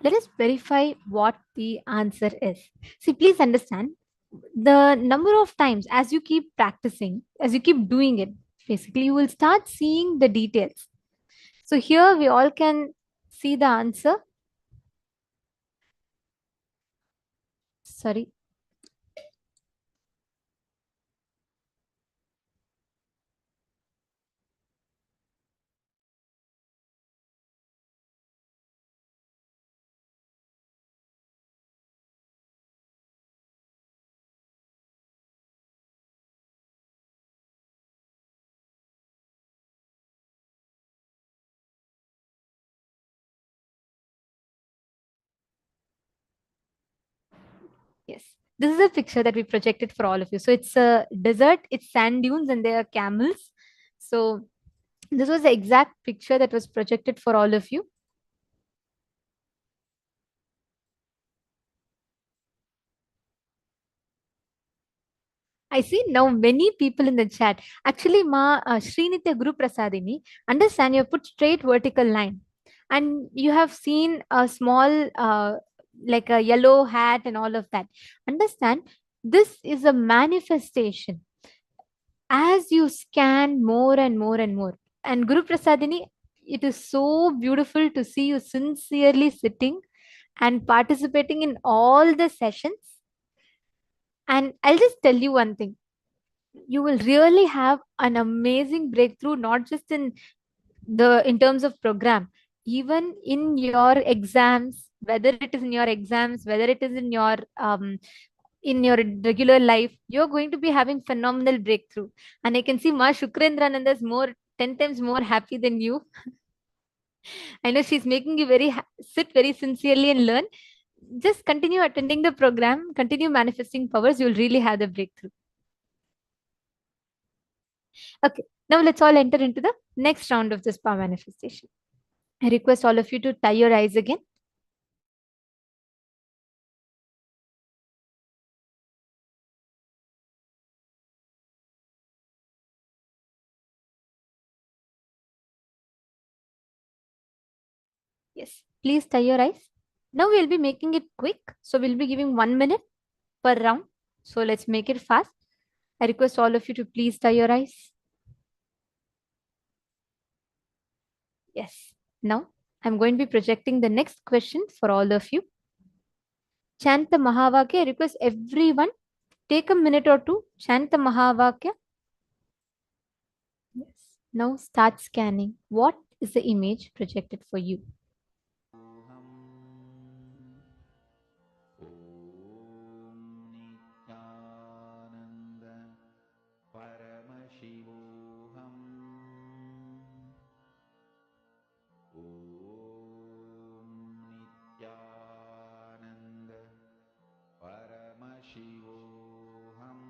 let us verify what the answer is. See, please understand the number of times as you keep practicing, as you keep doing it, basically, you will start seeing the details. So, here we all can see the answer. Sorry. Yes. This is a picture that we projected for all of you. So, it's a desert, it's sand dunes, and there are camels. So, this was the exact picture that was projected for all of you. I see now many people in the chat. Actually, Ma Srinitya Guru Prasadini, understand you have put straight vertical line. And you have seen a small, like a yellow hat and all of that. Understand, this is a manifestation. As you scan more and more and more. And Guru Prasadini, it is so beautiful to see you sincerely sitting and participating in all the sessions. And I'll just tell you one thing, you will really have an amazing breakthrough, not just in terms of program, even in your exams, whether it is in your exams, whether it is in your regular life, you're going to be having phenomenal breakthrough. And I can see Ma Shukrendraనంద is more 10 times more happy than you. I know she's making you sit very sincerely and learn. Just continue attending the program, continue manifesting powers, you'll really have the breakthrough. Okay, now let's all enter into the next round of this power manifestation. I request all of you to tie your eyes again. Yes, please tie your eyes. Now we'll be making it quick. So we'll be giving 1 minute per round. So let's make it fast. I request all of you to please tie your eyes. Yes. Now I'm going to be projecting the next question for all of you. Chant the Mahavakya. I request everyone take a minute or two. Chant the Mahavakya. Yes. Now start scanning. What is the image projected for you? Nithyananda Paramashivoham Nithyananda Paramashivoham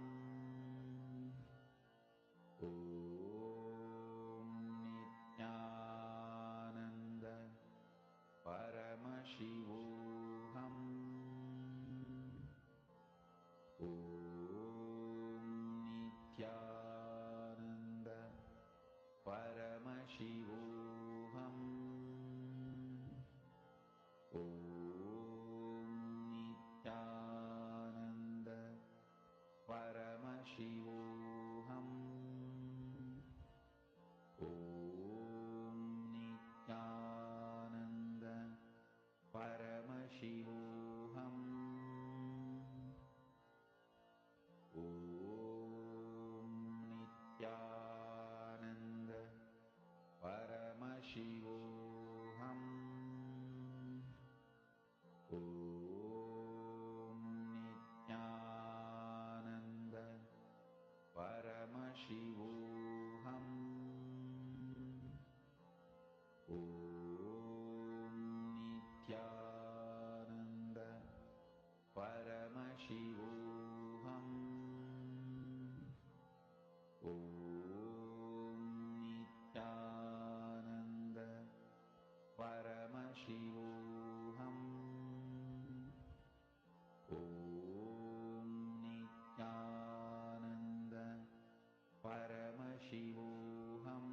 Nithyananda Paramashivoham Nithyananda Paramashivoham Nithyananda Paramashivoham Nithyananda Paramashivoham Nithyananda Paramashivoham Nithyananda Paramashivoham Nithyananda Paramashivoham Nithyananda Paramashivoham Nithyananda Paramashivoham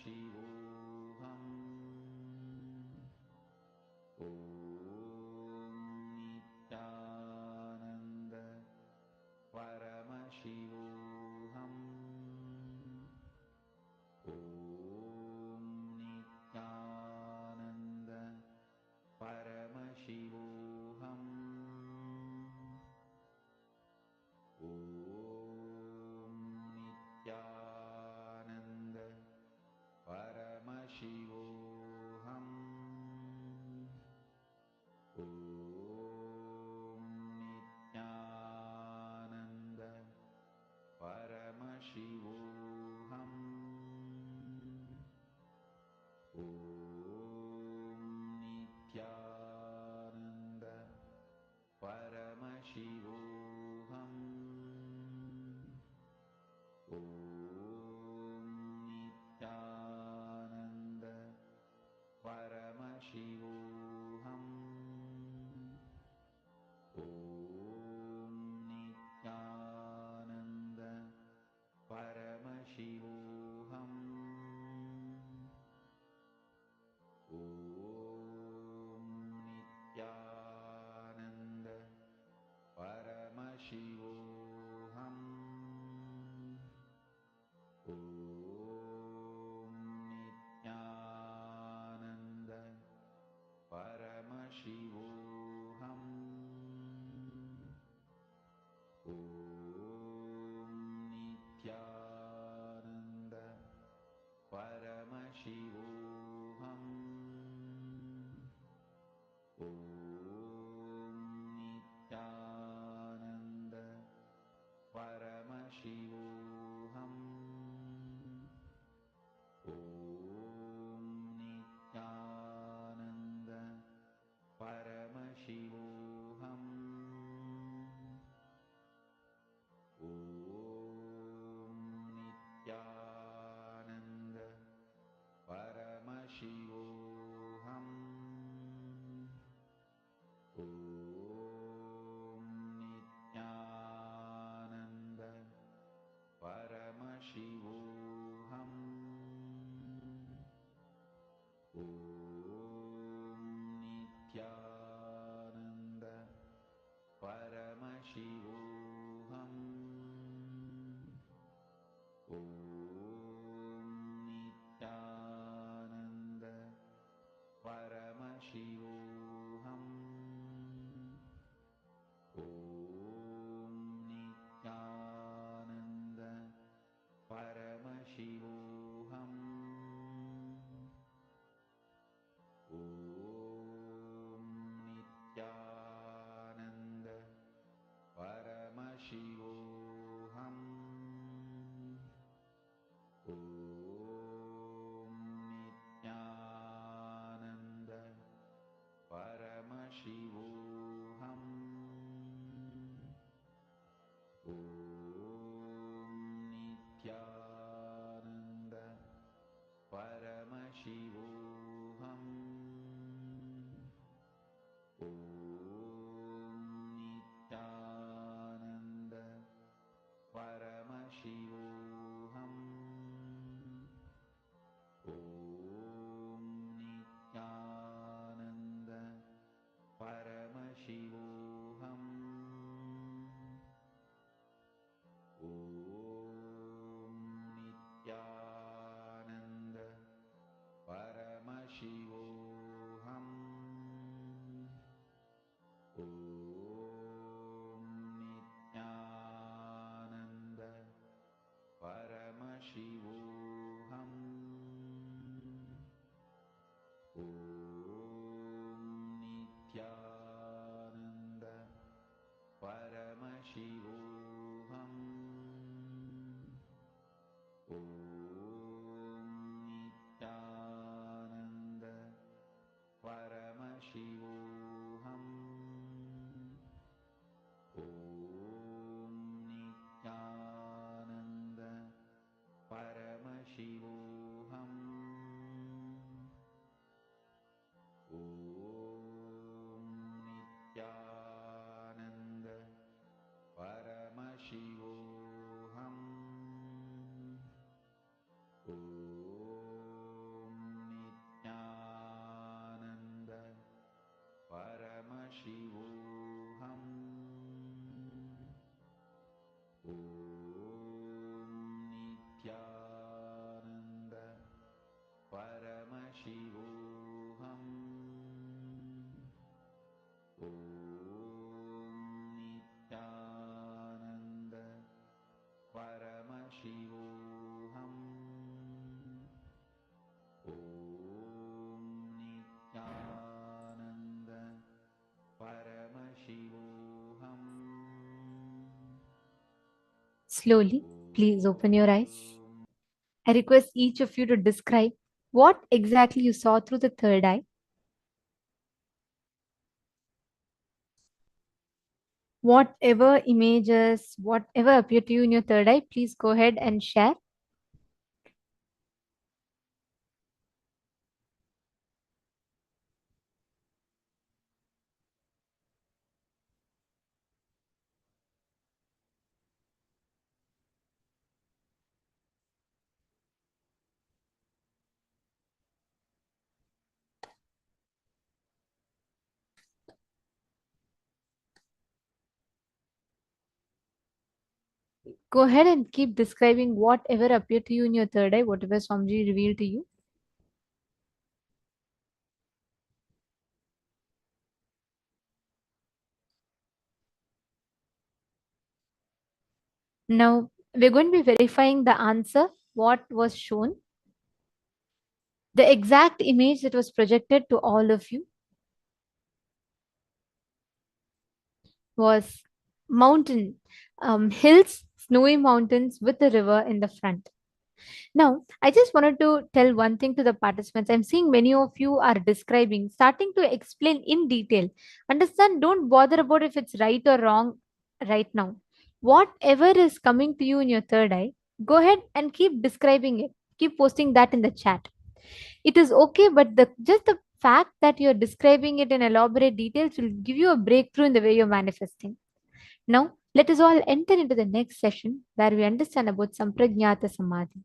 Paramashivoham Om Nithyananda Paramashivoham Om Nithyananda Paramashivoham Om Nithyananda Paramashivoham Om Nithyananda Paramashivoham Om Nithyananda Paramashivoham Om Nithyananda Paramashivoham Om Nithyananda Paramashivoham Om Nithyananda Paramashivoham Om Nithyananda Paramashivoham Om Nithyananda Paramashivoham Om Nithyananda Paramashivoham Om Nithyananda Paramashivoham Om Nithyananda Paramashivoham Om Nithyananda Paramashivoham Om Nithyananda Paramashivoham Om Nithyananda Paramashivoham Om Nithyananda Paramashivoham Om Nithyananda Nithyananda Paramashivoham Nithyananda Paramashivoham. Slowly, please open your eyes. I request each of you to describe what exactly you saw through the third eye. Whatever images, whatever appear to you in your third eye, please go ahead and share. Go ahead and keep describing whatever appeared to you in your third eye, whatever Swamiji revealed to you. Now, we're going to be verifying the answer, what was shown. The exact image that was projected to all of you was mountain, hills, snowy mountains with a river in the front. Now, I just wanted to tell one thing to the participants. I'm seeing many of you are describing, starting to explain in detail. Understand, don't bother about if it's right or wrong right now. Whatever is coming to you in your third eye, go ahead and keep describing it. Keep posting that in the chat. It is okay, but just the fact that you're describing it in elaborate details will give you a breakthrough in the way you're manifesting. Now, let us all enter into the next session where we understand about Samprajnata Samadhi.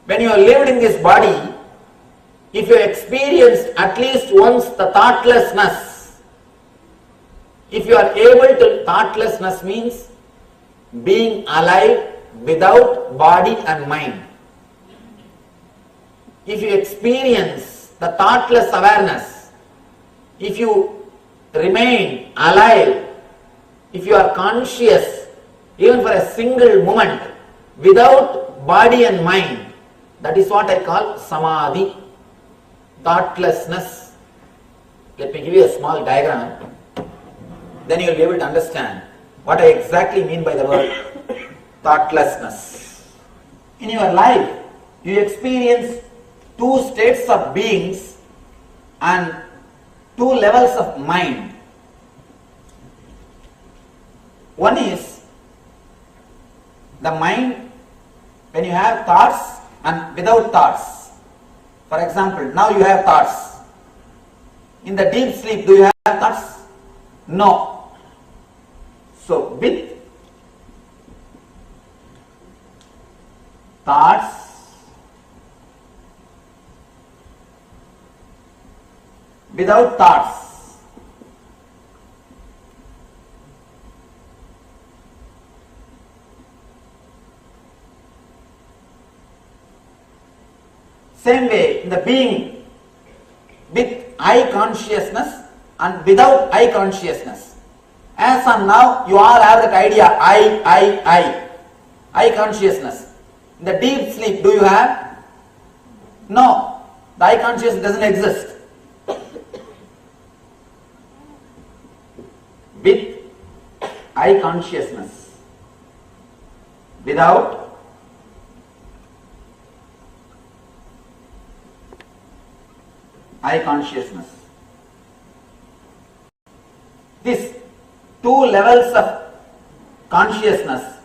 When you are lived in this body, if you experienced at least once the thoughtlessness, if you are able to, thoughtlessness means being alive without body and mind. If you experience the thoughtless awareness, if you remain alive, if you are conscious even for a single moment without body and mind, that is what I call samadhi, thoughtlessness. Let me give you a small diagram, then you will be able to understand what I exactly mean by the word thoughtlessness. In your life, you experience two states of beings and two levels of mind. One is the mind when you have thoughts and without thoughts. For example, now you have thoughts. In the deep sleep, do you have thoughts? No. So, with thoughts, without thoughts. Same way, in the being with I consciousness and without I consciousness. As on now, you all have that idea, I consciousness. In the deep sleep, do you have? No, the I consciousness doesn't exist. With I consciousness, without I consciousness. These two levels of consciousness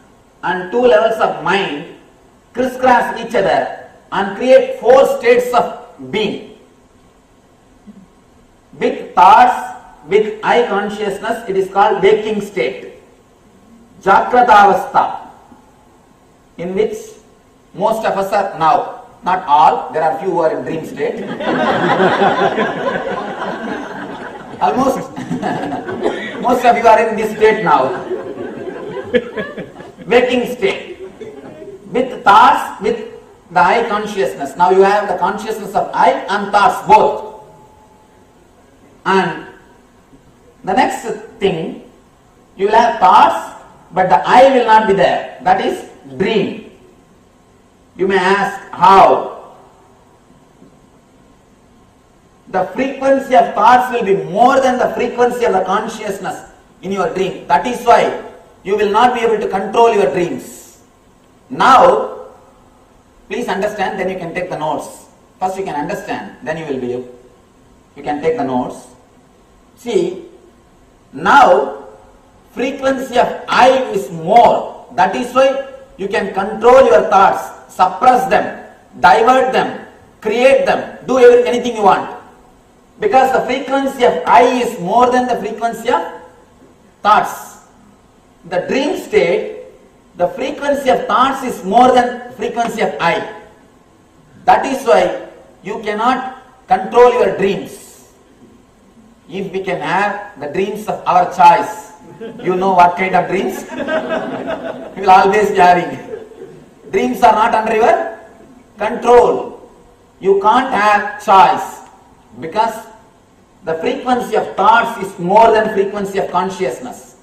and two levels of mind crisscross each other and create four states of being. With thoughts, with I consciousness, it is called waking state, Jakratavastha, in which most of us are now. Not all, there are few who are in dream state. Almost Most of you are in this state now. Waking state. With thoughts, with the I consciousness. Now you have the consciousness of I and thoughts both. And the next thing, you will have thoughts, but the I will not be there. That is dream. You may ask how? The frequency of thoughts will be more than the frequency of the consciousness in your dream. That is why you will not be able to control your dreams. Now, please understand, then you can take the notes. First you can understand, then you will be able. You can take the notes. See, now frequency of I is more. That is why you can control your thoughts, suppress them, divert them, create them, do anything you want. Because the frequency of I is more than the frequency of thoughts. The dream state, the frequency of thoughts is more than frequency of I. That is why you cannot control your dreams. If we can have the dreams of our choice, you know what kind of dreams? You will always be having. Dreams are not under your control. You can't have choice because the frequency of thoughts is more than frequency of consciousness.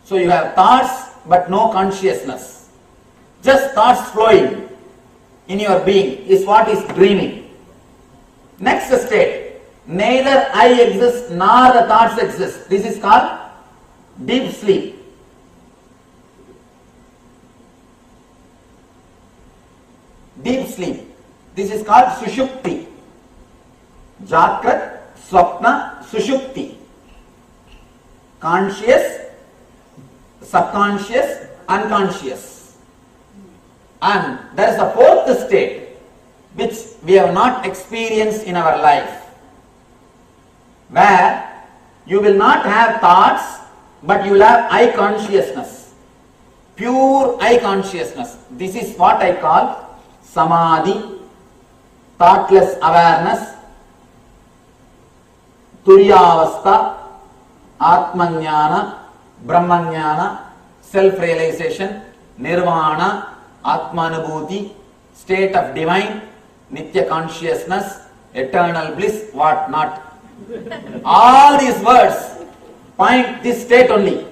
So you have thoughts but no consciousness. Just thoughts flowing in your being is what is dreaming. Next state. Neither I exist nor the thoughts exist. This is called deep sleep. Deep sleep. This is called sushupti. Jagrat, swapna, sushupti. Conscious, subconscious, unconscious. And there is a fourth state which we have not experienced in our life, where you will not have thoughts, but you will have I consciousness, pure I consciousness. This is what I call samadhi, thoughtless awareness, turyavastha, atmanyana, brahmanyana, self-realization, nirvana, atmanubhuti, state of divine, nitya consciousness, eternal bliss, what not. All these words point this state only,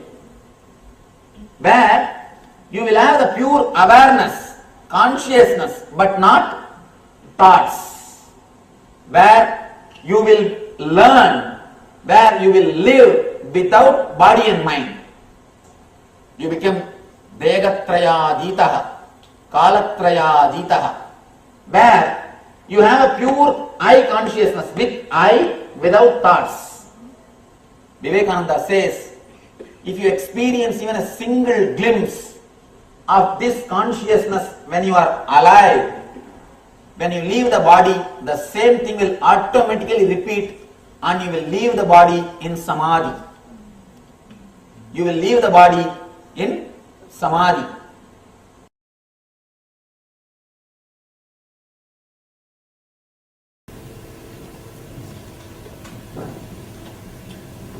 where you will have the pure awareness, consciousness, but not thoughts, where you will learn, where you will live without body and mind. You become degatrayaditaha, kalatrayaditaha, where you have a pure I consciousness with I without thoughts. Vivekananda says, if you experience even a single glimpse of this consciousness when you are alive, when you leave the body, the same thing will automatically repeat and you will leave the body in samadhi. You will leave the body in samadhi.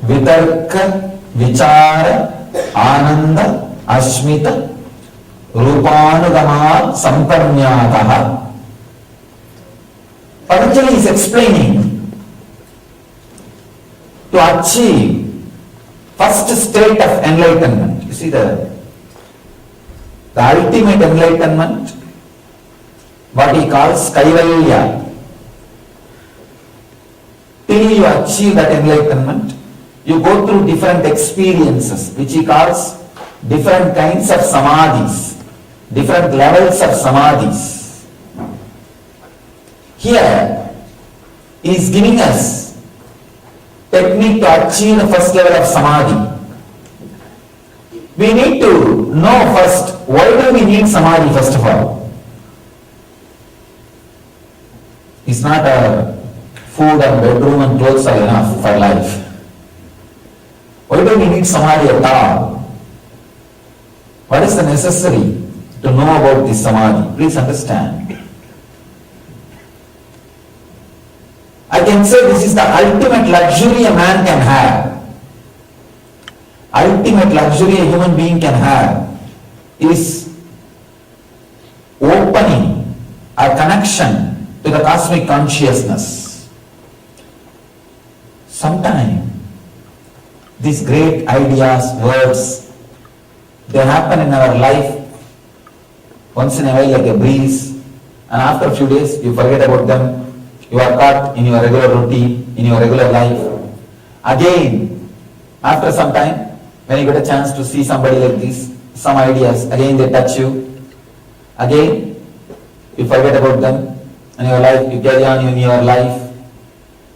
वितर्क विचार आनंद Asmit रूपानुगमात् संपन्यातः. Patanjali is explaining to achieve first state of enlightenment. You see the ultimate enlightenment, what he calls kaivalya. Till you achieve that enlightenment, you go through different experiences, which he calls different kinds of samadhis, different levels of samadhis. Here, he is giving us technique to achieve the first level of samadhi. We need to know first, why do we need samadhi first of all? It's not a food and bedroom and clothes are enough for life. Why do we need samadhi at all? What is the necessary to know about this samadhi? Please understand. I can say this is the ultimate luxury a man can have. ultimate luxury a human being can have is opening a connection to the cosmic consciousness. Sometimes these great ideas, words, they happen in our life once in a while like a breeze, and after a few days you forget about them. You are caught in your regular routine, in your regular life. Again, after some time, when you get a chance to see somebody like this, some ideas, again they touch you. Again, you forget about them in your life, you carry on in your life.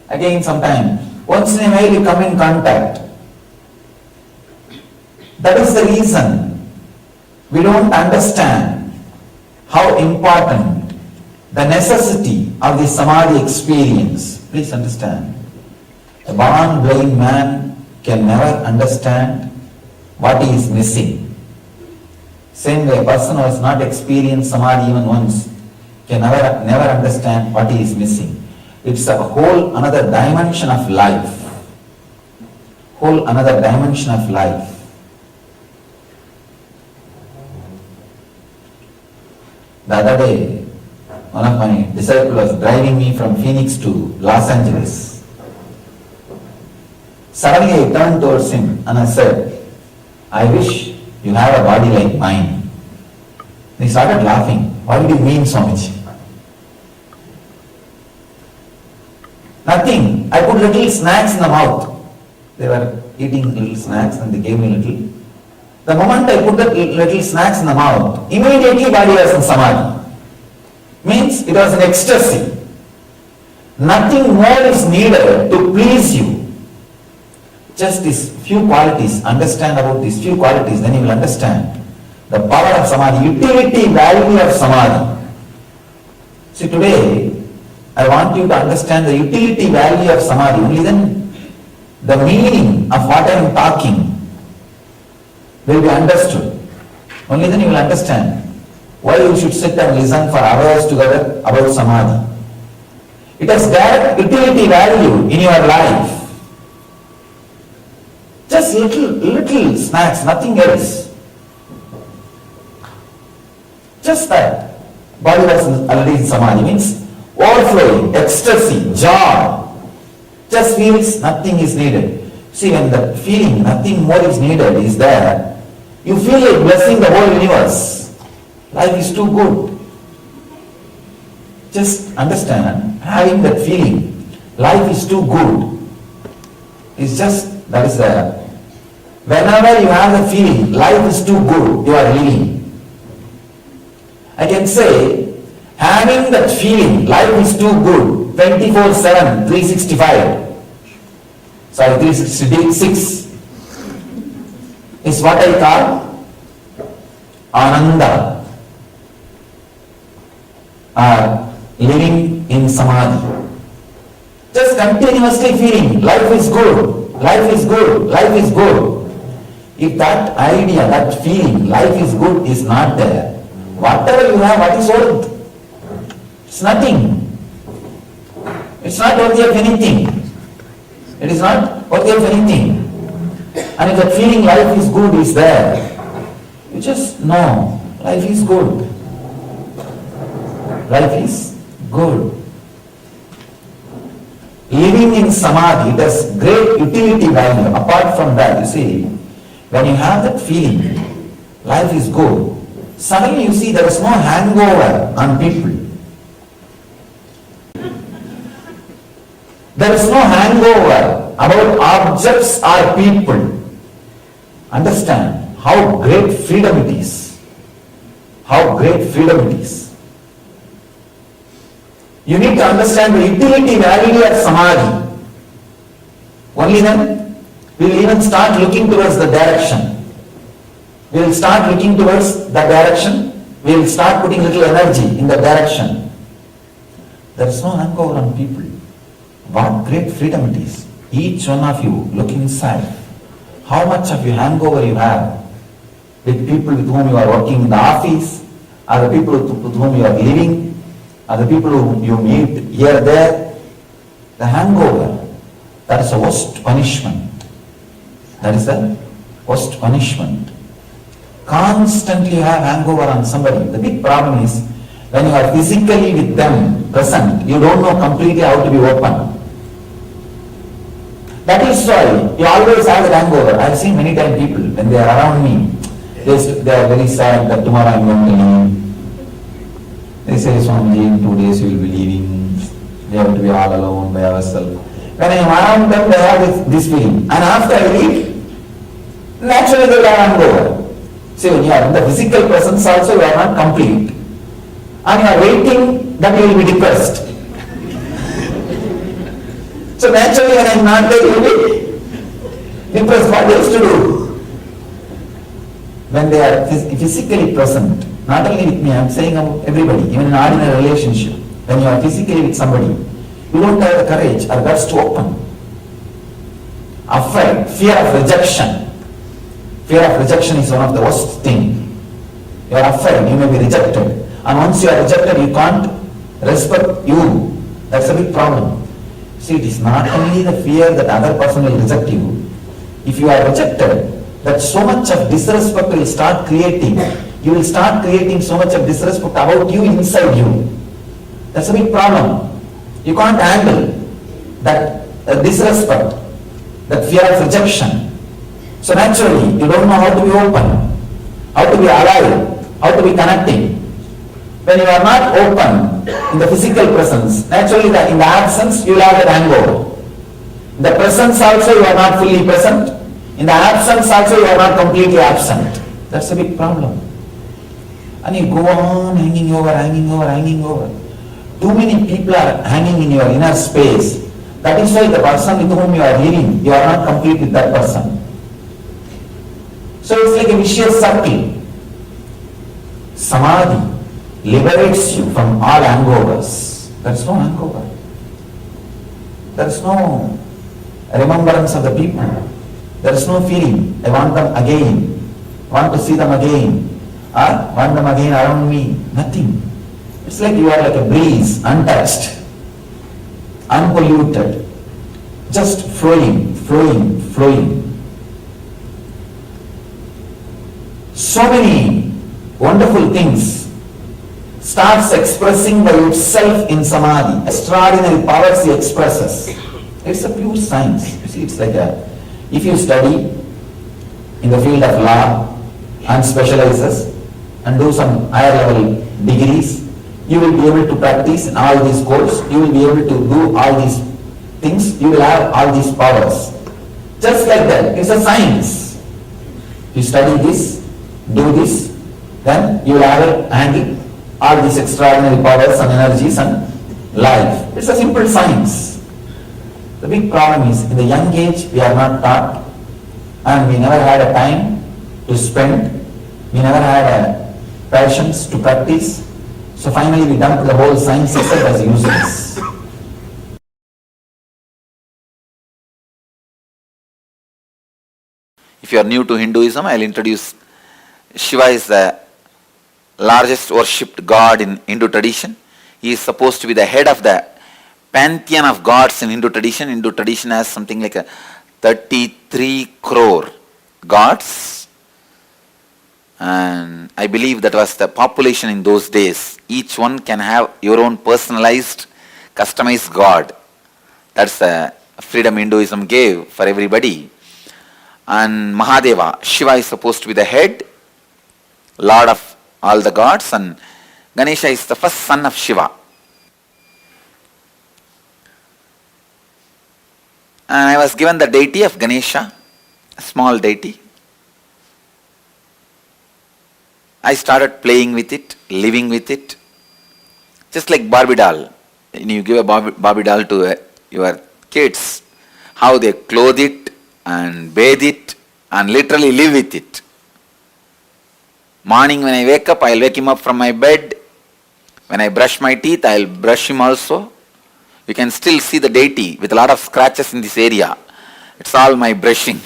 Again, sometime, once in a while you come in contact. That is the reason we don't understand how important the necessity of the Samadhi experience. Please understand, a born blind man can never understand what he is missing. Same way, a person who has not experienced Samadhi even once can never understand what he is missing. It's a whole another dimension of life. Whole another dimension of life. The other day, one of my disciples was driving me from Phoenix to Los Angeles. Suddenly I turned towards him and I said, I wish you have a body like mine. And he started laughing. What did you mean, Swamiji? Nothing. I put little snacks in the mouth. They were eating little snacks and they gave me little. The moment I put the little snacks in the mouth, immediately body was in Samadhi. Means it was an ecstasy. Nothing more is needed to please you. Just these few qualities, understand about these few qualities, then you will understand the power of Samadhi, utility value of Samadhi. See, today, I want you to understand the utility value of Samadhi. Only then the meaning of what I am talking will be understood. Only then you will understand why you should sit and listen for hours together about Samadhi. It has direct utility value in your life. Just little snacks, nothing else. Just that. Body was already in Samadhi, means overflowing, ecstasy, joy. Just feels nothing is needed. See, when the feeling nothing more is needed is there, you feel like blessing the whole universe. Life is too good. Just understand, having that feeling, life is too good. It's just, that is the, whenever you have the feeling, life is too good, you are living. I can say, having that feeling, life is too good, 24/7, 365. Sorry, 366 is what I call Ananda. Living in Samadhi. Just continuously feeling life is good, life is good, life is good. If that idea, that feeling, life is good is not there, whatever you have, what is worth? It's nothing. It's not worthy of anything. It is not worthy of anything. And if that feeling life is good is there, you just know life is good. Life is good. Living in Samadhi, it has great utility value. Apart from that, you see, when you have that feeling, life is good, suddenly you see there is no hangover on people. There is no hangover about objects or people. Understand how great freedom it is. How great freedom it is. You need to understand the utility value of Samadhi. Only then we will even start looking towards the direction. We will start looking towards the direction. We will start putting little energy in the direction. There is no hangover on people. What great freedom it is. Each one of you look inside. How much of your hangover you have with people with whom you are working in the office, or the people with whom you are living, or the people whom you meet here, there. The hangover, that is the worst punishment. That is the worst punishment. Constantly you have hangover on somebody. The big problem is when you are physically with them present, you don't know completely how to be open. That is why you always have that hangover. I have seen many times people, when they are around me, they are very sad that tomorrow I am going to leave. They say, Swamiji, in 2 days you will be leaving. We have to be all alone by ourselves. When I am around them, they have this feeling. And after I leave, naturally they will have hangover. See, when you are in the physical presence also, you are not complete. And you are waiting that you will be depressed. So naturally when I am not there, you will be depressed. What else to do? When they are physically present, not only with me, I am saying about everybody, even in an ordinary relationship, when you are physically with somebody, you don't have the courage or guts to open. Afraid, fear of rejection. Fear of rejection is one of the worst things. You are afraid, you may be rejected. And once you are rejected, you can't respect you. That's a big problem. See, it is not only the fear that other person will reject you. If you are rejected, that so much of disrespect will start creating. You will start creating so much of disrespect about you inside you. That's a big problem. You can't handle that disrespect, that fear of rejection. So naturally, you don't know how to be open, how to be alive, how to be connecting. When you are not open in the physical presence, naturally in the absence, you will have that hangover. In the presence also, you are not fully present. In the absence also, you are not completely absent. That's a big problem. And you go on hanging over, hanging over, hanging over. Too many people are hanging in your inner space. That is why the person with whom you are living, you are not complete with that person. So it's like a vicious circle. Samadhi liberates you from all hangovers. There is no hangover. There is no remembrance of the people. There is no feeling, I want them again, want to see them again, or want them again around me. Nothing. It's like you are like a breeze, untouched, unpolluted, just flowing, flowing, flowing. So many wonderful things starts expressing by itself in Samadhi. Extraordinary powers he expresses. It's a pure science. You see, it's like if you study in the field of law and specializes and do some higher level degrees, you will be able to practice in all these courses, you will be able to do all these things, you will have all these powers. Just like that, it's a science. You study this, do this, then you will handle all these extraordinary powers and energies and life. It's a simple science. The big problem is, in the young age, we are not taught, and we never had a time to spend, we never had a passions to practice, so finally we dump the whole science itself as useless. If you are new to Hinduism, I will introduce Shiva is the largest worshipped god in Hindu tradition. He is supposed to be the head of the pantheon of gods in Hindu tradition. Hindu tradition has something like a 33 crore gods, and I believe that was the population in those days. Each one can have your own personalized, customized god. That's the freedom Hinduism gave for everybody. And Mahadeva, Shiva is supposed to be the head, lord of all the gods, and Ganesha is the first son of Shiva. And I was given the deity of Ganesha, a small deity. I started playing with it, living with it, just like Barbie doll. When you give a Barbie doll to your kids, how they clothe it and bathe it and literally live with it. Morning when I wake up, I'll wake him up from my bed. When I brush my teeth, I'll brush him also. You can still see the deity with a lot of scratches in this area. It's all my brushing.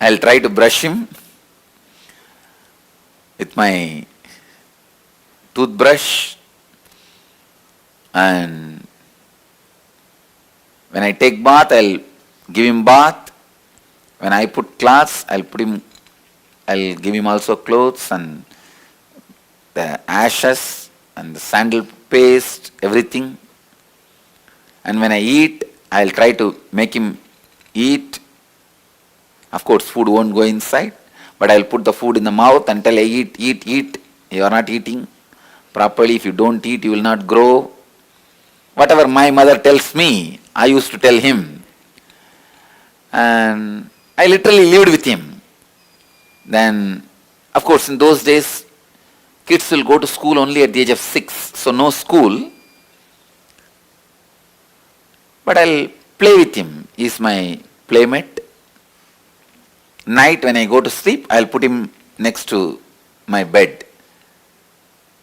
I'll try to brush him with my toothbrush, and when I take bath, I'll give him bath. When I put clothes, I'll give him also clothes and the ashes and the sandal paste, everything. And when I eat, I'll try to make him eat. Of course, food won't go inside, but I'll put the food in the mouth and tell, eat, eat, eat. You are not eating properly. If you don't eat, you will not grow. Whatever my mother tells me, I used to tell him. And I literally lived with him. Then, of course, in those days, kids will go to school only at the age of 6, so no school. But I'll play with him. He's my playmate. Night when I go to sleep, I'll put him next to my bed.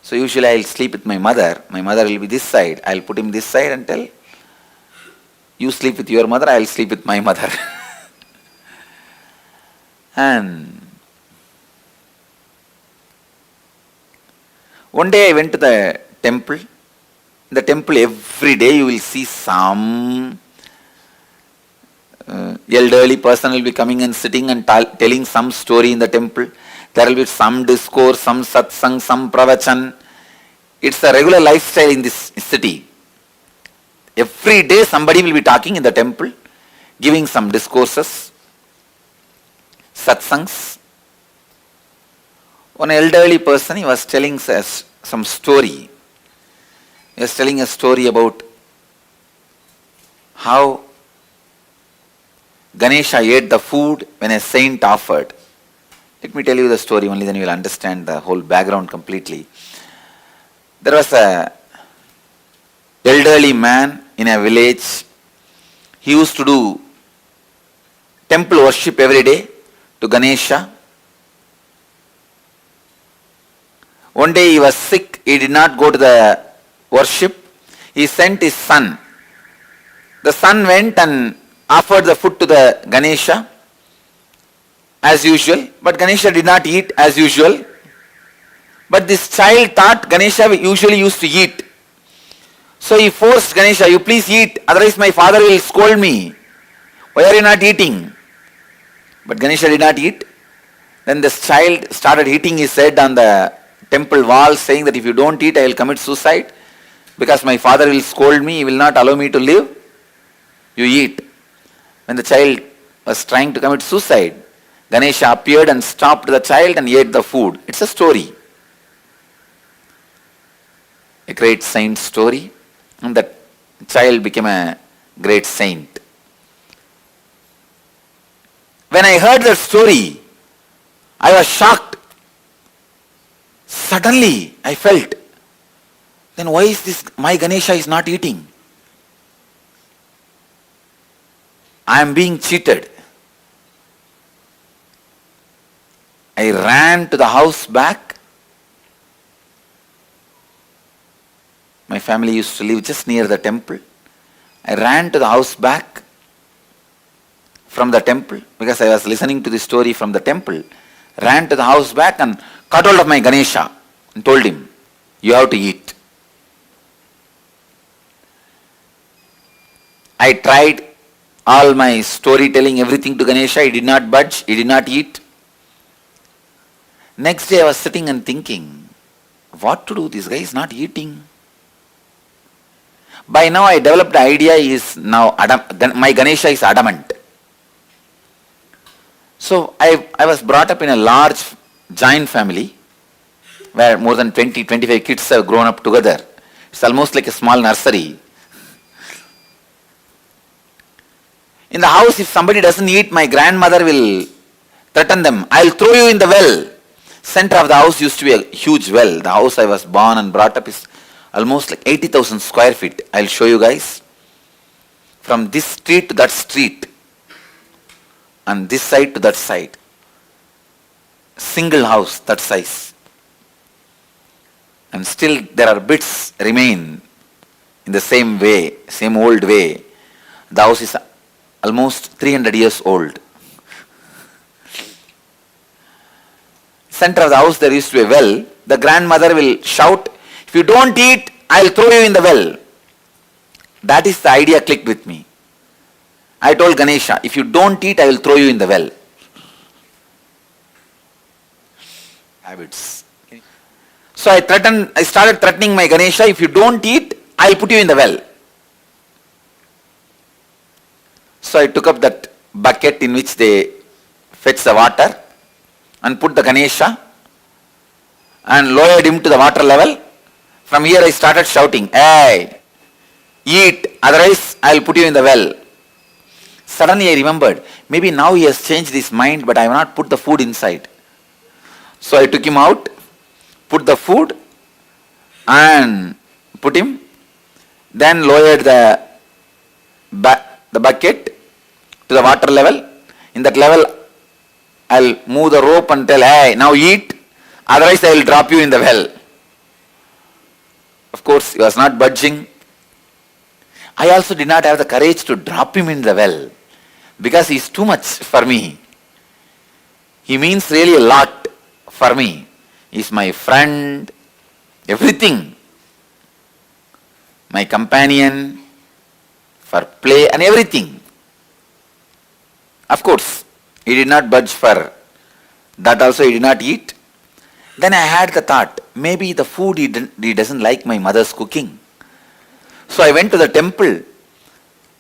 So usually I'll sleep with my mother. My mother will be this side. I'll put him this side and tell, you sleep with your mother, I'll sleep with my mother. And one day I went to the temple. In the temple every day you will see some elderly person will be coming and sitting and telling some story in the temple. There will be some discourse, some satsang, some pravachan. It's a regular lifestyle in this city. Every day somebody will be talking in the temple, giving some discourses, satsangs. One elderly person, he was telling us some story. He was telling a story about how Ganesha ate the food when a saint offered. Let me tell you the story only, then you will understand the whole background completely. There was a elderly man in a village. He used to do temple worship every day to Ganesha. One day he was sick, he did not go to the worship. He sent his son. The son went and offered the food to the Ganesha as usual, but Ganesha did not eat as usual. But this child thought Ganesha usually used to eat. So he forced Ganesha, you please eat, otherwise my father will scold me. Why are you not eating? But Ganesha did not eat. Then this child started hitting his head on the temple wall, saying that if you don't eat, I will commit suicide because my father will scold me, he will not allow me to live. You eat. When the child was trying to commit suicide, Ganesha appeared and stopped the child and ate the food. It's a story. A great saint story. And that child became a great saint. When I heard that story, I was shocked. Suddenly, I felt, then why is this, my Ganesha is not eating? I am being cheated. I ran to the house back. My family used to live just near the temple. I ran to the house back from the temple because I was listening to the story from the temple. Ran to the house back and caught hold of my Ganesha and told him, you have to eat. I tried all my storytelling, everything to Ganesha. He did not budge, he did not eat. Next day I was sitting and thinking, what to do? This guy is not eating. By now I developed the idea is now my Ganesha is adamant. So I was brought up in a large giant family where more than 20-25 kids have grown up together. It's almost like a small nursery. In the house, if somebody doesn't eat, my grandmother will threaten them. I'll throw you in the well. Center of the house used to be a huge well. The house I was born and brought up is almost like 80,000 square feet. I'll show you guys. From this street to that street. And this side to that side. Single house, that size. And still there are bits remain in the same way, same old way. The house is almost 300 years old. Center of the house there used to be a well. The grandmother will shout, if you don't eat, I'll throw you in the well. That is the idea clicked with me. I told Ganesha, if you don't eat, I will throw you in the well. Habits. So I started threatening my Ganesha, if you don't eat, I'll put you in the well. So I took up that bucket in which they fetch the water and put the Ganesha and lowered him to the water level. From here I started shouting, hey, eat, otherwise I'll put you in the well. Suddenly I remembered, maybe now he has changed his mind, but I have not put the food inside. So I took him out, put the food and put him, then lowered the bucket to the water level. In that level, I'll move the rope and tell, hey, now eat, otherwise I will drop you in the well. Of course, he was not budging. I also did not have the courage to drop him in the well because he is too much for me. He means really a lot for me. He is my friend, everything. My companion, for play and everything. Of course, he did not budge for that also, he did not eat. Then I had the thought, maybe the food he doesn't like my mother's cooking. So I went to the temple,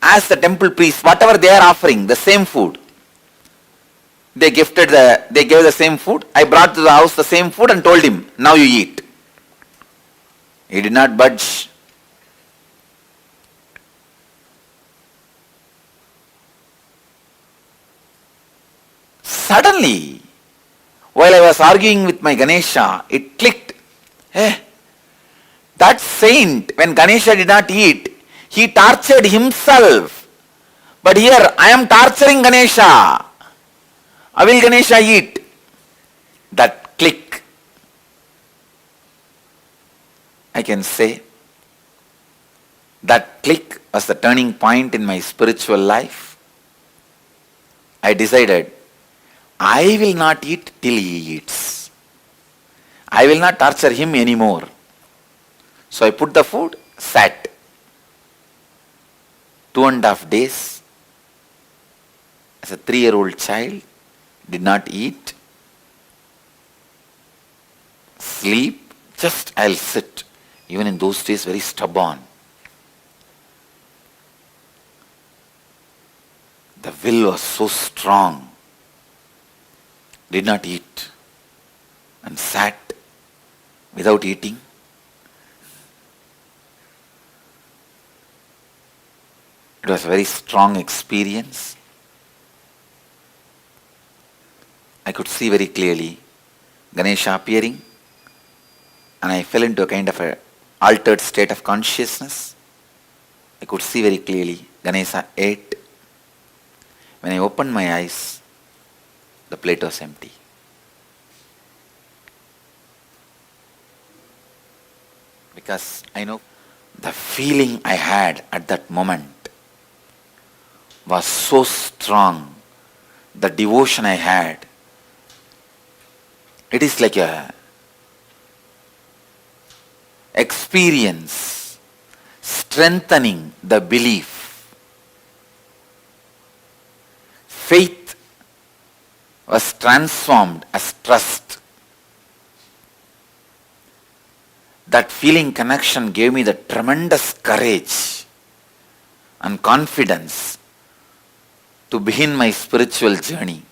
asked the temple priest, whatever they are offering, the same food. They gave the same food. I brought to the house the same food and told him, now you eat. He did not budge. Suddenly, while I was arguing with my Ganesha, it clicked. That saint, when Ganesha did not eat, he tortured himself. But here, I am torturing Ganesha. How will Ganesha eat? That click. I can say, that click was the turning point in my spiritual life. I decided, I will not eat till he eats. I will not torture him anymore. So I put the food, sat. 2.5 days. As a 3-year-old child, did not eat, sleep, just I'll sit. Even in those days, very stubborn. The will was so strong. Did not eat and sat without eating. It was a very strong experience. I could see very clearly Ganesha appearing, and I fell into a kind of a altered state of consciousness. I could see very clearly Ganesha ate. When I opened my eyes, the plate was empty. Because I know the feeling I had at that moment was so strong. The devotion I had, it is like a experience strengthening the belief. Faith was transformed as trust. That feeling connection gave me the tremendous courage and confidence to begin my spiritual journey.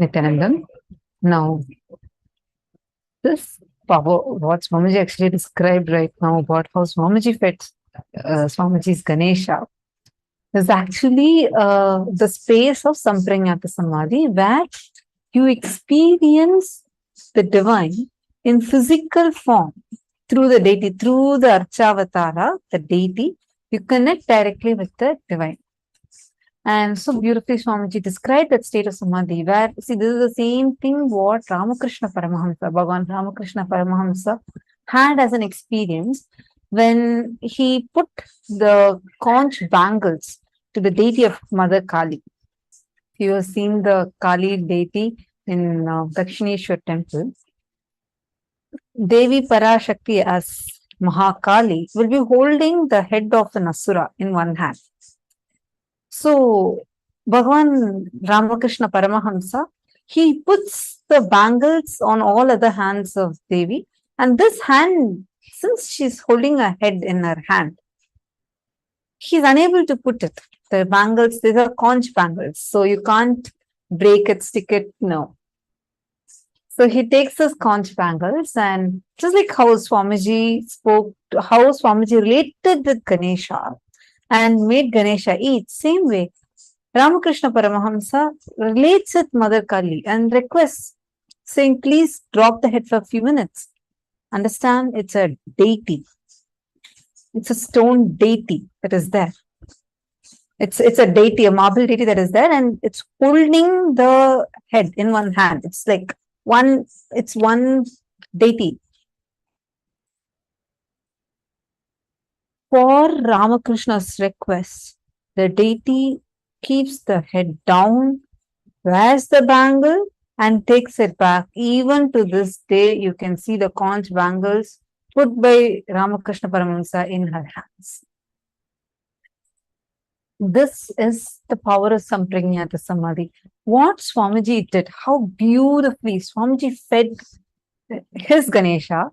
Nithyananda. Now, this power, what Swamiji actually described right now about how Swamiji fed Swamiji's Ganesha, is actually the space of Sampranyata Samadhi, where you experience the divine in physical form through the deity, through the Archavatara, the deity, you connect directly with the divine. And so beautifully Swamiji described that state of Samadhi, where, see, this is the same thing what Ramakrishna Paramahamsa, Bhagavan Ramakrishna Paramahamsa had as an experience when he put the conch bangles to the deity of Mother Kali. You have seen the Kali deity in Dakshineshwar temple. Devi Parashakti as Mahakali will be holding the head of an Asura in one hand. So, Bhagavan Ramakrishna Paramahamsa, he puts the bangles on all other hands of Devi, and this hand, since she's holding her head in her hand, he's unable to put it. The bangles, these are conch bangles, so you can't break it, stick it, no. So he takes his conch bangles, and just like how Swamiji spoke, how Swamiji related with Ganesha and made Ganesha eat, same way, Ramakrishna Paramahamsa relates with Mother Kali and requests, saying, please drop the head for a few minutes. Understand, it's a deity. It's a stone deity that is there. It's a deity, a marble deity that is there, and it's holding the head in one hand. It's like one deity. For Ramakrishna's request, the deity keeps the head down, wears the bangle, and takes it back. Even to this day, you can see the conch bangles put by Ramakrishna Paramahamsa in her hands. This is the power of Sampranyata Samadhi. What Swamiji did, how beautifully Swamiji fed his Ganesha,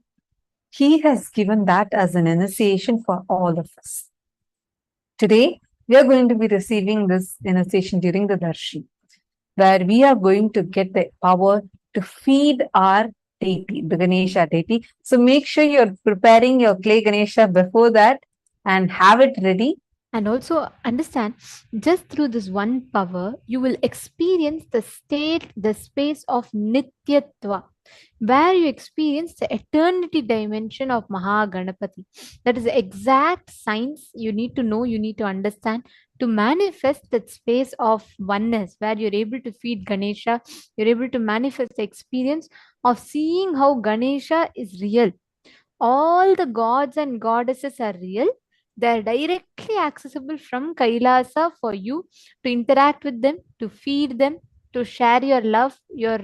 he has given that as an initiation for all of us. Today, we are going to be receiving this initiation during the Darshi, where we are going to get the power to feed our deity, the Ganesha deity. So make sure you're preparing your clay Ganesha before that and have it ready. And also understand, just through this one power, you will experience the state, the space of Nityatva, where you experience the eternity dimension of Mahaganapati. That is the exact science you need to know, you need to understand to manifest that space of oneness, where you're able to feed Ganesha, you're able to manifest the experience of seeing how Ganesha is real. All the gods and goddesses are real. They're directly accessible from Kailasa for you to interact with them, to feed them, to share your love, your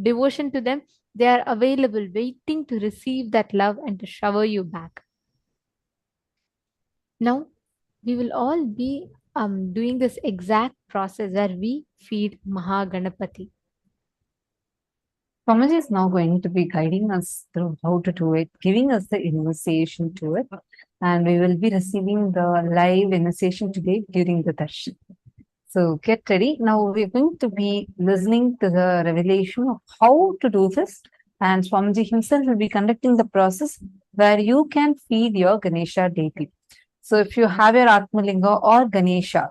devotion to them. They are available, waiting to receive that love and to shower you back. Now, we will all be doing this exact process where we feed Mahaganapati. Swamiji is now going to be guiding us through how to do it, giving us the initiation to it, and we will be receiving the live initiation today during the darshan. So get ready. Now we're going to be listening to the revelation of how to do this, and Swamiji himself will be conducting the process where you can feed your Ganesha deity. So if you have your Atmalinga or Ganesha,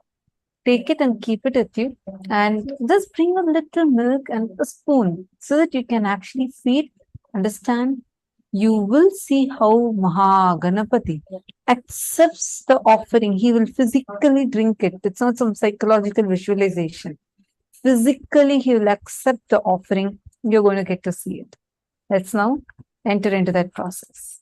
take it and keep it with you, and just bring a little milk and a spoon so that you can actually feed. Understand, you will see how Mahaganapati accepts the offering. He will physically drink it. It's not some psychological visualization. Physically, he will accept the offering. You're going to get to see it. Let's now enter into that process.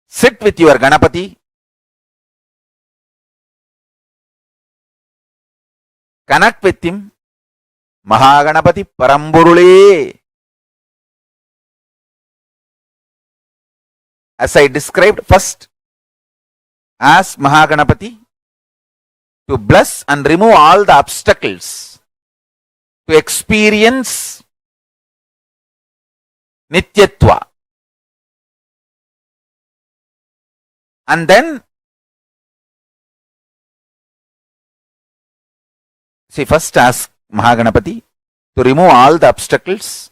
Sit with your Ganapati. Connect with him. Mahaganapati Paramburule. As I described first, ask Mahaganapati to bless and remove all the obstacles to experience Nityatva. And then, see, first ask Mahaganapati to remove all the obstacles,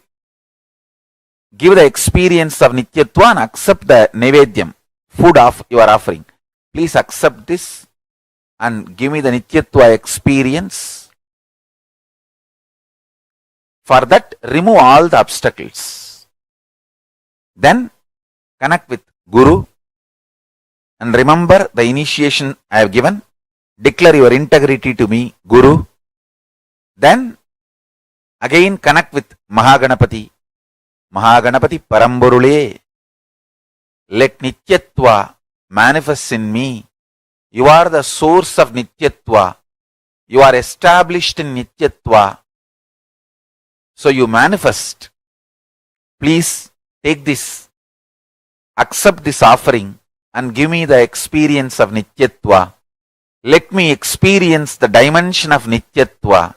give the experience of Nityatva and accept the Nevedyam, food of you are offering. Please accept this and give me the Nityatva experience. For that, remove all the obstacles. Then, connect with Guru and remember the initiation I have given. Declare your integrity to me, Guru. Then, again connect with Mahaganapati. Mahaganapati Paramburule. Let Nityatva manifest in me. You are the source of Nityatva. You are established in Nityatva. So you manifest. Please take this, accept this offering and give me the experience of Nityatva. Let me experience the dimension of Nityatva,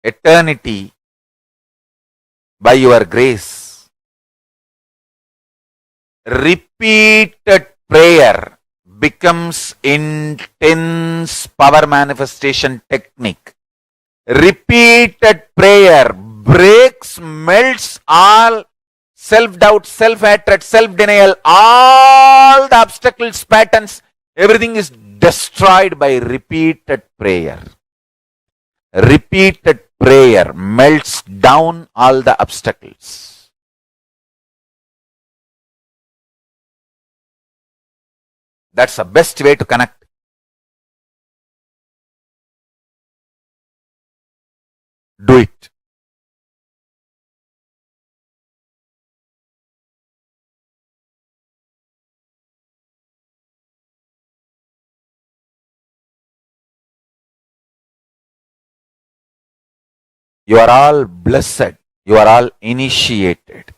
eternity, by your grace. Repeated prayer becomes intense power manifestation technique. Repeated prayer breaks, melts all self-doubt, self-hatred, self-denial, all the obstacles, patterns, everything is destroyed by repeated prayer. Repeated prayer melts down all the obstacles. That's the best way to connect. Do it. You are all blessed. You are all initiated.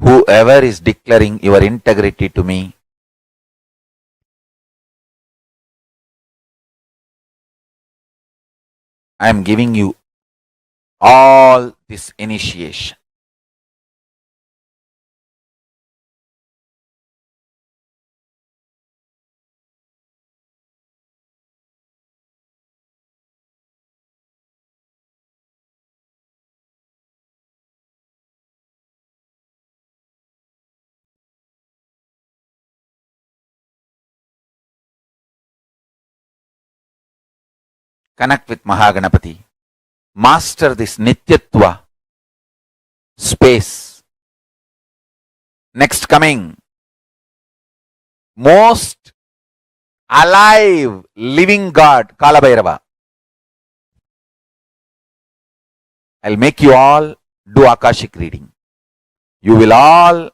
Whoever is declaring your integrity to me, I am giving you all this initiation. Connect with Mahaganapati. Master this Nityatva space. Next coming, most alive, living God, Kala Bhairava. I'll make you all do Akashic reading. You will all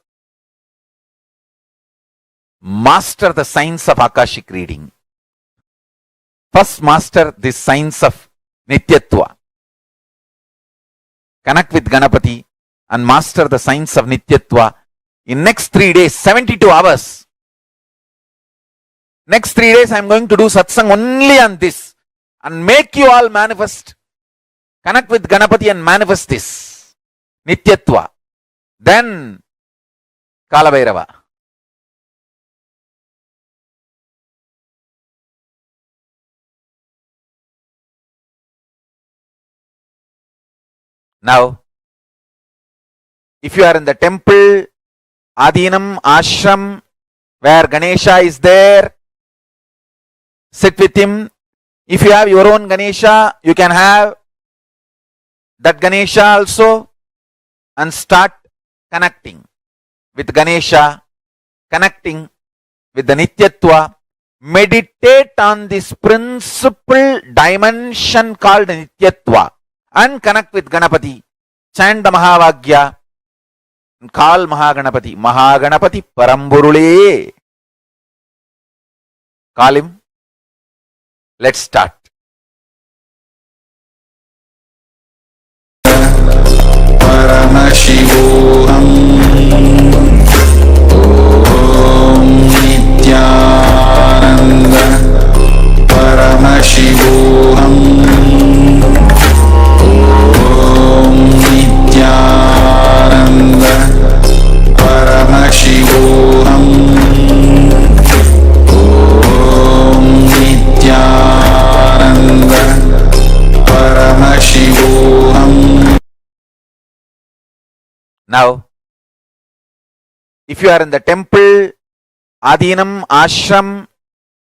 master the science of Akashic reading. First master this science of Nityatva. Connect with Ganapati and master the science of Nityatva. In next 3 days, 72 hours. Next 3 days I am going to do satsang only on this and make you all manifest. Connect with Ganapati and manifest this Nityatva. Then Kala Bhairava. Now, if you are in the temple, Adinam, Ashram, where Ganesha is there, sit with him. If you have your own Ganesha, you can have that Ganesha also and start connecting with Ganesha, connecting with the Nityatva. Meditate on this principal dimension called Nityatva and connect with Ganapati. Chant the Mahavagya and call Mahaganapati. Mahaganapati Paramburule. Call him. Let's start. Paramashivoham Om Nithyananda Paramashivoham Om Nithyananda Now, if you are in the temple, Adinam, ashram,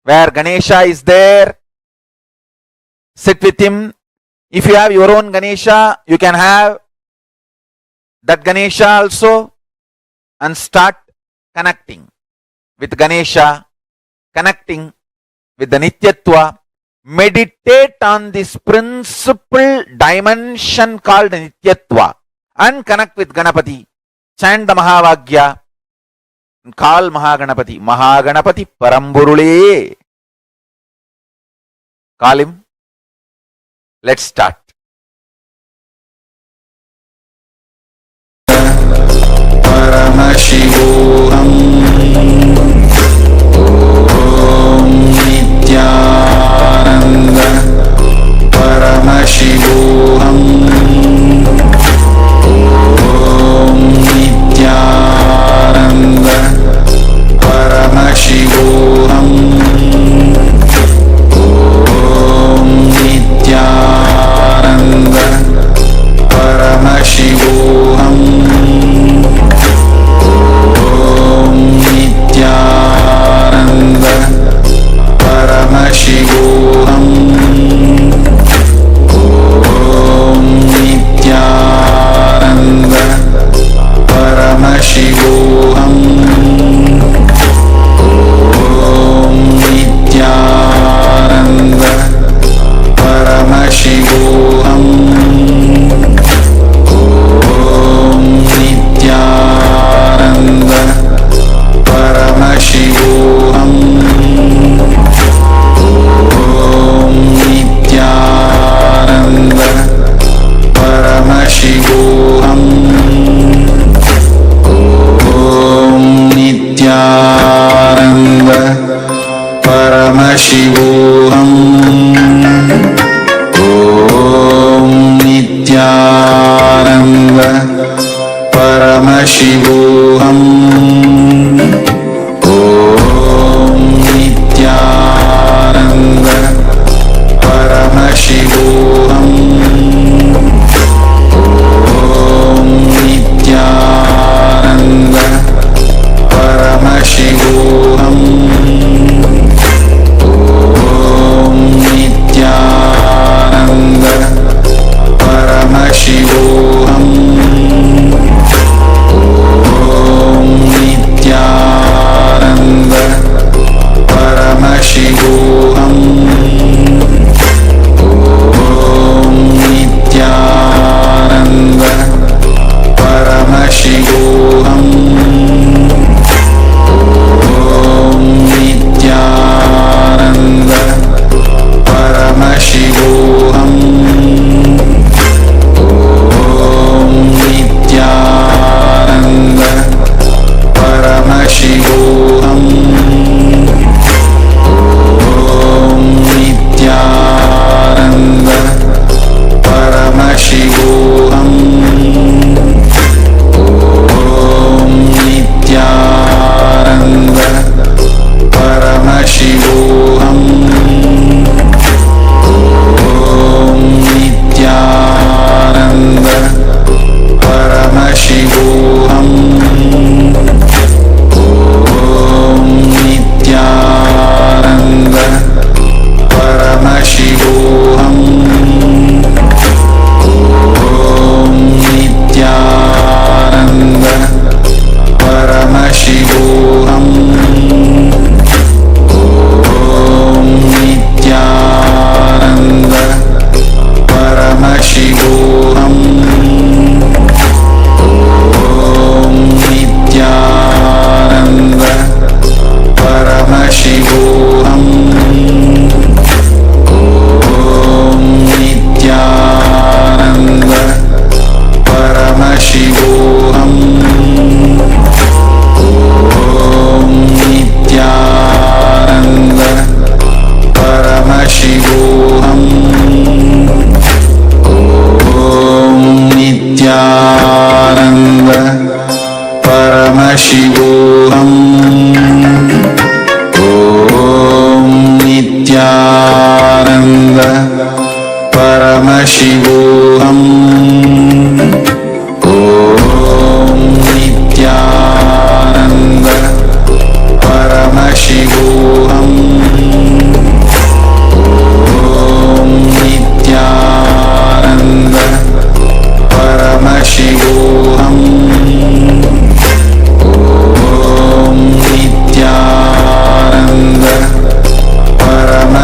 where Ganesha is there, sit with him. If you have your own Ganesha, you can have that Ganesha also and start connecting with Ganesha, connecting with the Nityatva. Meditate on this principal dimension called Nityatva and connect with Ganapati. Chant the Mahavagya and call Mahaganapati. Mahaganapati Paramburule. Call him. Let's start. Paramashivoham Nithyananda Paramashivoham Nithyananda Paramashivoham Nithyananda Paramashivoham Nithyananda Paramashivoham Nithyananda Paramashivoham Nithyananda Paramashivoham Nithyananda Paramashivoham Nithyananda Paramashivoham Nithyananda Paramashivoham Nithyananda Paramashivoham Nithyananda Paramashivoham Nithyananda Paramashivoham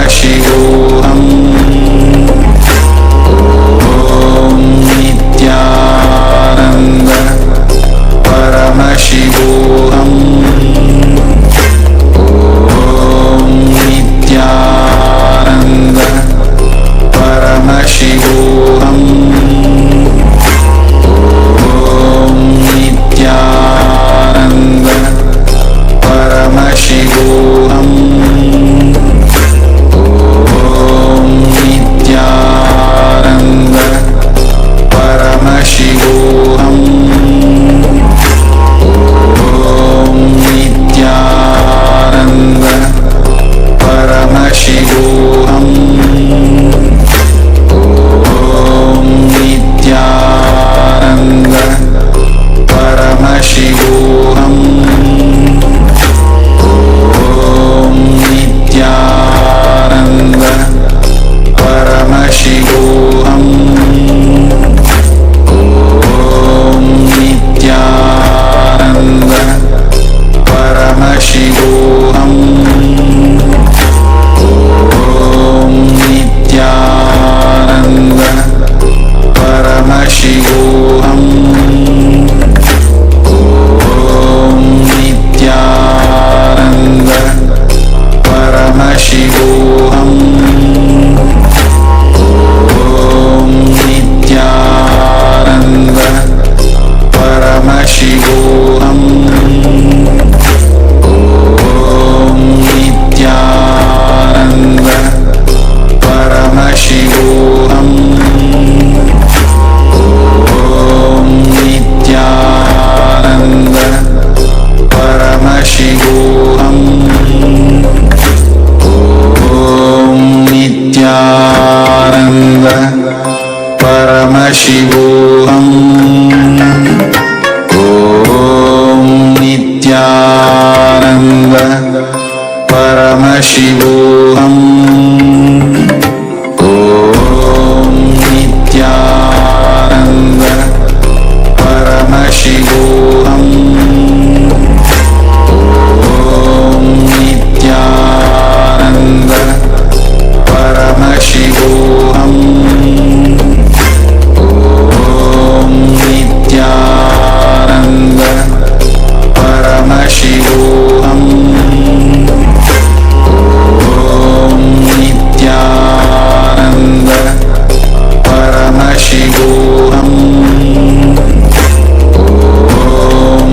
Paramashivoham Om Nithyananda Paramashivoham Om Nithyananda Paramashivoham Om Nithyananda Paramashivoham Om Nithyananda Paramashivoham Om Nithyananda Paramashivoham Om Nithyananda Paramashivoham Om Nithyananda Paramashivoham Om Nithyananda Paramashivoham Om Nithyananda Paramashivoham Om Nithyananda Paramashivoham Om Nithyananda Paramashivoham Om Nithyananda Paramashivoham Om Nithyananda Paramashivoham Om Nithyananda Paramashivoham Om Nithyananda Paramashivoham Om Nithyananda Paramashivoham Om Nithyananda Paramashivoham Om Nithyananda Paramashivoham Om Nithyananda Paramashivoham Om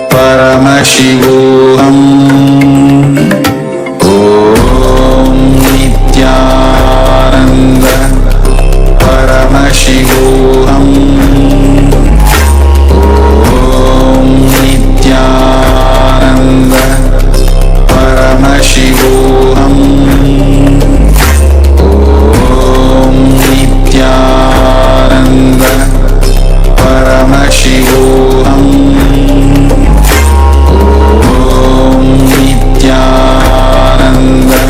Paramashivoham Om Nithyananda Paramashivoham Om Nithyananda Paramashivoham Om Nithyananda Paramashivoham Nithyananda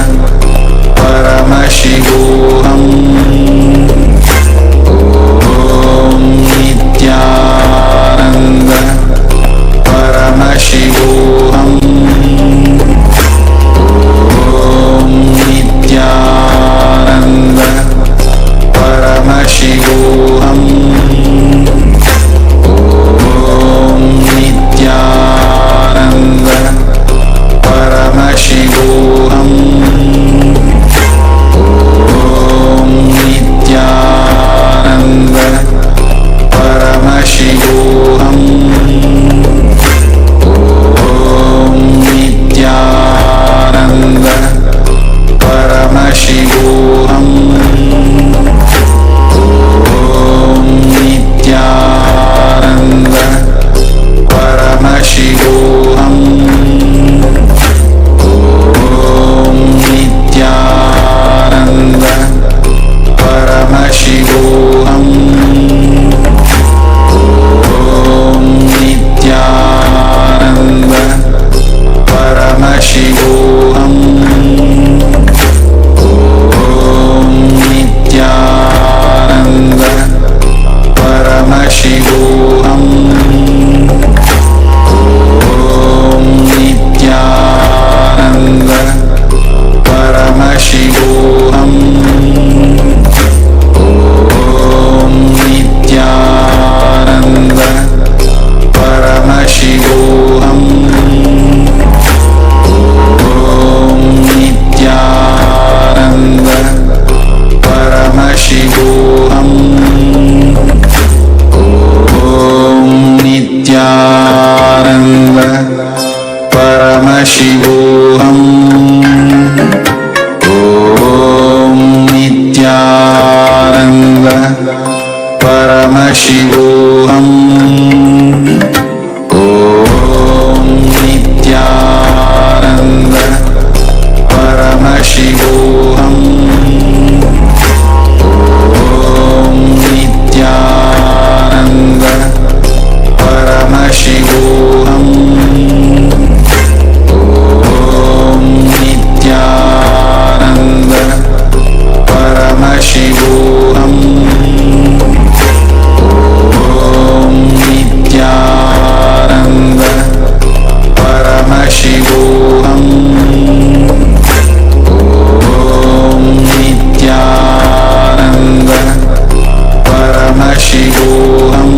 Paramashivoham Om Nithyananda Paramashivoham Om Nithyananda Paramashivoham Om Nithyananda Paramashivoham Om Nithyananda Paramashivoham Om Nithyananda Paramashivoham Om Nithyananda Paramashivoham Om Nithyananda Paramashivoham Om Nithyananda Paramashivoham Om Nithyananda Paramashivoham Om Nithyananda Paramashivoham Om Nithyananda Paramashivoham Om Nithyananda Paramashivoham Om Nithyananda Paramashivoham Om Nithyananda Paramashivoham Om Nithyananda Paramashivoham Om Nithyananda Paramashivoham Om Nithyananda Paramashivoham Om Nithyananda Paramashivoham Om Nithyananda Paramashivoham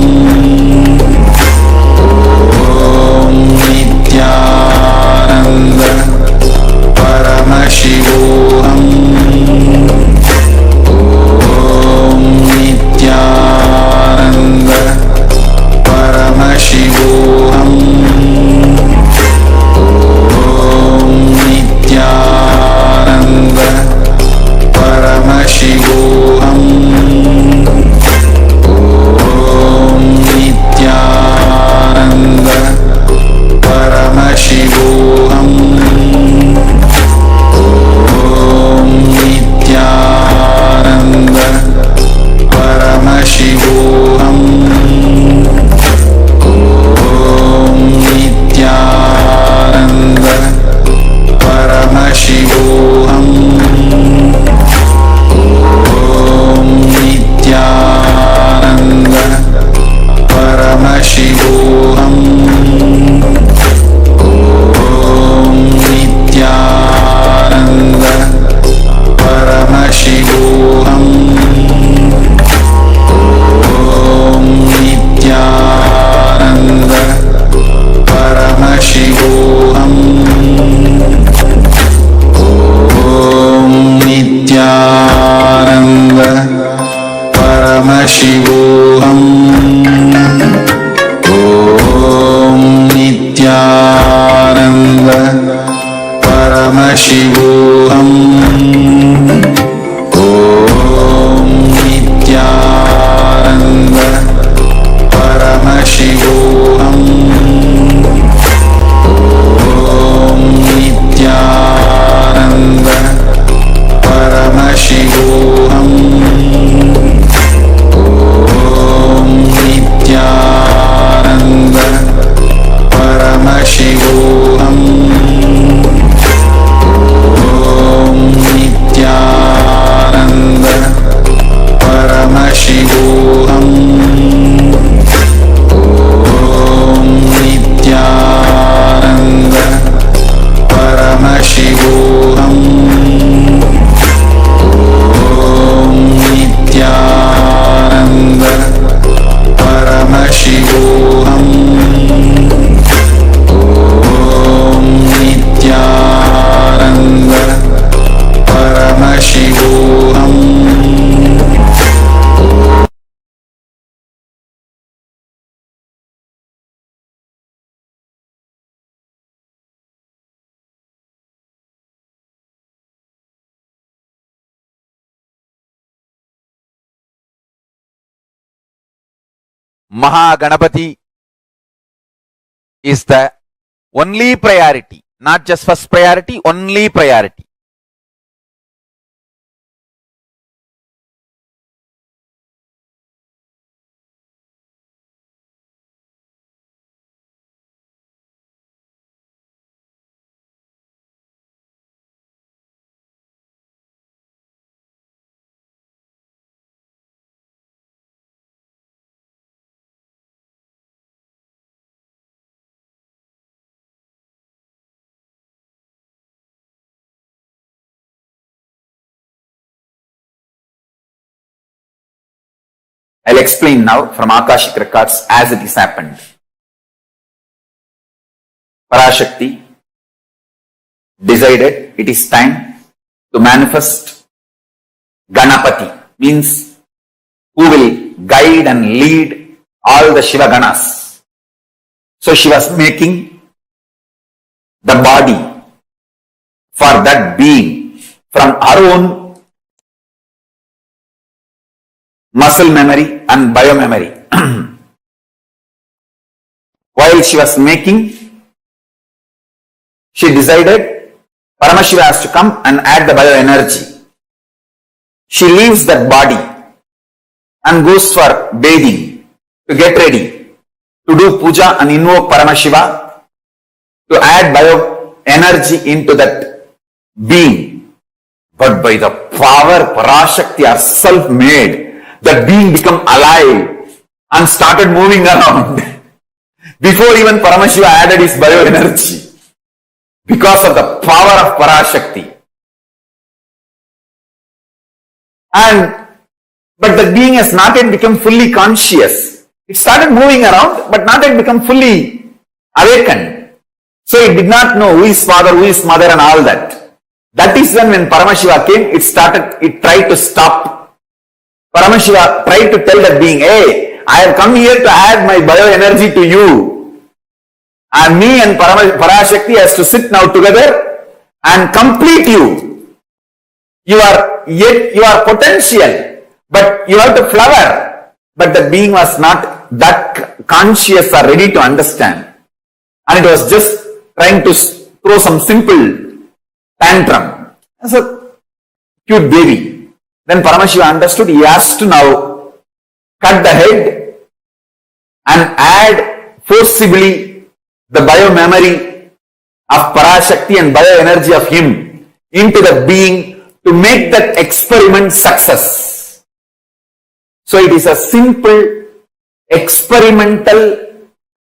Mahaganapati is the only priority, not just first priority, only priority. I'll explain now from Akashic records as it has happened. Parashakti decided it is time to manifest Ganapati, means who will guide and lead all the Shiva Ganas. So she was making the body for that being from her own muscle memory and biomemory. While she was making, she decided Paramashiva has to come and add the bioenergy. She leaves that body and goes for bathing to get ready to do puja and invoke Paramashiva to add bioenergy into that being. But by the power Parashakti herself made, that being become alive and started moving around before even Paramashiva added his bioenergy, because of the power of Parashakti. But the being has not yet become fully conscious. It started moving around, but not yet become fully awakened. So it did not know who is father, who is mother, and all that. That is when Paramashiva came, it tried to stop. Paramashiva tried to tell that being, hey, I have come here to add my bioenergy to you. And me and Parashakti has to sit now together and complete you. You are potential, but you have to flower. But the being was not that conscious or ready to understand. And it was just trying to throw some simple tantrum. As a cute baby. Then Paramashiva understood he has to now cut the head and add forcibly the biomemory of Parashakti and bioenergy of him into the being to make that experiment success. So it is a simple experimental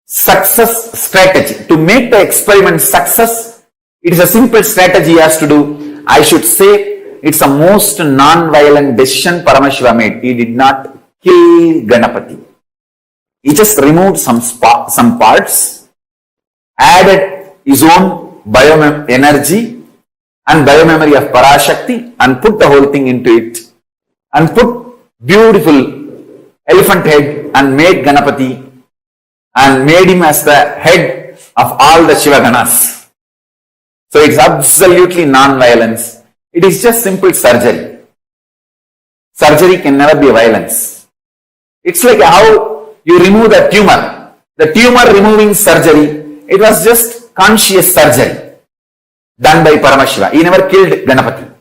success strategy. To make the experiment success, it is a simple strategy he has to do. I should say it's a most non-violent decision Paramashiva made. He did not kill Ganapati. He just removed some parts, added his own bioenergy and biomemory of Parashakti and put the whole thing into it and put beautiful elephant head and made Ganapati and made him as the head of all the Shiva Ganas. So it's absolutely non-violence. It is just simple surgery. Surgery can never be violence. It's like how you remove the tumor. The tumor removing surgery, it was just conscious surgery done by Paramashiva. He never killed Ganapati.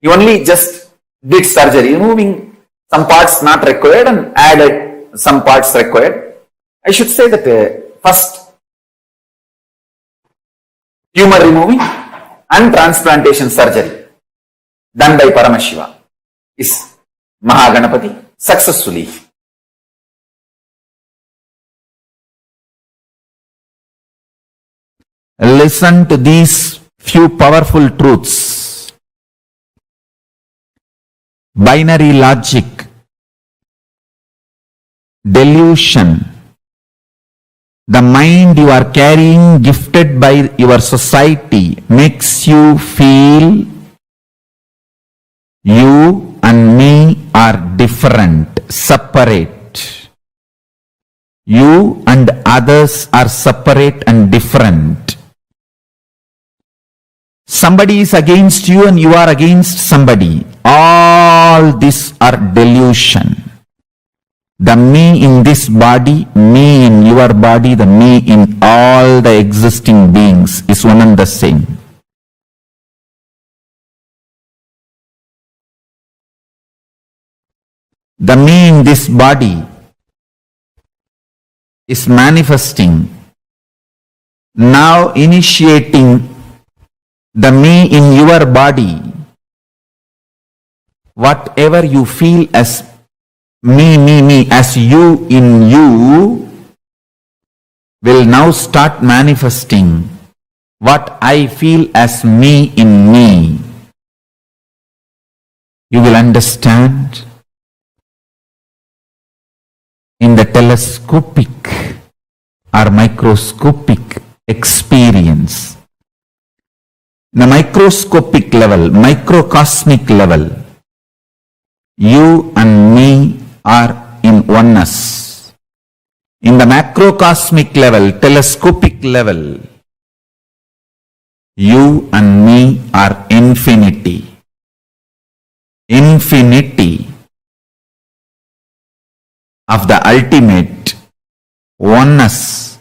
He only just did surgery, removing some parts not required and added some parts required. I should say that first tumor removing and transplantation surgery done by Paramashiva is Mahaganapati successfully. Listen to these few powerful truths. Binary logic, delusion, the mind you are carrying, gifted by your society, makes you feel you and me are different, separate. You and others are separate and different. Somebody is against you and you are against somebody. All these are delusion. The me in this body, me in your body, the me in all the existing beings is one and the same. The me in this body is manifesting, now initiating the me in your body. Whatever you feel as me, as you in you, will now start manifesting what I feel as me in me. You will understand in the telescopic or microscopic experience. The microscopic level, microcosmic level, you and me are in oneness. In the macrocosmic level, telescopic level, you and me are infinity. Infinity of the ultimate oneness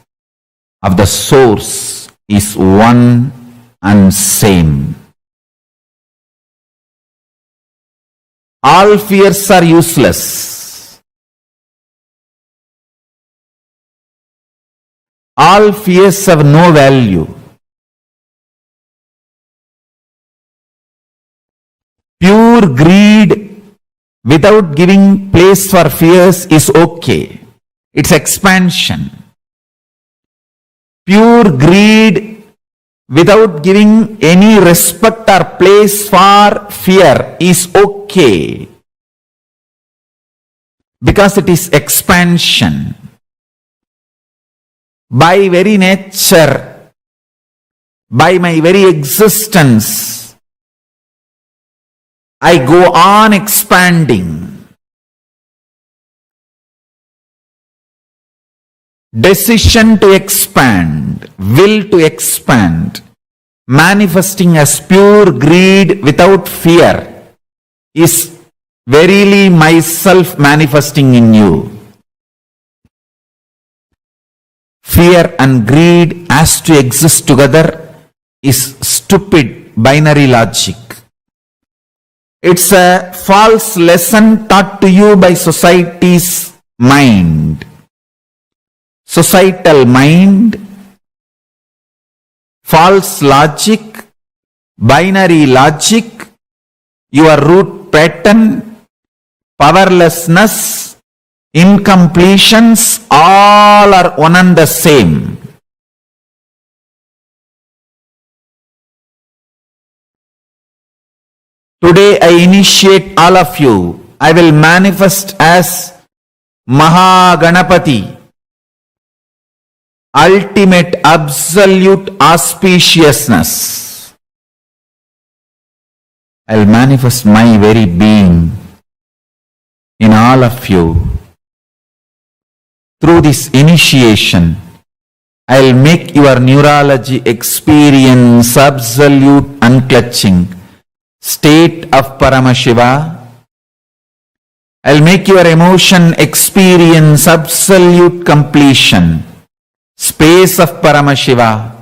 of the source is one and same. All fears are useless. All fears have no value. Pure greed without giving place for fears is okay. It's expansion. Pure greed without giving any respect or place for fear is okay, because it is expansion. By very nature, by my very existence, I go on expanding. Decision to expand, will to expand, manifesting as pure greed without fear is verily myself manifesting in you. Fear and greed as to exist together is stupid binary logic. It's a false lesson taught to you by society's mind. Societal mind, false logic, binary logic, your root pattern, powerlessness, incompletions, all are one and the same. Today I initiate all of you. I will manifest as Mahaganapati, ultimate absolute auspiciousness. I'll manifest my very being in all of you. Through this initiation, I'll make your neurology experience absolute unclutching state of Paramashiva. I'll make your emotion experience absolute completion, space of Paramashiva.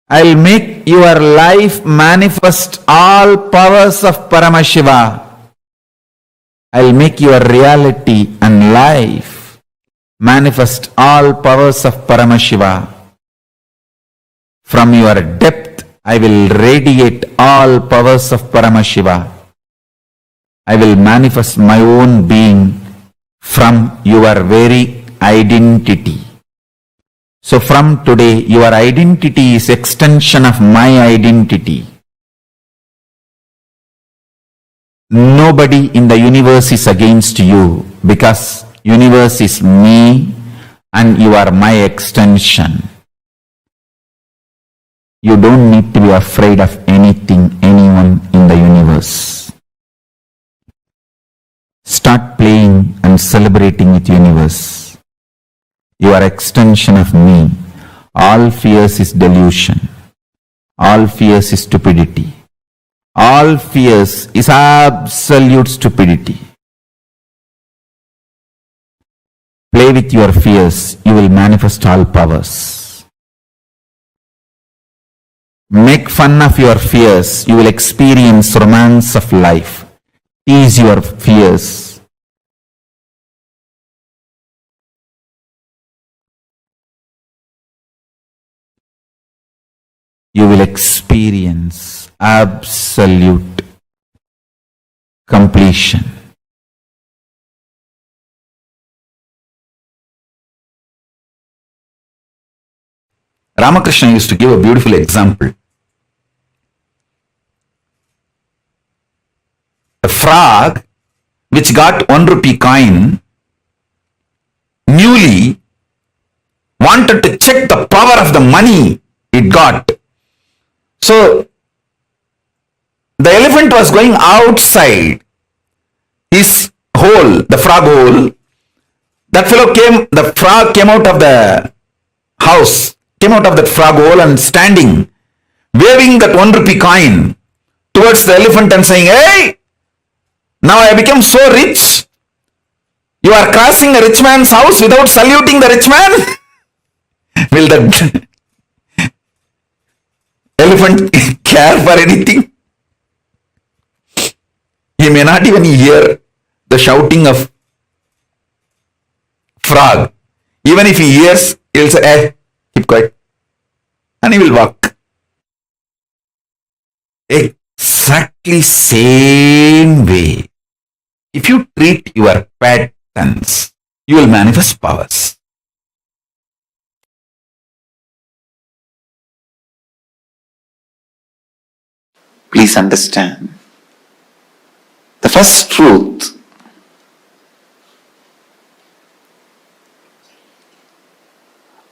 I'll make your life manifest all powers of Paramashiva. I'll make your reality and life manifest all powers of Paramashiva. From your depth, I will radiate all powers of Paramashiva. I will manifest my own being from your very identity. So from today, your identity is extension of my identity. Nobody in the universe is against you, because universe is me and you are my extension. You don't need to be afraid of anything, anyone in the universe. Start playing and celebrating with universe. You are extension of me. All fears is delusion. All fears is stupidity. All fears is absolute stupidity. play with your fears, you will manifest all powers. Make fun of your fears, you will experience romance of life. Tease your fears. You will experience absolute completion. Ramakrishna used to give a beautiful example. A frog which got 1 rupee coin newly wanted to check the power of the money it got. So the elephant was going outside his hole, the frog hole. The frog came out of the house, came out of that frog hole and standing, waving that 1 rupee coin towards the elephant and saying, "Hey, now I become so rich. You are crossing a rich man's house without saluting the rich man." Will that elephant care for anything? He may not even hear the shouting of frog. Even if he hears, he'll say, "Hey, keep quiet." And he will walk. Exactly same way. If you treat your patterns, you will manifest powers. Please understand. The first truth,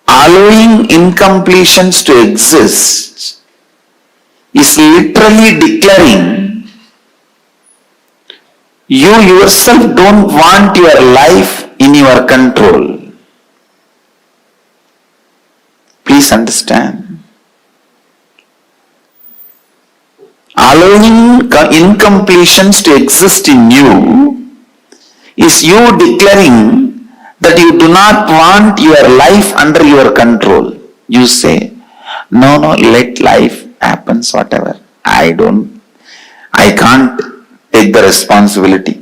allowing incompletions to exist, is literally declaring you yourself don't want your life in your control. Please understand. Allowing incompletions to exist in you is you declaring that you do not want your life under your control. You say, no, let life happen, whatever. I can't take the responsibility.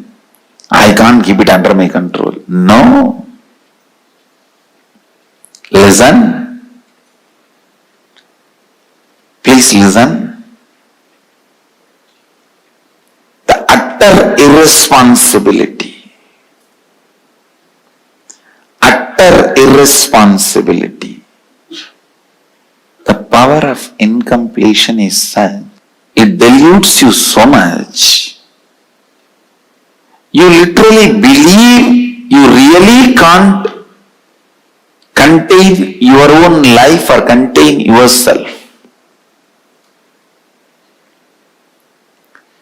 I can't keep it under my control. No. Listen. Please listen. Utter irresponsibility. Utter irresponsibility. The power of incompletion is such, it dilutes you so much. You literally believe you really can't contain your own life or contain yourself.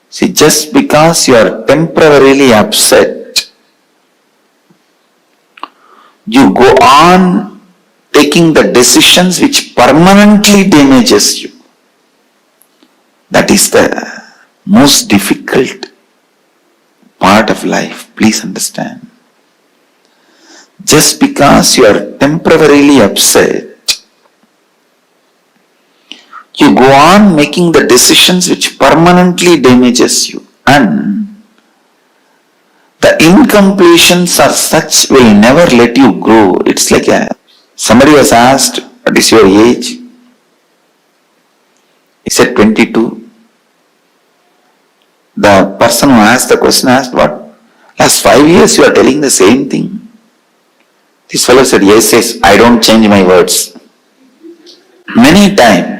See, just because you are temporarily upset, you go on taking the decisions which permanently damages you. That is the most difficult part of life. Please understand. Just because you are temporarily upset, you go on making the decisions which permanently damages you, and the incompletions are such will never let you grow. It's like somebody was asked, what is your age? He said 22. The person who asked the question asked, what? Last 5 years you are telling the same thing. This fellow said, yes, I don't change my words. Many times,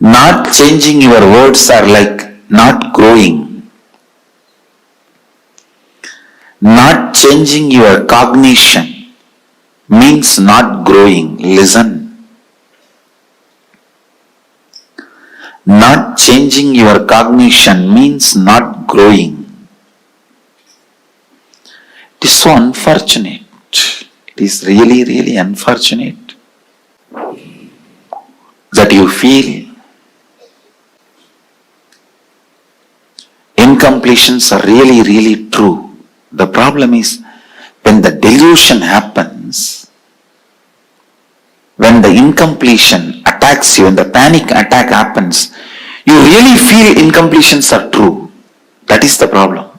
not changing your words are like not growing. Not changing your cognition means not growing. Listen. Not changing your cognition means not growing. It is so unfortunate. It is really, really unfortunate that you feel incompletions are really, really true. The problem is when the delusion happens, when the incompletion attacks you, when the panic attack happens, you really feel incompletions are true. That is the problem.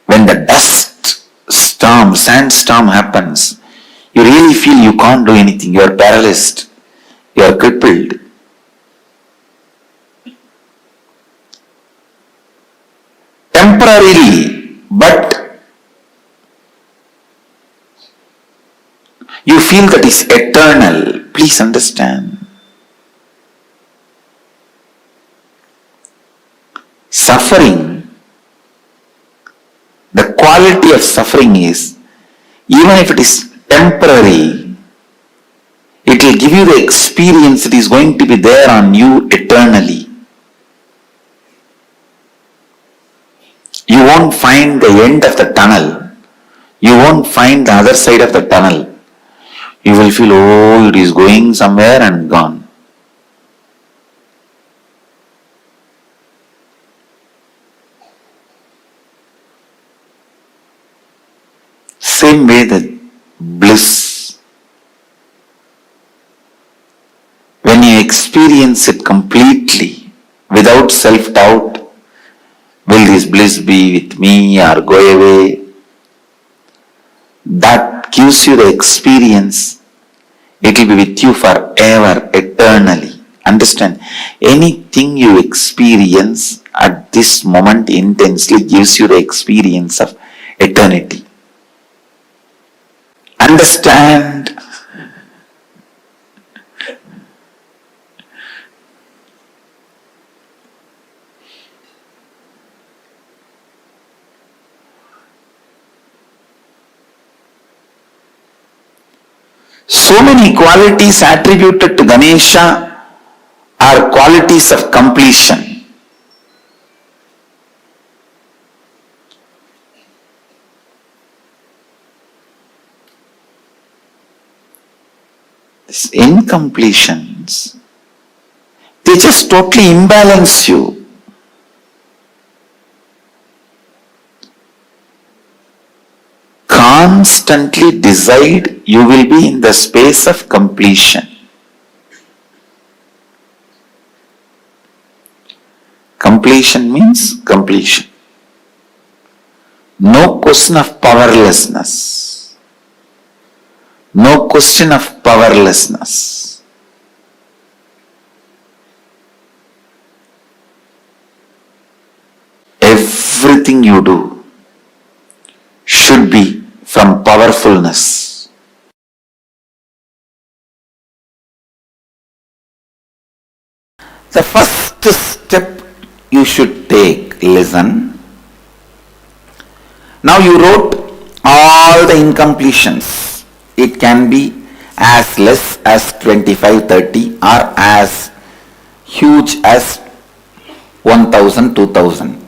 When the dust storm, sandstorm happens, you really feel you can't do anything. You are paralyzed. You are crippled. Temporarily, but you feel that is eternal. Please understand. Suffering, the quality of suffering is, even if it is temporary, it will give you the experience that is going to be there on you eternally. You won't find the end of the tunnel. You won't find the other side of the tunnel. You will feel, oh, it is going somewhere and gone. Same way that bliss, when you experience it completely, without self-doubt, will this bliss be with me or go away? That gives you the experience. It will be with you forever, eternally. Understand? Anything you experience at this moment intensely gives you the experience of eternity. Understand? So many qualities attributed to Ganesha are qualities of completion. These incompletions, they just totally imbalance you. Constantly decide you will be in the space of completion. Completion means completion. No question of powerlessness. No question of powerlessness. Everything you do should be from powerfulness. The first step you should take, listen. Now you wrote all the incompletions. It can be as less as 25, 30 or as huge as 1000, 2000.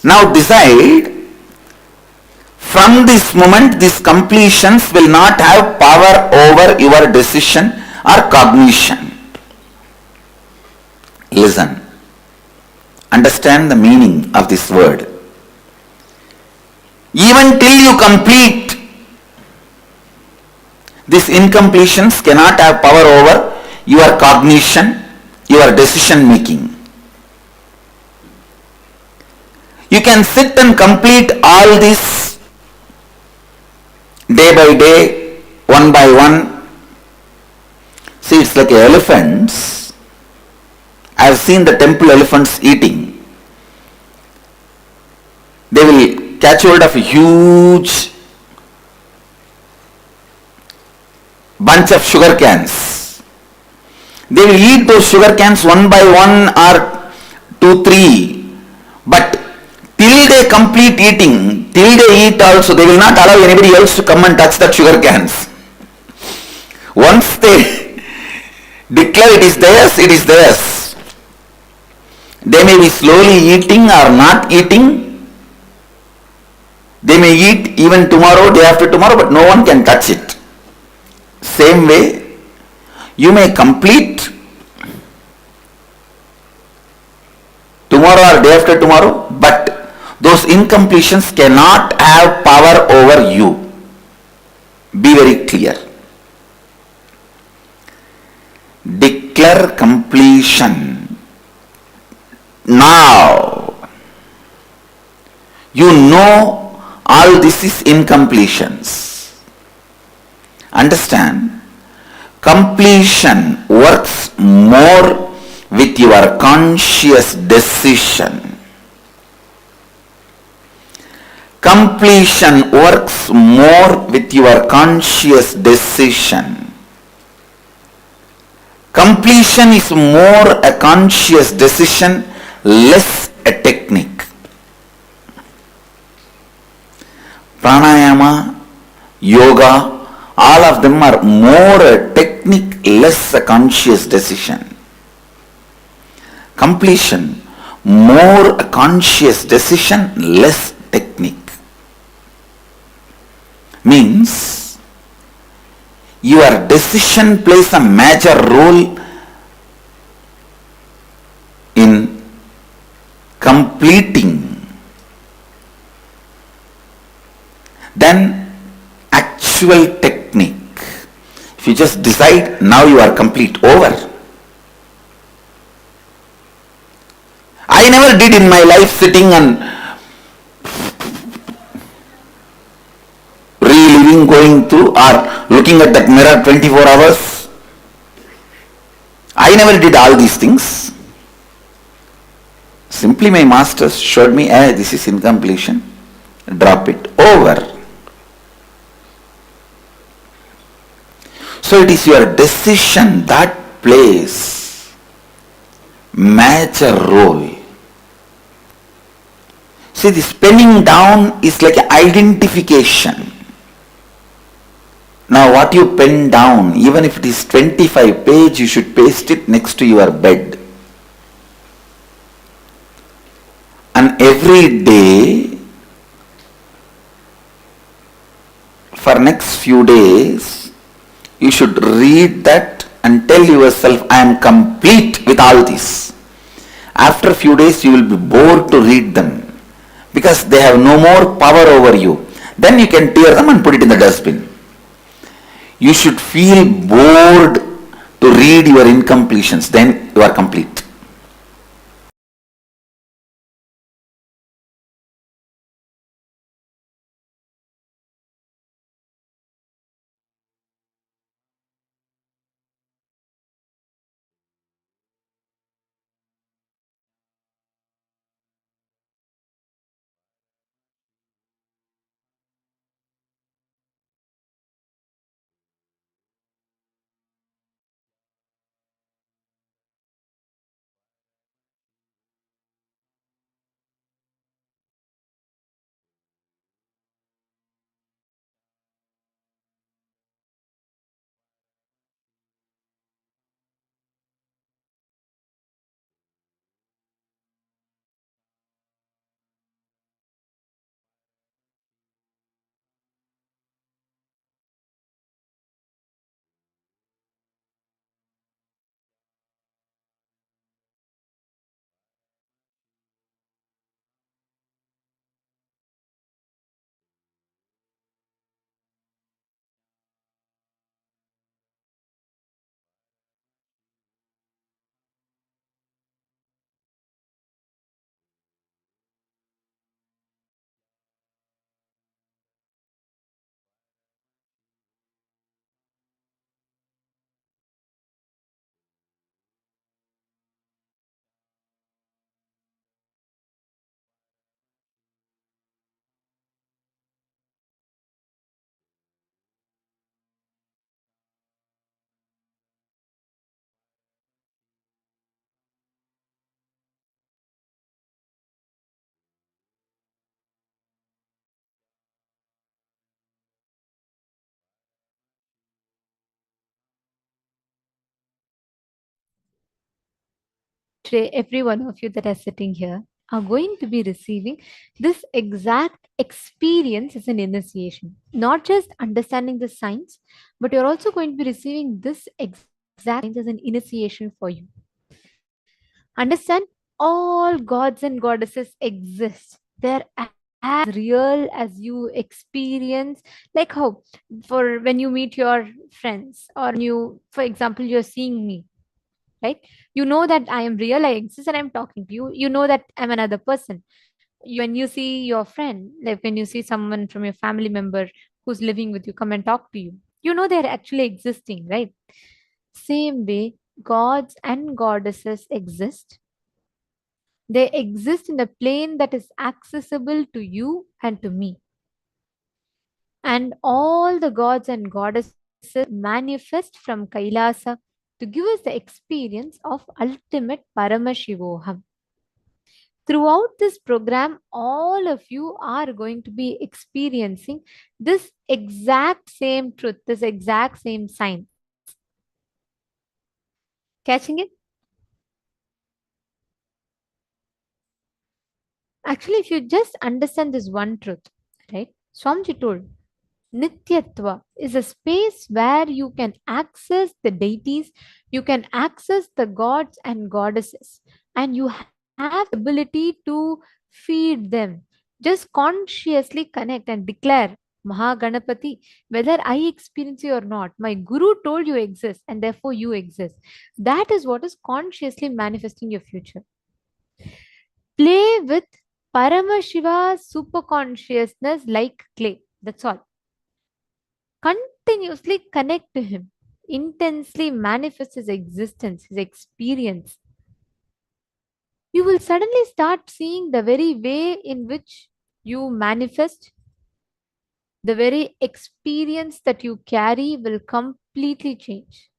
Now decide, from this moment these completions will not have power over your decision or cognition. Listen. Understand the meaning of this word. Even till you complete, these incompletions cannot have power over your cognition, your decision making. You can sit and complete all this day by day, one by one. See, it's like elephants. I have seen the temple elephants eating. They will catch hold of a huge bunch of sugar cans. They will eat those sugar cans one by one or 2, 3. But till they complete eating, till they eat also, they will not allow anybody else to come and touch that sugar cans. Once they declare it is theirs, it is theirs. They may be slowly eating or not eating. They may eat even tomorrow, day after tomorrow, but no one can touch it. Same way, you may complete tomorrow or day after tomorrow, but those incompletions cannot have power over you. Be very clear. Declare completion. Now, you know all this is incompletions. Understand? Completion works more with your conscious decision. Completion works more with your conscious decision. Completion is more a conscious decision, less a technique. Pranayama, yoga, all of them are more a technique, less a conscious decision. Completion, more a conscious decision, less technique. Means your decision plays a major role in completing. Then actual technique. If you just decide, now you are complete, over. I never did in my life sitting and reliving, going through or looking at that mirror 24 hours. I never did all these things. Simply my masters showed me, this is incompletion. Drop it, over. So it is your decision that plays major role. See, this penning down is like an identification. Now what you pen down, even if it is 25 page, you should paste it next to your bed. And every day, for next few days, you should read that and tell yourself, I am complete with all this. After a few days, you will be bored to read them because they have no more power over you. Then you can tear them and put it in the dustbin. You should feel bored to read your incompletions, then you are complete. Today, every one of you that are sitting here are going to be receiving this exact experience as an initiation. Not just understanding the science, but you're also going to be receiving this exact science as an initiation for you. Understand? All gods and goddesses exist. They're as real as you experience. Like how, for when you meet your friends, or you, for example, you're seeing me, right? You know that I am real, I exist, and I'm talking to you. You know that I'm another person. When you see your friend, like when you see someone from your family member who's living with you come and talk to you, you know they're actually existing, right? Same way, gods and goddesses exist. They exist in a plane that is accessible to you and to me. And all the gods and goddesses manifest from Kailasa to give us the experience of ultimate Paramashivoham. Throughout this program, all of you are going to be experiencing this exact same truth, this exact same science. Catching it? Actually, if you just understand this one truth, right? Swamiji told, Nityatva is a space where you can access the deities, you can access the gods and goddesses, and you have the ability to feed them. Just consciously connect and declare, Mahaganapati, whether I experience you or not, my Guru told you exist, and therefore you exist. That is what is consciously manifesting your future. Play with Paramashiva super consciousness like clay. That's all. Continuously connect to him, intensely manifest his existence, his experience. You will suddenly start seeing the very way in which you manifest, the very experience that you carry will completely change.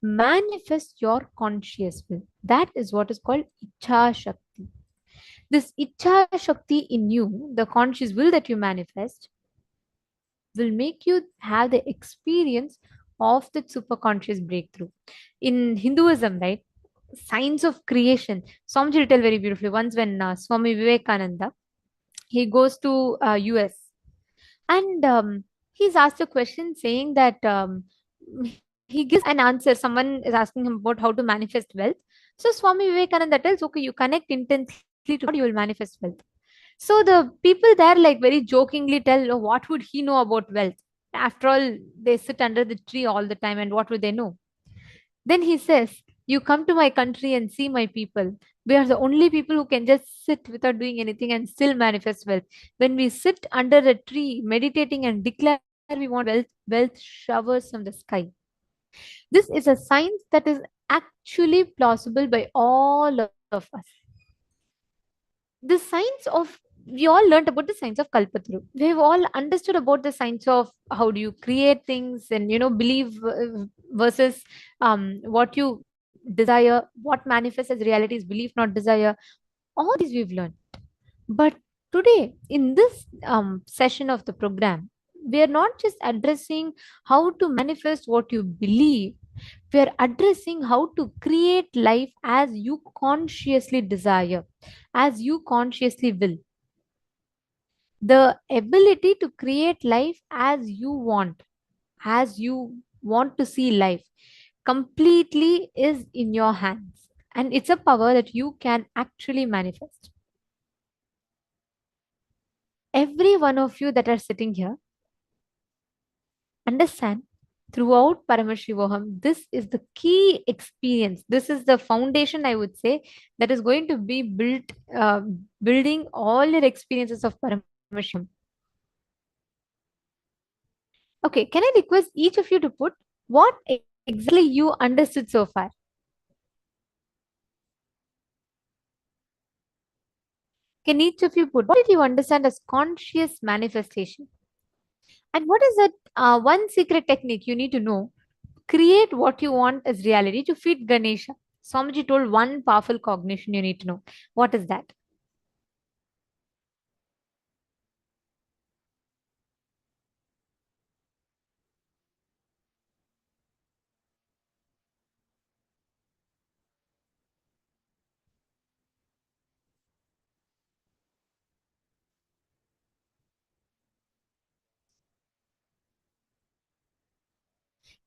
Manifest your conscious will. That is what is called Icha Shakti. This Icha Shakti in you, the conscious will that you manifest, will make you have the experience of the superconscious breakthrough. In Hinduism, right, science of creation, Swamiji will tell very beautifully. Once when Swami Vivekananda, he goes to US, and he's asked a question saying that he gives an answer. Someone is asking him about how to manifest wealth. So Swami Vivekananda tells, okay, you connect intensely to God, you will manifest wealth. So the people there like very jokingly tell, oh, what would he know about wealth? After all, they sit under the tree all the time, and what would they know? Then he says, you come to my country and see my people. We are the only people who can just sit without doing anything and still manifest wealth. When we sit under a tree, meditating and declare we want wealth, wealth showers from the sky. This is a science that is actually plausible by all of us. The science of, we all learned about the science of Kalpataru. We've all understood about the science of how do you create things, and believe versus what you desire, what manifests as reality is belief, not desire. All these we've learned. But today, in this session of the program, we are not just addressing how to manifest what you believe, we are addressing how to create life as you consciously desire, as you consciously will. The ability to create life as you want to see life, completely is in your hands. And it's a power that you can actually manifest. Every one of you that are sitting here, understand, throughout Paramashivoham, this is the key experience. This is the foundation, I would say, that is going to be building all your experiences of Paramashivoham. Okay, can I request each of you to put what exactly you understood so far? Can each of you put what did you understand as conscious manifestation? And what is that one secret technique you need to know? Create what you want as reality to feed Ganesha. Swamiji told one powerful cognition you need to know. What is that?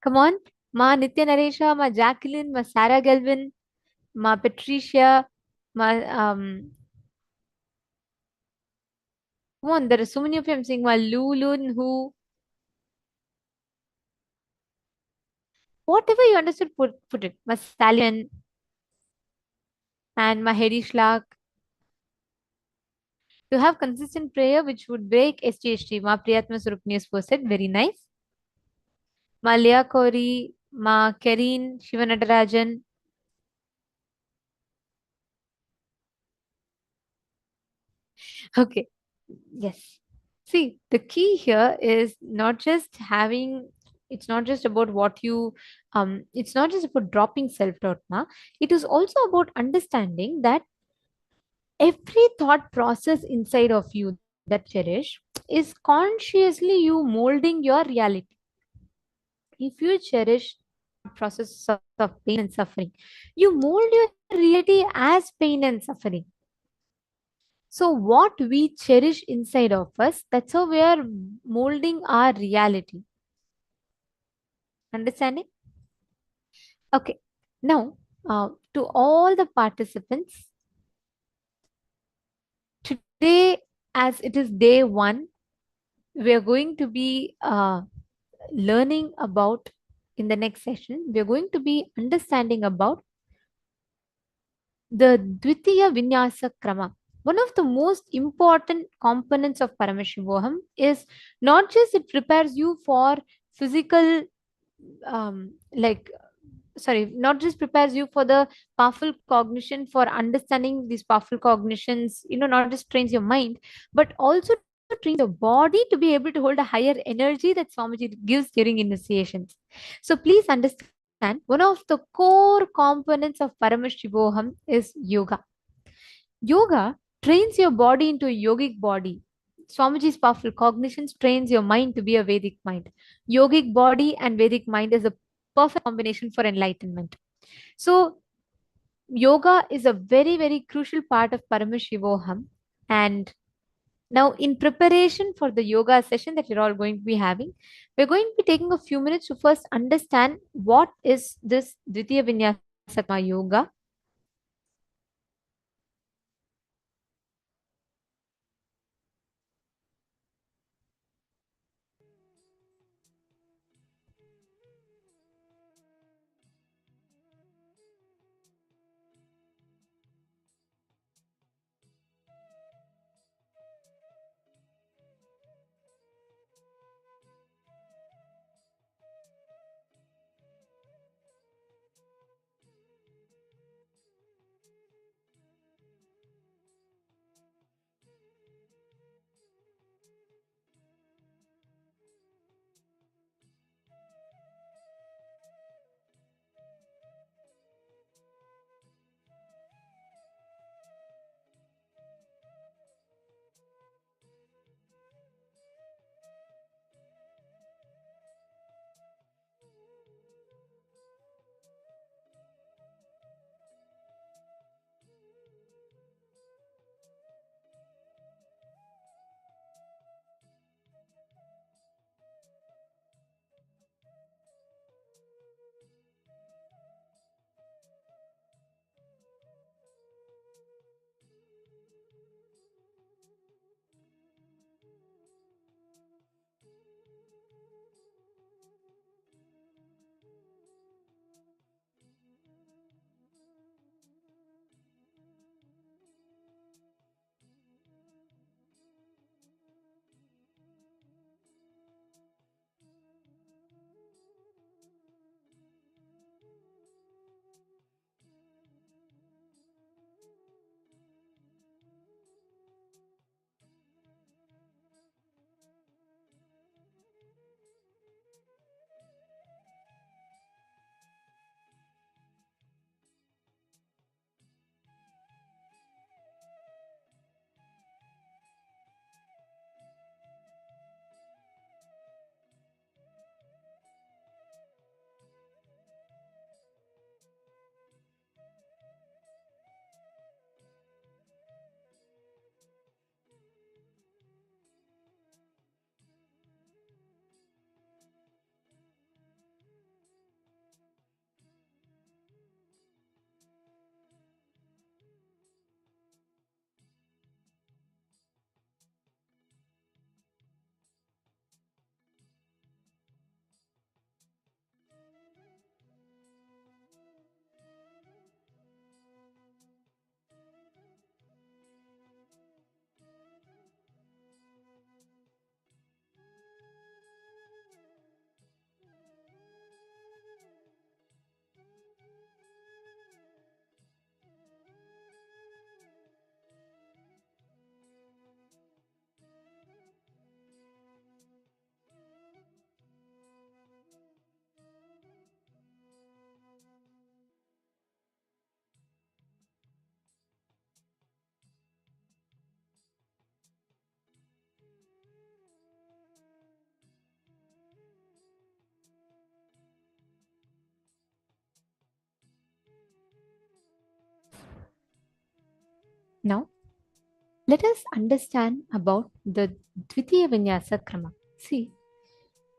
Come on. Ma Nithya Naresha, Ma Jacqueline, Ma Sarah Galvin, Ma Patricia. Ma, come on, there are so many of you. I'm saying Ma Lulun, who, whatever you understood, put it. Ma Stallion and Ma Hedi Shlak. To have consistent prayer which would break SGHT. Ma Priyatma Surupnius said, very nice. Ma Leah Kori, Ma Kerin, Shivanatarajan. Okay, yes. See, the key here is not just having, it's not just about what you, it's not just about dropping self doubt, ma. It is also about understanding that every thought process inside of you that you cherish is consciously you molding your reality. If you cherish process of pain and suffering, you mold your reality as pain and suffering. So, what we cherish inside of us, that's how we are molding our reality. Understanding? Okay. Now, to all the participants, today, as it is day one, we are going to be learning about, in the next session, we are going to be understanding about the Dvitiya Vinyasa Krama. One of the most important components of Paramashivoham is not just it prepares you for physical, like, sorry, not just prepares you for the powerful cognition, for understanding these powerful cognitions, not just trains your mind, but also trains your body to be able to hold a higher energy that Swamiji gives during initiations. So please understand, one of the core components of Paramashivoham is yoga. Yoga trains your body into a yogic body. Swamiji's powerful cognitions trains your mind to be a Vedic mind. Yogic body and Vedic mind is a perfect combination for enlightenment. So, yoga is a very, very crucial part of Paramashivoham. And now, in preparation for the yoga session that you're all going to be having, we're going to be taking a few minutes to first understand what is this Dvitiya Vinyasatma yoga. Now, let us understand about the Dvitiya Vinyasa Krama. See,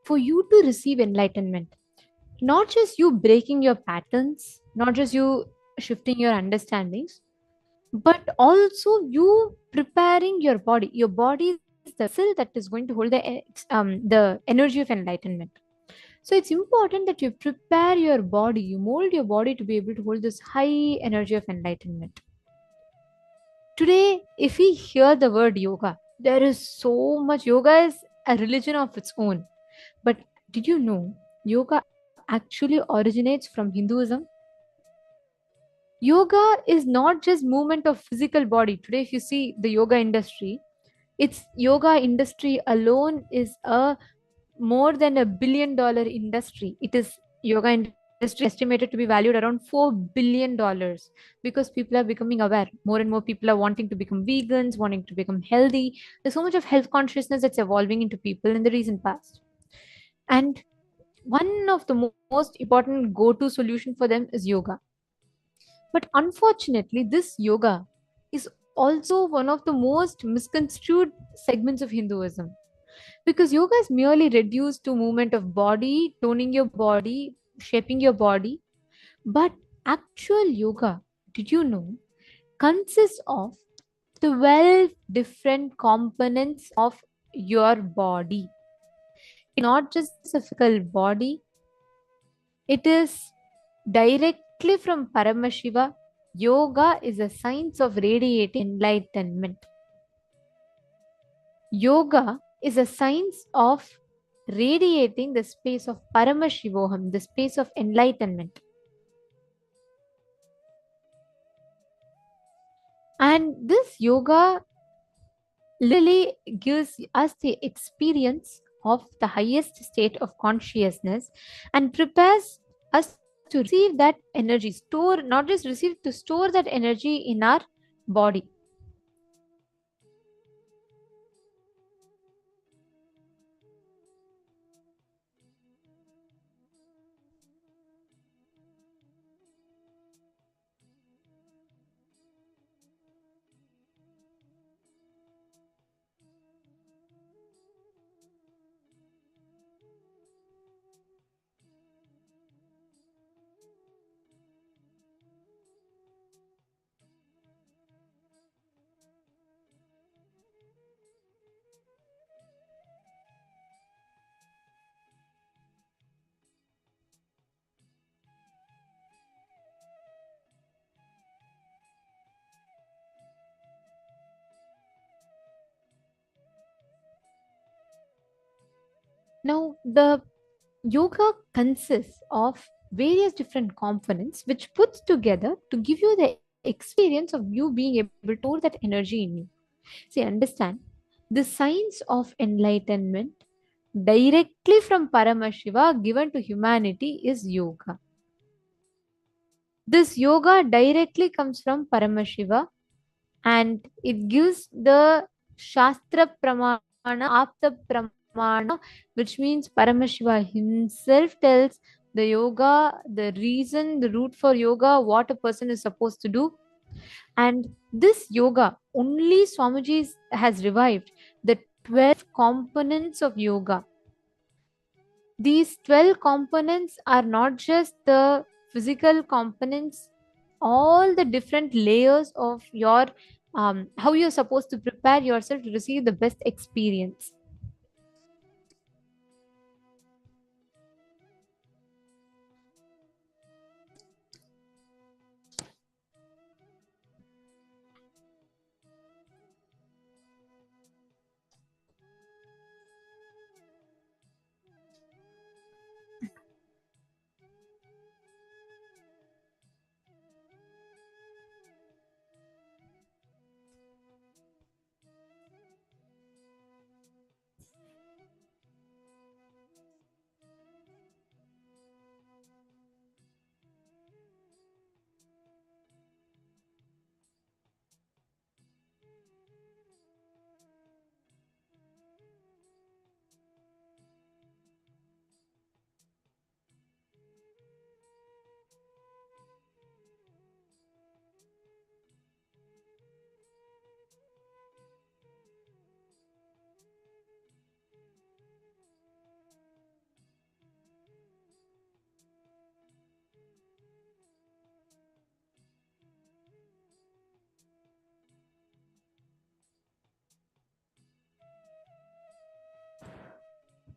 for you to receive enlightenment, not just you breaking your patterns, not just you shifting your understandings, but also you preparing your body. Your body is the vessel that is going to hold the energy of enlightenment. So it's important that you prepare your body, you mold your body to be able to hold this high energy of enlightenment. Today, if we hear the word yoga, there is so much. Yoga is a religion of its own. But did you know yoga actually originates from Hinduism? Yoga is not just movement of physical body. Today, if you see the yoga industry, its yoga industry alone is a more than $1 billion industry. It is yoga industry estimated to be valued around $4 billion because people are becoming aware. More and more people are wanting to become vegans, wanting to become healthy. There's so much of health consciousness that's evolving into people in the recent past. And one of the most important go-to solution for them is yoga. But unfortunately, this yoga is also one of the most misconstrued segments of Hinduism because yoga is merely reduced to movement of body, toning your body, shaping your body. But actual yoga, did you know, consists of 12 different components of your body. Not just a physical body, it is directly from Paramashiva. Yoga is a science of radiating enlightenment. Yoga is a science of radiating the space of Paramashivoham, the space of enlightenment. And this yoga literally gives us the experience of the highest state of consciousness and prepares us to receive that energy, store, not just receive, to store that energy in our body. Now, the yoga consists of various different components which puts together to give you the experience of you being able to store that energy in you. See, understand, the science of enlightenment directly from Paramashiva given to humanity is yoga. This yoga directly comes from Paramashiva and it gives the Shastra Pramana, Apta Pramana, which means Paramashiva himself tells the yoga, the reason, the root for yoga, what a person is supposed to do. And this yoga, only Swamiji has revived the 12 components of yoga. These 12 components are not just the physical components, all the different layers of your how you're supposed to prepare yourself to receive the best experience.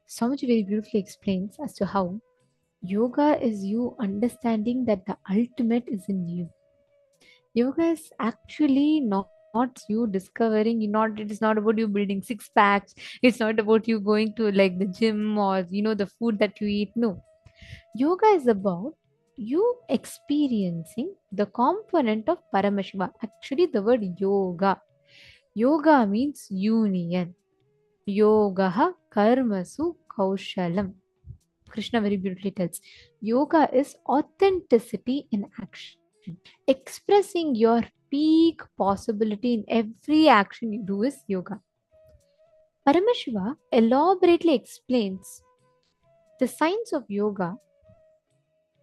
Swamiji very beautifully explains as to how yoga is you understanding that the ultimate is in you. Yoga is actually not you discovering, it is not about you building six packs, it's not about you going to like the gym or the food that you eat. No. Yoga is about you experiencing the component of Paramashiva. Actually, the word yoga. Yoga means union. Yogaha karmasu kaushalam. Krishna very beautifully tells. Yoga is authenticity in action. Expressing your peak possibility in every action you do is yoga. Paramashiva elaborately explains the science of yoga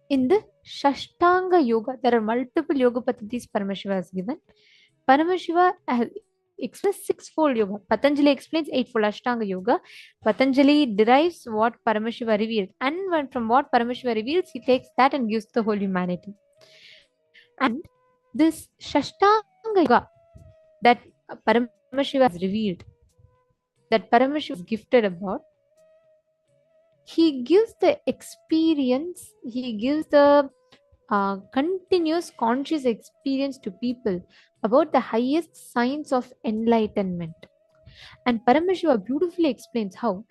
in the Shashtanga Yoga. There are multiple yoga paddhatis Paramashiva has given. Paramashiva has expressed sixfold yoga. Patanjali explains eightfold Ashtanga Yoga. Patanjali derives what Paramashiva revealed, and from what Paramashiva reveals, he takes that and gives the whole humanity. And this Shashtanga Yoga that Paramashiva has revealed, that Paramashiva is gifted about, he gives the experience, he gives the continuous conscious experience to people about the highest signs of enlightenment. And Paramashiva beautifully explains how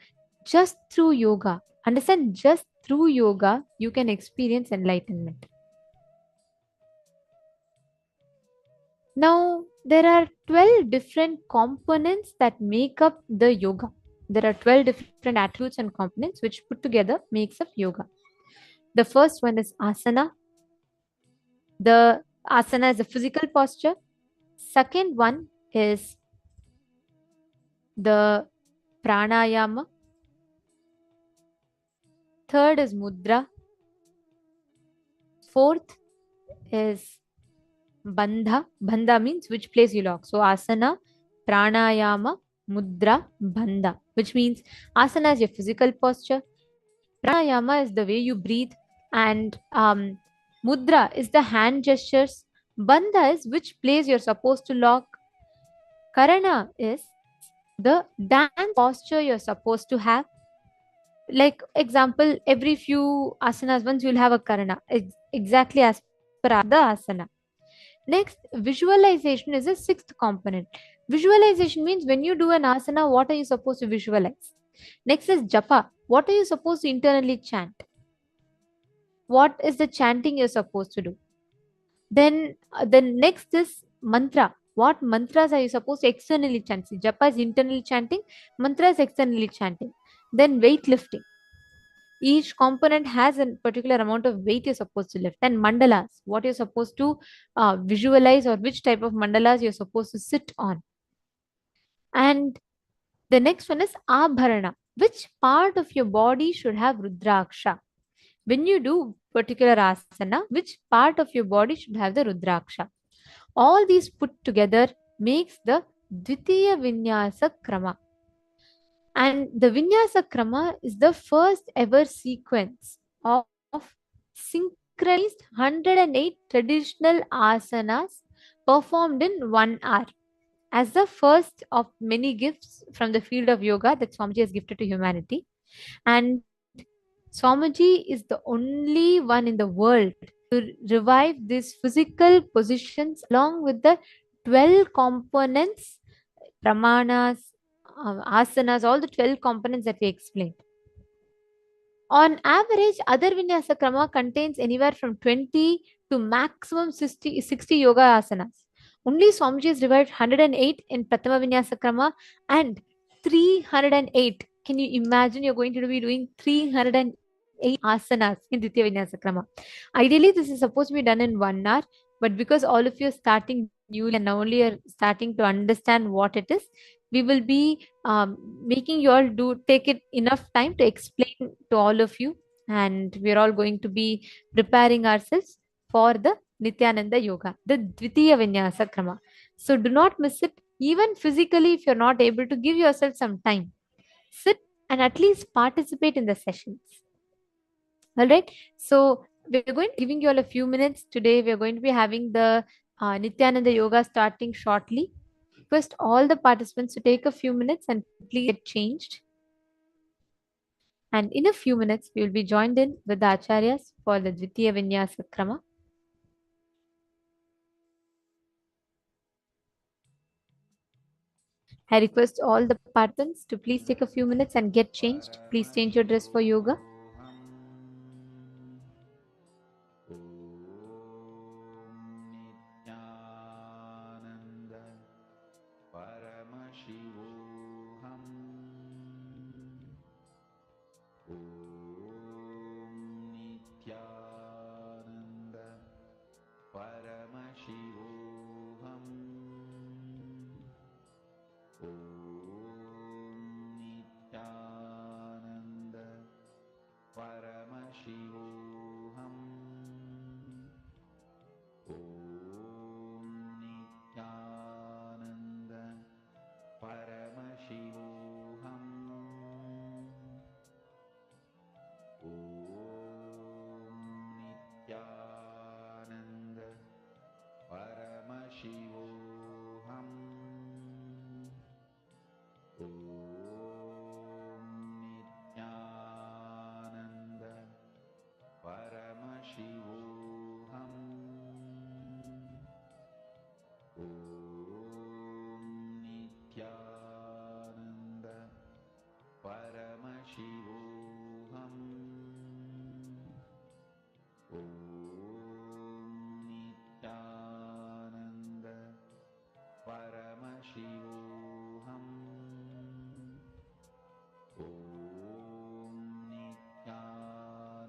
just through yoga, understand, just through yoga, you can experience enlightenment. Now, there are 12 different components that make up the yoga. There are 12 different attributes and components which put together makes up yoga. The first one is asana. The asana is a physical posture. Second one is the pranayama. Third is mudra. Fourth is bandha. Bandha means which place you lock. So asana, pranayama, mudra, bandha, which means asana is your physical posture, pranayama is the way you breathe, and mudra is the hand gestures, bandha is which place you're supposed to lock, karana is the dance posture you're supposed to have. Like example, every few asanas once you'll have a karana exactly as per the asana. Next, visualization is a sixth component. Visualization means when you do an asana, what are you supposed to visualize? Next is japa. What are you supposed to internally chant? What is the chanting you're supposed to do? Then the next is mantra. What mantras are you supposed to externally chant? See, japa is internally chanting, mantra is externally chanting. Then weightlifting. Each component has a particular amount of weight you're supposed to lift. And mandalas, what you're supposed to visualize, or which type of mandalas you're supposed to sit on. And the next one is abharana. Which part of your body should have rudraksha? When you do particular asana, which part of your body should have the rudraksha? All these put together makes the Dvitiya Vinyasa Krama. And the Vinyasa Krama is the first ever sequence of synchronized 108 traditional asanas performed in 1 hour, as the first of many gifts from the field of yoga that Swamiji has gifted to humanity. And Swamiji is the only one in the world to revive these physical positions along with the 12 components, pramanas, asanas, all the 12 components that we explained. On average, other Vinyasa Krama contains anywhere from 20 to maximum 60 yoga asanas. Only Swamiji has revived 108 in Pratama Vinyasa Krama and 308. Can you imagine you're going to be doing 308 asanas in Ditya Vinyasa Krama? Ideally, this is supposed to be done in 1 hour, but because all of you are starting newly and now only are starting to understand what it is, we will be making you all do take it enough time to explain to all of you, and we're all going to be preparing ourselves for the Nithyananda Yoga, the Dvitiya Vinyasa Krama. So do not miss it. Even physically, if you're not able to, give yourself some time. Sit and at least participate in the sessions. All right. So we're going to be giving you all a few minutes today. We're going to be having the Nithyananda Yoga starting shortly. Request all the participants to take a few minutes and please get changed. And in a few minutes, we will be joined in with the Acharyas for the Dvitiya Vinyasa Krama. I request all the participants to please take a few minutes and get changed. Please change your dress for yoga. Nithyananda Paramashivoham Nithyananda Paramashivoham Nithyananda Paramashivoham Nithyananda Paramashivoham Nithyananda Paramashivoham Nithyananda Paramashivoham Nithyananda Paramashivoham Nithyananda Paramashivoham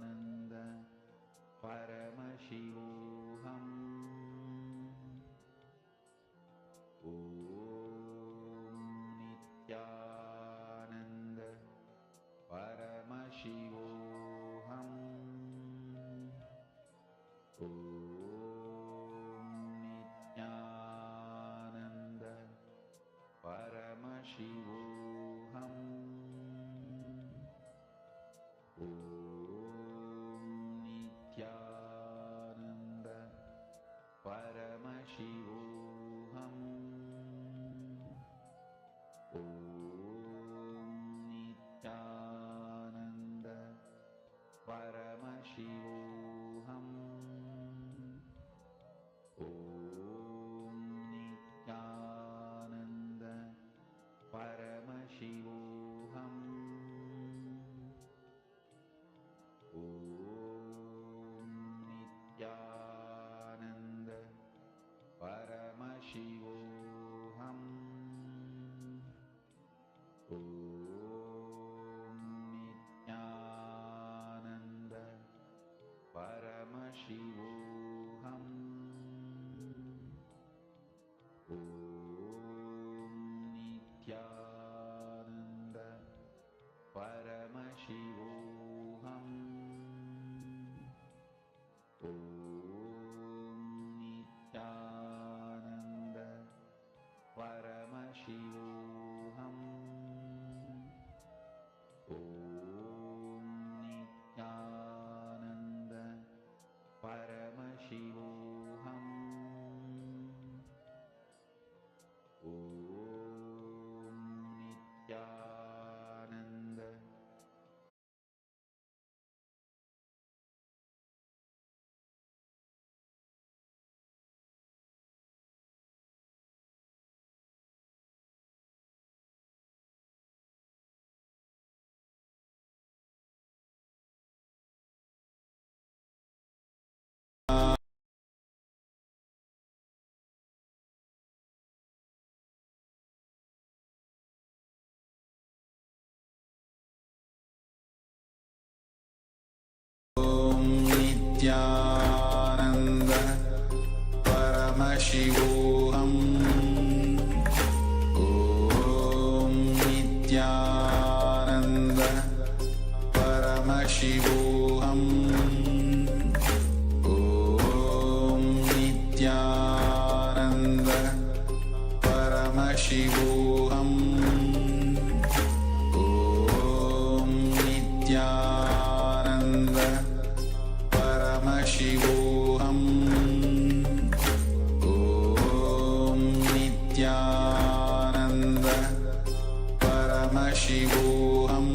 Nithyananda Paramashivoham Nithyananda Paramashivoham Nithyananda Paramashivoham Nithyananda Paramashivoham Nithyananda Paramashivoham Nithyananda Paramashivoham Nithyananda Paramashivoham Nithyananda Paramashivoham Nithyananda Paramashivoham Nithyananda Paramashivoham Nithyananda Paramashivoham Nithyananda Nithyananda Paramashivoham Nithyananda Paramashivoham Nithyananda Paramashivoham Nithyananda Paramashivoham Nithyananda Paramashivoham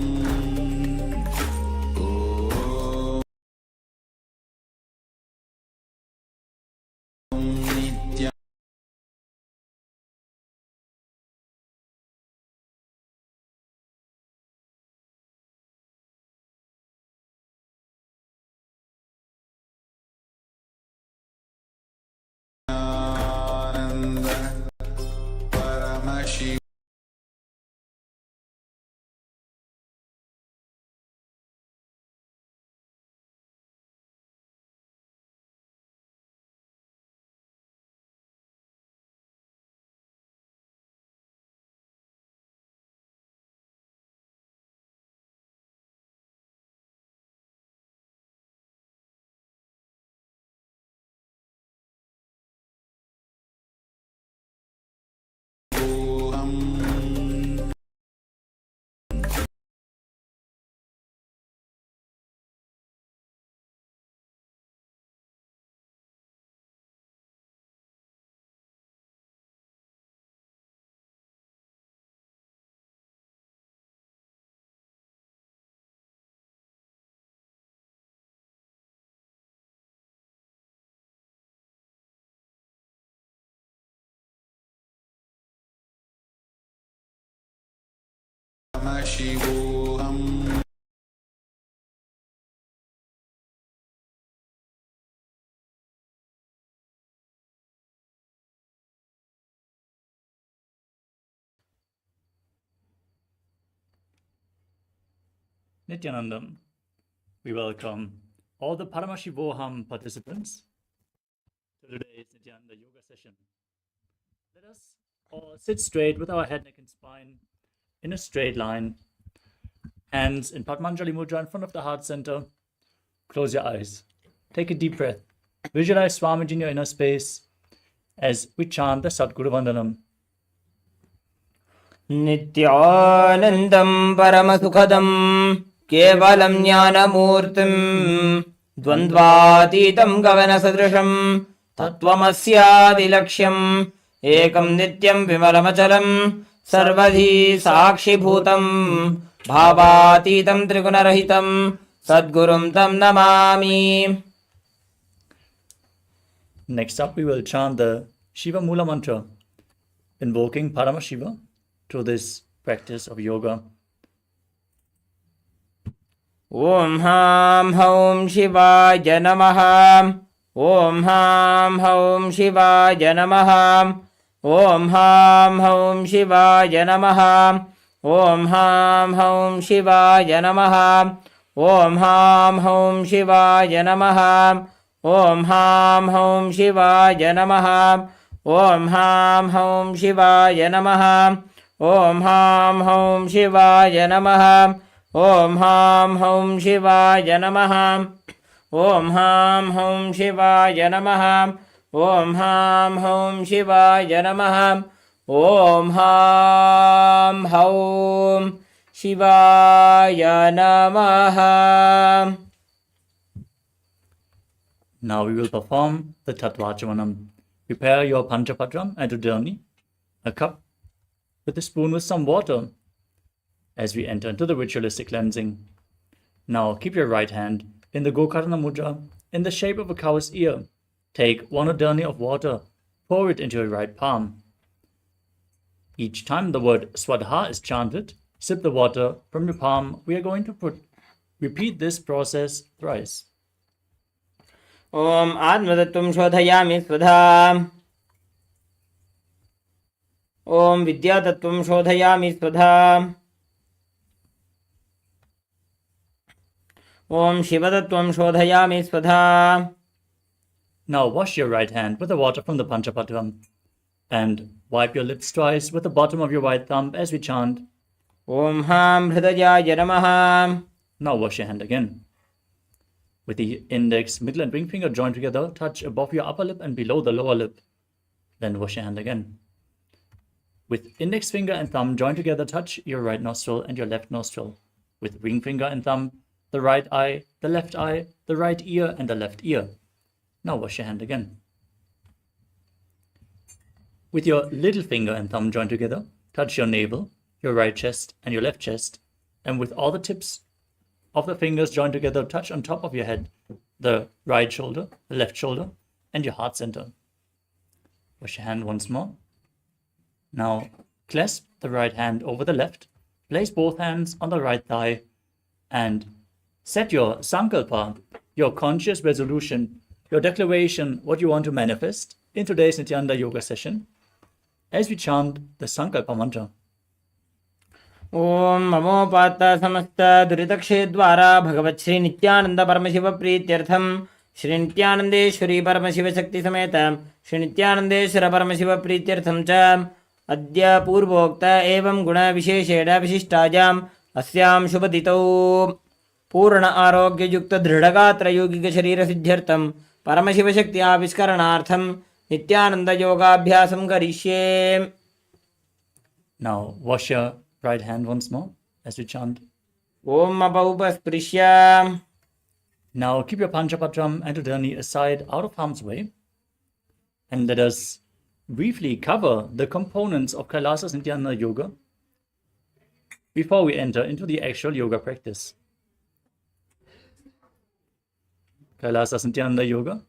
Paramashivoham. Nithyananda, we welcome all the Paramashivoham participants to today's Nithyananda yoga session. Let us all sit straight with our head, neck, and spine in a straight line. Hands in Padmanjali Mudra in front of the heart center. Close your eyes. Take a deep breath. Visualize Swamiji in your inner space as we chant the Sadguru Vandanam. नित्यानन्दं परमसुखदं केवलं ज्ञानमूर्तिं द्वन्द्वातीतं गगनसदृशं तत्त्वमस्यादिलक्ष्यम् एकं नित्यं विमलमचलं सर्वधी साक्षिभूतं भावातीतं त्रिगुणरहितं सद्गुरुं तं Namami. Next up, we will chant the Shiva Mula mantra, invoking Paramashiva through this practice of yoga. Om Ham Hum Shivaya Namaha. Om Ham Hum Shivaya Namaha. Om Ham Hum Shivaya Namaha. Om Ham Hum Shivaya Namaha. Om Ham Hum Shivaya Namaha. Om Ham Hum Shivaya Namaha. Om Ham Hum Shivaya Namaha. Om Ham Hum Shivaya Namaha. Om Ham Hum Shivaya Namaha. Om Ham Hum Shivaya Namaha. Om Ham Hum Shivaya Namaha. Om Ham Hum Shivaya Namaha. Now we will perform the Tattvachamanam. Prepare your Panchapadram and Udani, a cup with a spoon with some water, as we enter into the ritualistic cleansing. Now keep your right hand in the Gokarna Mudra in the shape of a cow's ear. Take 1 Udani of water, pour it into your right palm. Each time the word Swadha is chanted, sip the water from your palm. We are going to repeat this process thrice. Om Atmattatvam Shodhayami Swadha. Om Vidyatattvam Shodhayami Swadha. Om Shivatattvam Shodhayami Swadha. Now wash your right hand with the water from the Panchapadram and wipe your lips twice with the bottom of your right thumb as we chant. Om Ham Hridayaya Namaha. Now wash your hand again. With the index, middle and ring finger joined together, touch above your upper lip and below the lower lip. Then wash your hand again. With index finger and thumb joined together, touch your right nostril and your left nostril. With ring finger and thumb, the right eye, the left eye, the right ear and the left ear. Now wash your hand again. With your little finger and thumb joined together, touch your navel, your right chest and your left chest, and with all the tips of the fingers joined together, touch on top of your head, the right shoulder, the left shoulder, and your heart center. Wash your hand once more. Now clasp the right hand over the left, place both hands on the right thigh, and set your sankalpa, your conscious resolution, your declaration, what you want to manifest in today's Nithyananda yoga session, as we chant the sankalpa mantra. Om Namo Pata Samasta Duritakshedvara Bhagavat Shri Nithyananda Paramashiva Prityartham Shri Nithyanandeshwari Paramashiva Shakti Sameta Shri Nithyanandeshwara Paramashiva Prityartham Cha Adya Purvokta Evam Guna Vishesheda Vishishtajam Asyam Shubhaditau Purna Arogya Yukta Dridagatra Yogika Sharira Siddhyartham Paramashiva Shakti Aviskaranaartham Nithyananda Yoga Abhyasam Karishye. Now wash your right hand once more as we chant. Om Apaupasprisya. Now keep your Panchapadram and Udani aside out of harm's way, and let us briefly cover the components of KAILASA's Nithyananda yoga before we enter into the actual yoga practice. KAILASA's Nithyananda yoga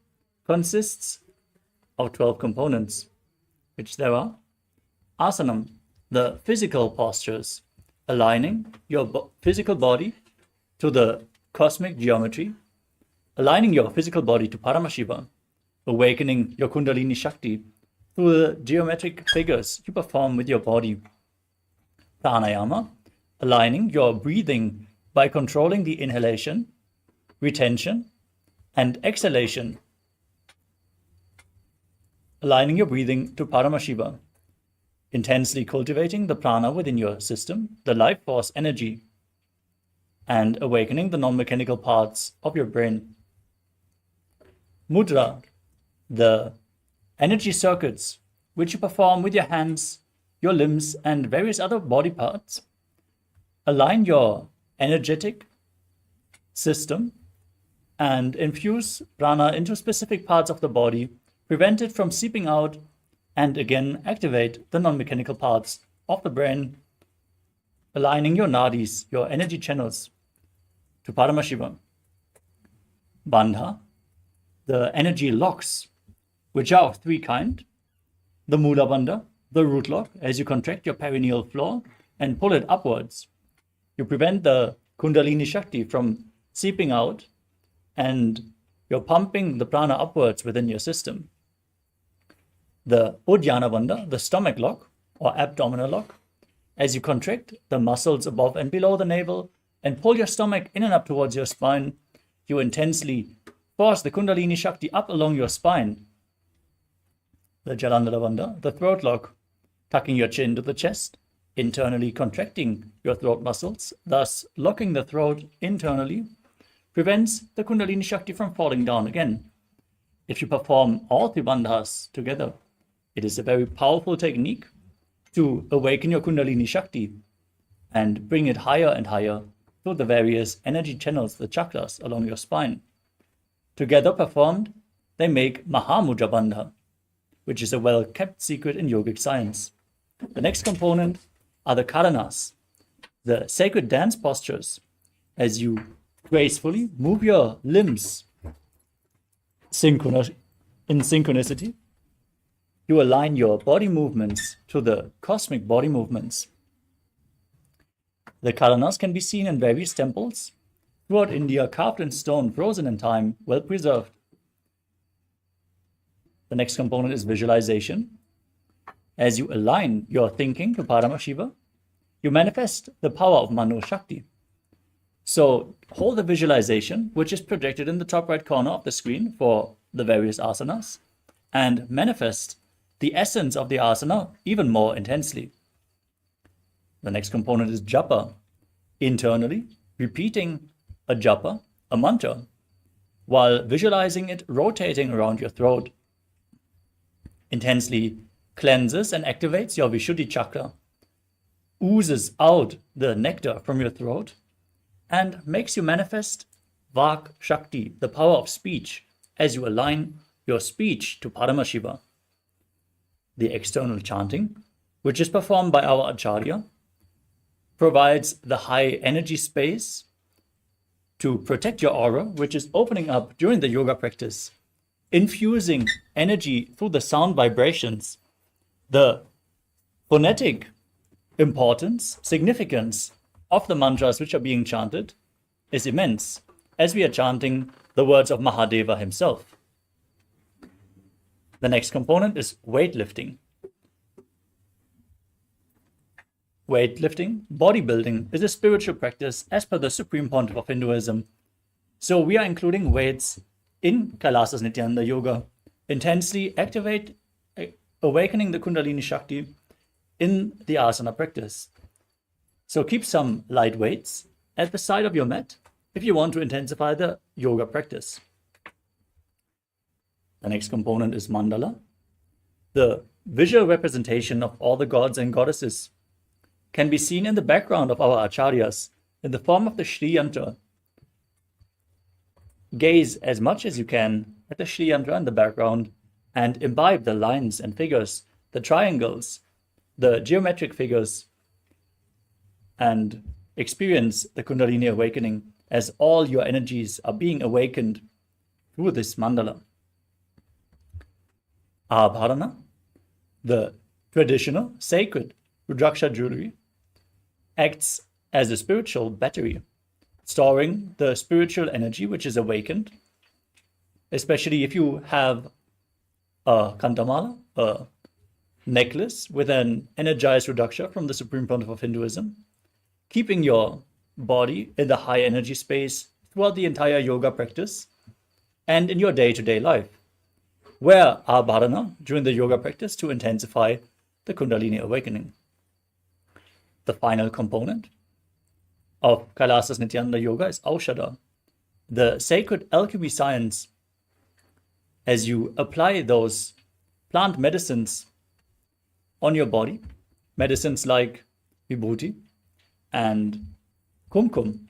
consists of 12 components, which there are: asanam, the physical postures, aligning your physical body to the cosmic geometry, aligning your physical body to Paramashiva, awakening your Kundalini Shakti through the geometric figures you perform with your body. Pranayama, aligning your breathing by controlling the inhalation, retention, and exhalation. Aligning your breathing to Paramashiva, intensely cultivating the prana within your system, the life force energy, and awakening the non-mechanical parts of your brain. Mudra, the energy circuits which you perform with your hands, your limbs, and various other body parts. Align your energetic system and infuse prana into specific parts of the body, prevent it from seeping out, and again activate the non-mechanical parts of the brain, aligning your nadis, your energy channels, to Paramashiva. Bandha, the energy locks, which are of three kinds. The Mula Bandha, the root lock, as you contract your perineal floor and pull it upwards. You prevent the Kundalini Shakti from seeping out, and you're pumping the prana upwards within your system. The Uddiyana Bandha, the stomach lock or abdominal lock, as you contract the muscles above and below the navel and pull your stomach in and up towards your spine, you intensely force the Kundalini Shakti up along your spine. The Jalandhara Bandha, the throat lock, tucking your chin to the chest, internally contracting your throat muscles, thus locking the throat internally, prevents the Kundalini Shakti from falling down again. If you perform all three bandhas together, it is a very powerful technique to awaken your Kundalini Shakti and bring it higher and higher through the various energy channels, the chakras along your spine. Together performed, they make Mahamudra Bandha, which is a well-kept secret in yogic science. The next component are the kalanas, the sacred dance postures, as you gracefully move your limbs in synchronicity. You align your body movements to the cosmic body movements. The kalanas can be seen in various temples throughout India, carved in stone, frozen in time, well preserved. The next component is visualization. As you align your thinking to Paramashiva, you manifest the power of Mano Shakti. So hold the visualization, which is projected in the top right corner of the screen for the various asanas, and manifest the essence of the asana even more intensely. The next component is japa. Internally, repeating a japa, a mantra, while visualizing it rotating around your throat, intensely cleanses and activates your Vishuddhi chakra, oozes out the nectar from your throat, and makes you manifest Vak Shakti, the power of speech, as you align your speech to Paramashiva. The external chanting, which is performed by our Acharya, provides the high energy space to protect your aura, which is opening up during the yoga practice, infusing energy through the sound vibrations. The phonetic importance, significance of the mantras which are being chanted is immense, as we are chanting the words of Mahadeva himself. The next component is weightlifting. Weightlifting, bodybuilding, is a spiritual practice as per the Supreme Pontiff of Hinduism. So we are including weights in KAILASA's Nithyananda Yoga, intensely activate, awakening the Kundalini Shakti in the asana practice. So keep some light weights at the side of your mat if you want to intensify the yoga practice. The next component is mandala. The visual representation of all the gods and goddesses can be seen in the background of our acharyas in the form of the Shri Yantra. Gaze as much as you can at the Shri Yantra in the background and imbibe the lines and figures, the triangles, the geometric figures, and experience the Kundalini awakening as all your energies are being awakened through this mandala. Abharana, the traditional sacred Rudraksha jewelry, acts as a spiritual battery, storing the spiritual energy which is awakened, especially if you have a kantamala, a necklace with an energized Rudraksha from the Supreme Pontiff of Hinduism, keeping your body in the high energy space throughout the entire yoga practice and in your day-to-day life. Wear abharana during the yoga practice to intensify the Kundalini awakening. The final component of Kailasa's Nithyananda Yoga is Aushadha, the sacred alchemy science. As you apply those plant medicines on your body, medicines like vibhuti and kumkum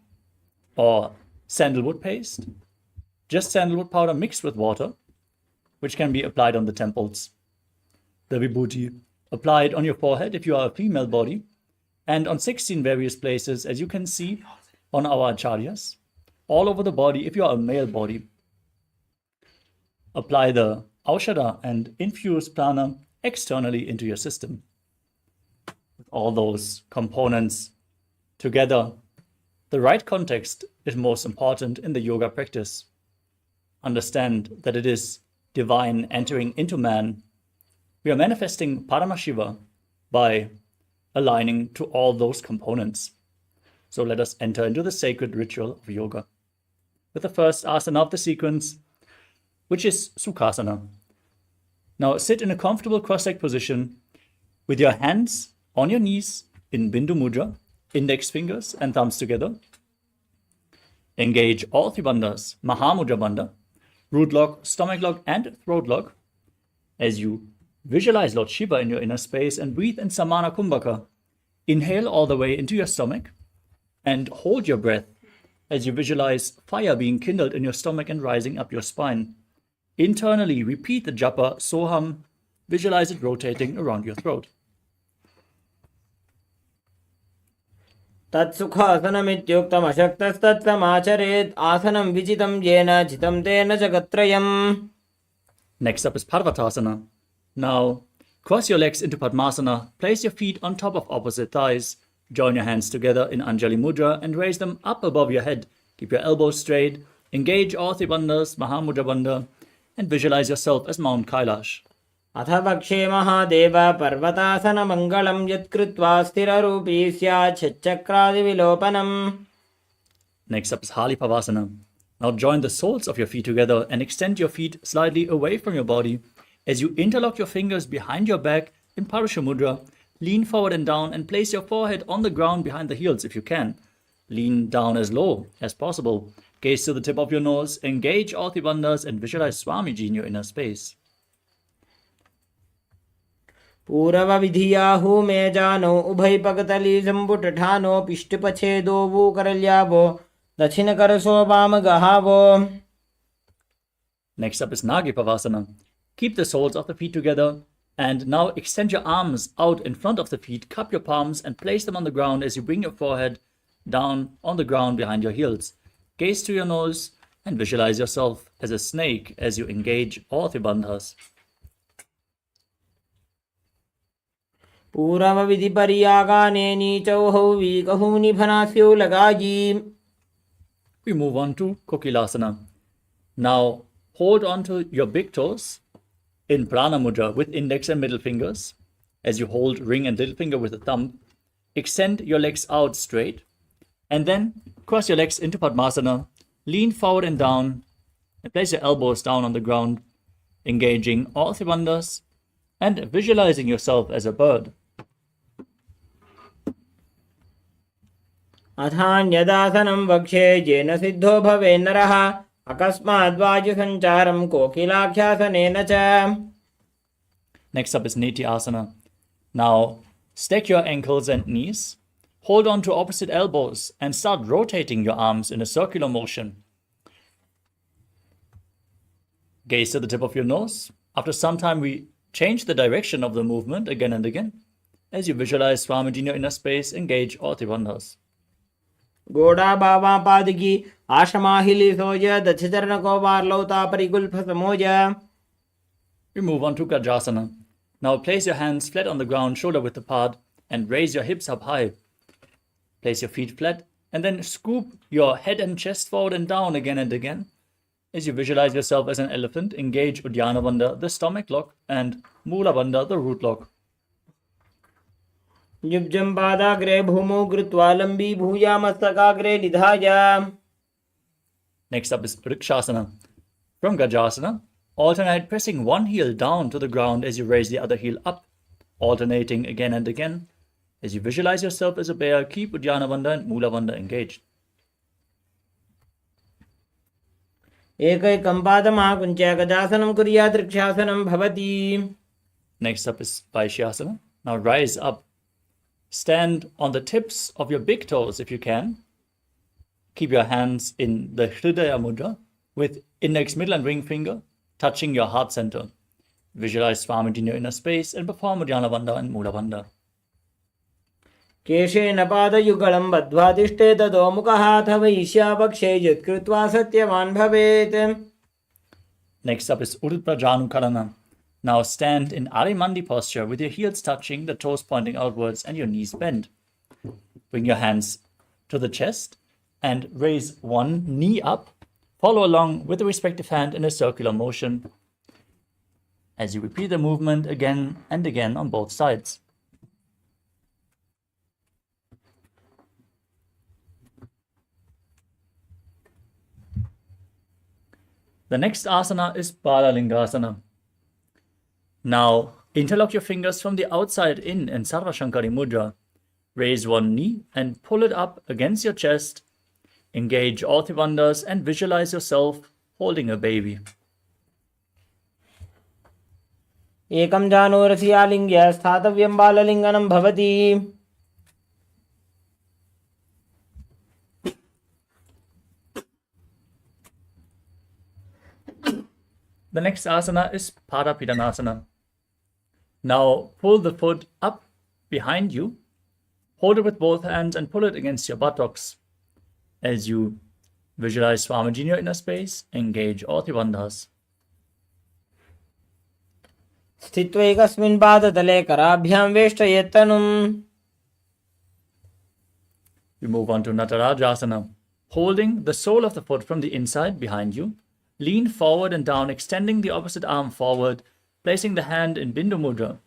or sandalwood paste, just sandalwood powder mixed with water, which can be applied on the temples. The vibhuti applied on your forehead if you are a female body, and on 16 various places, as you can see on our acharyas, all over the body if you are a male body. Apply the aushadha and infuse prana externally into your system. With all those components together, the right context is most important in the yoga practice. Understand that it is divine entering into man. We are manifesting Paramashiva by aligning to all those components. So let us enter into the sacred ritual of yoga with the first asana of the sequence, which is Sukhasana. Now sit in a comfortable cross-legged position with your hands on your knees in Bindu Mudra, index fingers and thumbs together. Engage all three bandhas, Mahamudra Bandha, root lock, stomach lock and throat lock. As you visualize Lord Shiva in your inner space and breathe in Samana Kumbhaka, inhale all the way into your stomach and hold your breath as you visualize fire being kindled in your stomach and rising up your spine. Internally, repeat the japa Soham, visualize it rotating around your throat. तत्सुखासनमित्युक्तम् अशक्तस्तत्समाचरेत् आसनं विजितं येन जितं तेन जगत्त्रयम्. Next up is Parvatasana. Now, cross your legs into Padmasana, place your feet on top of opposite thighs, join your hands together in Anjali Mudra and raise them up above your head. Keep your elbows straight, engage all three bandhas, Mahamudra Bandha, and visualize yourself as Mount Kailash. अथ वक्षे महादेव पर्वतासनमङ्गलं यत्कृत्वा स्थिररूपी स्यात् षट्चक्रादिविलोपनम्. Next up is Halipavasana. Now join the soles of your feet together and extend your feet slightly away from your body. As you interlock your fingers behind your back in Parasha Mudra, lean forward and down and place your forehead on the ground behind the heels if you can. Lean down as low as possible. Gaze to the tip of your nose, engage all three bandhas and visualize Swamiji in your inner space. पूर्वविधियाहु मे जानो उभयपकतली जम्बुटठानो पिष्टपछेदो वो करल्यावो दक्षिणकरसो वामगहावो. Next up is Nagipavasana. Keep the soles of the feet together and now extend your arms out in front of the feet, cup your palms and place them on the ground as you bring your forehead down on the ground behind your heels. Gaze to your nose and visualize yourself as a snake as you engage all three bandhas. पूर्वविधिपर्यागाने नीचौहौ वीकहूनि भनास्यो लगायि. We move on to Kokilasana. Now hold on to your big toes in Prana Mudra with index and middle fingers. As you hold ring and little finger with the thumb, extend your legs out straight and then cross your legs into Padmasana. Lean forward and down and place your elbows down on the ground, engaging all three bandhas and visualizing yourself as a bird. अथान्यदासनं वक्षे येन सिद्धो भवेन्नरः अकस्माद्वायुसञ्चारं कोकिलाख्यासनेन च. Next up is Nithyananda. Now stack your ankles and knees, hold on to opposite elbows and start rotating your arms in a circular motion. Gaze to the tip of your nose. After some time we change the direction of the movement again and again. As you visualize Swamiji in your inner space, engage all three bandhas. गोड़ा बावा पादकी आशमाहिली सोज दक्षचरण को वारलौता परिगुल्फ समोज. We move on to Gajasana. Now place your hands flat on the ground, shoulder width apart, and raise your hips up high. Place your feet flat and then scoop your head and chest forward and down again and again. As you visualize yourself as an elephant, engage Uddiyana Bandha, the stomach lock, and Mula Bandha, the root lock. युज्यं पादाग्रे भूमौ कृत्वा लम्बी भूयामस्तकाग्रे निधाय. Next up is Vrikshasana. From Gajasana, alternate pressing one heel down to the ground as you raise the other heel up, alternating again and again. As you visualize yourself as a bear, keep Uddiyana Bandha and Mula Bandha engaged. एकैकं पादमाकुञ्च्य गजासनं कुर्यात् वृक्षासनं भवति. Next up is Vaishyasana. Now rise up. Stand on the tips of your big toes if you can. Keep your hands in the Hridaya Mudra with index, middle and ring finger touching your heart center. Visualize Swamiji in your inner space and perform Uddiyana Bandha and Mula Bandha. केशेन पादयुगलं बद्ध्वा तिष्ठेत ततो मुखः अथ वैश्यापक्षे यत्कृत्वा सत्यवान् भवेत्. Next up is Udprajanukarana. Now stand in Arimandi posture with your heels touching, the toes pointing outwards and your knees bent. Bring your hands to the chest and raise one knee up. Follow along with the respective hand in a circular motion as you repeat the movement again and again on both sides. The next asana is Balalingasana. Now, interlock your fingers from the outside in Sarva Shankari Mudra. Raise one knee and pull it up against your chest. Engage all three bandhas and visualize yourself holding a baby. एकं जानोरसि आलिङ्ग्य स्थातव्यं बाललिङ्गनं भवति. The next asana is Parapidanasana. Now pull the foot up behind you, hold it with both hands and pull it against your buttocks. As you visualize Swamiji in your inner space, engage all three bandhas. स्थित्वा एकस्मिन् पादतले कराभ्यां वेष्टयेत्तनुम्. We move on to Natarajasana. Holding the sole of the foot from the inside behind you, lean forward and down, extending the opposite arm forward, placing the hand in Bindu Mudra.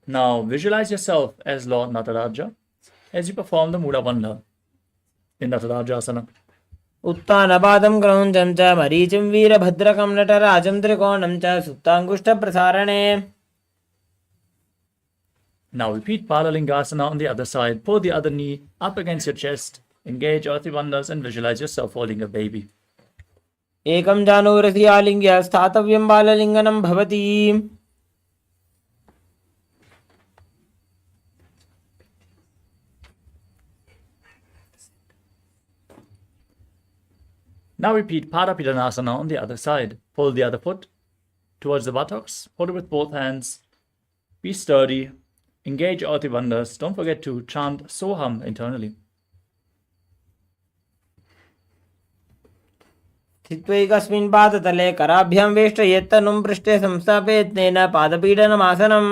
Now visualize yourself as Lord Nataraja as you perform the Mula Bandha in Natarajasana. उत्तानपादं क्रौञ्चं च मरीचिं वीरभद्रकं नटराजं त्रिकोणं च सुप्ताङ्गुष्ठप्रसारणे. Now repeat Balalingasana on the other side. Pull the other knee up against your chest. Engage all three bandhas and visualize yourself holding a baby. एकं जानोरसि आलिङ्ग्य स्थातव्यं बाललिङ्गनं भवति. Now repeat Parapidanasana on the other side. Pull the other foot towards the buttocks. Hold it with both hands. Be sturdy. Engage all three bandhas. Don't forget to chant Soham internally. स्थित्वा एकस्मिन् पादतले कराभ्यां वेष्टयेत्तनुं पृष्ठे संस्थापयेत् तेन पादपीडनमासनम्.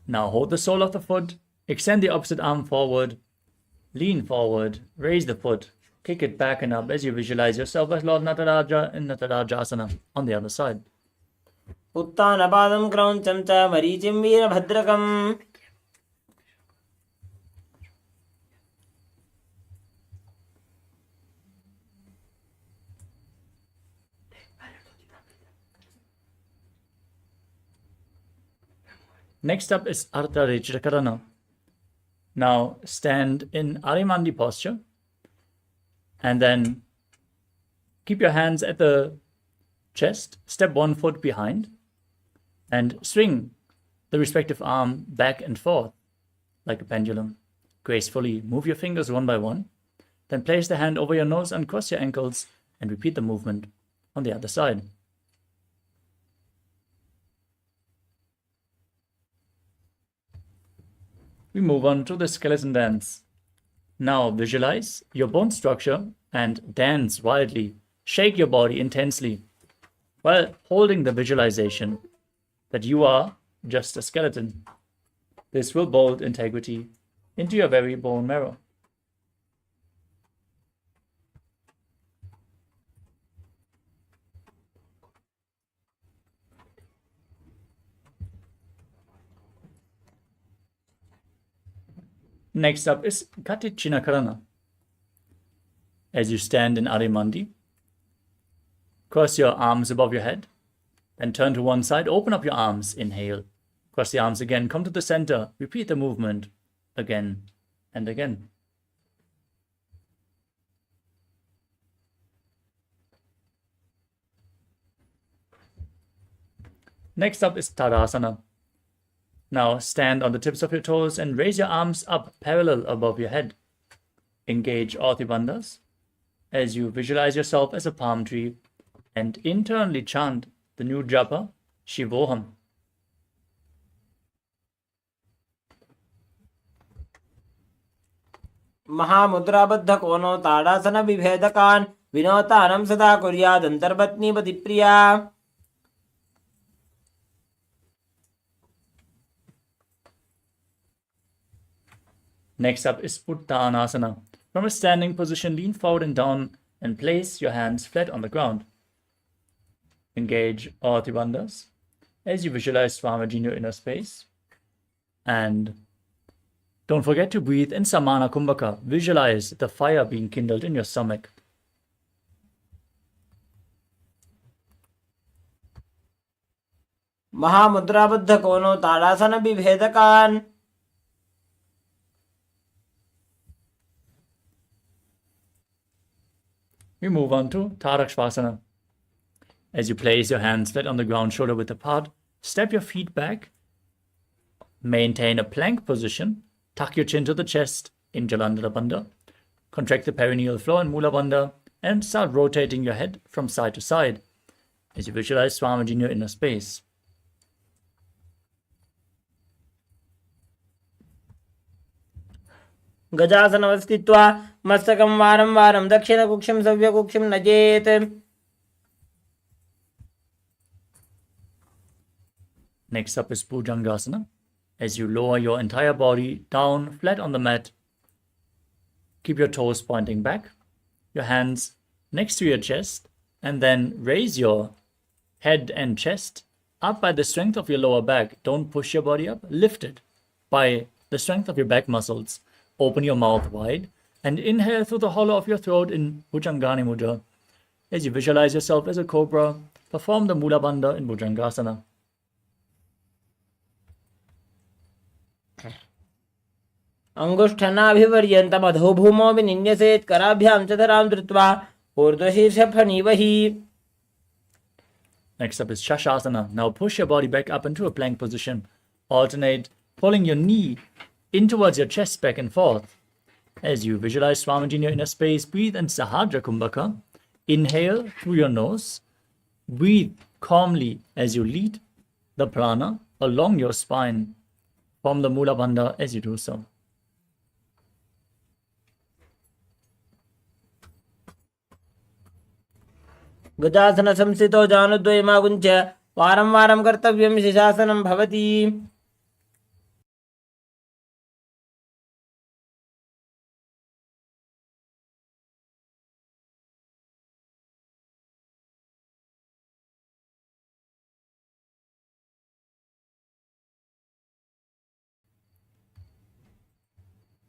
Now hold the sole of the foot. Extend the opposite arm forward. Lean forward. Raise the foot. Kick it back and up as you visualize yourself as Lord Nataraja in Natarajasana on the other side. उत्तानपादं क्रौञ्चं च मरीचिं वीरभद्रकम्. Next up is Ardha Rechitakarana. Now stand in Arimandi posture and then keep your hands at the chest, step one foot behind and swing the respective arm back and forth like a pendulum. Gracefully move your fingers one by one, then place the hand over your nose and cross your ankles and repeat the movement on the other side. We move on to the skeleton dance. Now visualize your bone structure and dance wildly. Shake your body intensely while holding the visualization that you are just a skeleton. This will build integrity into your very bone marrow. Next up is Katichinakarana. As you stand in Adimandi, cross your arms above your head, then turn to one side, open up your arms, inhale. Cross the arms again, come to the center, repeat the movement again and again. Next up is Tadasana. Now stand on the tips of your toes and raise your arms up parallel above your head. Engage all the bandhas as you visualize yourself as a palm tree and internally chant the new japa, Shivoham. महामुद्राबद्ध कोनो ताड़ासन विभेदकान् विनोतानं सदा कुर्यादन्तर्पत्नीपतिप्रिया. Next up is Uttanasana. From a standing position, lean forward and down and place your hands flat on the ground. Engage all the bandhas as you visualize Swamiji in your inner space. And don't forget to breathe in Samana Kumbhaka. Visualize the fire being kindled in your stomach. महामुद्राबद्ध कोनो ताड़ासन विभेदकान्. We move on to Tarakshvasana. As you place your hands flat on the ground, shoulder width apart, step your feet back, maintain a plank position, tuck your chin to the chest in Jalandhara Bandha, contract the perineal floor in Mula Bandha, and start rotating your head from side to side as you visualize Swamiji in your inner space. गजासनवस्थित्वा मस्तकं वारं वारं दक्षिणकुक्षं सव्यकुक्षं नजेत्. Next up is Bhujangasana. As you lower your entire body down flat on the mat, keep your toes pointing back, your hands next to your chest, and then raise your head and chest up by the strength of your lower back. Don't push your body up, lift it by the strength of your back muscles. Open your mouth wide and inhale through the hollow of your throat in Bhujangani Mudra. As you visualize yourself as a cobra, perform the Mula Bandha in Bhujangasana. अङ्गुष्ठनाभिपर्यन्तमधो भूमौ विनिन्यसेत् कराभ्यां च धरां धृत्वा ऊर्ध्वशीर्षफणीवहि. Next up is Shashasana. Now push your body back up into a plank position. Alternate pulling your knee in towards your chest back and forth. As you visualize Swamiji in your inner space, breathe in Sahadra Kumbhaka. Inhale through your nose. Breathe calmly as you lead the prana along your spine. Form the Mula Bandha as you do so. गजासनसंस्थितौ जानुद्वयमागुञ्च वारं वारं कर्तव्यं शिशासनं भवति.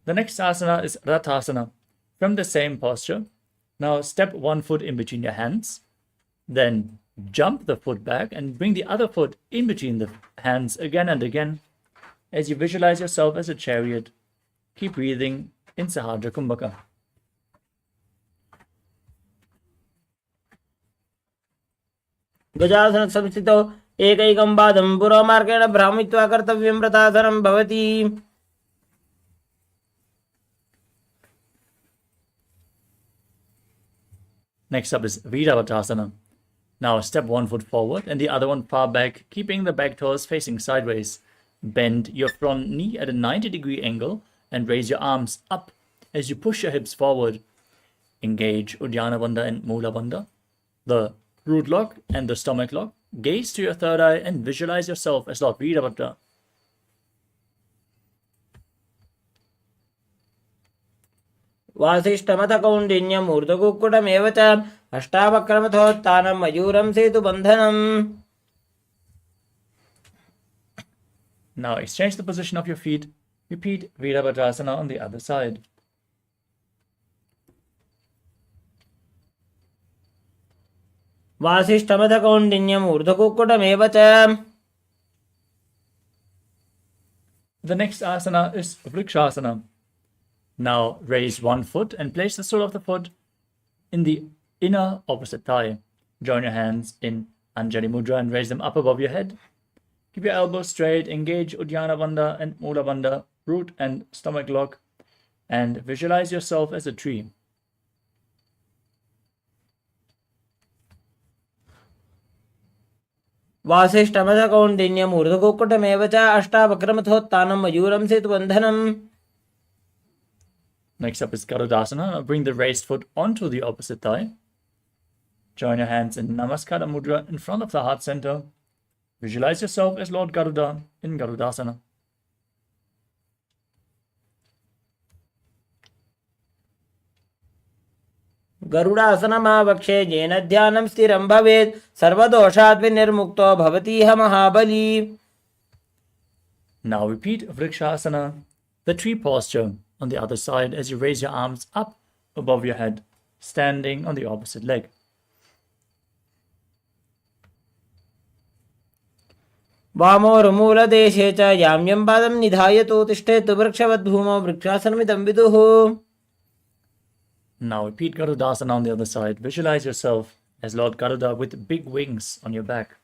The next asana is Rathasana. From the same posture, now step one foot in between your hands, then jump the foot back and bring the other foot in between the hands again and again. As you visualize yourself as a chariot, keep breathing in Sahadra Kumbhaka. गजासनसंस्थितौ एकैकं पादं पुरोमार्गेण भ्रामयित्वा कर्तव्यं रथासनं भवति. Next up is Viravatasana. Now step one foot forward and the other one far back, keeping the back toes facing sideways. Bend your front knee at a 90-degree angle and raise your arms up as you push your hips forward. Engage Uddiyana Bandha and Mula Bandha, the root lock and the stomach lock. Gaze to your third eye and visualize yourself as Lord Virabhadra. वासिष्ठमथ कौण्डिन्यम् ऊर्ध्वकुक्कुटमेव च अष्टावक्रमथोत्थानं मयूरं सेतुबन्धनम्. Now exchange the position of your feet. Repeat Virabhadrasana on the other side. वासिष्ठमथ कौण्डिन्यम् ऊर्ध्वकुक्कुटमेव च. The next asana is Vrikshasana. Now raise one foot and place the sole of the foot in the inner opposite thigh. Join your hands in Anjali Mudra and raise them up above your head. Keep your elbows straight, engage Uddiyana Bandha and Mula Bandha, root and stomach lock, and visualize yourself as a tree. वासिष्ठमथ कौण्डिन्यम् ऊर्ध्वकुक्कुटमेव च अष्टावक्रमथोत्थानं मयूरं सेतुबन्धनम्. Next up is Garudasana. Now bring the raised foot onto the opposite thigh. Join your hands in Namaskara Mudra in front of the heart center. Visualize yourself as Lord Garuda in Garudasana. गरुडासनमावक्षे येन ध्यानं स्थिरं भवेत् सर्वदोषात् विनिर्मुक्तो भवतीह महाबली. Now repeat Vrikshasana, the tree posture, on the other side as you raise your arms up above your head, standing on the opposite leg. वामोर्मूलदेशे च याम्यं पादं निधायतु तिष्ठेतु वृक्षवद्भूमौ वृक्षासनमिदं विदुः. Now repeat Garudasana on the other side. Visualize yourself as Lord Garuda with big wings on your back.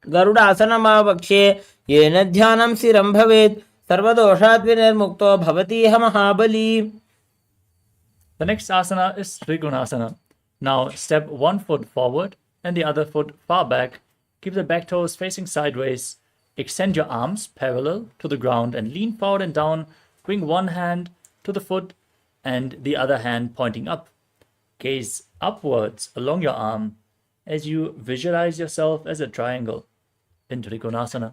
गरुडासनमावक्षे येन ध्यानं स्थिरं भवेत् सर्वदोषात् विनिर्मुक्तो भवतीह महाबली. The next asana is Trikonasana. Now step one foot forward and the other foot far back. Keep the back toes facing sideways. Extend your arms parallel to the ground and lean forward and down. Bring one hand to the foot and the other hand pointing up. Gaze upwards along your arm as you visualize yourself as a triangle in Trikonasana.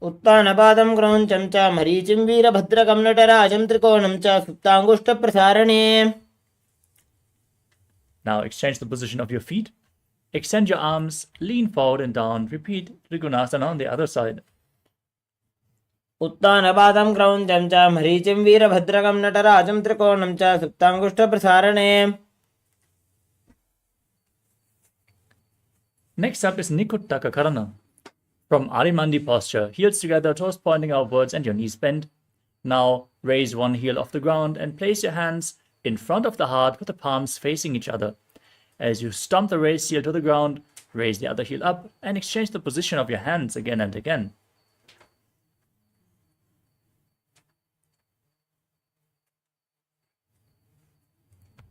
उत्तानपादं क्रौञ्चं च मरीचिं वीरभद्रकं नटराजं त्रिकोणं च सुप्ताङ्गुष्ठप्रसारणे. Now exchange the position of your feet. Extend your arms, lean forward and down. Repeat Trikonasana on the other side. उत्तानपादं क्रौञ्चं च मरीचिं वीरभद्रकं नटराजं त्रिकोणं च सुप्ताङ्गुष्ठप्रसारणे. Next up is Nikuttaka Karana. From Arimandi posture, heels together, toes pointing outwards and your knees bent. Now raise one heel off the ground and place your hands in front of the heart with the palms facing each other. As you stomp the raised heel to the ground, raise the other heel up and exchange the position of your hands again and again.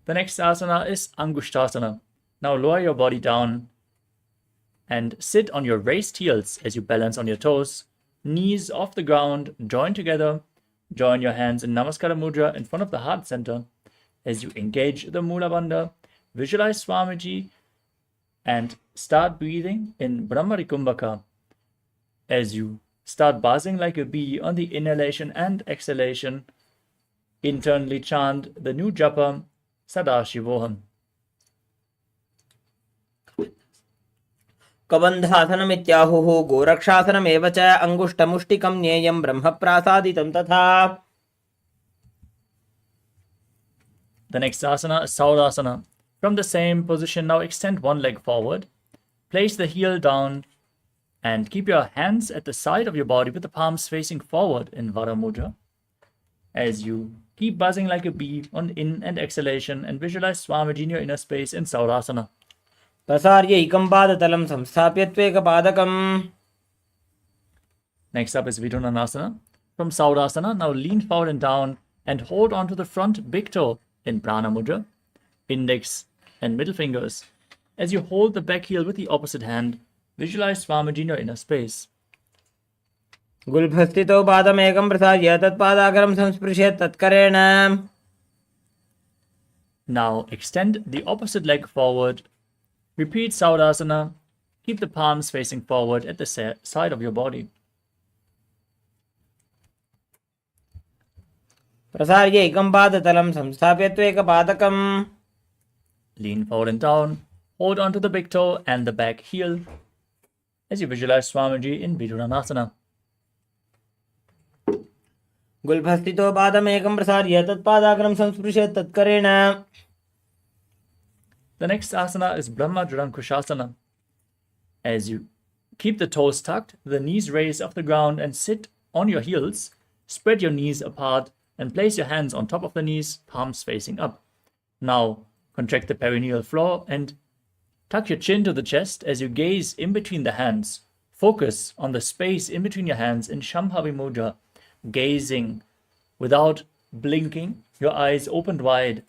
The next asana is Angushtasana. Now lower your body down and sit on your raised heels as you balance on your toes, knees off the ground, join together. Join your hands in Namaskara Mudra in front of the heart center. As you engage the Mula Bandha, visualize Swamiji and start breathing in Brahmari Kumbhaka. As you start buzzing like a bee on the inhalation and exhalation, internally chant the new japa Sadashivoham. कबन्धासनमित्याहुः गोरक्षासनमेव च अङ्गुष्ठमुष्टिकं ज्ञेयं ब्रह्मप्रासादितं तथा. The next asana is Saurasana. From the same position, now extend one leg forward. Place the heel down and keep your hands at the side of your body with the palms facing forward in Vara Mudra. As you keep buzzing like a bee on in and exhalation and visualize Swamiji in your inner space in Saurasana. प्रसार्य एकं पादतलं संस्थाप्य त्वेकपादकम्. Next up is Vidunanasana. From Saurasana, now lean forward and down and hold on to the front big toe in Prana Mudra, index and middle fingers. As you hold the back heel with the opposite hand, visualize Swamiji in your inner space. गुल्फस्थितौ पादमेकं प्रसार्य तत्पादाग्रं संस्पृश्य तत्करेण. Now extend the opposite leg forward. Repeat Saurasana Keep the palms facing forward at the side of your body. प्रसार्य एकं पादतलं संस्थाप्य त्वेकपादकम्. Lean forward and down. Hold on to the big toe and the back heel as you visualize Swamiji in Vidurasana. गुल्फस्थितो पादमेकं प्रसार्य तत्पादाग्रं संस्पृशेत् तत्करेण. The next asana is Brahma Kushasana. As you keep the toes tucked, the knees raised off the ground and sit on your heels, spread your knees apart and place your hands on top of the knees, palms facing up. Now, contract the perineal floor and tuck your chin to the chest as you gaze in between the hands. Focus on the space in between your hands in Shambhavi Mudra, gazing without blinking, your eyes opened wide,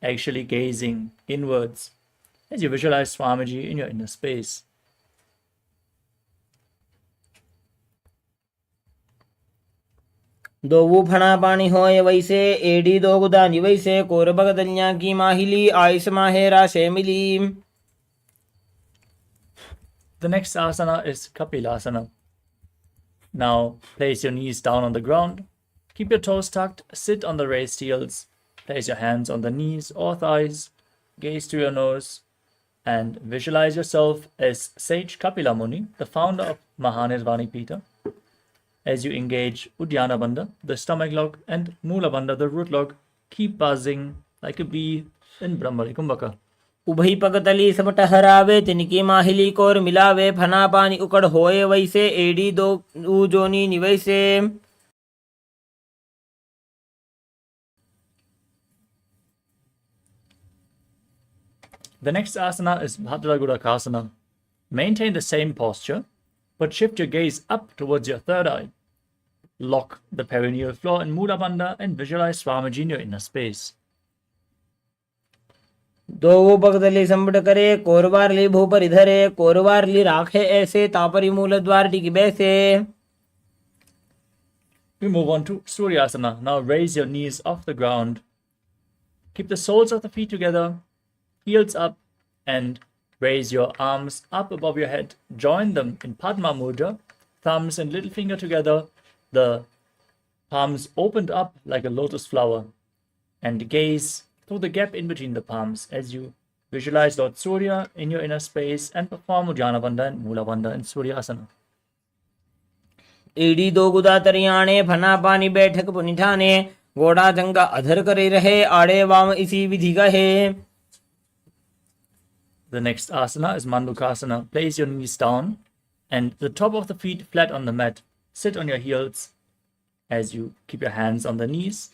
actually gazing inwards as you visualize Swamiji in your inner space. दो फणा पानी होय वैसे AD दो गुदानी वैसे core बगदलियां की माहिली Ayush माहेरा शेमिली. The next asana is Kapilasana. Now place your knees down on the ground. Keep your toes tucked, sit on the raised heels. Place your hands on the knees or thighs. Gaze to your nose and visualize yourself as Sage Kapila Muni, the founder of Mahanirvani Pita. As you engage Uddiyana Bandha, the stomach lock, and Mula Bandha, the root lock, keep buzzing like a bee in Brahmari Kumbhaka. उभई पगतली सब टहरावे तिनकी माहिली core मिलावे फना पानी उकड़ होए वैसे AD दो जोनी निवैसे. The next asana is Bhadragudakasana. Maintain the same posture, but shift your gaze up towards your third eye. Lock the perineal floor in Mula Bandha and visualize Swamiji in your inner space. दो पगतली संबट करे कोरवारली भूपर इधरे कोरवारली राखे ऐसे तापरी मूल द्वार टिकी बैसे. We move on to Suryasana. Now raise your knees off the ground. Keep the soles of the feet together, heels up, and raise your arms up above your head. Join them in Padma Mudra, thumbs and little finger together, the palms opened up like a lotus flower, and gaze through the gap in between the palms as you visualize Lord Surya in your inner space and perform Uddiyana Bandha and Mula Bandha in Suryasana. एडी दो गुदा तरियाणे फना पानी बैठक पुनिठाने गोड़ा जंगा अधर करे रहे आड़े वाम इसी विधि गहे. The next asana is Mandukasana. Place your knees down and the top of the feet flat on the mat. Sit on your heels as you keep your hands on the knees.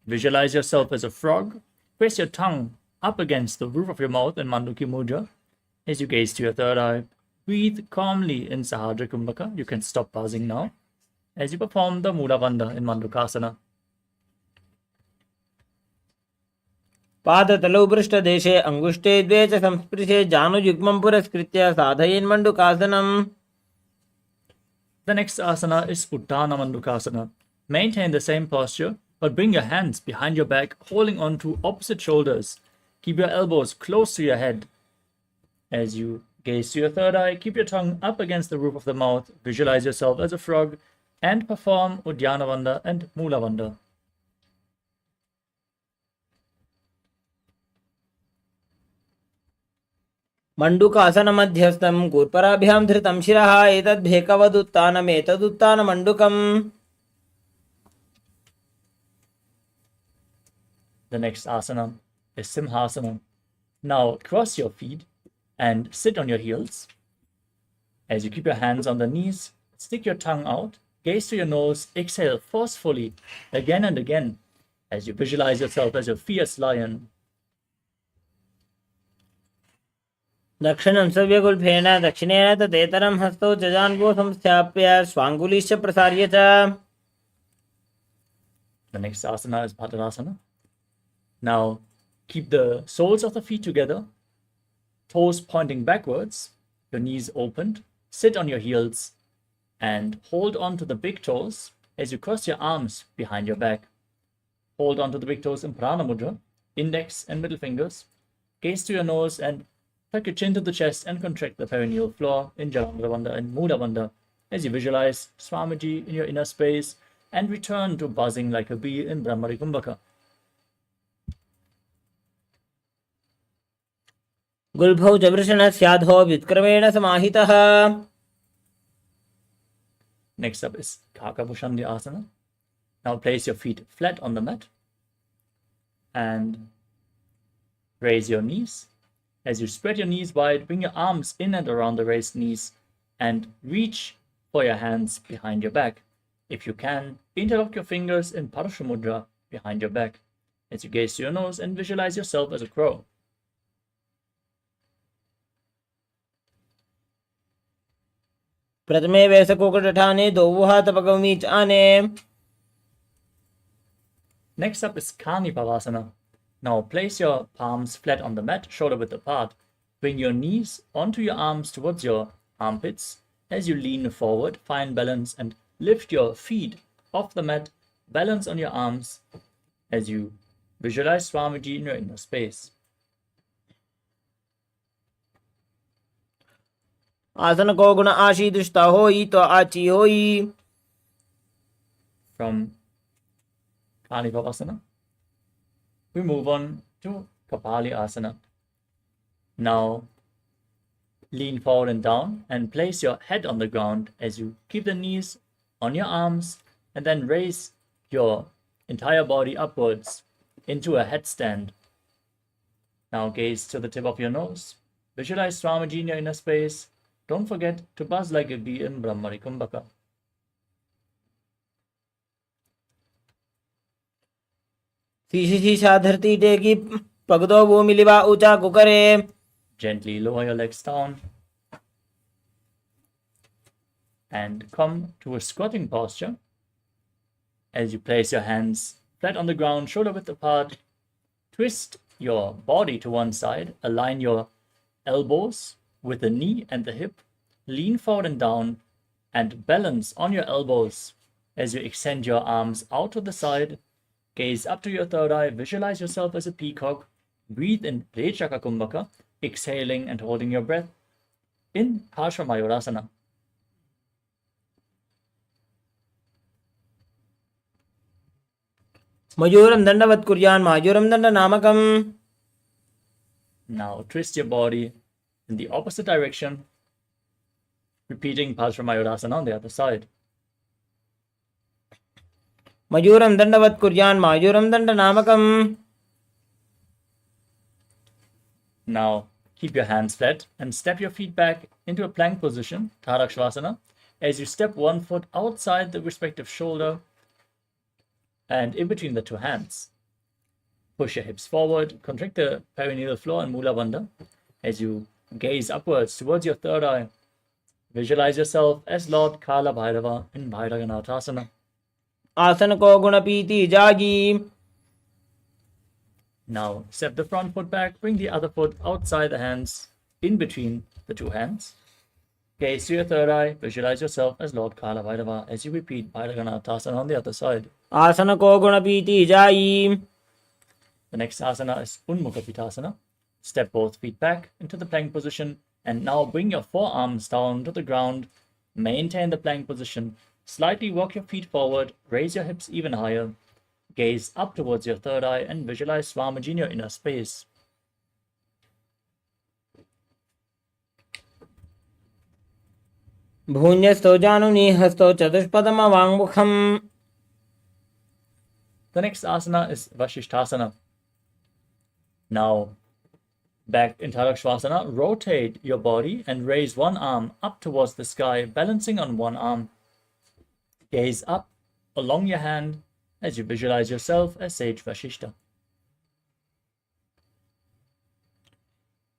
Visualize yourself as a frog. Press your tongue up against the roof of your mouth in Manduki Mudra as you gaze to your third eye. Breathe calmly in Sahadra Kumbhaka. You can stop pausing now as you perform the Mula Bandha in Mandukasana. पादतलौ पृष्ठदेशे अंगुष्ठे द्वे च संस्पृशे जानुयुग्मं पुरस्कृत्य साधयेन् मण्डूकासनम्. The next asana is Uttana Mandukasana. Maintain the same posture, but bring your hands behind your back, holding on to opposite shoulders. Keep your elbows close to your head. As you gaze to your third eye, keep your tongue up against the roof of the mouth. Visualize yourself as a frog and perform Uddiyana Bandha and Mula Bandha. Mandukasana मध्यस्थं कूर्पराभ्यां धृतं शिरः एतद्भेकवदुत्थानमेतदुत्थानमण्डूकम्. The next asana is Simhasana. Now cross your feet and sit on your heels. As you keep your hands on the knees, stick your tongue out, gaze to your nose, exhale forcefully again and again as you visualize yourself as a fierce lion. दक्षिणं सव्यगुल्फेन दक्षिणेन तदेतरं हस्तौ जजान्वो संस्थाप्य स्वाङ्गुलीश्च प्रसार्य च. The next asana is Padmasana. Now keep the soles of the feet together, toes pointing backwards, your knees opened. Sit on your heels and hold on to the big toes as you cross your arms behind your back. Hold on to the big toes in Prana Mudra, index and middle fingers. Gaze to your nose and Tuck your chin to the chest and contract the perineal floor in Jalandhara Bandha and Mula Bandha as you visualize Swamiji in your inner space and return to buzzing like a bee in Brahmari Kumbhaka. गुल्भौ च वृषणस्याधो व्युत्क्रमेण समाहितः. Next up is Kakabhushandi Asana. Now place your feet flat on the mat and raise your knees. As you spread your knees wide, bring your arms in and around the raised knees and reach for your hands behind your back. If you can, interlock your fingers in Parashamudra behind your back as you gaze to your nose and visualize yourself as a crow. प्रथमे वैसकोकटठाने दोवुहातपगौमी च आने. Next up is Kanipavasana. Now place your palms flat on the mat, shoulder width apart. Bring your knees onto your arms towards your armpits. As you lean forward, find balance and lift your feet off the mat. Balance on your arms as you visualize Swamiji in your inner space. आसन को गुण आशीदुष्टा होई तो आची होई. From Kanipavasana, we move on to Kapali Asana. Now lean forward and down and place your head on the ground as you keep the knees on your arms and then raise your entire body upwards into a headstand. Now gaze to the tip of your nose. Visualize Swamiji in your inner space. Don't forget to buzz like a bee in Brahmari Kumbhaka. शीशा धरती टेकी पगदो भूमि लिवा ऊंचा कुकरे. Gently lower your legs down and come to a squatting posture. As you place your hands flat on the ground, shoulder width apart, twist your body to one side, align your elbows with the knee and the hip, lean forward and down, and balance on your elbows as you extend your arms out to the side. Gaze up to your third eye, visualize yourself as a peacock, breathe in Rechaka Kumbhaka, exhaling and holding your breath in Parsvamayurasana. मयूरं दंडवत् कुर्यान् मायूरं दंड नामकम्. Now twist your body in the opposite direction, repeating Parsvamayurasana on the other side. मयूरं दंडवत् कुर्यान् मायूरं दंड नामकम्. Now keep your hands flat and step your feet back into a plank position, Tharakshvasana, as you step one foot outside the respective shoulder and in between the two hands. Push your hips forward, contract the perineal floor and Mula Bandha as you gaze upwards towards your third eye. Visualize yourself as Lord Kala Bhairava in Bhairaganathasana. आसन को गुण पीति जागी. Now step the front foot back, bring the other foot outside the hands, in between the two hands. Gaze to your third eye, visualize yourself as Lord Kala Bhairava as you repeat Bhairaganathasana on the other side. आसन को गुण पीति जाई. The next asana is Unmukha Pitasana. Step both feet back into the plank position and now bring your forearms down to the ground. Maintain the plank position. Slightly walk your feet forward, raise your hips even higher. Gaze up towards your third eye and visualize Swamiji in your inner space. भून्यस्तो जानुनी हस्तो चतुष्पदम वाङ्मुखम्. The next asana is Vashishthasana. Now, back in Tharakshvasana, rotate your body and raise one arm up towards the sky, balancing on one arm. Gaze up along your hand as you visualize yourself as Sage Vashishta.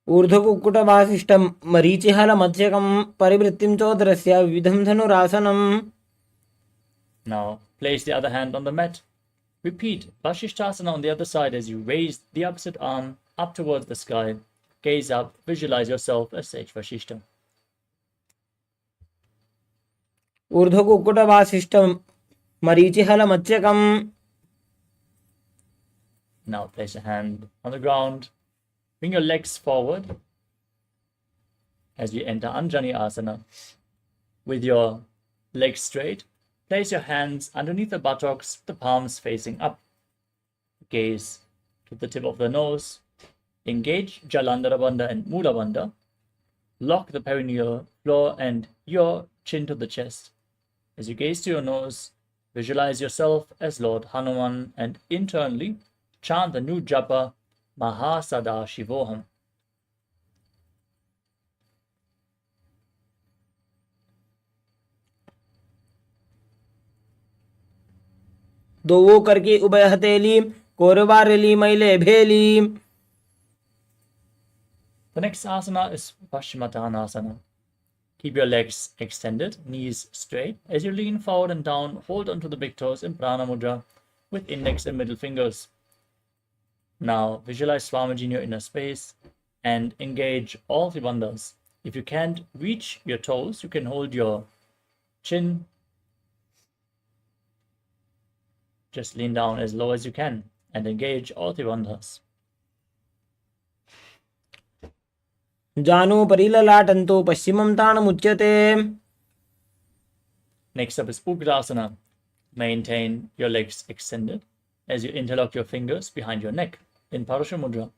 ऊर्ध्वकुक्कुटवासिष्ठं मरीचिहलमध्यकं परिवृत्तिं चोदरस्य विविधं धनुरासनम्. Now, place the other hand on the mat. Repeat Vashishthasana on the other side as you raise the opposite arm up towards the sky. Gaze up, visualize yourself as Sage Vashishta. ऊर्ध्वकुक्कुटवासिष्ठं मरीचिहलमध्यकम्. Now place your hand on the ground. Bring your legs forward as we enter Anjani Asana. With your legs straight, place your hands underneath the buttocks, the palms facing up. Gaze to the tip of the nose. Engage Jalandhara Bandha and Mula Bandha. Lock the perineal floor and your chin to the chest. As you gaze to your nose, visualize yourself as Lord Hanuman and internally chant the new japa Paramashivoham. दो करके उभय हथेली कोरबारेली मैले भेली. The next asana is Paschimottanasana. Keep your legs extended, knees straight. As you lean forward and down, hold onto the big toes in Prana Mudra with index and middle fingers. Now visualize Swamiji in your inner space and engage all the bandhas. If you can't reach your toes, you can hold your chin. Just lean down as low as you can and engage all the bandhas. जानु परिललाटन्तो पश्चिमं ताणमुच्यते. Next up is Ugrasana. Maintain your legs extended as you interlock your fingers behind your neck in Parasha Mudra.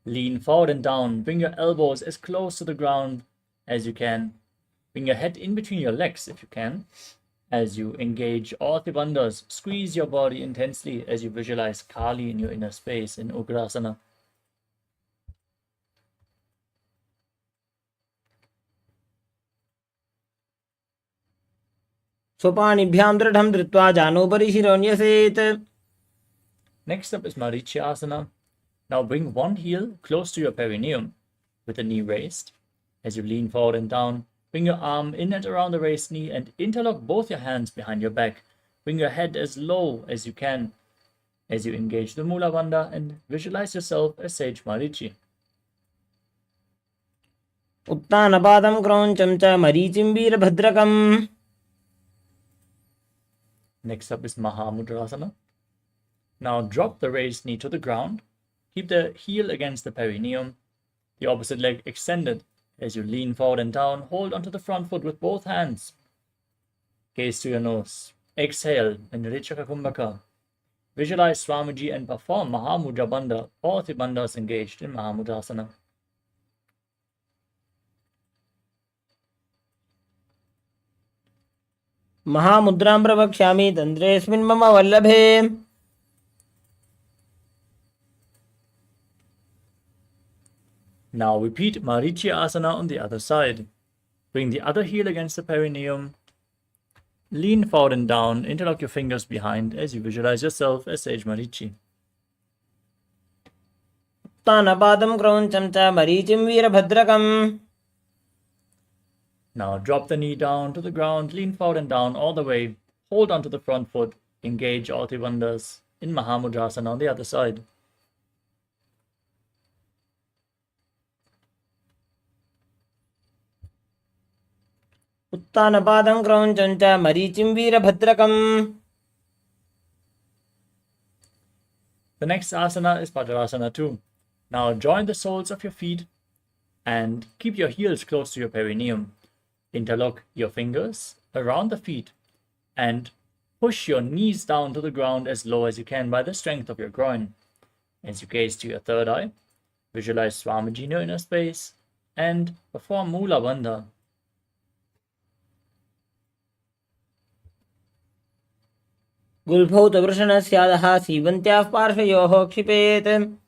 Lean forward and down. Bring your elbows as close to the ground as you can. Bring your head in between your legs if you can. As you engage all the bandhas, squeeze your body intensely as you visualize Kali in your inner space in Ugrasana. स्वपाणिभ्यां दृढं धृत्वा जानोपरि शिरोन्यसेत्. Next up is Marichyasana. Now bring one heel close to your perineum with the knee raised. As you lean forward and down, bring your arm in and around the raised knee and interlock both your hands behind your back. Bring your head as low as you can as you engage the Mula Bandha and visualize yourself as Sage Marichi. उत्तानपादं क्रौञ्चं च मरीचिं वीरभद्रकम्. Next up is Mahamudrasana. Now drop the raised knee to the ground. Keep the heel against the perineum, the opposite leg extended. As you lean forward and down, hold onto the front foot with both hands. Gaze to your nose. Exhale in Richaka Kumbhaka. Visualize Swamiji and perform Mahamudra Bandha, all the bandhas engaged in Mahamudrasana. महामुद्रां प्रवक्ष्यामि तन्त्रेऽस्मिन् मम वल्लभे. Now repeat Marichya Asana on the other side. Bring the other heel against the perineum. Lean forward and down, interlock your fingers behind as you visualize yourself as Sage Marichi. उत्तानपादं क्रौञ्चं च मरीचिं वीरभद्रकम्. Now drop the knee down to the ground, lean forward and down all the way. Hold onto the front foot, engage all the bandhas in Mahamudrasana on the other side. उत्तानपादं क्रौञ्चं च मरीचिं वीरभद्रकम्. The next asana is Padarasana 2. Now join the soles of your feet and keep your heels close to your perineum. Interlock your fingers around the feet and push your knees down to the ground as low as you can by the strength of your groin. As you gaze to your third eye, visualize Swamiji in your inner space and perform Mula Bandha. गुल्फौ तवृषणस्यादः सीवन्त्याः पार्श्वयोः क्षिपेत्.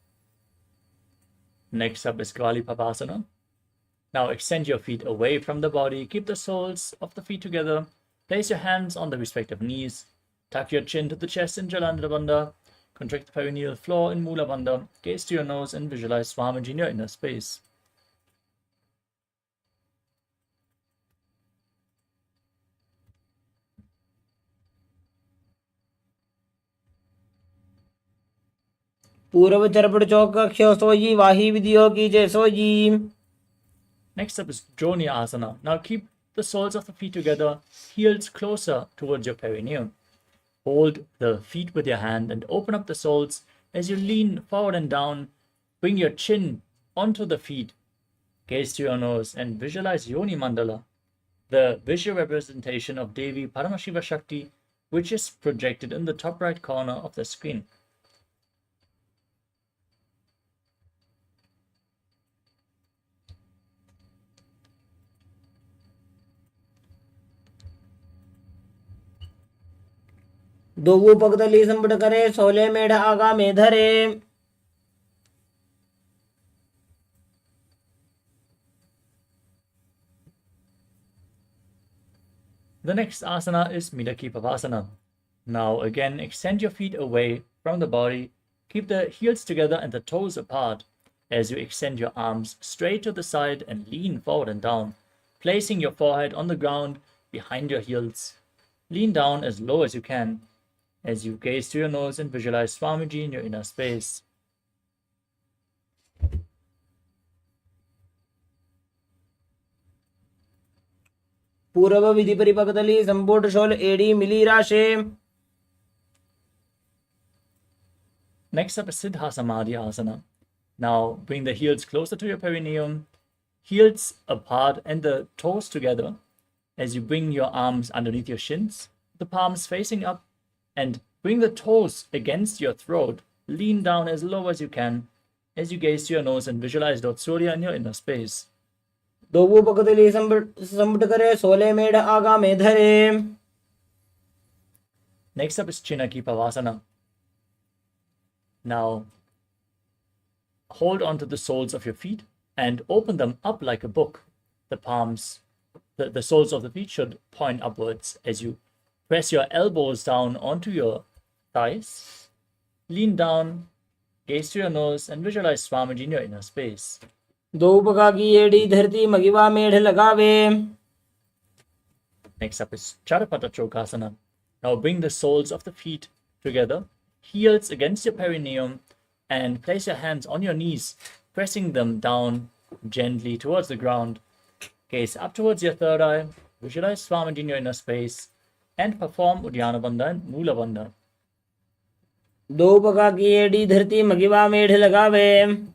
Next up is Kali Papasana. Now extend your feet away from the body. Keep the soles of the feet together. Place your hands on the respective knees. Tuck your chin to the chest in Jalandhara Bandha. Contract the perineal floor in Mula Bandha. Gaze to your nose and visualize Swamiji in your inner space. पूर्व चरपट चौकक्षो सोयी वाही विधियो कीजे सोयी. Next up is Joni Asana. Now keep the soles of the feet together, heels closer towards your perineum. Hold the feet with your hand and open up the soles as you lean forward and down. Bring your chin onto the feet Gaze to your nose and visualize Yoni Mandala, the visual representation of Devi Paramashiva Shakti, which is projected in the top right corner of the screen. Dogu पगदली संबड़ करे सोले मेढ़ आगा में धरे। The next asana is Midaki Pavasana. Now again, extend your feet away from the body. Keep the heels together and the toes apart as you extend your arms straight to the side and lean forward and down, placing your forehead on the ground behind your heels. Lean down as low as you can as you gaze to your nose and visualize Swamiji in your inner space. पूर्व विधि परिपकदली संपूर्ण शोल एड़ी मिली राशे। Next up is Siddha Samadhi Asana. Now bring the heels closer to your perineum, heels apart and the toes together as you bring your arms underneath your shins, the palms facing up, and bring the toes against your throat. Lean down as low as you can as you gaze to your nose and visualize Lord Surya in your inner space. Dogu पगदली संबड़ करे सोले मेढ़ आगा में धरे। Next up is Chinaki Pavasana. Now hold on to the soles of your feet and open them up like a book. The palms, the soles of the feet should point upwards as you press your elbows down onto your thighs. Lean down, gaze to your nose and visualize Swamiji in your inner space. दो पगा की एड़ी धरती मगिवा मेढ़ लगावे। Next up is Charapata Chokasana. Now bring the soles of the feet together, heels against your perineum, and place your hands on your knees, pressing them down gently towards the ground. Gaze up towards your third eye, visualize Swamiji in your inner space, and perform Uddiyana Bandha and Mula Bandha. दो पगा की एड़ी धरती मगिवा मेढ़ लगावे।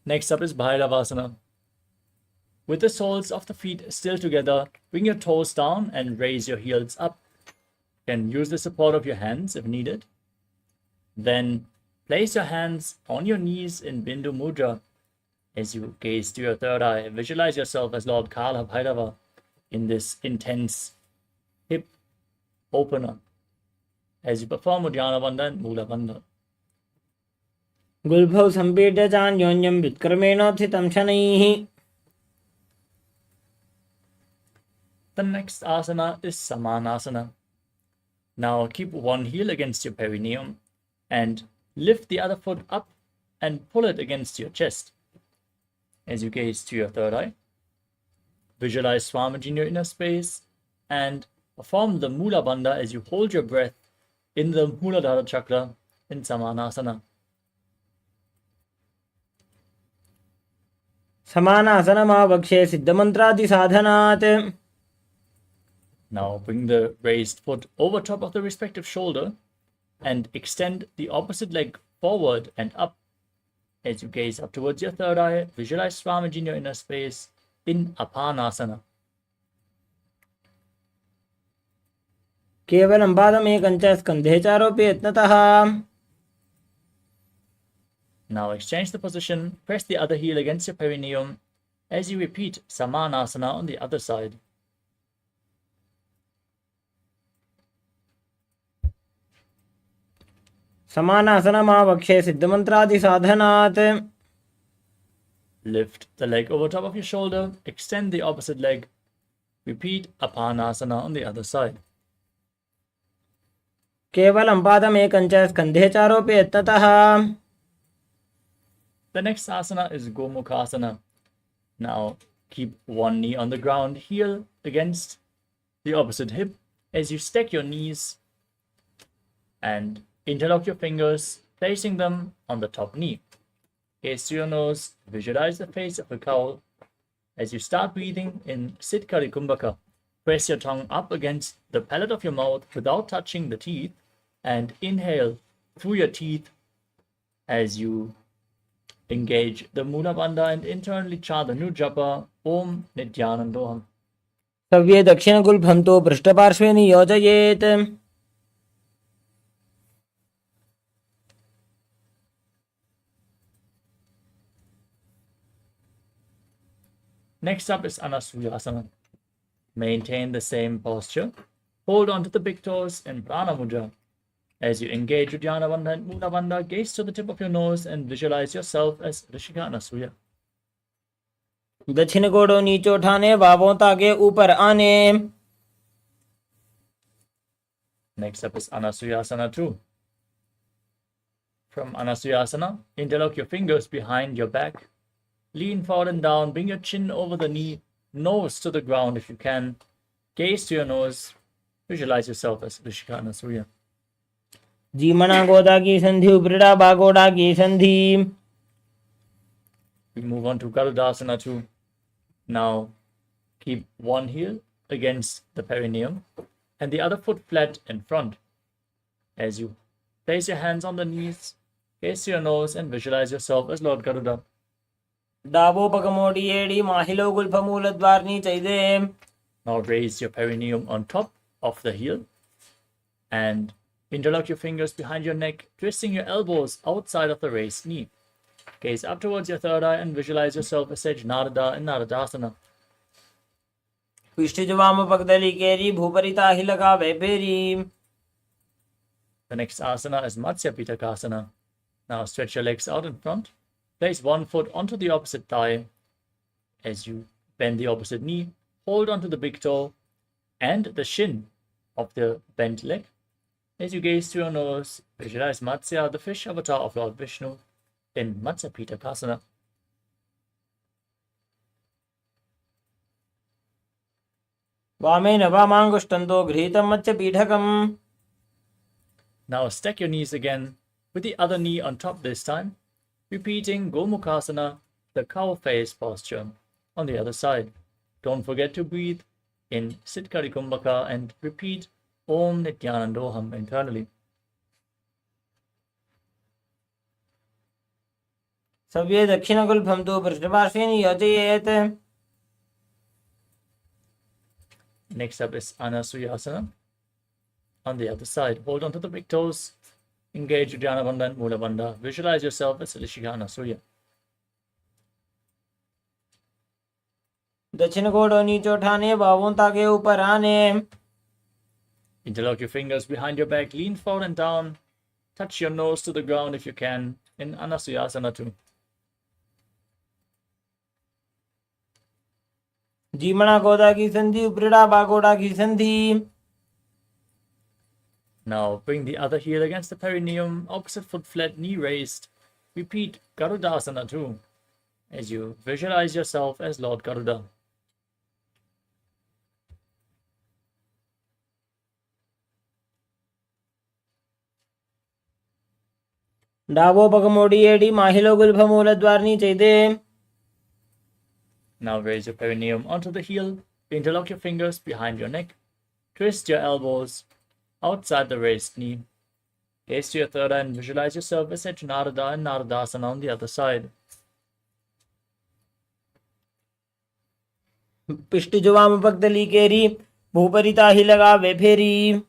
Next up is Bhairavasana. With the soles of the feet still together, bring your toes down and raise your heels up. You can use the support of your hands if needed. Then place your hands on your knees in Bindu Mudra. As you gaze to your third eye, visualize yourself as Lord Kala Bhairava in this intense hip opener as you perform Uddiyana Bandha and Mula Bandha. गुल्भौ संपीड्य चान्योन्यं व्युत्क्रमेणोत्थितं शनैः। The next asana is Samanasana. Now keep one heel against your perineum and lift the other foot up and pull it against your chest. As you gaze to your third eye, visualize Swamiji in your inner space and perform the Mula Bandha as you hold your breath in the Muladhara Chakra in Samanasana. समानासनमावक्षे सिद्धमन्त्रादिसाधनात्। Now bring the raised foot over top of the respective shoulder and extend the opposite leg forward and up. As you gaze up towards your third eye, visualize Swamiji in your inner space in Apanasana. केवलं पादमेकञ्च स्कन्धे चारोप्य यत्नतः। Now exchange the position, press the other heel against your perineum as you repeat Samanasana on the other side. समानासनमावक्षे सिद्धमन्त्रादिसाधनात्। Lift the leg over top of your shoulder, extend the opposite leg, repeat Apanasana on the other side. केवलं पादमेकञ्च स्कन्धे चारोप्य यत्नतः। The next asana is Gomukhasana. Now keep one knee on the ground, heel against the opposite hip as you stack your knees and interlock your fingers, placing them on the top knee. Gaze to your nose, visualize the face of a cow. As you start breathing in Siddhkari Kumbhaka, press your tongue up against the palate of your mouth without touching the teeth and inhale through your teeth as you engage the Mula Bandha and internally chant the new japa Om Nithyanandoham. सव्ये दक्षिणगुल्फं तु पृष्ठपार्श्वे नियोजयेत्. Next up is Anasuyasana. Maintain the same posture. Hold on to the big toes in Prana Mudra. As you engage Uddiyana Bandha and Mula Bandha, gaze to the tip of your nose and visualize yourself as Rishika Anasuya. दक्षिण गोड़ों नीचे उठाने, बाहों तागे ऊपर आने. Next up is Anasuyasana 2. From Anasuyasana, interlock your fingers behind your back. Lean forward and down, bring your chin over the knee, nose to the ground if you can. Gaze to your nose, visualize yourself as Rishika Anasuya. जीमना गोदा की संधि, उपरिड़ा बागोड़ा की संधि. We move on to Garudasana 2. Now, keep one heel against the perineum and the other foot flat in front. As you place your hands on the knees, gaze to your nose and visualize yourself as Lord Garuda. डाबो पगमोड़ी एड़ी माहिलो गुल्फमूल द्वारनी चाहिए. Now raise your perineum on top of the heel and interlock your fingers behind your neck, twisting your elbows outside of the raised knee. Gaze up towards your third eye and visualize yourself as Sage Narada in Naradasana. पिष्ठिजवाम पगदली केरी भूपरिता ही लगावे फेरी. The next asana is Matsya Pitakasana. Now stretch your legs out in front. Place one foot onto the opposite thigh. As you bend the opposite knee, hold onto the big toe and the shin of the bent leg. As you gaze to your nose, visualize Matsya, the fish avatar of Lord Vishnu, in Matsya Pitakasana. वामेन वामांगुष्टंतो गृहीतं मच्च पीठकम्. Now stack your knees again with the other knee on top this time, repeating Gomukhasana, the cow face posture, on the other side. Don't forget to breathe in Siddhkari Kumbhaka and repeat Om Nithyanandoham internally. सव्ये दक्षिणगुल्फं तु पृष्ठपार्श्वे नियोजयेत्. Next up is Anasuyasana. On the other side, hold on to the big toes, engage Uddiyana Bandha and Mula Bandha. Visualize yourself as Rishika Anasuya. दक्षिण गोड़ों नीचे उठाने, बाहों तागे ऊपर आने. Interlock your fingers behind your back, lean forward and down. Touch your nose to the ground if you can in Anasuyasana 2. जीमना गोदा की संधि, उपरिड़ा बागोड़ा की संधि. Now bring the other heel against the perineum, opposite foot flat, knee raised. Repeat Garudasana 2 as you visualize yourself as Lord Garuda. डाबो पगमोड़ी एड़ी माहिलो गुल्फमूल द्वारनी चाहिए. Now raise your perineum onto the heel, interlock your fingers behind your neck, twist your elbows outside the raised knee. Gaze to your third eye and visualize yourself as Sage Narada and Naradasana on the other side. पिष्ठिजवाम पगदली केरी भूपरिता ही लगावे फेरी.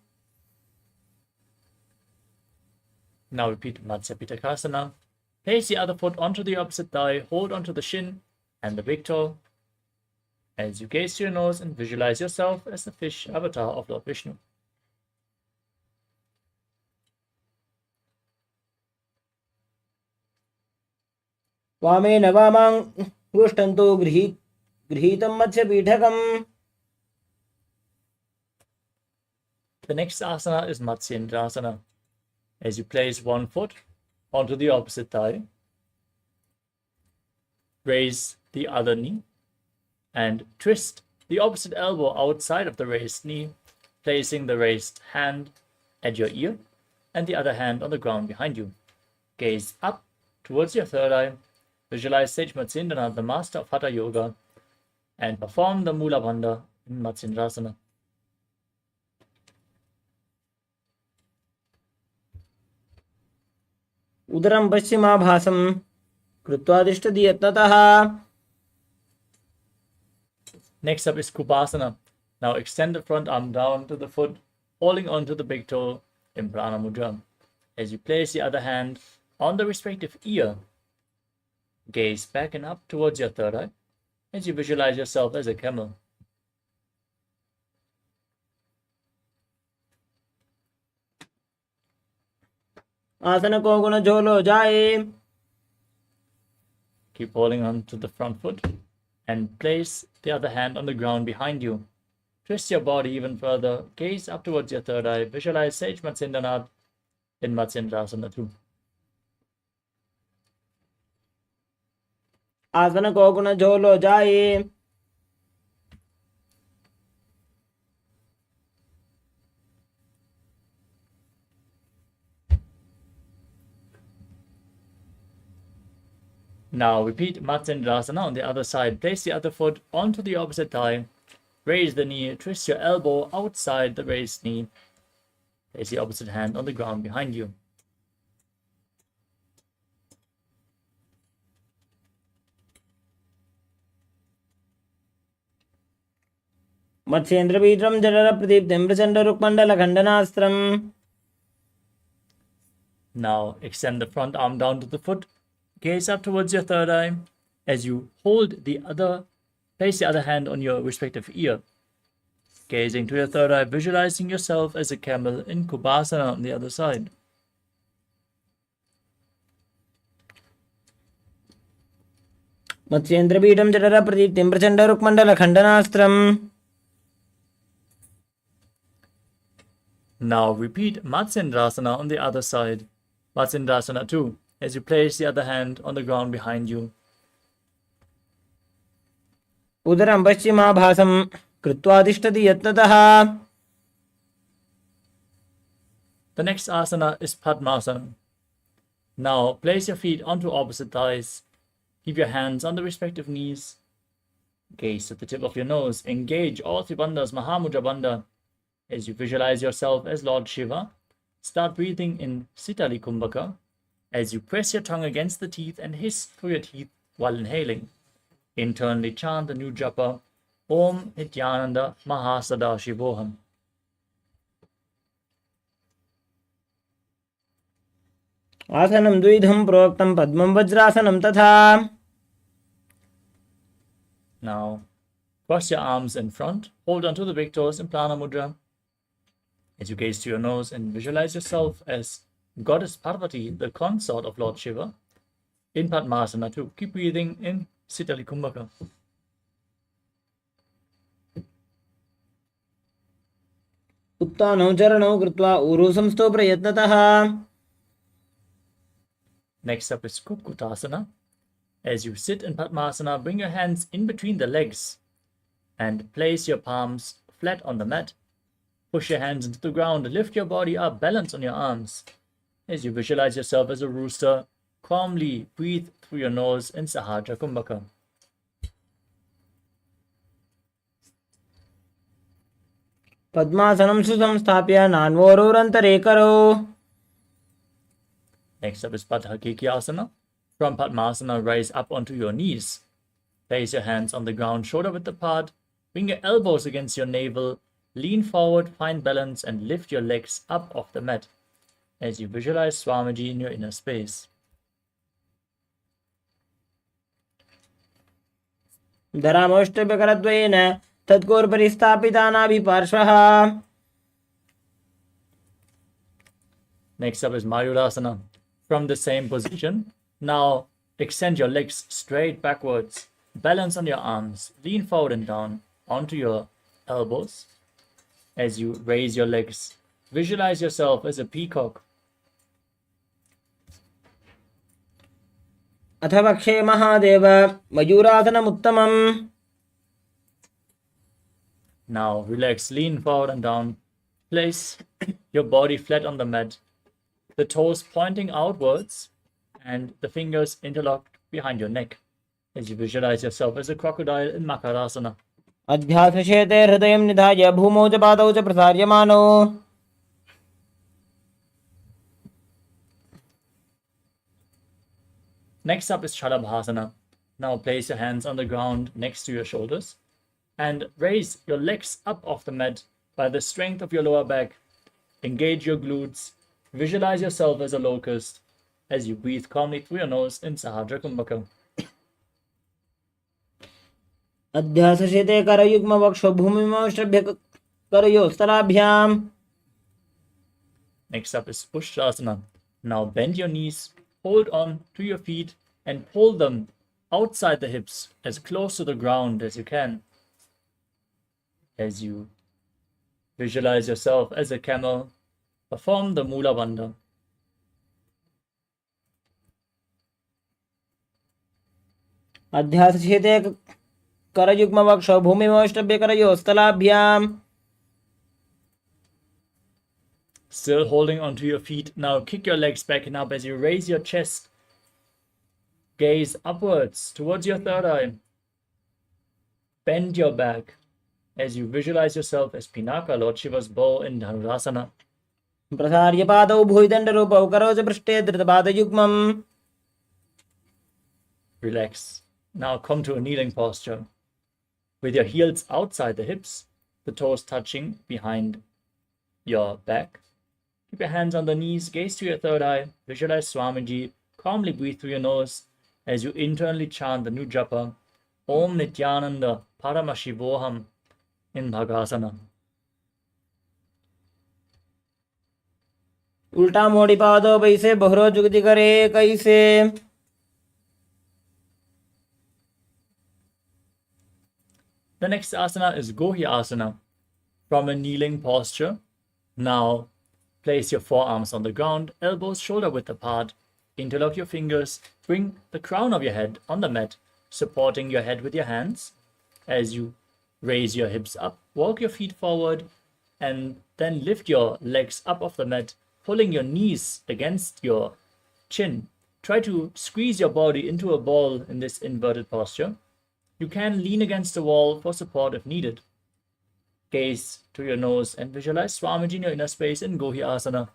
Now repeat Matsya Pitakasana. Place the other foot onto the opposite thigh, hold onto the shin and the big toe. As you gaze to your nose and visualize yourself as the fish avatar of Lord Vishnu. वामेन वामांगुष्टंतो गृहीतं मत्स्य पीठकम्. The next asana is Matsyendrasana. As you place one foot onto the opposite thigh, raise the other knee and twist the opposite elbow outside of the raised knee, placing the raised hand at your ear and the other hand on the ground behind you. Gaze up towards your third eye, visualize Sage Matsyendranath, the master of Hatha Yoga, and perform the Mula Bandha in Matsyendrasana. उदरं पश्चिमाभासम्. कृत्वा तिष्ठति यत्नतः. Next up is Kupasana. Now extend the front arm down to the foot, holding onto the big toe in Prana Mudra. As you place the other hand on the respective ear, gaze back and up towards your third eye as you visualize yourself as a camel. आसन को गुण झोलो जाए. Keep holding on to the front foot and place the other hand on the ground behind you. Twist your body even further, gaze up towards your third eye, visualize Sage Matsyendranath in Matsyendrasana 2. आसन को गुण झोलो जाए. Now repeat Matsyendrasana on the other side. Place the other foot onto the opposite thigh. Raise the knee, twist your elbow outside the raised knee. Place the opposite hand on the ground behind you. मत्स्येन्द्रपीठं जठर प्रदीप्तिं Prachanda रुक्मण्डलखण्डनास्त्रम्. Now extend the front arm down to the foot. Gaze up towards your third eye as you place the other hand on your respective ear. Gazing to your third eye, visualizing yourself as a camel in Kupasana on the other side. मत्स्येन्द्रपीठं जठर प्रदीप्तिं Prachanda रुक्मण्डलखण्डनास्त्रम्. Now repeat Matsyendrasana on the other side. Matsyendrasana 2, as you place the other hand on the ground behind you. उदरं पश्चिमाभासं कृत्वा तिष्ठति यत्नतः. The next asana is Padmasana. Now place your feet onto opposite thighs. Keep your hands on the respective knees. Gaze at the tip of your nose. Engage all three bandhas, Mahamudra Bandha. As you visualize yourself as Lord Shiva, start breathing in Sitali Kumbhaka as you press your tongue against the teeth and hiss through your teeth while inhaling. Internally chant the new japa, Om Nithyananda Mahasada-shivoham. आसनं द्विधं प्रोक्तं पद्मं वज्रासनं तथा. Now cross your arms in front, hold onto the big toes in Prana Mudra. As you gaze to your nose and visualize yourself as Goddess Parvati, the consort of Lord Shiva, in Padmasana 2. Keep breathing in Sitali Kumbhaka. उत्तानौ चरणौ कृत्वा ऊरु संस्थो प्रयत्नतः. Next up is Kutkutasana. As you sit in Padmasana, bring your hands in between the legs and place your palms flat on the mat. Push your hands into the ground, lift your body up, balance on your arms. As you visualize yourself as a rooster, calmly breathe through your nose in Sahaja Kumbhaka. पद्मासनं सुसंस्थाप्य नान्वोरोरन्तरे करो. Next up is Padhakikyasana. From Padmasana, rise up onto your knees. Place your hands on the ground, shoulder width apart. Bring your elbows against your navel. Lean forward, find balance, and lift your legs up off the mat as you visualize Swamiji in your inner space. धरामोष्टभ्यकरद्वयेन तत्कोर्परि स्थापितानाभिपार्श्वः. Next up is Mayurasana. From the same position, now extend your legs straight backwards. Balance on your arms. Lean forward and down onto your elbows. As you raise your legs, visualize yourself as a peacock. अथ वक्षे Mahadev मयूरासनमुत्तमम्. Now relax, lean forward and down. Place your body flat on the mat, the toes pointing outwards and the fingers interlocked behind your neck as you visualize yourself as a crocodile in Makarasana. अध्यात्मशेते हृदयं निधाय भूमौ च पादौ च प्रसार्यमाणौ. Next up is Shalabhasana. Now place your hands on the ground next to your shoulders and raise your legs up off the mat by the strength of your lower back. Engage your glutes. Visualize yourself as a locust as you breathe calmly through your nose in Sahadra Kumbhaka. अध्यासशेते करयुग्मवक्षो भूमिमश्रभ्य करयोस्तराभ्याम्. Next up is Ushtrasana. Now bend your knees, hold on to your feet and pull them outside the hips as close to the ground as you can. As you visualize yourself as a camel, perform the Mula Bandha. अध्यासशेते करयुग्मवक्षो भूमिमश्रभ्य करयोस्तराभ्याम्. Still holding onto your feet. Now kick your legs back and up as you raise your chest. Gaze upwards towards your third eye. Bend your back as you visualize yourself as Pinaka, Lord Shiva's bow in Dhanurasana. प्रसार्य पादौ भूयिदण्डरूपौ करोच पृष्ठे धृतपादयुग्मम्. Relax. Now come to a kneeling posture. With your heels outside the hips, the toes touching behind your back. Keep your hands on the knees, gaze to your third eye, visualize Swamiji, calmly breathe through your nose as you internally chant the new japa, Om Nithyananda Paramashivoham in Bhagasana. उल्टा मोड़ी पादो बैसे बहरो जुगति करे कैसे. The next asana is Gohi Asana. From a kneeling posture, now place your forearms on the ground, elbows shoulder width apart. Interlock your fingers. Bring the crown of your head on the mat, supporting your head with your hands. As you raise your hips up, walk your feet forward, and then lift your legs up off the mat, pulling your knees against your chin. Try to squeeze your body into a ball in this inverted posture. You can lean against the wall for support if needed. Gaze to your nose and visualize Swamiji in your inner space in Gohi Asana.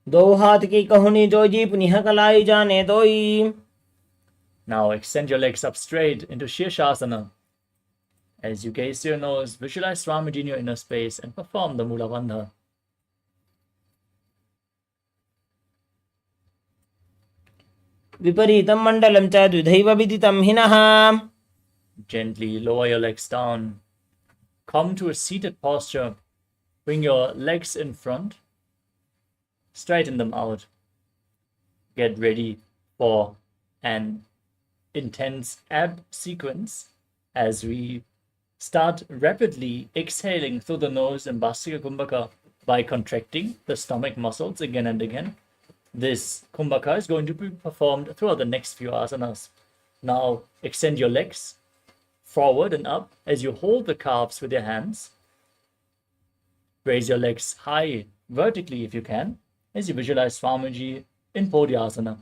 दो हाथ की कहुनी जोजी पुनिह कलाई जाने दोई. Now extend your legs up straight into Shirshasana. As you gaze to your nose, visualize Swamiji in your inner space and perform the Mula Bandha. विपरीतं मण्डलं च द्विधैव विदितं हिनः. Gently lower your legs down. Come to a seated posture. Bring your legs in front. Straighten them out. Get ready for an intense ab sequence as we start rapidly exhaling through the nose in Bhastika Kumbhaka by contracting the stomach muscles again and again. This Kumbhaka is going to be performed throughout the next few asanas. Now extend your legs forward and up as you hold the calves with your hands. Raise your legs high vertically if you can as you visualize Swamiji in Podhyasana.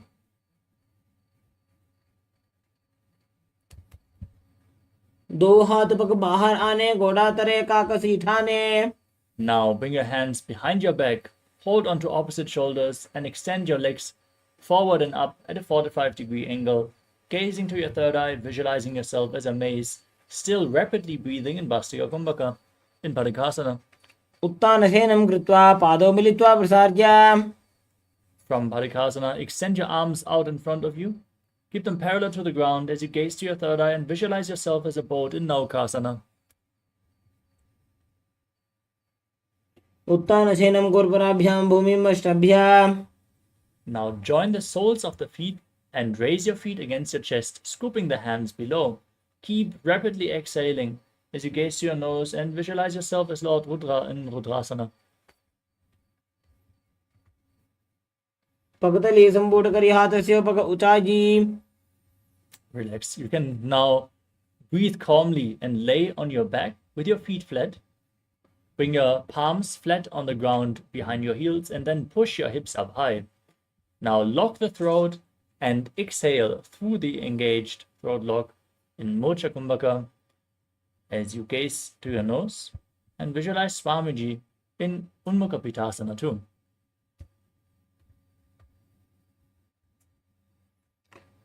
दो हाथ पग बाहर आने घोड़ा तरे काकसी ठाने. Now bring your hands behind your back, hold onto opposite shoulders and extend your legs forward and up at a 45-degree angle. Gazing to your third eye, visualizing yourself as a mace, still rapidly breathing in Bhastika Kumbhaka in Padikasana. उत्तानसेनं कृत्वा पादौ मिलित्वा प्रसार्य. From Padikasana, extend your arms out in front of you. Keep them parallel to the ground as you gaze to your third eye and visualize yourself as a boat in Naukasana. उत्तानसेनं गोर्पराभ्यां भूमिं अष्टाभ्याम्. Now join the soles of the feet and raise your feet against your chest, scooping the hands below. Keep rapidly exhaling as you gaze to your nose and visualize yourself as Lord Rudra in Rudrasana. पगतले संपूट करी हाथस्य पग ऊंचाई. Relax. You can now breathe calmly and lay on your back with your feet flat. Bring your palms flat on the ground behind your heels and then push your hips up high. Now lock the throat and exhale through the engaged throat lock in Mocha Kumbhaka as you gaze to your nose and visualize Swamiji in Unmukha Pitasana too.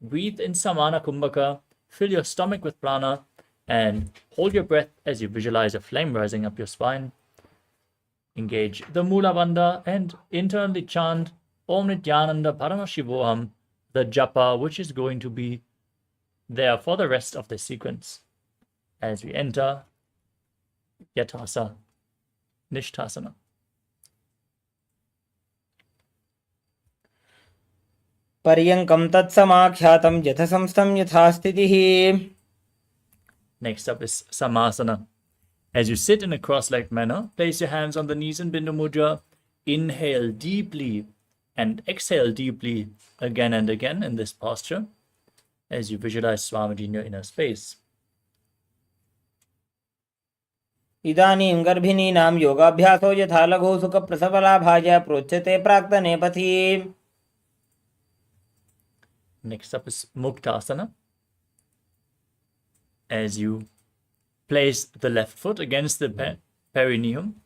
breathe in Samana Kumbhaka, fill your stomach with prana, and hold your breath as you visualize a flame rising up your spine. Engage the Mula Bandha and internally chant Om Nithyananda Paramashivoham, the japa, which is going to be there for the rest of the sequence. As we enter Yatasa, Nishthasana. पर्यङ्कं तत्समाख्यातं यथसंस्थं यथा स्थितिः. Next up is Samasana. As you sit in a cross-legged manner, place your hands on the knees in Bindu Mudra. Inhale deeply and exhale deeply again and again in this posture as you visualize Swamiji in your inner space. इदानीं गर्भिणीनां योगाभ्यासो यथा लघु सुखप्रसवलाभाय प्रोच्यते प्राक्तने पथि. Next up is Muktasana. As you place the left foot against the perineum,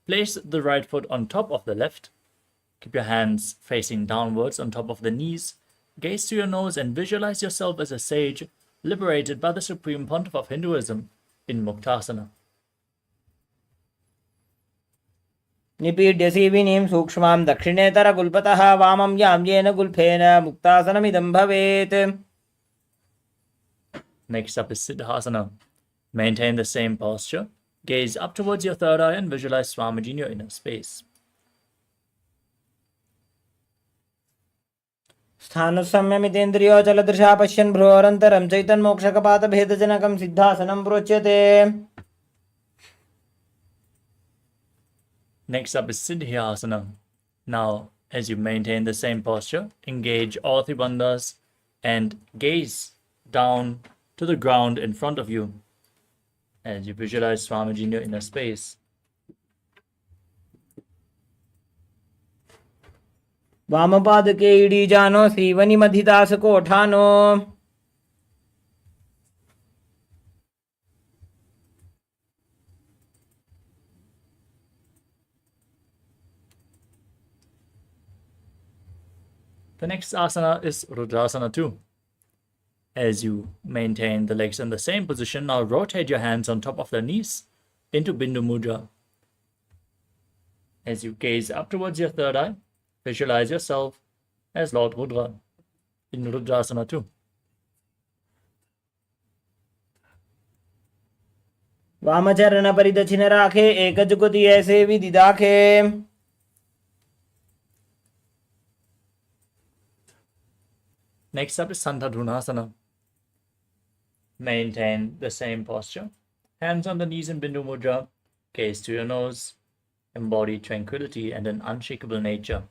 place the right foot on top of the left. Keep your hands facing downwards on top of the knees. Gaze to your nose and visualize yourself as a sage liberated by the Supreme Pontiff of Hinduism in Muktasana. निपीड्य सीविनीं सूक्ष्मां दक्षिणेतरगुल्पतः वामं यां येन गुल्फेन मुक्तासनमिदं भवेत्. Next up is Siddhasana. Maintain the same posture. Gaze up towards your third eye and visualize Swamiji in your inner space. स्थानुसंयमितेन्द्रियोचलदृशा पश्यन् भ्रोरन्तरं चैतन्मोक्षकपातभेदजनकं सिद्धासनं प्रोच्यते. Next up is Siddhyasana. Now, as you maintain the same posture, engage all three bandhas and gaze down to the ground in front of you as you visualize Swamiji in your inner space. वामपादके इडीजानो श्रीवनिमधिदासकोठानो. The next asana is Rudrasana too. As you maintain the legs in the same position, now rotate your hands on top of the knees into Bindu Mudra. As you gaze up towards your third eye, visualize yourself as Lord Rudra in Rudrasana too. वामचरण परिदक्षिण राखे एक जुगति ऐसे विधि दाखे. Next up is Santadrunasana. Maintain the same posture. Hands on the knees in Bindu Mudra. Gaze to your nose. Embody tranquility and an unshakable nature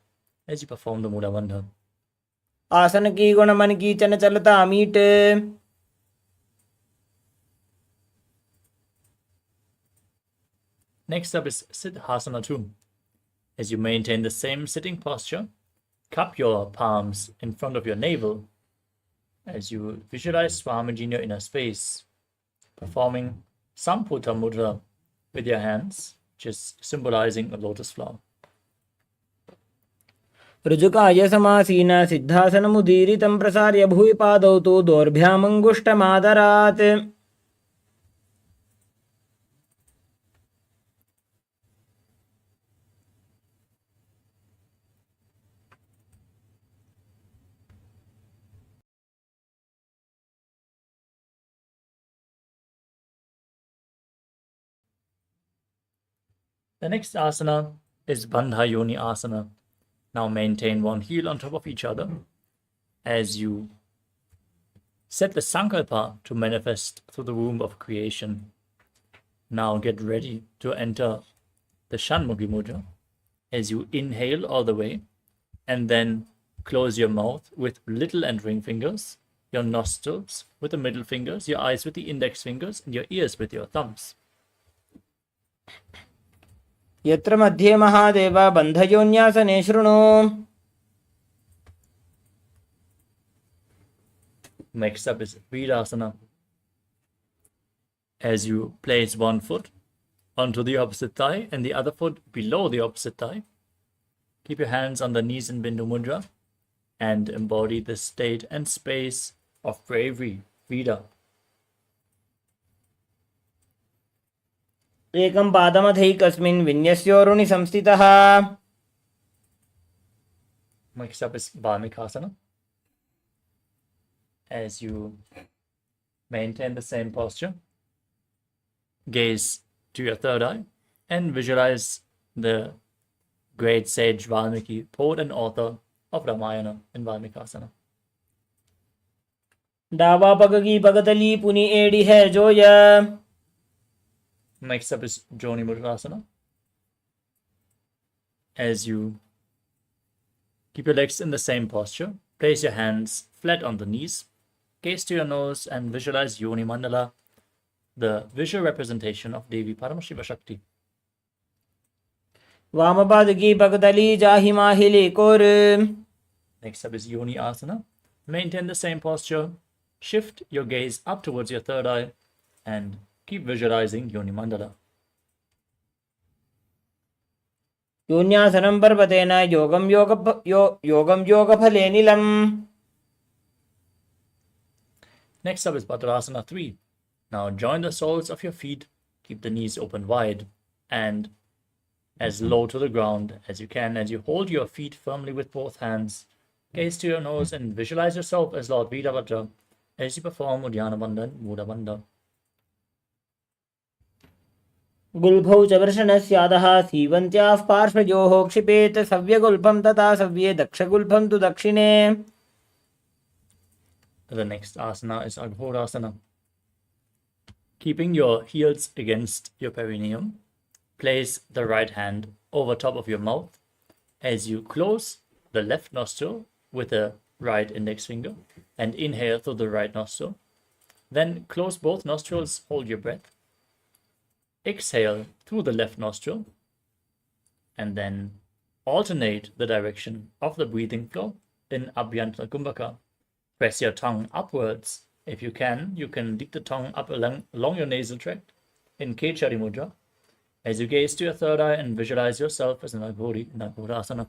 as you perform the Mula Bandha. आसन की गुण मन की चन चलता meet. Next up is Siddhasana too. As you maintain the same sitting posture, cup your palms in front of your navel as you visualize Swamiji in your inner space, performing Samputa Mudra with your hands, just symbolizing a lotus flower. ऋजुकाय समासीन सिद्धासनमुदीरितं प्रसार्य भुवि पादौ तु दोर्भ्यामङ्गुष्ठमादरात्. The next asana is Bandha Yoni Asana. Now maintain one heel on top of each other as you set the sankalpa to manifest through the womb of creation. Now get ready to enter the Shanmukhi Mudra as you inhale all the way and then close your mouth with little and ring fingers, your nostrils with the middle fingers, your eyes with the index fingers, and your ears with your thumbs. यत्र मध्ये महादेव बन्धयोन्यासने शृणु. Next up is Virasana. As you place one foot onto the opposite thigh and the other foot below the opposite thigh, keep your hands on the knees in Bindu Mudra and embody the state and space of bravery, Vida. एकं पादमथैकस्मिन् विन्यस्योरुणि संस्थितः. Next up is Bhamikasana. As you maintain the same posture, gaze to your third eye and visualize the great sage Valmiki, poet and author of Ramayana in Bhamikasana. डावा पग की पगतली पुनि एड़ी है जोय. Next up is Joni Mudrasana. As you keep your legs in the same posture, place your hands flat on the knees, gaze to your nose and visualize Yoni Mandala, the visual representation of Devi Paramashiva Shakti. वाम पाद की पगतली जाहि माहिले core. Next up is Yoni Asana. Maintain the same posture, shift your gaze up towards your third eye and keep visualizing Yoni Mandala. योन्यासनं पर्वतेन योगं योगफले नीलम्. Next up is Padmasana 3. Now join the soles of your feet, keep the knees open wide and as low to the ground as you can. As you hold your feet firmly with both hands, gaze to your nose and visualize yourself as Lord Veerabhadra as you perform Uddiyana Bandha and Muda Bandha. गुल्फौ च वृषणस्यादः सीवन्त्याः पार्श्वयोः क्षिपेत् सव्यगुल्फं तथा सव्ये दक्षगुल्फं तु दक्षिणे. The next asana is Aghorasana. Keeping your heels against your perineum, place the right hand over top of your mouth as you close the left nostril with the right index finger and inhale through the right nostril. Then close both nostrils, hold your breath. Exhale through the left nostril and then alternate the direction of the breathing flow in Abhyantara Kumbhaka. Press your tongue upwards. If you can dip the tongue up along your nasal tract in Kechari Mudra as you gaze to your third eye and visualize yourself as an Aghori in Aghorasana.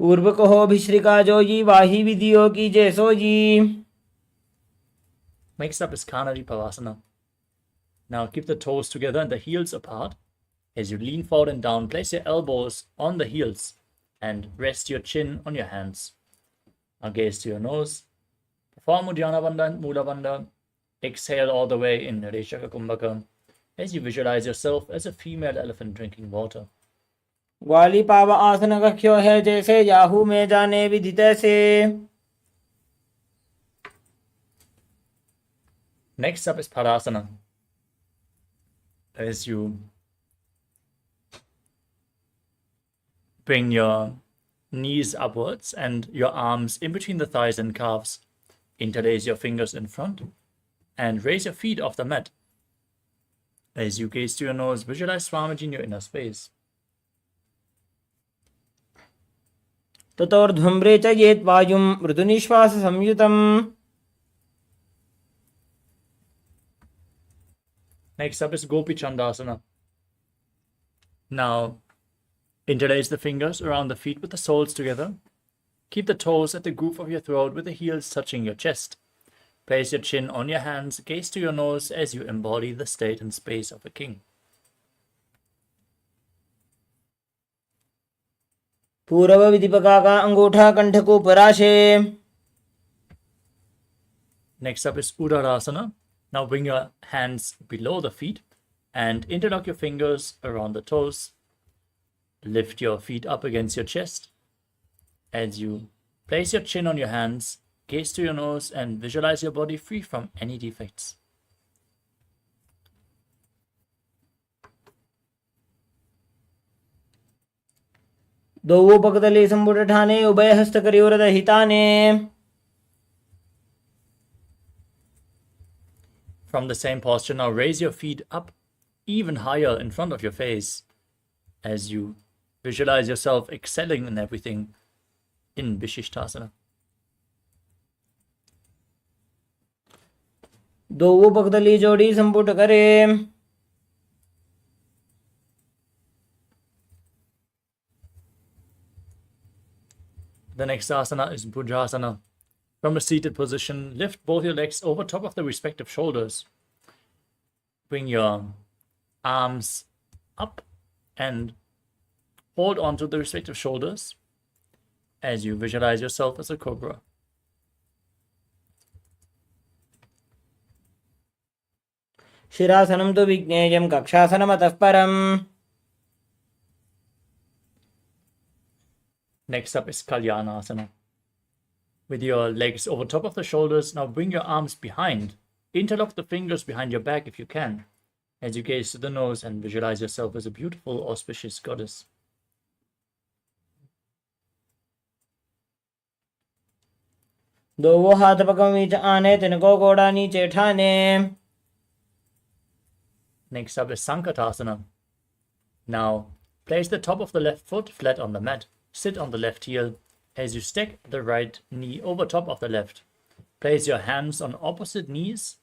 पूर्व कहो भिश्रिका जोई वाही विधियों की जैसो जी. Next up is Kanari Pavasana. Now keep the toes together and the heels apart. As you lean forward and down, place your elbows on the heels and rest your chin on your hands. Now gaze to your nose. Perform Uddiyana Bandha and Mula Bandha. Exhale all the way in Reshaka Kumbhaka as you visualize yourself as a female elephant drinking water. ग्वाली पाव आसन कख्यो है जैसे Yahoo में जाने विधि तैसे. Next up is Padasana. As you bring your knees upwards and your arms in between the thighs and calves, interlace your fingers in front and raise your feet off the mat. As you gaze to your nose, visualize Swamiji in your inner space. ततोर्ध्वम्रे च येत् वायुं मृदुनिश्वास संयुतम्. Next up is Gopi Chandasana. Now, interlace the fingers around the feet with the soles together. Keep the toes at the groove of your throat with the heels touching your chest. Place your chin on your hands, gaze to your nose as you embody the state and space of a king. पूर्व विधिपका का अंगूठा कंठ को पराशे. Next up is Uddarasana. Now bring your hands below the feet and interlock your fingers around the toes. Lift your feet up against your chest. As you place your chin on your hands, gaze to your nose and visualize your body free from any defects. दो पगतले संपुट ठाने उभय हस्त करियोरद हिताने. From the same posture, now raise your feet up even higher in front of your face as you visualize yourself excelling in everything in Vishishtasana. दो पगतली जोड़ी संपुट करे. The next asana is Bhujasana. From a seated position, lift both your legs over top of the respective shoulders. Bring your arms up and hold on to the respective shoulders as you visualize yourself as a cobra. शिरासनं तु विज्ञेयं कक्षासनमतः परम्. Next up is Kalyanasana. With your legs over top of the shoulders, now bring your arms behind. Interlock the fingers behind your back if you can, as you gaze to the nose and visualize yourself as a beautiful, auspicious goddess. दो वो हाथ पकम नीचे आने तिनको गोड़ा नीचे ठाने. Next up is Sankatasana. Now, place the top of the left foot flat on the mat. Sit on the left heel as you stack the right knee over top of the left. Place your hands on opposite knees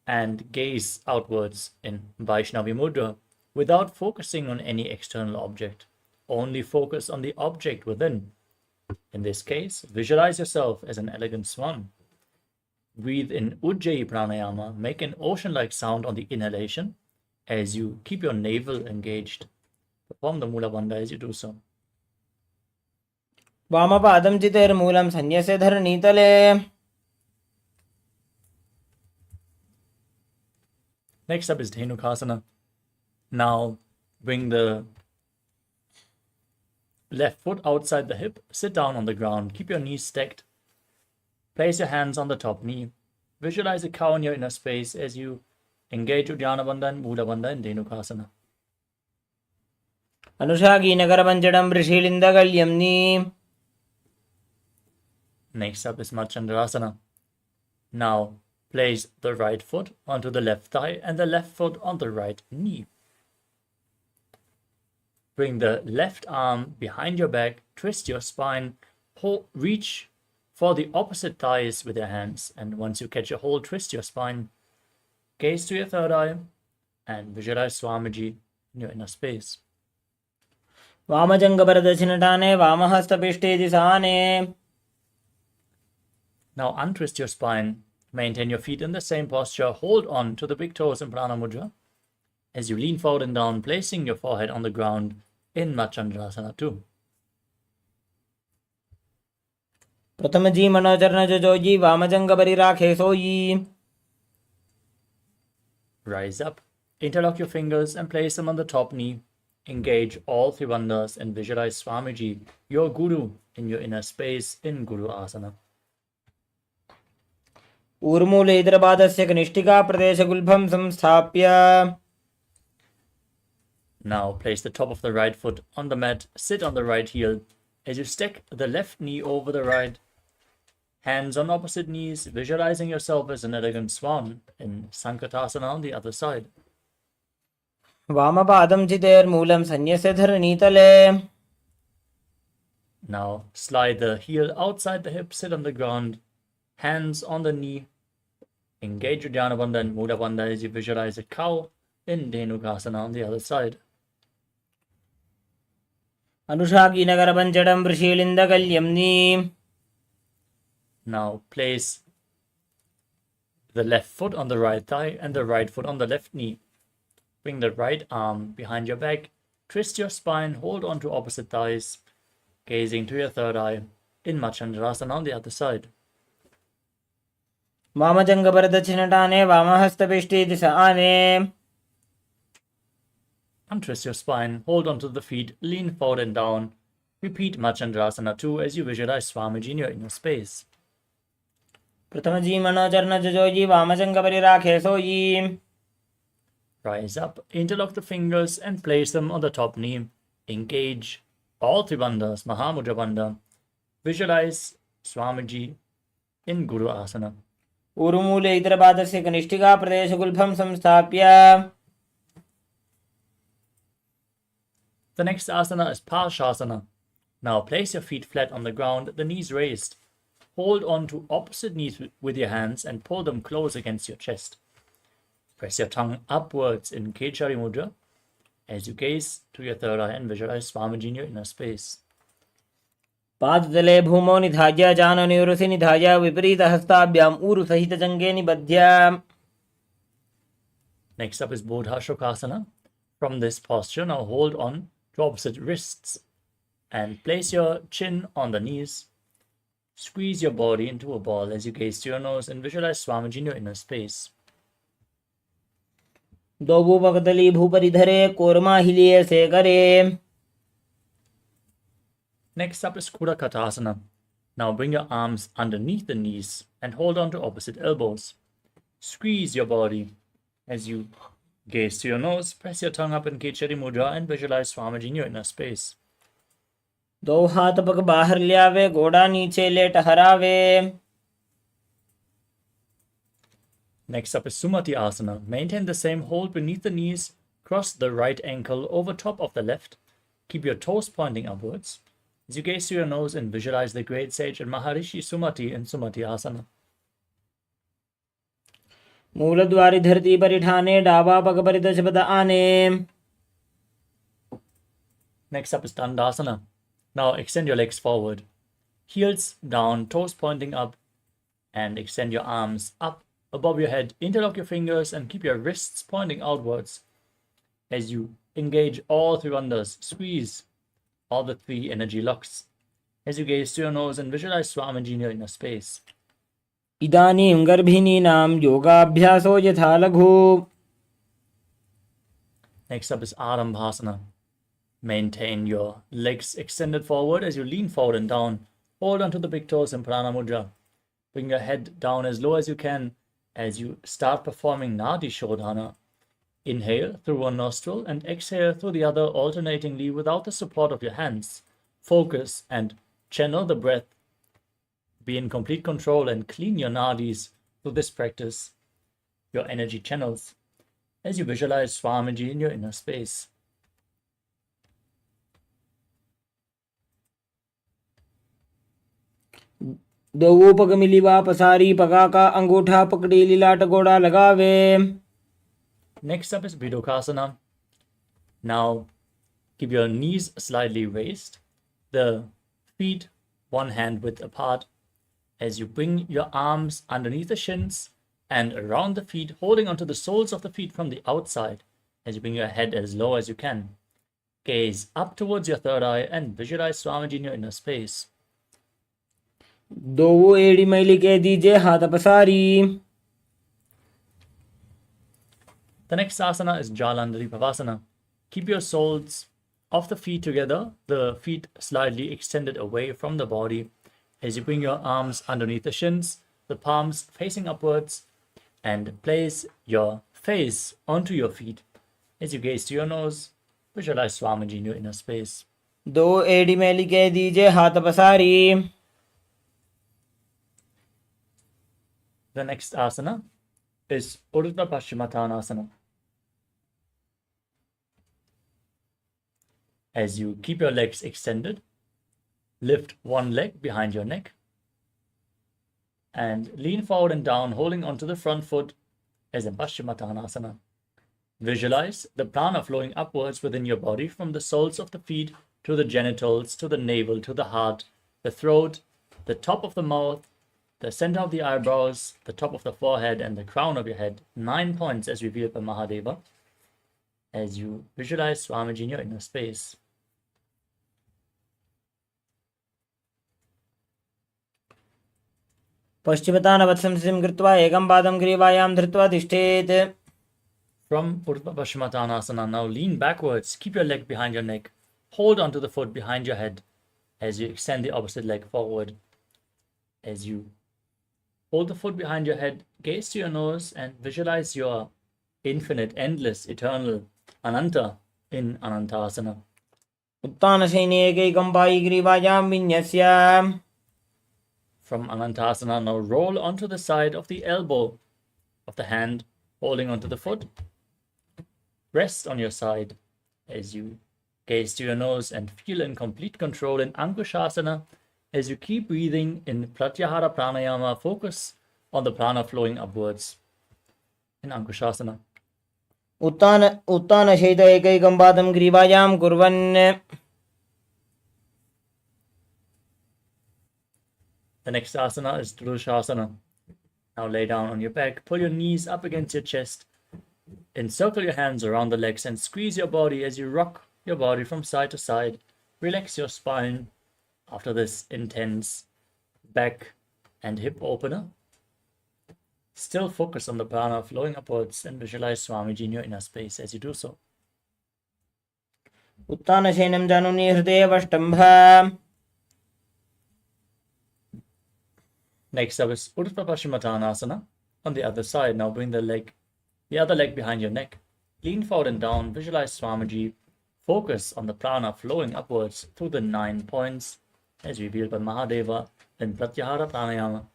and gaze outwards in Vaishnavi Mudra without focusing on any external object. Only focus on the object within. In this case, visualize yourself as an elegant swan. Breathe in Ujjayi Pranayama. Make an ocean-like sound on the inhalation as you keep your navel engaged. Perform the Mula Bandha as you do so. वामपादं चितेर्मूलं सन्न्यस्य धरणीतले. Next up is Dhenukasana. Now bring the left foot outside the hip. Sit down on the ground. Keep your knees stacked. Place your hands on the top knee. Visualize a cow in your inner space as you engage Uddiyana Bandha and Mula Bandha in Dhenukasana. अनुषागीनकरपञ्चडं ऋषीलिन्दगल्यम्नि. Next up is Marchandrasana. Now place the right foot onto the left thigh and the left foot on the right knee. Bring the left arm behind your back, twist your spine, reach for the opposite thighs with your hands, and once you catch a hold, twist your spine, gaze to your third eye, and visualize Swamiji in your inner space. वामजङ्गपरदक्षिणटाने वामहस्तपिष्टे दिशाने. Now untwist your spine, maintain your feet in the same posture, hold on to the big toes in Prana Mudra as you lean forward and down, placing your forehead on the ground in Marchandrasana 2. प्रथमजी मनोचरण Joji वामजङ्गपरिराखे सोयी. Rise up, interlock your fingers and place them on the top knee. Engage all three bandhas and visualize Swamiji, your Guru, in your inner space in Guru Asana. ऊर्मूले इतरपादस्य कनिष्ठिका प्रदेशगुल्फं संस्थाप्य. Now place the top of the right foot on the mat, sit on the right heel as you stack the left knee over the right, hands on opposite knees, visualizing yourself as an elegant swan in Sankatasana on the other side. वामपादं चितेर्मूलं सन्न्यस्य धरणीतले. Now slide the heel outside the hip, sit on the ground, hands on the knee, engage Uddiyana Bandha and Mula Bandha as you visualize a cow in Dhenukasana on the other side. अनुषागीनकरपञ्चडं ऋषीलिन्दगल्यम्नि. Now place the left foot on the right thigh and the right foot on the left knee. Bring the right arm behind your back, twist your spine, hold on to opposite thighs, gazing to your third eye in Marchandrasana on the other side. वामजङ्गपरदक्षिणटाने वामहस्तपिष्टे दिशाने. Untwist your spine, hold onto the feet, lean forward and down. Repeat Marchandrasana 2 as you visualize Swamiji in your inner space. प्रथमजी मनोचरण Joji वामजङ्गपरिराखे सोयी. Rise up, interlock the fingers and place them on the top knee. Engage all three bandhas, Mahamudra Bandha. Visualize Swamiji in Guru Asana. ऊर्मूले इतरपादस्य कनिष्ठिका प्रदेशगुल्फं संस्थाप्य. The next asana is Parshasana. Now place your feet flat on the ground, the knees raised. Hold on to opposite knees with your hands and pull them close against your chest. Press your tongue upwards in Kechari Mudra as you gaze to your third eye and visualize Swamiji in your inner space. पादतले भूमौ निधाय जाननिवृसि निधाय विपरीतहस्ताभ्याम् ऊरुसहितजङ्गे निबध्य. Next up is Bodha Shokasana. From this posture, now hold on to opposite wrists and place your chin on the knees. Squeeze your body into a ball as you gaze to your nose and visualize Swamiji in your inner space. द्वौ पकदली भूपरिधरे कोर्माहिलीये सेकरे. Next up is Kura Katasana. Now bring your arms underneath the knees and hold on to opposite elbows. Squeeze your body as you gaze to your nose, press your tongue up in Kechari Mudra and visualize Swamiji in your inner space. दो हाथ पग बाहर ल्यावे गोड़ा नीचे ले टहरावे. Next up is Sumati Asana. Maintain the same hold beneath the knees, cross the right ankle over top of the left. Keep your toes pointing upwards. As you gaze to your nose and visualize the great sage and Maharishi Sumati in Sumati Asana. मूलद्वारि धरती परिठाने डावा पग परिदश पद आने. Next up is Dandasana. Now extend your legs forward. Heels down, toes pointing up, and extend your arms up above your head. Interlock your fingers and keep your wrists pointing outwards. As you engage all three wonders, squeeze all the three energy locks. As you gaze to your nose and visualize Swamiji in your inner space. इदानीं गर्भिणीनां योगाभ्यासो यथा लघु. Next up is Arambhasana. Maintain your legs extended forward as you lean forward and down. Hold onto the big toes in Prana Mudra. Bring your head down as low as you can as you start performing Nadi Shodhana. Inhale through one nostril and exhale through the other alternatingly without the support of your hands. Focus and channel the breath. Be in complete control and clean your nadis through this practice, your energy channels, as you visualize Swamiji in your inner space. दो पग मिलीवा पसारी पगा का अंगूठा पकड़ी लीलाट गोड़ा लगावे. Next up is Bidokasana. Now keep your knees slightly raised, the feet one hand width apart, as you bring your arms underneath the shins and around the feet, holding onto the soles of the feet from the outside, as you bring your head as low as you can. Gaze up towards your third eye and visualize Swamiji in your inner space. दो एड़ी मैली के दीजे हाथ पसारी. The next asana is Jalandhari Pavasana. Keep your soles of the feet together, the feet slightly extended away from the body, as you bring your arms underneath the shins, the palms facing upwards, and place your face onto your feet. As you gaze to your nose, visualize Swamiji in your inner space. दो एड़ी मैली के दीजे हाथ पसारी. The next asana is Urdhva Paschimottanasana. As you keep your legs extended, lift one leg behind your neck and lean forward and down, holding onto the front foot as in Paschimottanasana. Visualize the prana flowing upwards within your body from the soles of the feet to the genitals, to the navel, to the heart, the throat, the top of the mouth, the center of the eyebrows, the top of the forehead, and the crown of your head. 9 points as revealed by Mahadeva, as you visualize Swamiji in your inner space. पश्चिमतानवत्संसिं कृत्वा एकं पादं ग्रीवायां धृत्वा तिष्ठेत्. From Urdhva Paschimottanasana, now lean backwards, keep your leg behind your neck, hold onto the foot behind your head as you extend the opposite leg forward. As you hold the foot behind your head, gaze to your nose and visualize your infinite, endless, eternal Ananta in Anantasana. उत्तानशयने एकैकं Pai ग्रीवायां विन्यस्य. From Anantasana, now roll onto the side of the elbow of the hand, holding onto the foot. Rest on your side as you gaze to your nose and feel in complete control in Ankushasana. As you keep breathing in Pratyahara Pranayama, focus on the prana flowing upwards in Ankushasana. उत्तानशयित एकैकं पादं ग्रीवायां कुर्वन्. The next asana is Drushasana. Now lay down on your back, pull your knees up against your chest, encircle your hands around the legs and squeeze your body as you rock your body from side to side. Relax your spine after this intense back and hip opener. Still focus on the prana flowing upwards and visualize Swamiji in your inner space as you do so. उत्तानशयनं जानुनी हृदयवष्टम्भ. Next up is Urdhva Paschimottanasana on the other side. Now bring the other leg behind your neck. Lean forward and down. Visualize Swamiji. Focus on the prana flowing upwards through the 9 points as revealed by Mahadeva in Pratyahara Pranayama.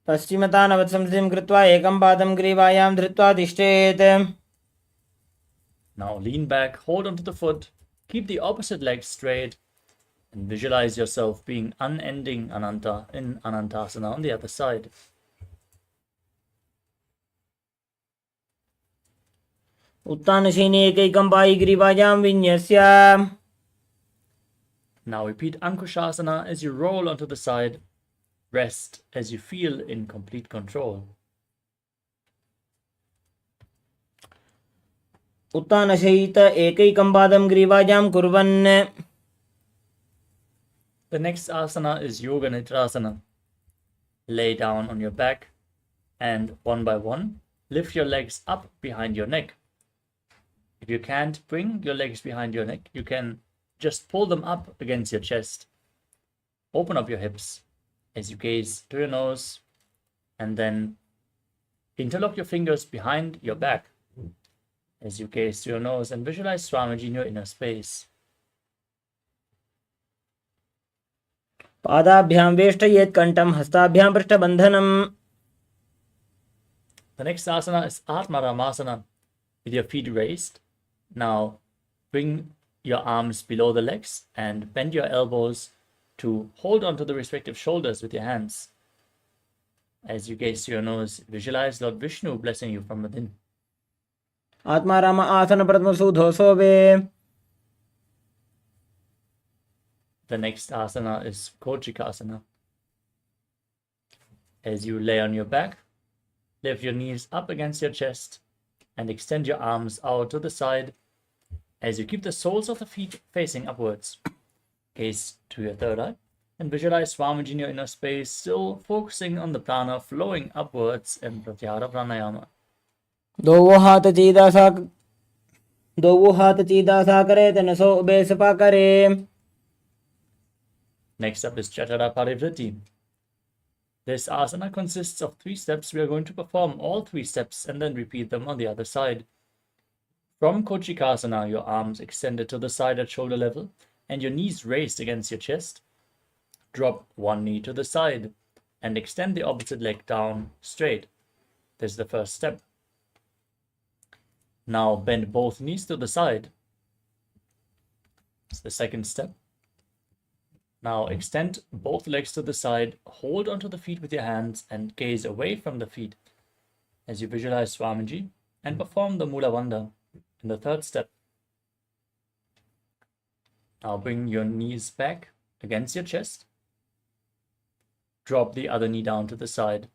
पश्चिमतानवत्संस्थितिं कृत्वा एकं पादं ग्रीवायां धृत्वा तिष्ठेत्. Now lean back, hold onto the foot, keep the opposite leg straight, and visualize yourself being unending Ananta in Anantasana on the other side. उत्तानशयने एकैकं Pai ग्रीवायां विन्यस्य. Now repeat Ankushasana as you roll onto the side. Rest as you feel in complete control. उत्तानशयित एकैकं पादं ग्रीवायां कुर्वन्. The next asana is Yoga Nidrasana. Lay down on your back and one by one, lift your legs up behind your neck. If you can't bring your legs behind your neck, you can just pull them up against your chest. Open up your hips as you gaze to your nose and then interlock your fingers behind your back as you gaze to your nose and visualize Swamiji in your inner space. पादाभ्यां वेष्टयेत् कण्ठं हस्ताभ्यां पृष्ठबन्धनम्. The next asana is Atmaramasana with your feet raised. Now bring your arms below the legs and bend your elbows to hold onto the respective shoulders with your hands. As you gaze to your nose, visualize Lord Vishnu blessing you from within. Atmaram आसन प्रथमसूधो सोवे. The next asana is Kochikasana. As you lay on your back, lift your knees up against your chest and extend your arms out to the side as you keep the soles of the feet facing upwards. Gaze to your third eye and visualize Swamiji in your inner space, still focusing on the prana flowing upwards in Pratyahara Pranayama. दोवो हाथ चीदा सा करे तनसो उबेसपा करे. Next up is Jatara Parivritti. This asana consists of 3 steps. We are going to perform all 3 steps and then repeat them on the other side. From Kochikasana, your arms extended to the side at shoulder level and your knees raised against your chest. Drop one knee to the side and extend the opposite leg down straight. This is the first step. Now bend both knees to the side. It's the second step. Now extend both legs to the side, hold onto the feet with your hands and gaze away from the feet as you visualize Swamiji and perform the Mula Bandha in the third step. Now bring your knees back against your chest. Drop the other knee down to the side.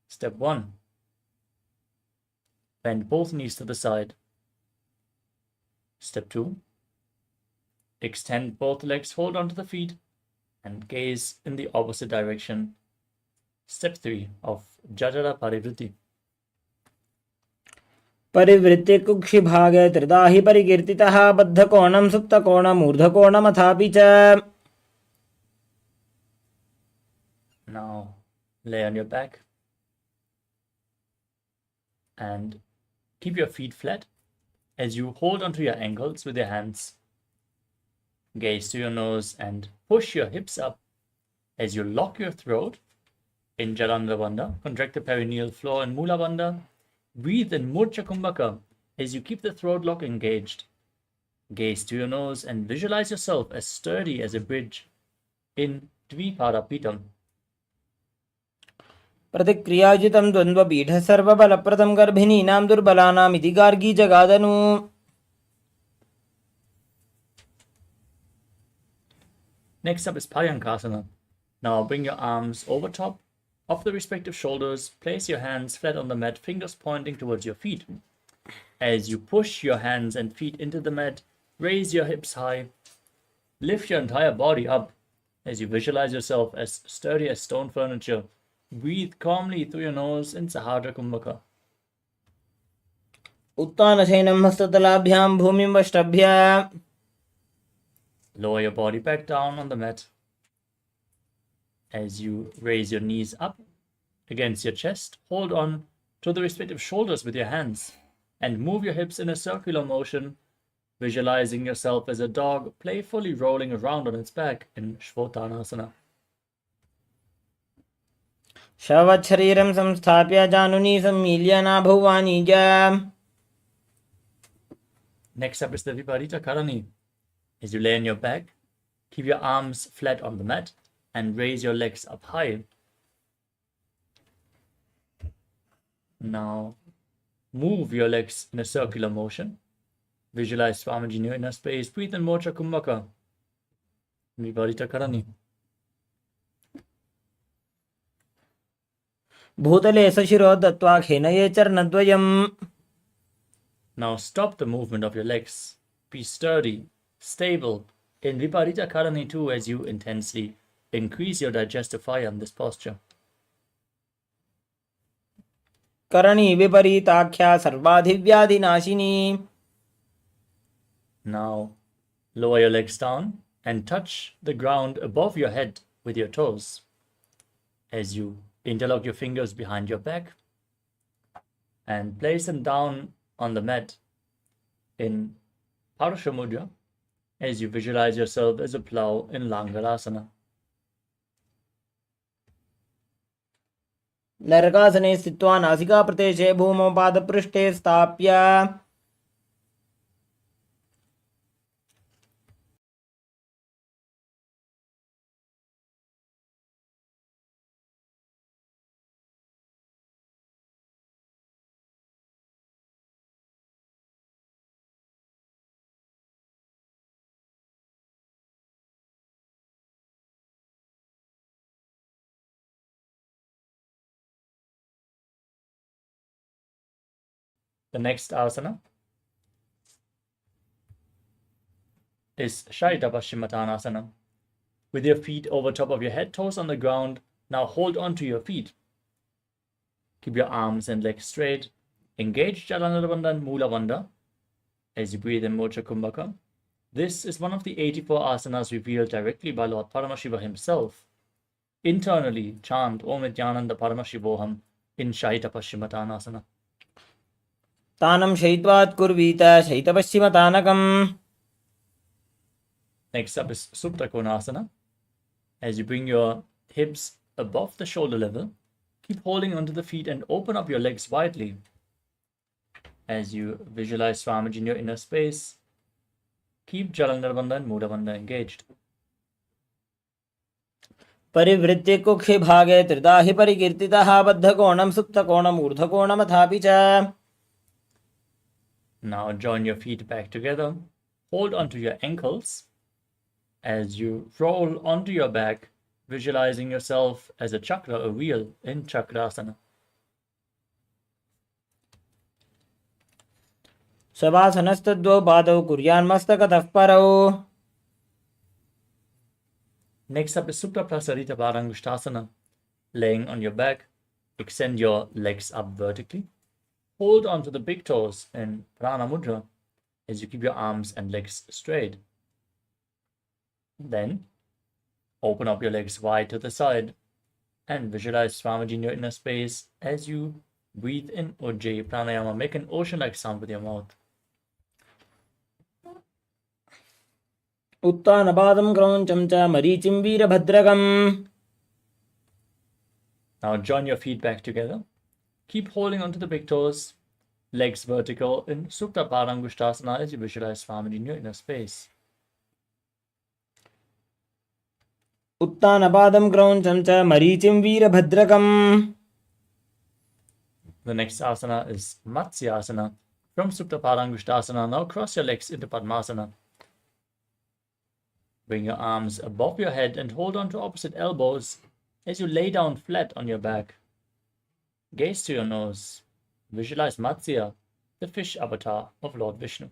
Step 1. Bend both knees to the side. Step 2. Extend both legs, hold onto the feet and gaze in the opposite direction. Step 3 of Jatara Parivritti. परिवृत्ति कुक्षिभागे त्रिदाहि परिकीर्तितः बद्धकोणं सुप्तकोणम् ऊर्ध्वकोणमथापि च. Now lay on your back and keep your feet flat as you hold onto your ankles with your hands. Gaze to your nose and push your hips up as you lock your throat in Jalandhara Bandha. Contract the perineal floor in Mula Bandha. Breathe in Murcha Kumbhaka as you keep the throat lock engaged. Gaze to your nose and visualize yourself as sturdy as a bridge in Dvipadapitam. प्रतिक्रियाजितं द्वन्द्वपीठः सर्वबलप्रदं गर्भिणीनां दुर्बलानाम् इति Gargi जगादनु. Next up is Paryankasana. Now bring your arms over top of the respective shoulders. Place your hands flat on the mat, fingers pointing towards your feet. As you push your hands and feet into the mat, raise your hips high. Lift your entire body up as you visualize yourself as sturdy as stone furniture. Breathe calmly through your nose in Sahadra Kumbhaka. उत्तानशयनं हस्ततलाभ्यां भूमिं वष्टभ्य. Lower your body back down on the mat as you raise your knees up against your chest. Hold on to the respective shoulders with your hands and move your hips in a circular motion, visualizing yourself as a dog playfully rolling around on its back in Shvotanasana. शवच्छरीरं संस्थाप्य जानुनी सम्मील्य नाभुवाणिज्य. Next up is the Viparita Karani. As you lay on your back, keep your arms flat on the mat and raise your legs up high. Now, move your legs in a circular motion. Visualize Swamiji in your inner space. Breathe in Mocha Kumbhaka. Viparita Karani. भूतले सशिरो दत्त्वा खेनये चरणद्वयम्. Now stop the movement of your legs. Be sturdy, stable in Viparita Karani too as you intensely increase your digestive fire in this posture. Karni विपरीताख्या सर्वाधिव्याधिनाशिनी. Now lower your legs down and touch the ground above your head with your toes as you interlock your fingers behind your back and place them down on the mat in Parasha Mudra as you visualize yourself as a plow in Langarasana. नरकासने स्थित्वा नासिकाप्रदेशे भूमौ पादपृष्ठे स्थाप्य. The next asana is Shaita Paschimottanasana. With your feet over top of your head, toes on the ground, now hold on to your feet. Keep your arms and legs straight. Engage Jalandhara Bandha and Mula Bandha as you breathe in Mocha Kumbhaka. This is one of the 84 asanas revealed directly by Lord Paramashiva himself. Internally, chant Om Nithyananda Paramashivoham in Shaita Paschimottanasana. तानं शयित्वात् कुर्वीत शयितपश्चिमतानकम्. Next up is Supta Konasana. As you bring your hips above the shoulder level, keep holding onto the feet and open up your legs widely. As you visualize Swamiji in your inner space, keep Jalandhara Bandha and Mula Bandha engaged. परिवृत्य कुक्षि भागे त्रिधा हि परिकीर्तितः बद्धकोणं सुप्तकोणम् ऊर्ध्वकोणमथापि च. Now join your feet back together. Hold onto your ankles as you roll onto your back, visualizing yourself as a chakra, a wheel in Chakrasana. शवासनस्तद्वौ पादौ कुर्यान्मस्तकतः परौ. Next up is Supta Prasarita Parangushtasana. Laying on your back, extend your legs up vertically. Hold on to the big toes in Prana Mudra as you keep your arms and legs straight. Then, open up your legs wide to the side and visualize Swamiji in your inner space as you breathe in Ujjayi Pranayama. Make an ocean-like sound with your mouth. उत्तानपादं क्रौञ्चं च मरीचिं वीरभद्रकम्. Now join your feet back together. Keep holding onto the big toes, legs vertical in Supta Parangushtasana as you visualize Swamiji in your inner space. उत्तानपादं क्रौञ्चं च मरीचिं वीरभद्रकम्. The next asana is Matsyasana from Supta Parangushtasana. Now cross your legs into Padmasana. Bring your arms above your head and hold on to opposite elbows as you lay down flat on your back. Gaze to your nose. Visualize Matsya, the fish avatar of Lord Vishnu.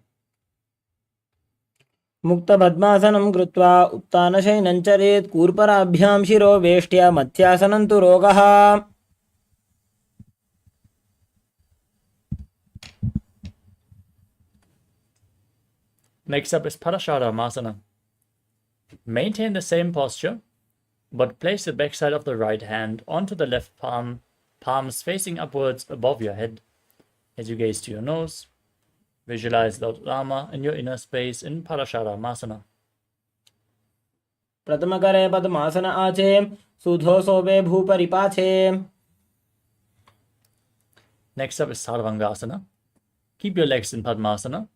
मुक्तपद्मासनं कृत्वा उत्तानशयनं चरेत् कूर्पराभ्यां शिरो वेष्ट्या मत्स्यासनं तु रोगः. Next up is Parasharamasana. Maintain the same posture, but place the backside of the right hand onto the left palm, palms facing upwards above your head. As you gaze to your nose, visualize Lord Rama in your inner space in Parasharamasana. प्रथमकरे पद्मासन आचे सुधो सोबे भूपरिपाचे. Next up is Sarvangasana. Keep your legs in Padmasana.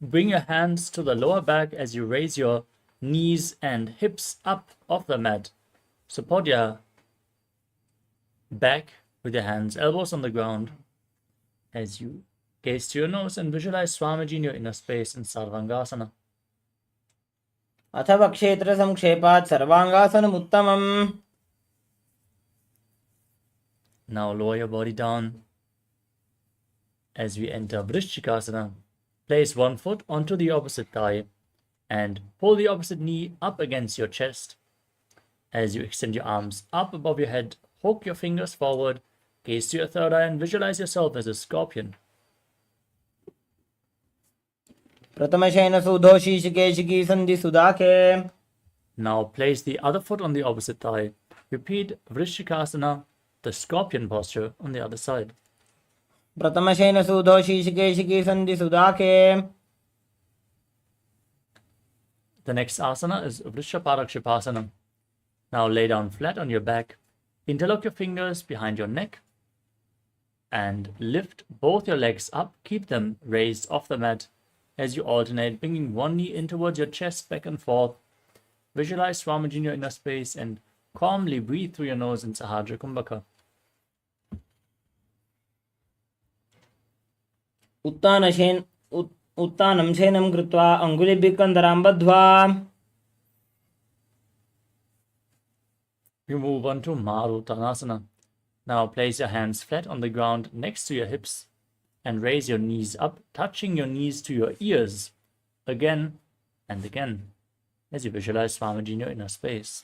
Bring your hands to the lower back as you raise your knees and hips up off the mat. Support your back with your hands, elbows on the ground, as you gaze to your nose and visualize Swamiji in your inner space in Sarvangasana. अथवा क्षेत्र संक्षेपात् सर्वांगासनमुत्तमम्. Now lower your body down. As we enter Vrishchikasana, place one foot onto the opposite thigh and pull the opposite knee up against your chest. As you extend your arms up above your head, hook your fingers forward, gaze to your third eye and visualize yourself as a scorpion. प्रथमशयन सुधो शीर्षकेशिकी संधि सुदाखे. Now place the other foot on the opposite thigh. Repeat Vrishchikasana, the scorpion posture, on the other side. प्रथमशयन सुधो शीर्षकेशिकी संधि सुदाखे. The next asana is Vrishaparakshipasanam. Now lay down flat on your back, interlock your fingers behind your neck, and lift both your legs up. Keep them raised off the mat as you alternate, bringing one knee in towards your chest, back and forth. Visualize Swamiji in your inner space and calmly breathe through your nose in Sahajra Kumbhaka. उत्तानं शयनं कृत्वा अङ्गुलिभिः कन्दरां बद्ध्वा. You move on to Marutanasana. Now place your hands flat on the ground next to your hips and raise your knees up, touching your knees to your ears again and again as you visualize Swamiji in your inner space.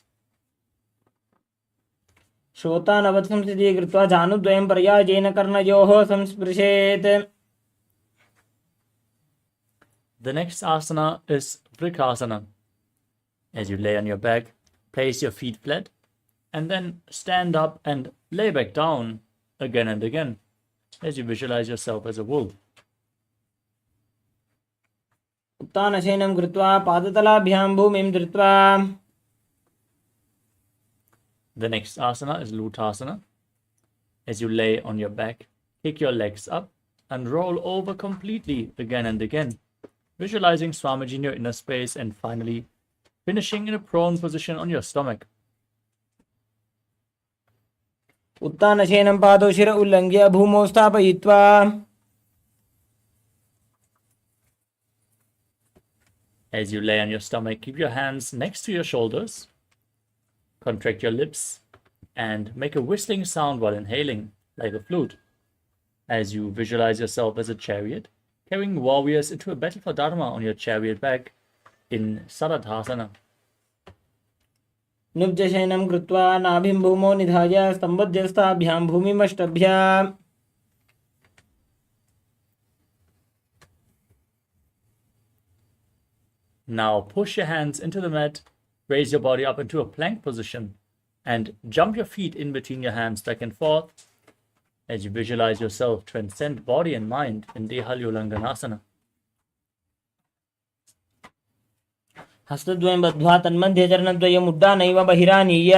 श्रोतानवत्संस्थितिः कृत्वा जानुद्वयं पर्यायेन कर्णयोः संस्पृशेत्. The next asana is Vrikasana. As you lay on your back, place your feet flat and then stand up and lay back down again and again as you visualize yourself as a wolf. उत्तानशयनं कृत्वा पादतलाभ्यां भूमिं धृत्वा. The next asana is Lutasana. As you lay on your back, kick your legs up and roll over completely again and again, visualizing Swamiji in your inner space and finally finishing in a prone position on your stomach. उत्तानशयनं पादौ शिर उल्लङ्घ्य भूमौ स्थापयित्वा. As you lay on your stomach, keep your hands next to your shoulders, contract your lips, and make a whistling sound while inhaling, like a flute. As you visualize yourself as a chariot, carrying warriors into a battle for Dharma on your chariot back in Saradhasana. नुब्जशयनं कृत्वा नाभिं भूमौ निधाय स्तम्भध्यस्ताभ्यां भूमिमष्टभ्य. Now push your hands into the mat, raise your body up into a plank position, and jump your feet in between your hands back and forth as you visualize yourself transcend body and mind in Dehalyolanganasana. हस्तद्वयं बद्ध्वा तन्मध्ये चरणद्वयम् उड्डानैव बहिरानीय.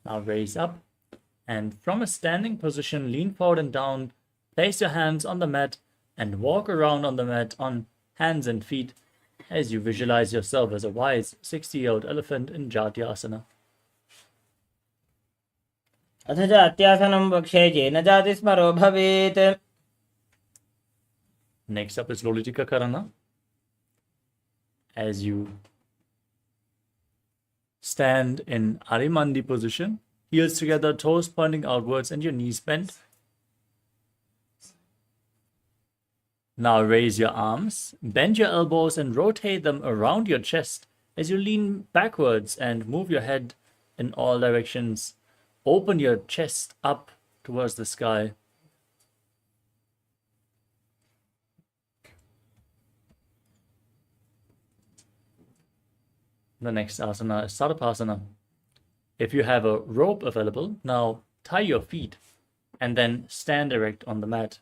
Now raise up and from a standing position, lean forward and down, place your hands on the mat and walk around on the mat on hands and feet as you visualize yourself as a wise 60-year-old elephant in Jatyasana. अथ जात्यासनं वक्षे येन जातिस्मरो भवेत्. Next up is Lolitika Karana. as you stand in Arimandi position, heels together, toes pointing outwards, and your knees bent. Now raise your arms, bend your elbows, and rotate them around your chest as you lean backwards and move your head in all directions. Open your chest up towards the sky. The next asana is Sarvasana. If you have a rope available, now tie your feet and then stand erect on the mat,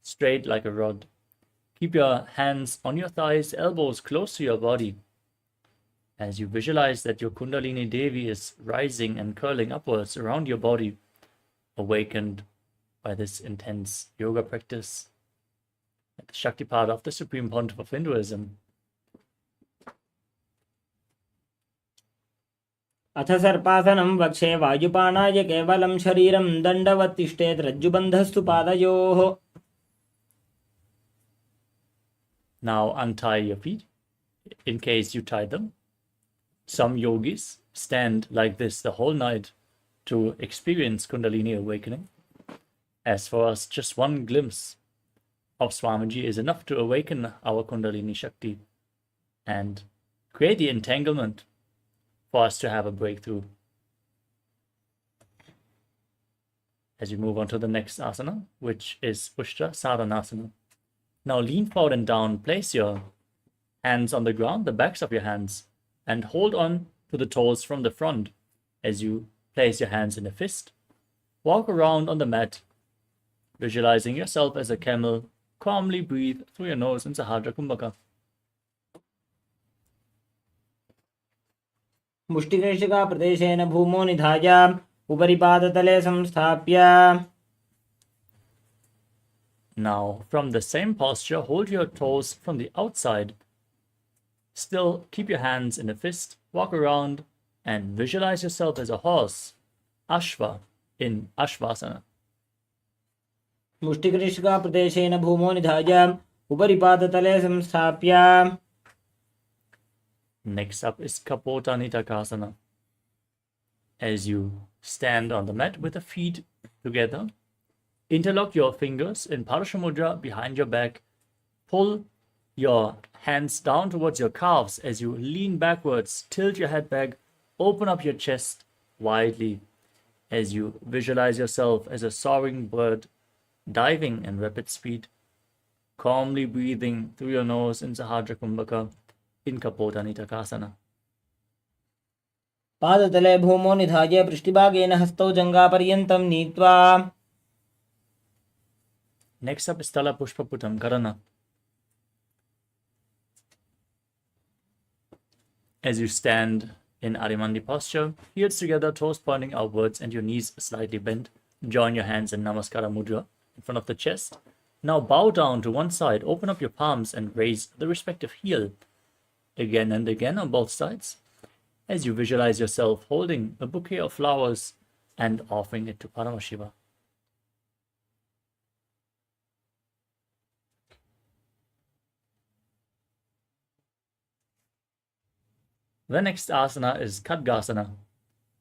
straight like a rod. Keep your hands on your thighs, elbows close to your body. As you visualize that your Kundalini Devi is rising and curling upwards around your body, awakened by this intense yoga practice at the Shaktipada of the Supreme Pontiff of Hinduism. अथ सर्पासनं वक्षे वायुपानाय केवलं शरीरं दण्डवत् तिष्ठेत् रज्जुबन्धस्तु पादयोः. Now untie your feet, in case you tie them. Some yogis stand like this the whole night to experience Kundalini awakening. As for us, just one glimpse of Swamiji is enough to awaken our Kundalini Shakti and create the entanglement for us to have a breakthrough. As you move on to the next asana, which is Ushtra Sadhanasana. Now lean forward and down, place your hands on the ground, the backs of your hands, and hold on to the toes from the front as you place your hands in a fist. Walk around on the mat, visualizing yourself as a camel. Calmly breathe through your nose in Sahasrara Kumbhaka. मुष्टिकेशिका प्रदेशेन भूमो निधाय उपरि पादतले संस्थाप्य. Now, from the same posture, hold your toes from the outside. Still, keep your hands in a fist, walk around, and visualize yourself as a horse, Ashva, in Ashvasana. मुष्टिकेशिका प्रदेशेन भूमो निधाय उपरि पादतले संस्थाप्य. Next up is Kapota Nitakasana. As you stand on the mat with the feet together, interlock your fingers in Parasha Mudra behind your back. Pull your hands down towards your calves as you lean backwards. Tilt your head back. Open up your chest widely as you visualize yourself as a soaring bird diving in rapid speed. Calmly breathing through your nose in Sahasrara Kumbhaka in Kapota Nitakasana. पादतले भूमो निधाय पृष्ठभागेन हस्तौ जङ्घापर्यन्तं नीत्वा. Next up is Tala Pushpaputam Karana. As you stand in Arimandi posture, heels together, toes pointing outwards, and your knees slightly bent, join your hands in Namaskara Mudra in front of the chest. Now bow down to one side, open up your palms, and raise the respective heel again and again on both sides as you visualize yourself holding a bouquet of flowers and offering it to Paramashiva. The next asana is Khadgasana.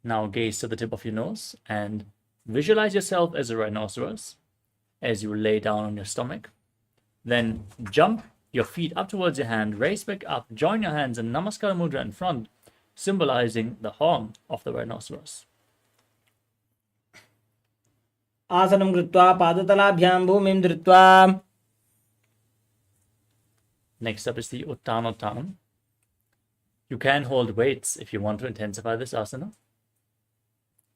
Now gaze to the tip of your nose and visualize yourself as a rhinoceros as you lay down on your stomach. Then jump your feet up towards your hand, raise back up, join your hands in Namaskara Mudra in front, symbolizing the horn of the rhinoceros. आसनं कृत्वा पादतलाभ्यां भूमिं धृत्वा. Next up is the Uttanottanam. You can hold weights if you want to intensify this asana.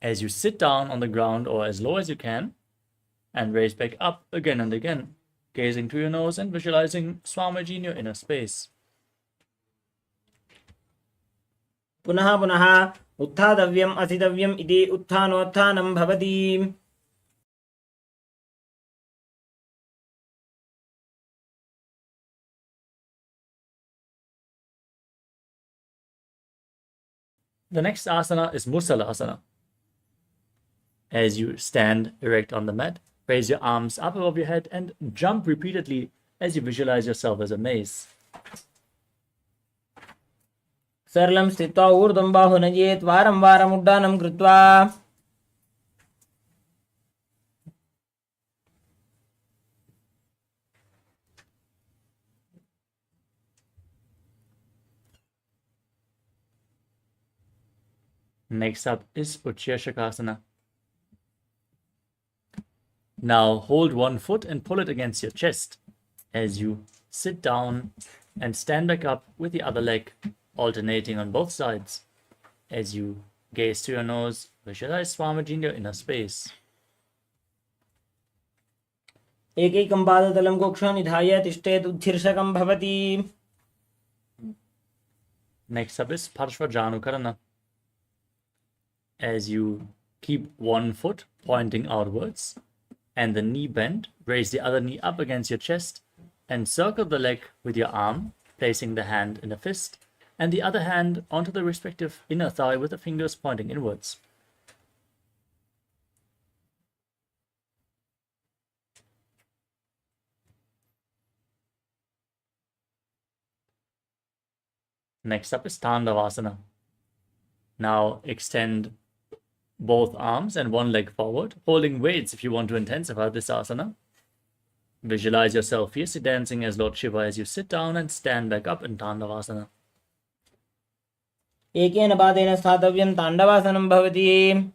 As you sit down on the ground or as low as you can, and raise back up again and again, gazing through your nose and visualizing Swamiji in your inner space. पुनः पुनः उत्थातव्यम् असितव्यम् इति उत्थानोत्थानं भवति. The next asana is Musalasana. As you stand erect on the mat, raise your arms up above your head and jump repeatedly as you visualize yourself as a mace. सरलं स्थित्वा ऊर्ध्वं बाहु नयेत् वारं वारम् उड्डानं कृत्वा Next up is Uchya Shakasana. Now hold one foot and pull it against your chest as you sit down and stand back up with the other leg alternating on both sides. As you gaze to your nose, visualize Swamiji in your inner space. एकैकं पादतलं कुक्षनिधाय तिष्ठेत् उच्छीर्षकं भवति. Next up is Parshvajanukarana. As you keep one foot pointing outwards and the knee bent, raise the other knee up against your chest and circle the leg with your arm, placing the hand in a fist and the other hand onto the respective inner thigh with the fingers pointing inwards. Next up is Tandavasana. Now extend both arms and one leg forward, holding weights if you want to intensify this asana. Visualize yourself fiercely dancing as Lord Shiva as you sit down and stand back up in Tandavasana. एकेन पादेन स्थातव्यं ताण्डवासनं भवति.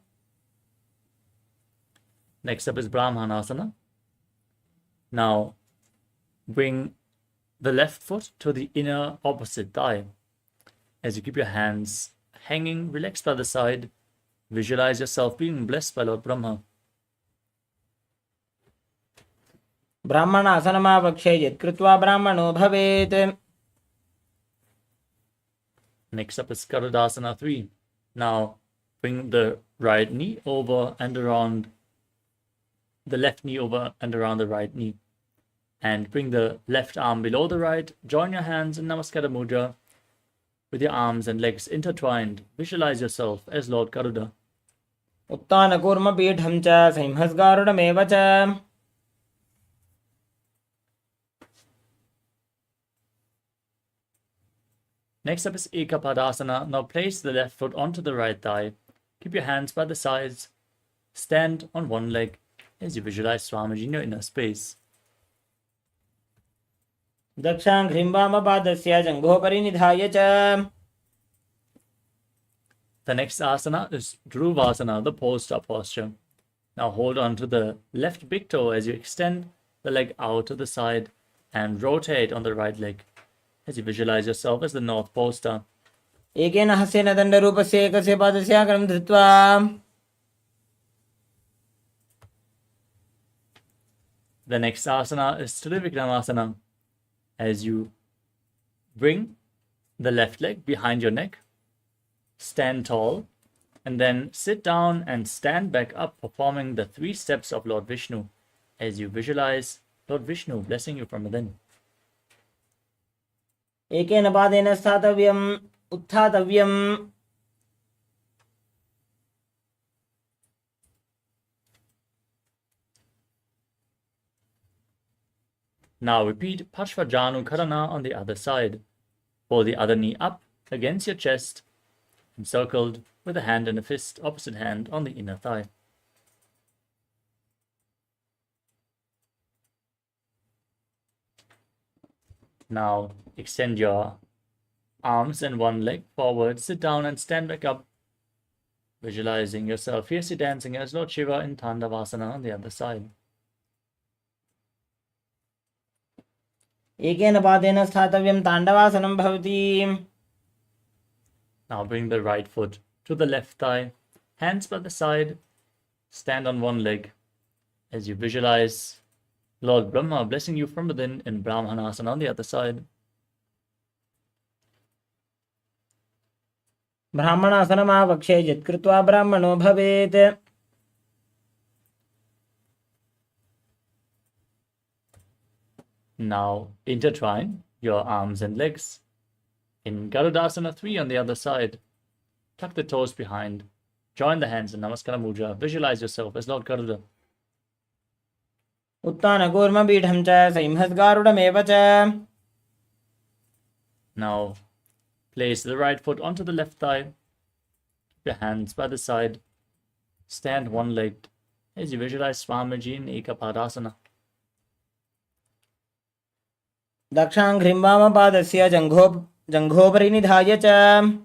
Next up is Brahmanasana. Now bring the left foot to the inner opposite thigh. As you keep your hands hanging, relaxed by the side, visualize yourself being blessed by Lord Brahma. ब्राह्मणासनमावक्षे यत्कृत्वा ब्राह्मणो भवेत्. Next up is Garudasana 3. Now bring the right knee over and around the left knee over and around the right knee. And bring the left arm below the right. Join your hands in Namaskara Mudra with your arms and legs intertwined. Visualize yourself as Lord Garuda. उत्तानकूर्मपीठं च सिंहस्गारुडमेव च. Next up is Ekapadasana. Now place the left foot onto the right thigh. Keep your hands by the sides. Stand on one leg as you visualize Swamiji in your inner space. दक्षाङ्घ्रिं वामपादस्य जङ्घोपरि निधाय च. The next asana is Dhruvasana, the pole-star posture. Now hold on to the left big toe as you extend the leg out to the side and rotate on the right leg as you visualize yourself as the North Pole Star. एकेन हस्तेन दण्डरूपस्य एकस्य पादस्य आकरं धृत्वा. The next asana is Trivikramasana. As you bring the left leg behind your neck, stand tall, and then sit down and stand back up, performing the 3 steps of Lord Vishnu as you visualize Lord Vishnu blessing you from within. एकेन पादेन स्थातव्यम् उत्थातव्यम्. Now repeat Parshvajanukarana on the other side. Pull the other knee up against your chest, encircled with a hand and a fist, opposite hand on the inner thigh. Now extend your arms and one leg forward, sit down and stand back up, visualizing yourself fiercely dancing as Lord Shiva in Tandavasana on the other side. एकेन पादेन स्थातव्यं ताण्डवासनं भवति. Now bring the right foot to the left thigh, hands by the side, stand on one leg as you visualize Lord Brahma blessing you from within in Brahmanasana on the other side. ब्राह्मणासनमावक्षे यत्कृत्वा ब्राह्मणो भवेत्. Now intertwine your arms and legs. In Garudasana 3 on the other side, tuck the toes behind, join the hands in Namaskara Mudra, visualize yourself as Lord Garuda. उत्तानकूर्मपीठं च सिंहस्गारुडमेव च. Now Place the right foot onto the left thigh. Keep your hands by the side. Stand one-legged as you visualize Swamiji in Ekapadasana. दक्षाङ्घ्रिं वामपादस्य जङ्घोपरि निधाय च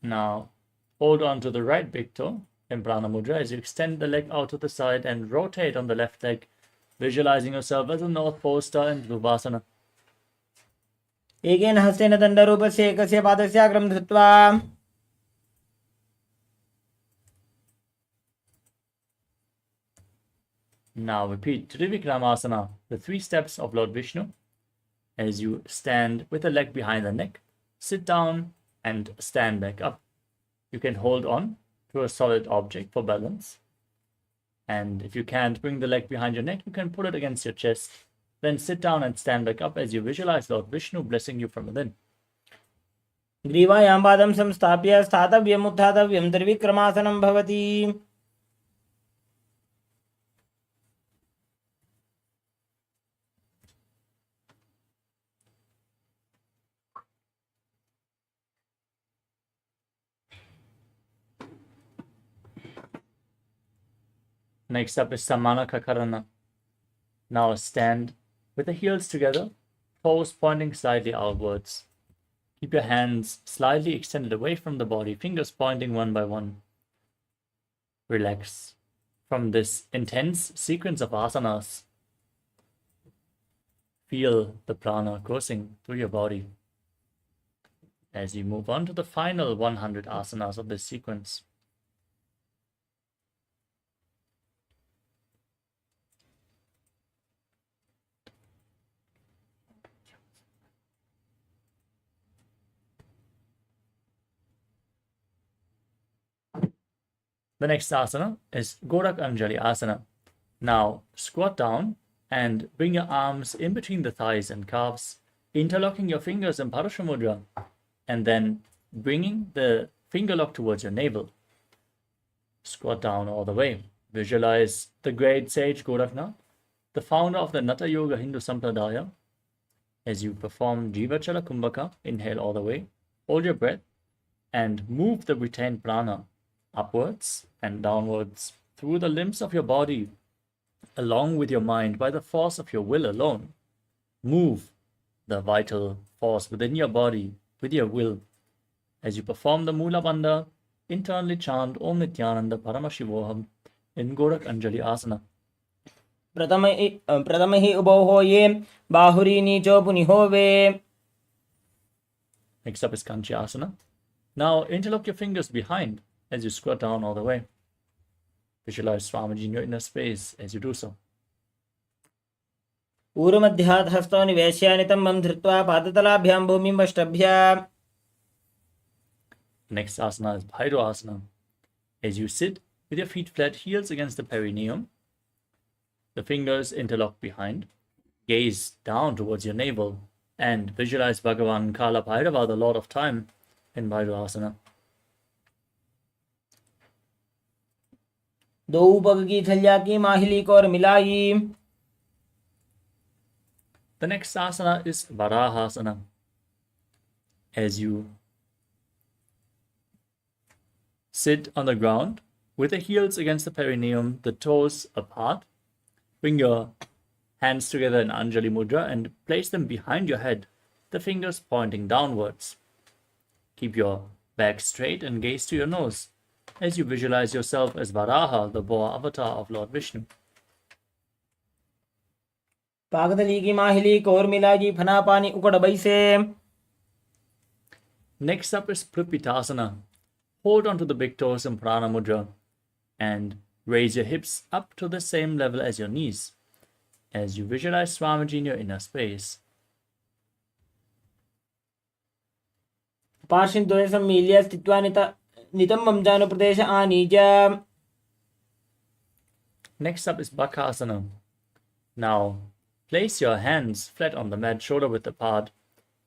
Now, hold on to the right big toe in Prana Mudra as you extend the leg out to the side and rotate on the left leg, visualizing yourself as a North Pole star in Dhruvasana. एकेन हस्तेन दण्डरूपस्य एकस्य पादस्याग्रं धृत्वा Now repeat Trivikramasana, the 3 steps of Lord Vishnu, as you stand with the leg behind the neck, sit down and stand back up. You can hold on to a solid object for balance. And if you can't bring the leg behind your neck, you can put it against your chest. Then sit down and stand back up as you visualize Lord Vishnu blessing you from within. ग्रीवायां पादं संस्थाप्य स्थातव्यम् उत्थातव्यं त्रिविक्रमासनं भवति. Next up is Samana Kakarana. Now stand with the heels together, toes pointing slightly outwards. Keep your hands slightly extended away from the body, fingers pointing one by one. Relax from this intense sequence of asanas. Feel the prana coursing through your body as you move on to the final 100 asanas of this sequence. The next asana is Gorak Anjali Asana. Now squat down and bring your arms in between the thighs and calves, interlocking your fingers in Parasha Mudra, and then bringing the finger lock towards your navel. Squat down all the way. Visualize the great sage Goraknath, the founder of the Natha Yoga Hindu Sampradaya. As you perform Jivachala Kumbhaka, inhale all the way, hold your breath, and move the retained prana upwards and downwards through the limbs of your body, along with your mind by the force of your will alone. Move the vital force within your body with your will. As you perform the Mula Bandha, internally chant Om Nithyananda Paramashivoham in Gorak Anjali Asana. प्रथम हि उभौ ये बाहुरी नीचो पुनिहोवे. Next up is Kanchi Asana. Now interlock your fingers behind as you squat down all the way. Visualize Swamiji in your inner space as you do so. ऊर्मध्यात् हस्तौ निवेश्य नितम्बं धृत्वा पादतलाभ्यां भूमिं वष्टभ्य. Next asana is Bhairo Asana. As you sit with your feet flat, heels against the perineum, the fingers interlock behind, gaze down towards your navel, and visualize Bhagavan Kala Bhairava, the Lord of Time, in Bhairo Asana. दो पग की थलिया की माहिली को और मिलाई. The next asana is Varahasana. As you sit on the ground with the heels against the perineum, the toes apart, bring your hands together in Anjali Mudra and place them behind your head, the fingers pointing downwards. Keep your back straight and gaze to your nose as you visualize yourself as Varaha, the boar avatar of Lord Vishnu. पागदली की माहिली को और मिलाई फना पानी उकड़ बैसे. Next up is Pripitasana. Hold on to the big toes in Prana Mudra and raise your hips up to the same level as your knees as you visualize Swamiji in your inner space. पार्श्वद्वये सम्मील्य स्थित्वा नितम्बं जानुप्रदेश आनीय. Next up is Bakasana. Now place your hands flat on the mat, shoulder width apart.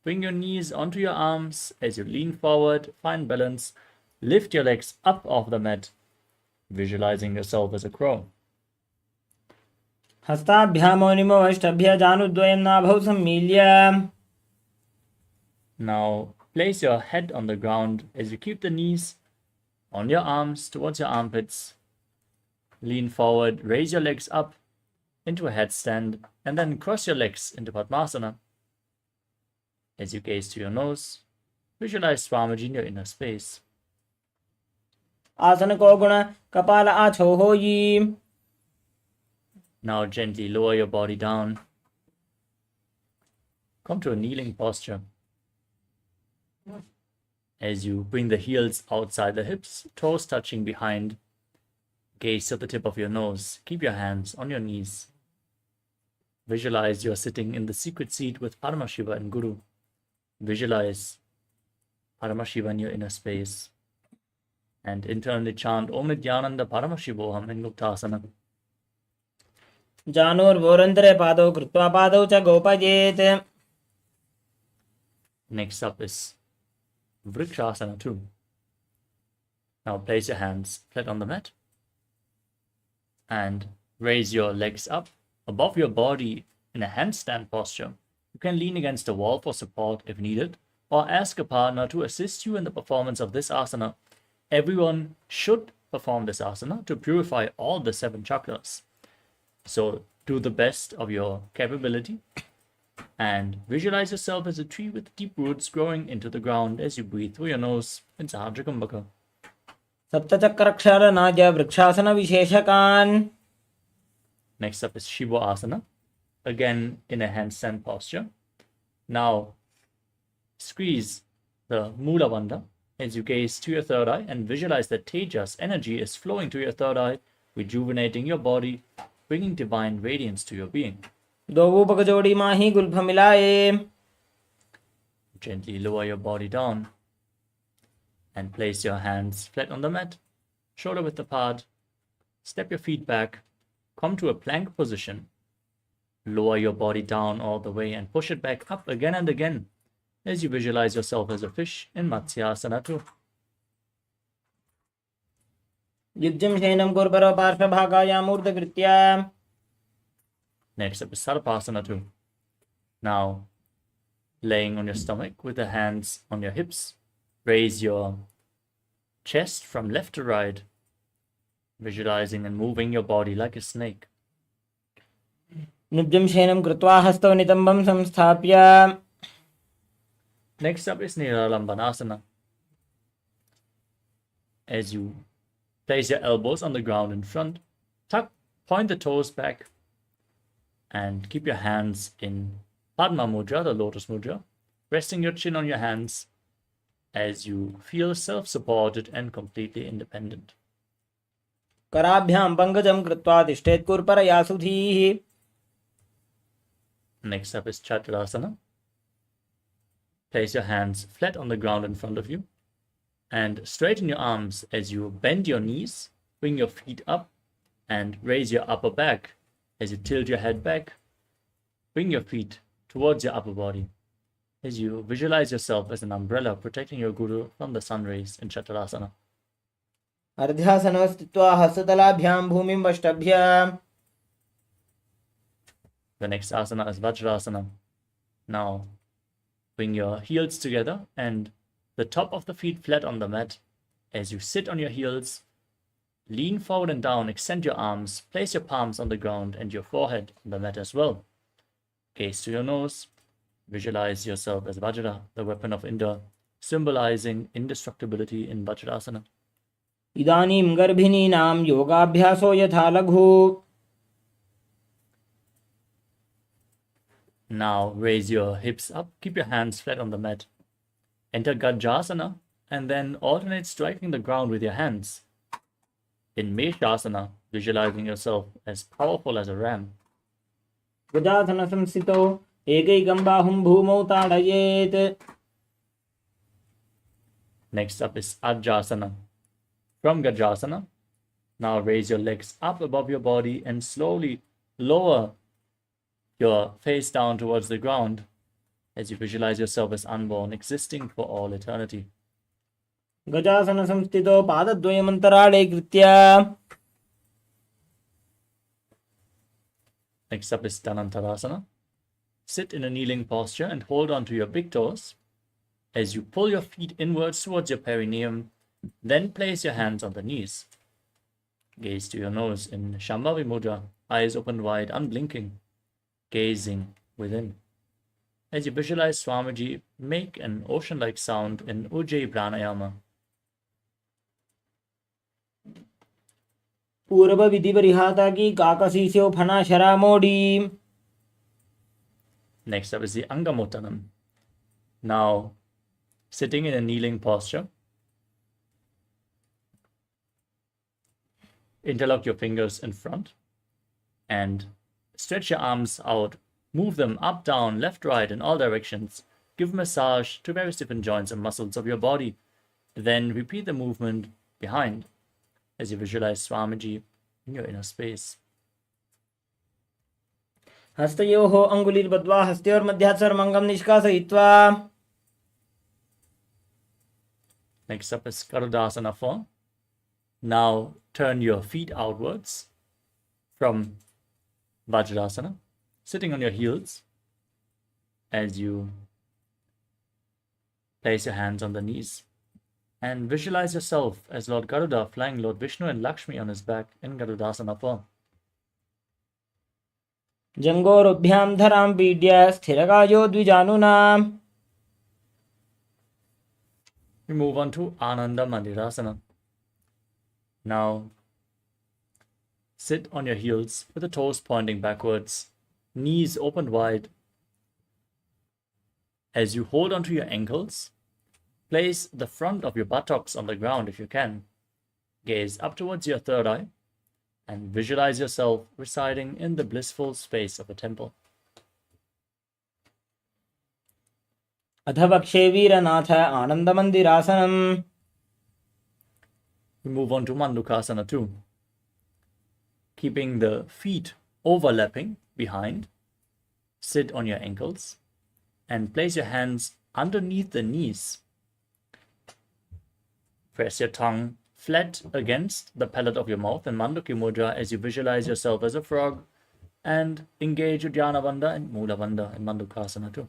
Bring your knees onto your arms as you lean forward, find balance. Lift your legs up off the mat, visualizing yourself as a crow. हस्ताभ्यामोनिमवष्टभ्य जानुद्वयं नाभौ सम्मील्य. Now place your head on the ground as you keep the knees on your arms towards your armpits. Lean forward, raise your legs up into a headstand, and then cross your legs into Padmasana. As you gaze to your nose, visualize Swamiji in your inner space. आसन को गुण कपाल आछो होयि. Now gently lower your body down. Come to a kneeling posture. As you bring the heels outside the hips, toes touching behind, gaze to the tip of your nose. Keep your hands on your knees. Visualize you are sitting in the secret seat with Paramashiva and Guru. Visualize Paramashiva in your inner space. And internally chant Om Nithyananda Paramashivoham in Muktasana. जानोर्वोरन्तरे पादौ कृत्वा पादौ च गोपयेत्. Next up is Vrikshasana 2. Now place your hands flat on the mat and raise your legs up above your body in a handstand posture. You can lean against a wall for support if needed, or ask a partner to assist you in the performance of this asana. Everyone should perform this asana to purify all the 7 chakras. So do the best of your capability and visualize yourself as a tree with deep roots growing into the ground as you breathe through your nose in Sahajakambaka. सप्तचक्रक्षरनाय वृक्षासनविशेषकान्. Next up is Shiva Asana, again in a handstand posture. Now squeeze the Mula Bandha as you gaze to your third eye and visualize that Tejas energy is flowing to your third eye, rejuvenating your body, bringing divine radiance to your being. दोवू जोड़ी माही Gulf मिलाए. Gently lower your body down and place your hands flat on the mat, shoulder width apart. Step your feet back, come to a plank position. Lower your body down all the way and push it back up again and again as you visualize yourself as a fish in Matsyasana 2. युज्यं शयनं कुर्वरो पार्श्वभागायामूर्धकृत्या. Next up is Sarpasana 2. Now, laying on your stomach with the hands on your hips, raise your chest from left to right, visualizing and moving your body like a snake. निब्जं शयनं कृत्वा हस्तौ नितम्बं संस्थाप्य. Next up is Niralambanasana. As you place your elbows on the ground in front, point the toes back, and keep your hands in Padma Mudra, the lotus mudra, resting your chin on your hands as you feel self-supported and completely independent. कराभ्यां पंकजं कृत्वा तिष्ठेत् कुर्परया सुधीः. Next up is Chaturasana. Place your hands flat on the ground in front of you and straighten your arms as you bend your knees, bring your feet up and raise your upper back as you tilt your head back. Bring your feet towards your upper body as you visualize yourself as an umbrella protecting your guru from the sun rays in Chaturasana. अर्ध्यासनो स्थित्वा हस्ततलाभ्यां भूमिं वष्टभ्य. The next asana is Vajrasana. Now bring your heels together and the top of the feet flat on the mat. As you sit on your heels, lean forward and down, extend your arms, place your palms on the ground and your forehead on the mat as well. Gaze to your nose, visualize yourself as Vajra, the weapon of Indra, symbolizing indestructibility in Vajrasana. इदानीं गर्भिणीनां योगाभ्यासो यथा लघु. Now raise your hips up, keep your hands flat on the mat. Enter Gajasana and then alternate striking the ground with your hands. In Meshasana, visualizing yourself as powerful as a ram. गजासन संस्थितौ एकैकं बाहुं भूमौ ताडयेत्. Next up is Ajasana. From Gajasana, now raise your legs up above your body and slowly lower your face down towards the ground as you visualize yourself as unborn, existing for all eternity. गजासन संस्थितौ पादद्वयमन्तराळे कृत्य. Next up is Dhanantarasana. Sit in a kneeling posture and hold on to your big toes as you pull your feet inwards towards your perineum. Then place your hands on the knees. Gaze to your nose in Shambhavi Mudra, eyes open wide, unblinking, gazing within. As you visualize Swamiji, make an ocean-like sound in Ujjayi Pranayama. पूर्व विधि परिहाता की काकसी से फना शरा मोड़ी. Next up is the Angamottanam. Now, sitting in a kneeling posture, interlock your fingers in front and stretch your arms out. Move them up, down, left, right, in all directions. Give massage to various different joints and muscles of your body. Then repeat the movement behind as you visualize Swamiji in your inner space. हस्तयोः अङ्गुलीर्बद्ध्वा हस्तयोर्मध्यात् सर्वमङ्गं निष्कासयित्वा. Next up is Garudasana form. Now turn your feet outwards from Vajrasana, sitting on your heels as you place your hands on the knees and visualize yourself as Lord Garuda flying Lord Vishnu and Lakshmi on his back in Garudasana form. जङ्घोरुभ्यां धरां पीड्य स्थिरकायो द्विजानुना. We move on to Ananda Mandirasana. Now, sit on your heels with the toes pointing backwards, knees open wide. As you hold onto your ankles, place the front of your buttocks on the ground if you can. Gaze up towards your third eye and visualize yourself residing in the blissful space of a temple. अथ वक्षे वीरनाथ आनन्दमन्दिरासनम्. We move on to Mandukasana too. Keeping the feet overlapping behind, sit on your ankles and place your hands underneath the knees. Press your tongue flat against the palate of your mouth in Manduki Mudra as you visualize yourself as a frog and engage Uddiyana Bandha and Mula Bandha in Mandukasana too.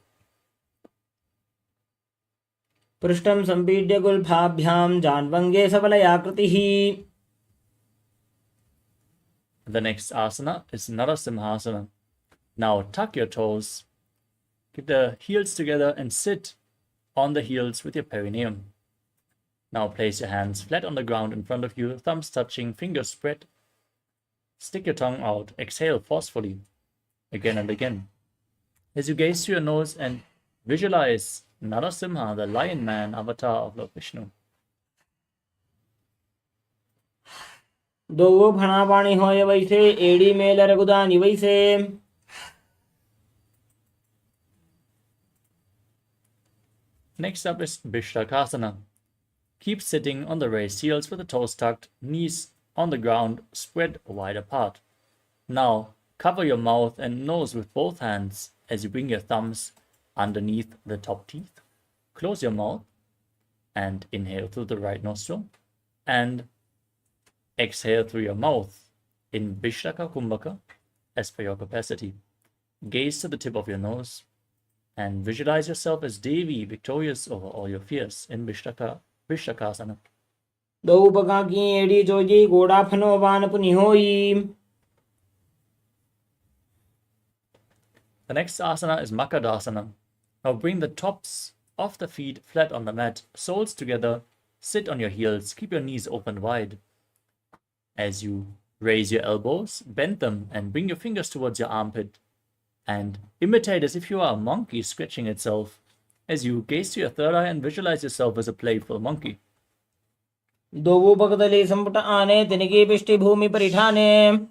पृष्ठं सम्पीड्य गुल्फाभ्यां जान्वङ्गे सबलयाकृतिः. The next asana is Narasimhasana. Now tuck your toes, keep the heels together and sit on the heels with your perineum. Now place your hands flat on the ground in front of you, thumbs touching, fingers spread. Stick your tongue out, exhale forcefully, again and again. As you gaze through your nose and visualize Narasimha, the lion man avatar of Lord Vishnu. दो फणापाणि होय वैसे एड़ी mail रघुदानि वैसे. Next up is Bishtakasana. Keep sitting on the raised heels with the toes tucked, knees on the ground, spread wide apart. Now cover your mouth and nose with both hands as you bring your thumbs underneath the top teeth. Close your mouth and inhale through the right nostril and exhale through your mouth in Vishtaka Kumbhaka as per your capacity. Gaze to the tip of your nose and visualize yourself as Devi, victorious over all your fears in Bishtakasana. दो बगा की एड़ी जोजी गोड़ा फनो वान पुनि होई. The next asana is Makadasana. Now bring the tops of the feet flat on the mat, soles together, sit on your heels, keep your knees open wide. As you raise your elbows, bend them and bring your fingers towards your armpit and imitate as if you are a monkey scratching itself as you gaze to your third eye and visualize yourself as a playful monkey. दो बगदले संपुट आने तिनके पिष्टि भूमि परिठाने.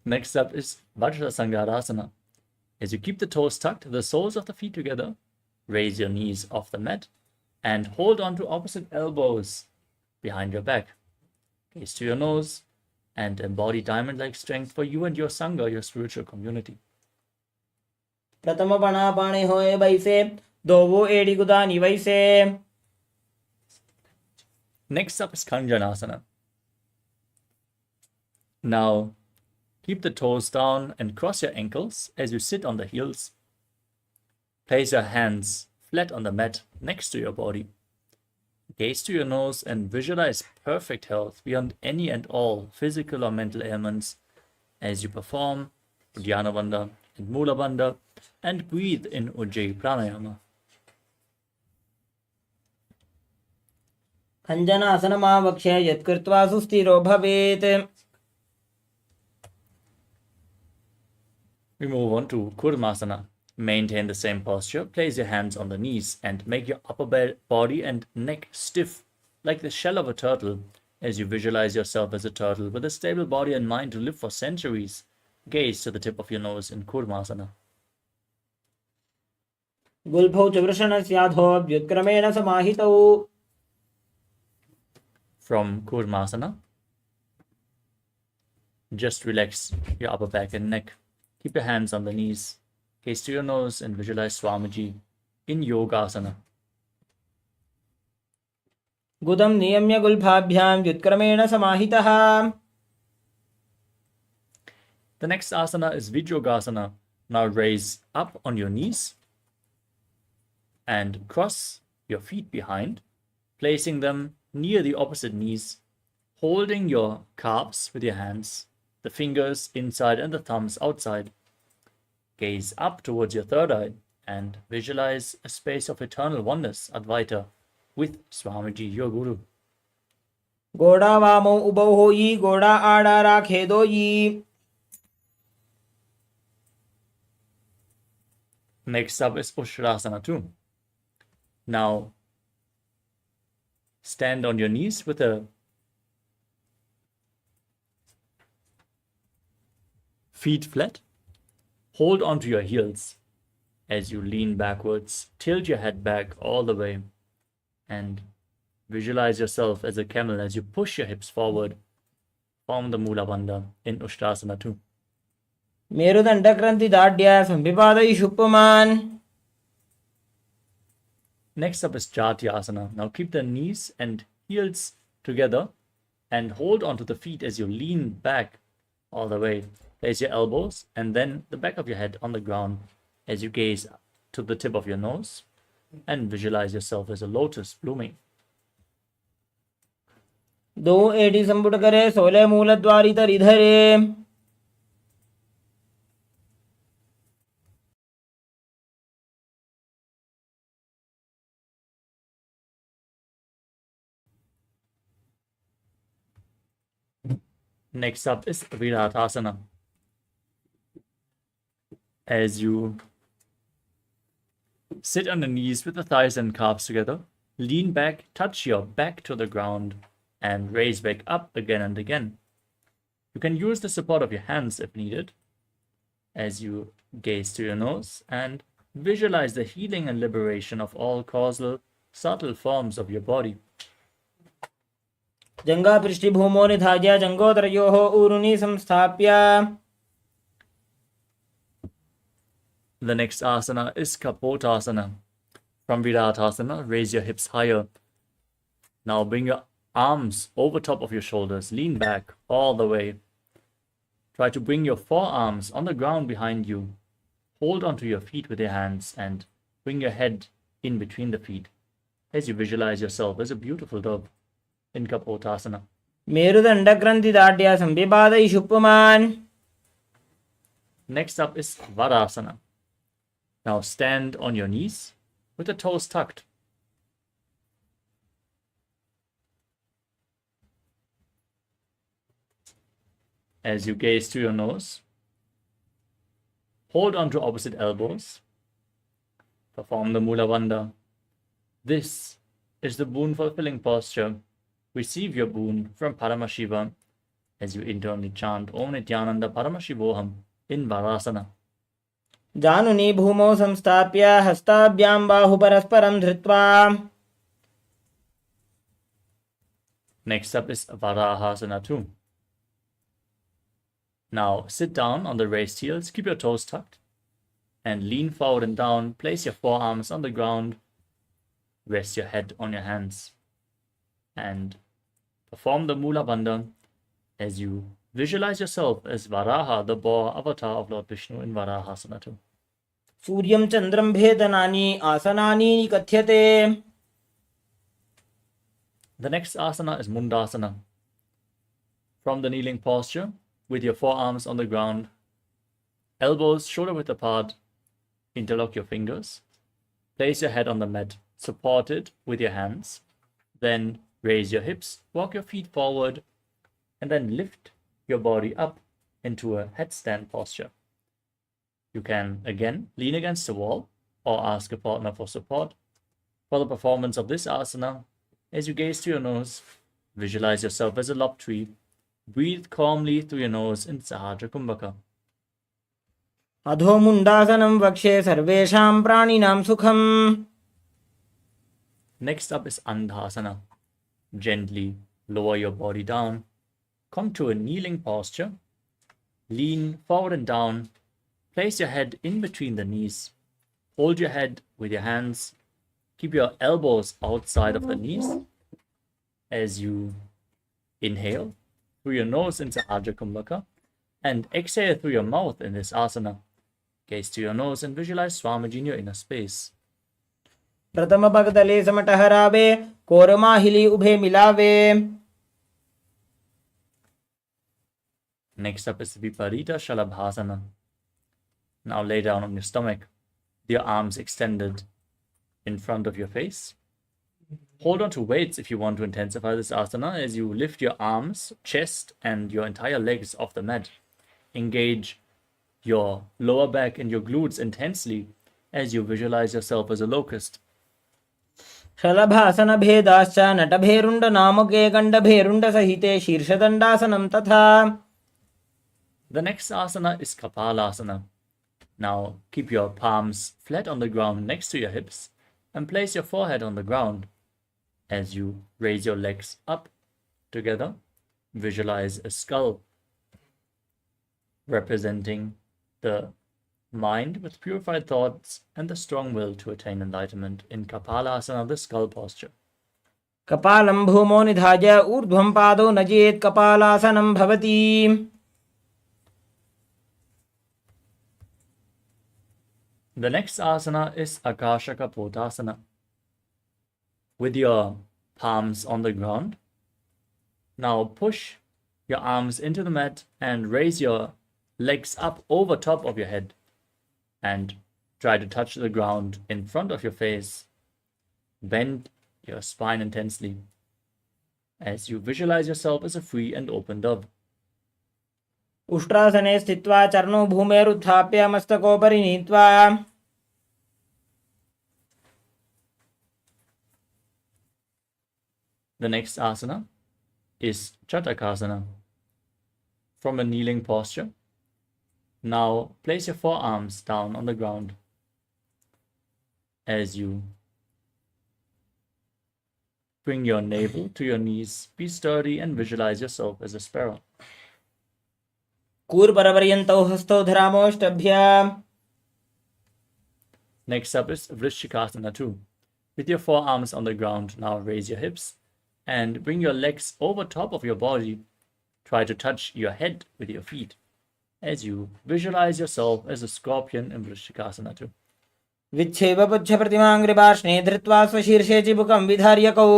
Next up is Vajrasangarasana. As you keep the toes tucked, the soles of the feet together, raise your knees off the mat and hold on to opposite elbows behind your back. Gaze to your nose and embody diamond-like strength for you and your Sangha, your spiritual community. प्रथम फणापाणि होय वैसे दो वो एड़ी गुदानि वैसे. Next up is Kanjanasana. Now, keep the toes down and cross your ankles as you sit on the heels. Place your hands flat on the mat next to your body. Gaze to your nose and visualize perfect health beyond any and all physical or mental ailments as you perform Uddiyana Bandha and Mula Bandha and breathe in Ujjayi Pranayama. खञ्जनासनमावक्ष्य यत्कृत्वा सुस्थिरो भवेत्. We move on to Kurmasana. Maintain the same posture. Place your hands on the knees and make your upper body and neck stiff like the shell of a turtle as you visualize yourself as a turtle with a stable body and mind to live for centuries. Gaze to the tip of your nose in Kurmasana. गुल्फौ च वृषणस्याधो व्युत्क्रमेण समाहितौ. From Kurmasana, just relax your upper back and neck. Keep your hands on the knees. Gaze to your nose and visualize Swamiji in Yogasana. गुदं नियम्य गुल्फाभ्यां व्युत्क्रमेण समाहितः. The next asana is Vijyogasana. Now raise up on your knees and cross your feet behind, placing them near the opposite knees, holding your calves with your hands, the fingers inside and the thumbs outside. Gaze up towards your third eye and visualize a space of eternal oneness, Advaita, with Swamiji, your Guru. गोड़ा वामौ उभौ होयि गोड़ा आड़ा राखे दोयि. Next up is Ushtrasana 2. Now, stand on your knees with a feet flat. Hold onto your heels as you lean backwards. Tilt your head back all the way and visualize yourself as a camel as you push your hips forward. Form the Mula Bandha in Ushtrasana 2. मेरुदण्डग्रन्थि दाढ्य संविपादयिषु पुमान्. Next up is Jatyasana. Now keep the knees and heels together and hold onto the feet as you lean back all the way. Place your elbows and then the back of your head on the ground as you gaze to the tip of your nose and visualize yourself as a lotus blooming. दो AD संपुट करे सोले मूलद्वारी तरिधरे. Next up is Viratasana. As you sit on the knees with the thighs and calves together, lean back, touch your back to the ground, and raise back up again and again. You can use the support of your hands if needed, as you gaze to your nose and visualize the healing and liberation of all causal, subtle forms of your body. जंगा पृष्ठभूमो निधाय जंगोदरयोः ऊरुनि संस्थाप्य. The next asana is Kapotasana. From Viratasana, raise your hips higher. Now bring your arms over top of your shoulders. Lean back all the way. Try to bring your forearms on the ground behind you. Hold onto your feet with your hands and bring your head in between the feet as you visualize yourself as a beautiful dove in Kapotasana. मेरुदण्डग्रन्थि दाढ्य संविपादयिषु पुमान्. Next up is Varasana. Now stand on your knees with the toes tucked. As you gaze to your nose, hold on to opposite elbows. Perform the Mula Bandha. This is the boon fulfilling posture. Receive your boon from Paramashiva as you internally chant Om Nithyananda Paramashivoham in Varasana. जानुनि भूमौ संस्थाप्य हस्ताभ्यां बाहु परस्परं धृत्वा. Next up is Varahasana 2. Now sit down on the raised heels, keep your toes tucked, and lean forward and down. Place your forearms on the ground. Rest your head on your hands. and perform the Mula Bandha as you visualize yourself as Varaha, the boar avatar of Lord Vishnu in Varahasana too. सूर्यं चन्द्रं भेदनानि आसनानि कथ्यते. The next asana is Mundasana. From the kneeling posture, with your forearms on the ground, elbows shoulder width apart, interlock your fingers, place your head on the mat, support it with your hands, then raise your hips, walk your feet forward, and then lift your body up into a headstand posture. You can again lean against the wall or ask a partner for support. For the performance of this asana, as you gaze to your nose, visualize yourself as a lob tree. Breathe calmly through your nose in Sahasrara Kumbhaka. अधो मुण्डासनं वक्षे सर्वेषां प्राणिनां सुखम्. Next up is Andhasana. Gently lower your body down. Come to a kneeling posture. Lean forward and down. Place your head in between the knees. Hold your head with your hands. Keep your elbows outside of the knees. As you inhale through your nose into Sahasrara Kumbhaka and exhale through your mouth in this asana. Gaze to your nose and visualize Swamiji in your inner space. प्रथम पगतले समटहरावे कोरमाहिली उभे मिलावे. Next up is Viparita Shalabhasana. Now lay down on your stomach, with your arms extended in front of your face. Hold on to weights if you want to intensify this asana as you lift your arms, chest, and your entire legs off the mat. Engage your lower back and your glutes intensely as you visualize yourself as a locust. शलभासन भेदाश्च नटभेरुण्ड नामके गण्डभेरुण्ड सहिते शीर्षदण्डासनं तथा. The next asana is Kapalasana. Now keep your palms flat on the ground next to your hips and place your forehead on the ground. As you raise your legs up together, visualize a skull representing the mind with purified thoughts and the strong will to attain enlightenment in Kapalasana, the skull posture. कपालं भूमो निधाय ऊर्ध्वं पादो नजेत् कपालासनं भवति. The next asana is Akashaka Potasana. With your palms on the ground, now push your arms into the mat and raise your legs up over top of your head and try to touch the ground in front of your face. Bend your spine intensely as you visualize yourself as a free and open dove. उष्ट्रासने स्थित्वा चरणौ भूमेरुत्थाप्य मस्तकोपरि नीत्वा. The next asana is Chatakasana. From a kneeling posture, now place your forearms down on the ground. As you bring your navel to your knees, be sturdy and visualize yourself as a sparrow. कूर्परपर्यन्तौ हस्तौ धरामोष्टभ्य. Next up is Vrishchikasana too. With your forearms on the ground, now raise your hips and bring your legs over top of your body. Try to touch your head with your feet as you visualize yourself as a scorpion in Vrishchikasana too. विच्छेव पुच्छ प्रतिमाङ्घ्रिपार्ष्णे धृत्वा स्वशीर्षे चिबुकं विधार्यकौ.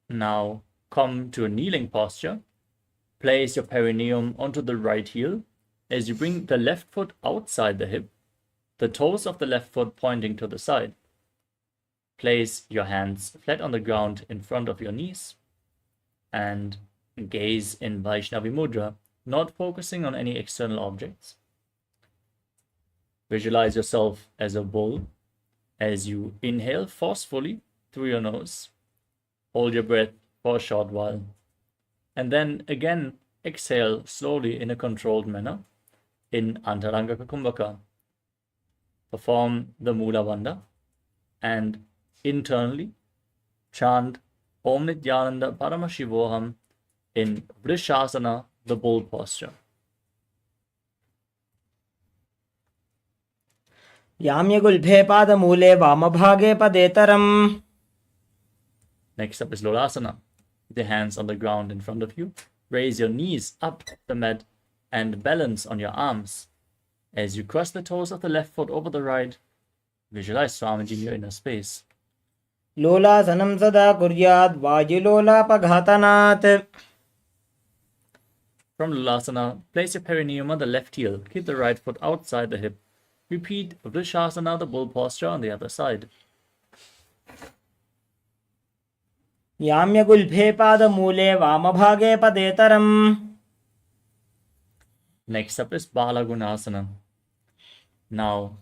Now come to a kneeling posture. Place your perineum onto the right heel as you bring the left foot outside the hip, the toes of the left foot pointing to the side. Place your hands flat on the ground in front of your knees and gaze in Vaishnavi Mudra, not focusing on any external objects. Visualize yourself as a bull as you inhale forcefully through your nose. Hold your breath for a short while. And then again, exhale slowly in a controlled manner in Antaranga Kumbhaka. Perform the Mula Bandha and internally chant Om Nithyananda Paramashivoham in Vrishasana, the bull posture. याम्यगुल्फे पादमूले वामभागे पदेतरम्. Next up is Lolasana. With your hands on the ground in front of you, raise your knees up the mat and balance on your arms. As you cross the toes of the left foot over the right, visualize Swamiji in your inner space. लोलासनं सदा कुर्यात् वायुलोलापघातनात्. From Lolasana, place your perineum on the left heel. Keep the right foot outside the hip. Repeat Vrishasana, the bull posture, on the other side. याम्यगुल्फे पादमूले वामभागे पदेतरम्. Next up is Balagunasana. Now,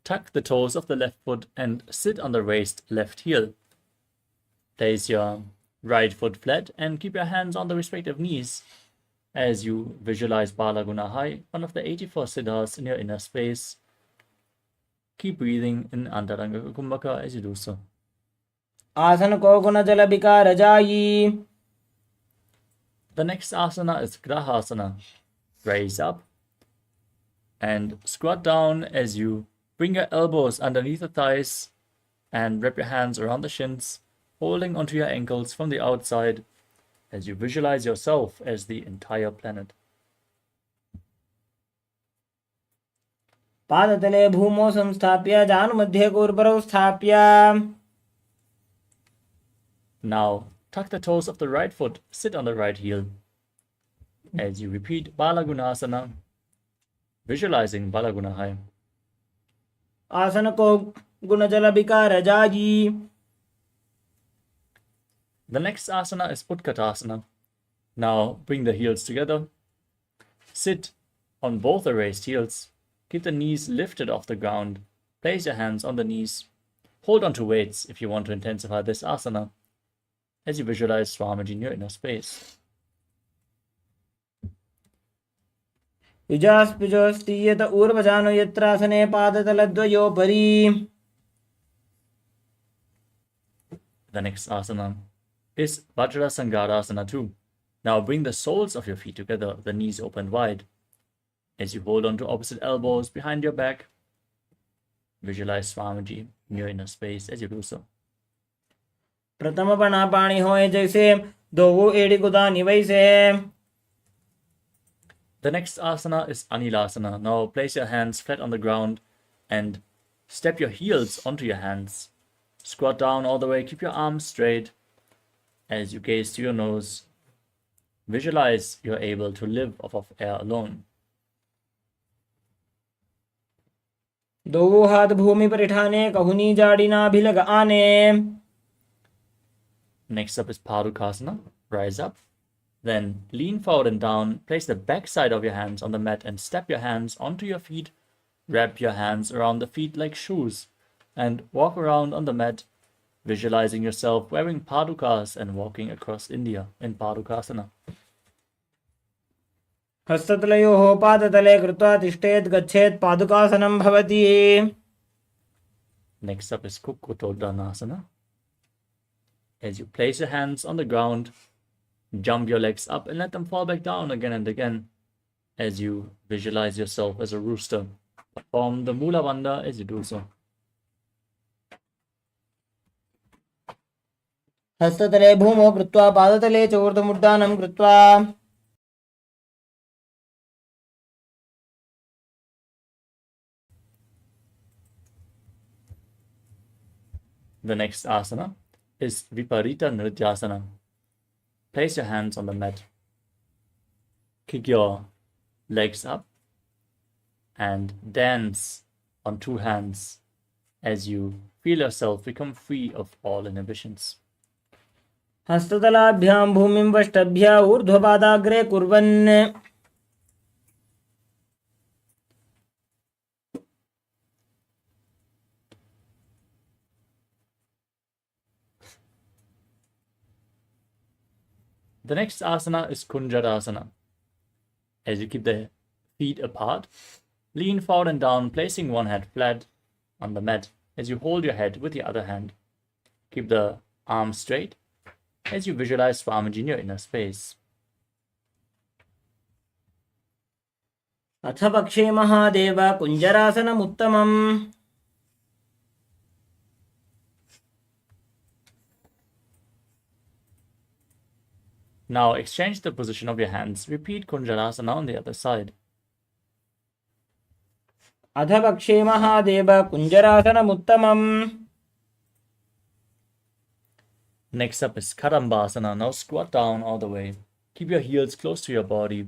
tuck the toes of the left foot and sit on the raised left heel. Place your right foot flat and keep your hands on the respective knees as you visualize Balagunahai, one of the 84 siddhas in your inner space. Keep breathing in Antaranga Kumbhaka as you do so. आसन को गुण जल विकार जायी. The next asana is Grahasana. Raise up and squat down as you bring your elbows underneath the thighs and wrap your hands around the shins, holding onto your ankles from the outside as you visualize yourself as the entire planet. पादतले भूमौ संस्थाप्य जानुमध्ये कूर्परौ स्थाप्य. Now, tuck the toes of the right foot, sit on the right heel. As you repeat Balagunasana, visualizing Balagunahai. आसन को गुण जल विकार जायी. The next asana is Utkatasana. Now, bring the heels together. Sit on both the raised heels. Keep the knees lifted off the ground. Place your hands on the knees. Hold on to weights if you want to intensify this asana as you visualize Swamiji in your inner space. युजास्पिजोस्तीयत ऊर्वजानो यत्रासने पादतलद्वयोपरि. The next asana is Vajrasangarasana too. Now bring the soles of your feet together, the knees open wide. As you hold on to opposite elbows behind your back, visualize Swamiji in your inner space as you do so. प्रथम बना पानी होए जैसे दो वो एड़ी गुदानी वैसे. The next asana is Anilasana. Now place your hands flat on the ground and step your heels onto your hands. Squat down all the way, keep your arms straight. As you gaze to your nose, visualize you're able to live off of air alone. दो हाथ भूमि पर उठाने कहुनी जाड़ी ना भी लग आने. Next up is Padukasana. Rise up. Then lean forward and down. Place the back side of your hands on the mat and step your hands onto your feet. Wrap your hands around the feet like shoes and walk around on the mat, visualizing yourself wearing padukas and walking across India in Padukasana. हस्ततलयोः पादतले कृत्वा तिष्ठेत् गच्छेत् पादुकासनं भवति. Next up is Kukkutodhanasana. As you place your hands on the ground, jump your legs up and let them fall back down again and again as you visualize yourself as a rooster. Perform the Mula Bandha as you do so. हस्ततले भूमौ कृत्वा पादतले च ऊर्ध्वमुड्डानं कृत्वा. The next asana is Viparita Nrityasana. Place your hands on the mat. Kick your legs up and dance on two hands as you feel yourself become free of all inhibitions. हस्ततलाभ्यां भूमिं वष्टभ्य ऊर्ध्वपादाग्रे कुर्वन्. The next asana is Kunjarasana. As you keep the feet apart, lean forward and down, placing one hand flat on the mat. as you hold your head with the other hand. Keep the arms straight as you visualize Swamiji in your inner space. अथ पक्षे Mahadev कुञ्जरासनमुत्तमम्. Now exchange the position of your hands. Repeat Kunjarasana on the other side. अथ पक्षे Mahadev कुञ्जरासनमुत्तमम्. Next up is Kadambasana. Now squat down all the way. Keep your heels close to your body.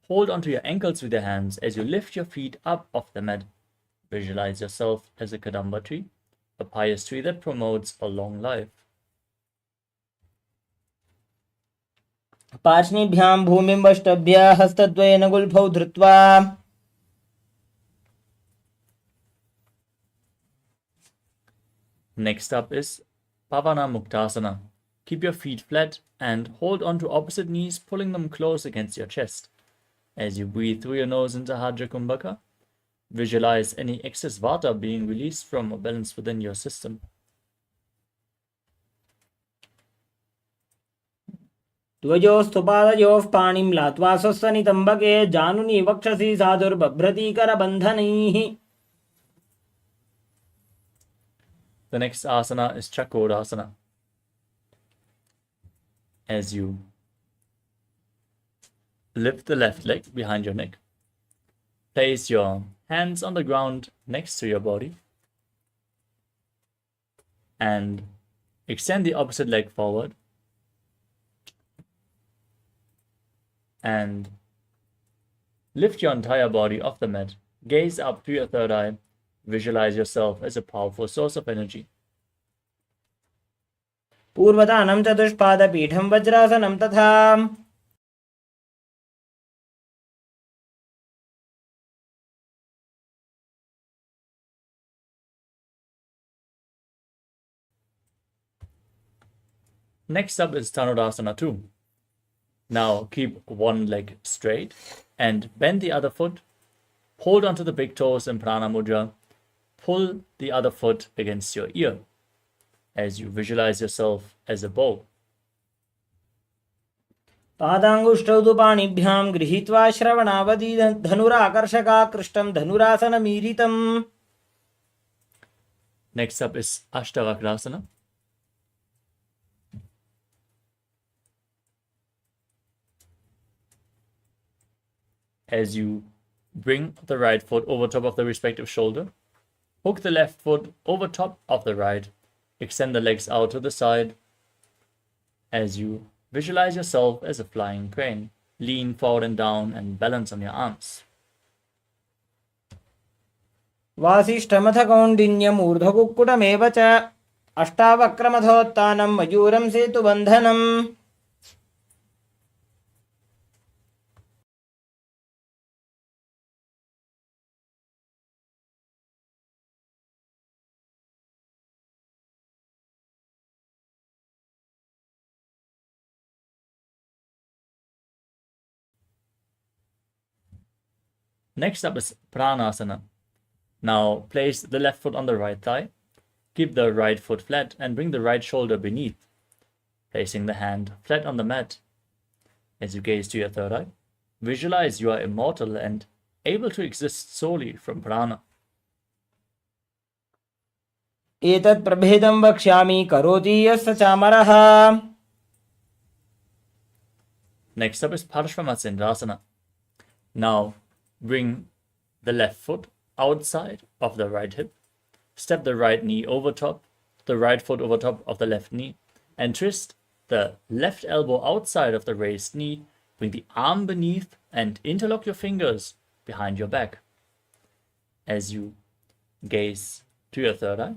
Hold onto your ankles with your hands as you lift your feet up off the mat. Visualize yourself as a Kadamba tree, a pious tree that promotes a long life. पार्ष्णिभ्यां भूमिं वष्टभ्य हस्तद्वयेन गुल्फौ धृत्वा. Next up is Pavana Muktasana. Keep your feet flat and hold on to opposite knees, pulling them close against your chest. As you breathe through your nose into Hajra Kumbhaka, visualize any excess vata being released from or balanced within your system. द्वयोस्तु पादयोः पाणिं लात्वा स्वस्वनितम्बके जानुनि वक्षसि साधुर्बभ्रति करबन्धनैः. The next asana is Chakodasana. As you lift the left leg behind your neck, place your hands on the ground next to your body and extend the opposite leg forward and lift your entire body off the mat. Gaze up through your third eye. Visualize yourself as a powerful source of energy. पूर्वतानं चतुष्पादपीठं वज्रासनं तथा. Next up is Dhanurasana 2. Now keep one leg straight and bend the other foot. Hold onto the big toes in Prana Mudra. Pull the other foot against your ear as you visualize yourself as a bow. पादाङ्गुष्ठौ तु पाणिभ्यां गृहीत्वा श्रवणावधि धनुराकर्षकाकृष्टं धनुरासनमीरितम्. Next up is Ashtavakrasana. As you bring the right foot over top of the respective shoulder, hook the left foot over top of the right, extend the legs out to the side as you visualize yourself as a flying crane. Lean forward and down and balance on your arms. वासिष्ठमथ कौण्डिन्यम् ऊर्ध्वकुक्कुटमेव च अष्टावक्रमथोत्तानं मयूरं सेतुबन्धनम्. Next up is Pranasana. Now place the left foot on the right thigh. Keep the right foot flat and bring the right shoulder beneath, placing the hand flat on the mat. As you gaze to your third eye, visualize you are immortal and able to exist solely from prana. एतत् प्रभेदं वक्ष्यामि करोति यस्य चामरः. Next up is Parshvamatsyendrasana. Now bring the left foot outside of the right hip. Step the right knee over top, the right foot over top of the left knee, and twist the left elbow outside of the raised knee. Bring the arm beneath and interlock your fingers behind your back. As you gaze to your third eye,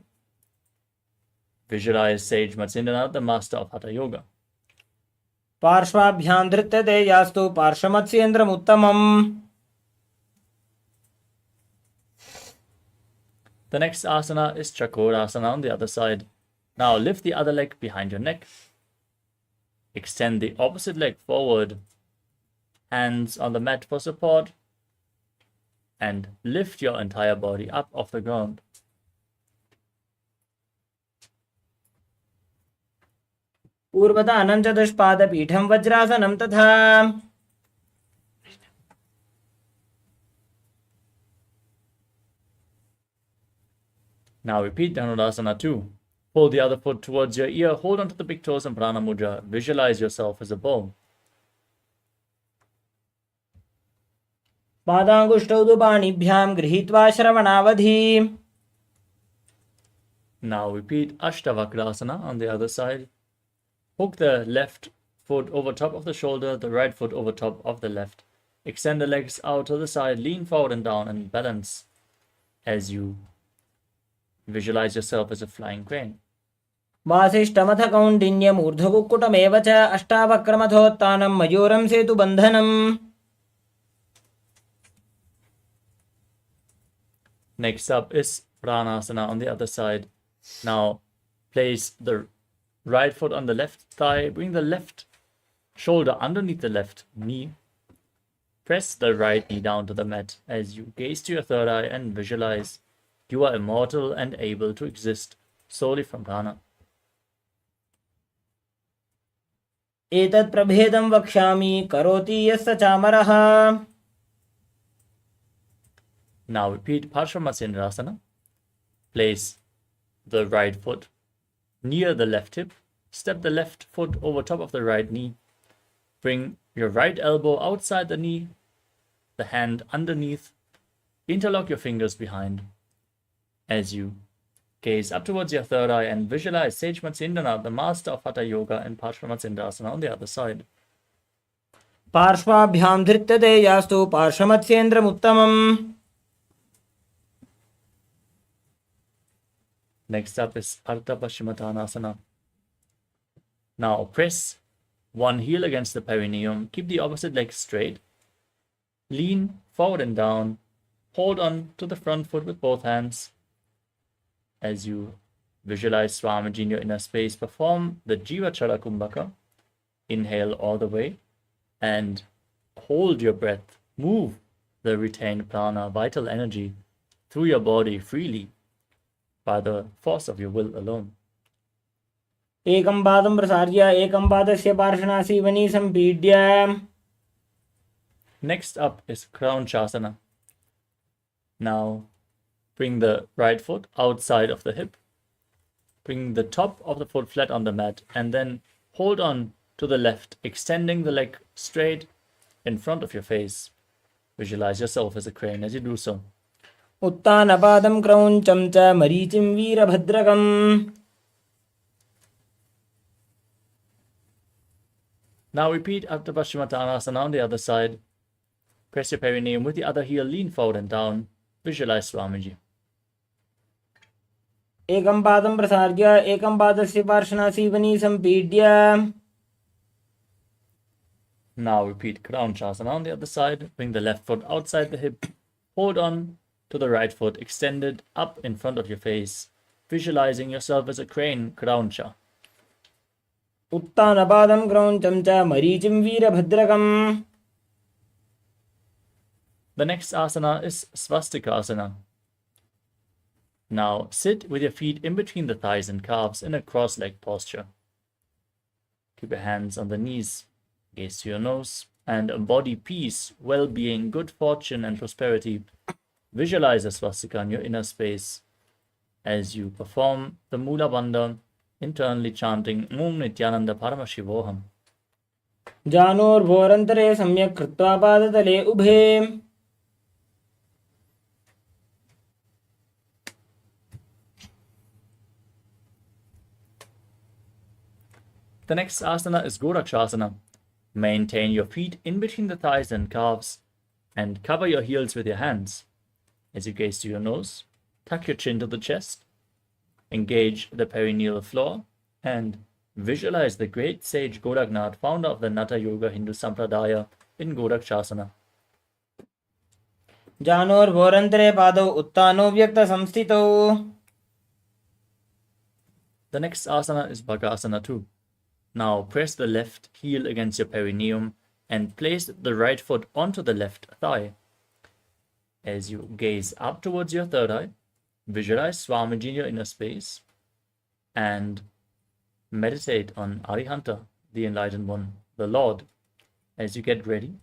visualize Sage Matsyendra, the master of Hatha Yoga. पार्श्वाभ्यां धृत्यते यास्तु पार्श्वमत्स्येन्द्रमुत्तमम्. The next asana is Chakorasana on the other side. Now lift the other leg behind your neck. Extend the opposite leg forward. Hands on the mat for support. And lift your entire body up off the ground. ऊर्वदानं चतुष्पादपीठं वज्रासनं तथा Now repeat Dhanurasana 2. Pull the other foot towards your ear, hold onto the big toes and Prana Mudra. Visualize yourself as a bow. पादाङ्गुष्ठौ तु पाणिभ्यां गृहीत्वा श्रवणावधि. Now repeat Ashtavakrasana on the other side. Hook the left foot over top of the shoulder, the right foot over top of the left. Extend the legs out to the side, lean forward and down and balance as you visualize yourself as a flying crane. वासिष्ठमथ कौण्डिन्यमूर्ध्वकुक्कुटमेव च अष्टावक्रमथोत्थानं मयूरं सेतुबन्धनम्. Next up is Pranasana on the other side. Now place the right foot on the left thigh, bring the left shoulder underneath the left knee. Press the right knee down to the mat as you gaze to your third eye and visualize you are immortal and able to exist solely from prana. एतत् प्रभेदं वक्ष्यामि करोति यस्य चामरः. Now repeat Parshvamatsyendrasana. Place the right foot near the left hip. Step the left foot over top of the right knee. Bring your right elbow outside the knee, the hand underneath. Interlock your fingers behind as you gaze up towards your third eye and visualize Sage Matsyendana, the master of Hatha Yoga, and Parshvamatsendrasana on the other side. पार्श्वाभ्यां धृत्यते यास्तु पार्श्वमत्स्येन्द्रमुत्तमम्. Next up is Ardha Paschimottanasana. Now press one heel against the perineum. Keep the opposite leg straight. Lean forward and down. Hold on to the front foot with both hands. As you visualize Swamiji in your inner space, perform the Jiva Chala Kumbhaka. Inhale all the way and hold your breath. Move the retained prana, vital energy, through your body freely by the force of your will alone. एकं पादं प्रसार्य एकं पादस्य पार्श्वनासीवनी सम्पीड्य. Next up is Crown Chasana. Now bring the right foot outside of the hip. Bring the top of the foot flat on the mat and then hold on to the left, extending the leg straight in front of your face. Visualize yourself as a crane as you do so. उत्तानपादं क्रौञ्चं च मरीचिं वीरभद्रकम्. Now repeat Ardha Paschimottanasana on the other side. Press your perineum with the other heel, lean forward and down. Visualize Swamiji. एकं पादं प्रसार्य एकं पादस्य पार्श्वनासीवनी सम्पीड्य. Now repeat Crown Chasana on the other side. Bring the left foot outside the hip. Hold on to the right foot extended up in front of your face. Visualizing yourself as a crane, Crowncha. उत्तानपादं क्रौञ्चं च मरीचिं वीरभद्रकम्. The next asana is Swastikasana. Now sit with your feet in between the thighs and calves in a cross-legged posture. Keep your hands on the knees, gaze to your nose, and embody peace, well-being, good fortune, and prosperity. Visualize a swastika in your inner space as you perform the Mula Bandha, internally chanting Om Nithyananda Paramashivoham. जानोर्भोरन्तरे सम्यक् कृत्वा पादतले उभे. The next asana is Gorakshasana. Maintain your feet in between the thighs and calves and cover your heels with your hands. As you gaze to your nose, tuck your chin to the chest, engage the perineal floor, and visualize the great sage Goraknath, founder of the Natha Yoga Hindu Sampradaya, in Gorakshasana. जानोर्भोरन्तरे पादौ उत्तानो व्यक्तसंस्थितौ. The next asana is Bhagasana 2. Now press the left heel against your perineum and place the right foot onto the left thigh. As you gaze up towards your third eye, visualize Swamiji in your inner space and Meditate on Arihanta, the Enlightened One, the Lord, as you get ready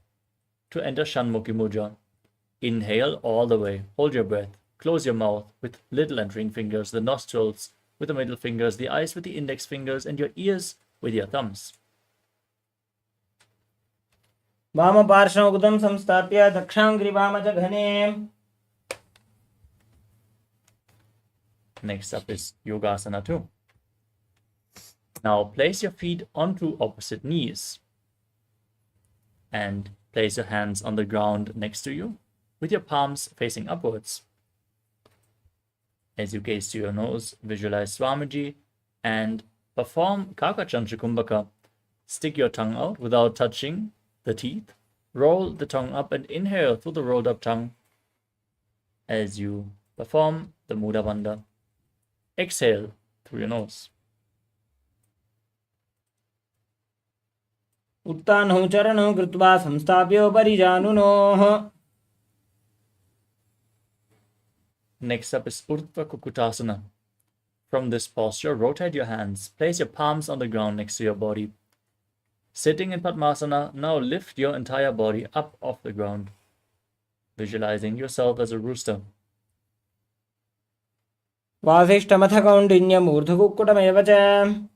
to enter Shanmukhi Mudra. Inhale all the way, hold your breath, close your mouth with little and ring fingers, the nostrils with the middle fingers, the eyes with the index fingers, and your ears with your thumbs. वामपार्श्वमुदं संस्थाप्य दक्षाङ्घ्रिवामजघने. Next up is Yogasana 2. Now place your feet onto opposite knees and place your hands on the ground next to you with your palms facing upwards. As you gaze to your nose, visualize Swamiji and perform Kakachantra Kumbhaka. Stick your tongue out without touching the teeth. Roll the tongue up and inhale through the rolled up tongue as you perform the Mudra Bandha. Exhale through your nose. उत्तानौ चरणौ कृत्वा संस्थाप्योपरि जानुनोः. Next up is Urdhva Kukutasana. From this posture, rotate your hands. Place your palms on the ground next to your body. Sitting in Padmasana, now lift your entire body up off the ground, visualizing yourself as a rooster. वासिष्ठमथ कौण्डिन्यमूर्धकुक्कुटमेव च.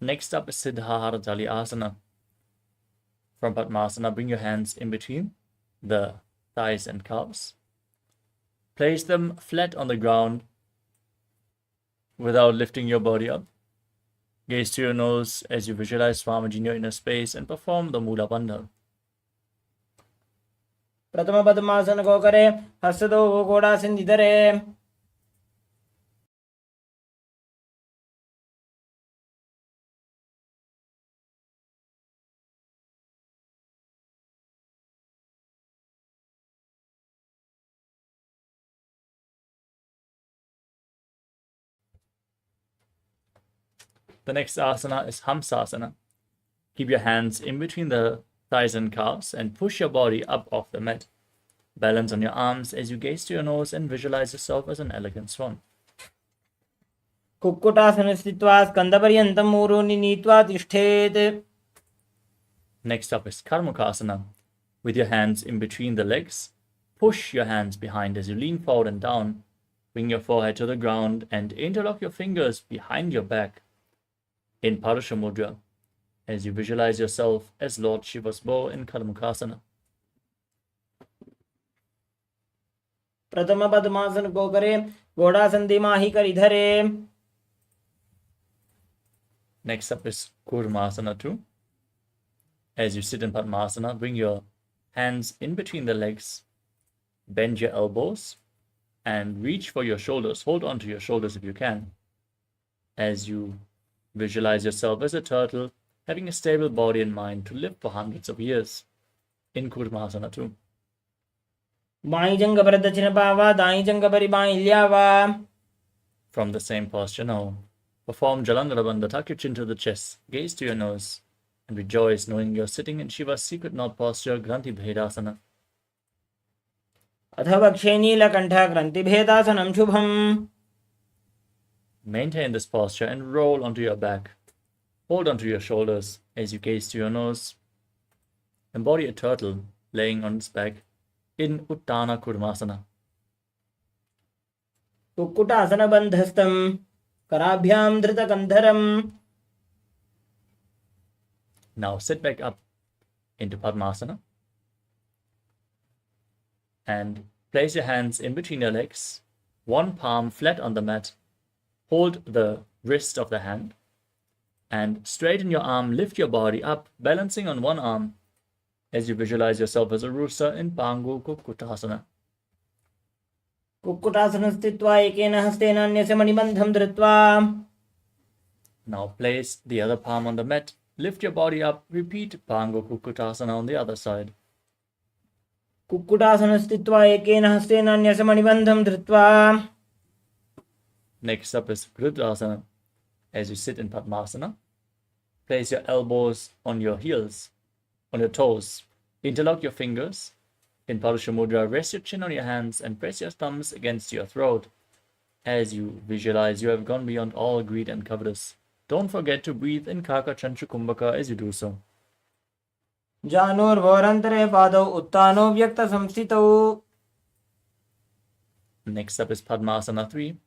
Next up is Siddhara Jali Asana. From Padmasana, bring your hands in between the thighs and calves. Place them flat on the ground without lifting your body up. Gaze to your nose as you visualize Swamiji in your inner space and perform the Mula Bandha. प्रथम पद्मासन को करे हस्तौ घोड़ासननिधरे. The next asana is Hamsasana. Keep your hands in between the thighs and calves and push your body up off the mat. Balance on your arms as you gaze to your nose and visualize yourself as an elegant swan. कुक्कुटासने स्थित्वा स्कन्दपर्यन्तं ऊरूनि नीत्वा तिष्ठेत्. Next up is Karmukasana. With your hands in between the legs, push your hands behind as you lean forward and down. Bring your forehead to the ground and interlock your fingers behind your back in Parusha Mudra as you visualize yourself as Lord Shiva's bow in Karmukasana. प्रथम पद्मासन को करे घोड़ासन दिमाही कर इधरे. Next up is Kurmasana 2. As you sit in Padmasana, bring your hands in between the legs, bend your elbows, and reach for your shoulders. Hold on to your shoulders if you can. As you visualize yourself as a turtle, having a stable body and mind to live for hundreds of years in Kurmasana 2. By जंग पर दक्षिण पावा दाई जंग पर by ल्यावा. From the same posture now, perform Jalandhara Bandha. Tuck your chin to the chest, gaze to your nose, and rejoice knowing you're sitting in Shiva's secret knot posture, Granthi Bhedasana. अथ वक्षे नीलकण्ठ ग्रन्थिभेदासनं शुभम्. Maintain this posture and roll onto your back. Hold onto your shoulders as you gaze to your nose. Embody a turtle laying on its back in Uttana Kurmasana. कुक्कुटासनबन्धस्थं कराभ्यां धृतकन्धरम्. Now sit back up into Padmasana and place your hands in between your legs, one palm flat on the mat. Hold the wrist of the hand and straighten your arm, lift your body up, balancing on one arm as you visualize yourself as a rooster in Pangu Kukkutasana. कुक्कुटासनं स्थित्वा एकेन हस्तेन अन्यस्य मणिबन्धं धृत्वा. Now place the other palm on the mat, lift your body up, repeat Pangu Kukkutasana on the other side. कुक्कुटासनं स्थित्वा एकेन हस्तेन अन्यस्य मणिबन्धं धृत्वा. Next up is Vridrasana. As you sit in Padmasana, place your elbows on your heels, on your toes. Interlock your fingers. In Parusha Mudra, rest your chin on your hands and press your thumbs against your throat. As you visualize, you have gone beyond all greed and covetous. Don't forget to breathe in Kaka Chanchu Kumbhaka as you do so. जानुर्भोरन्तरे पादौ उत्तानो व्यक्तसंस्थितौ. Next up is Padmasana 3.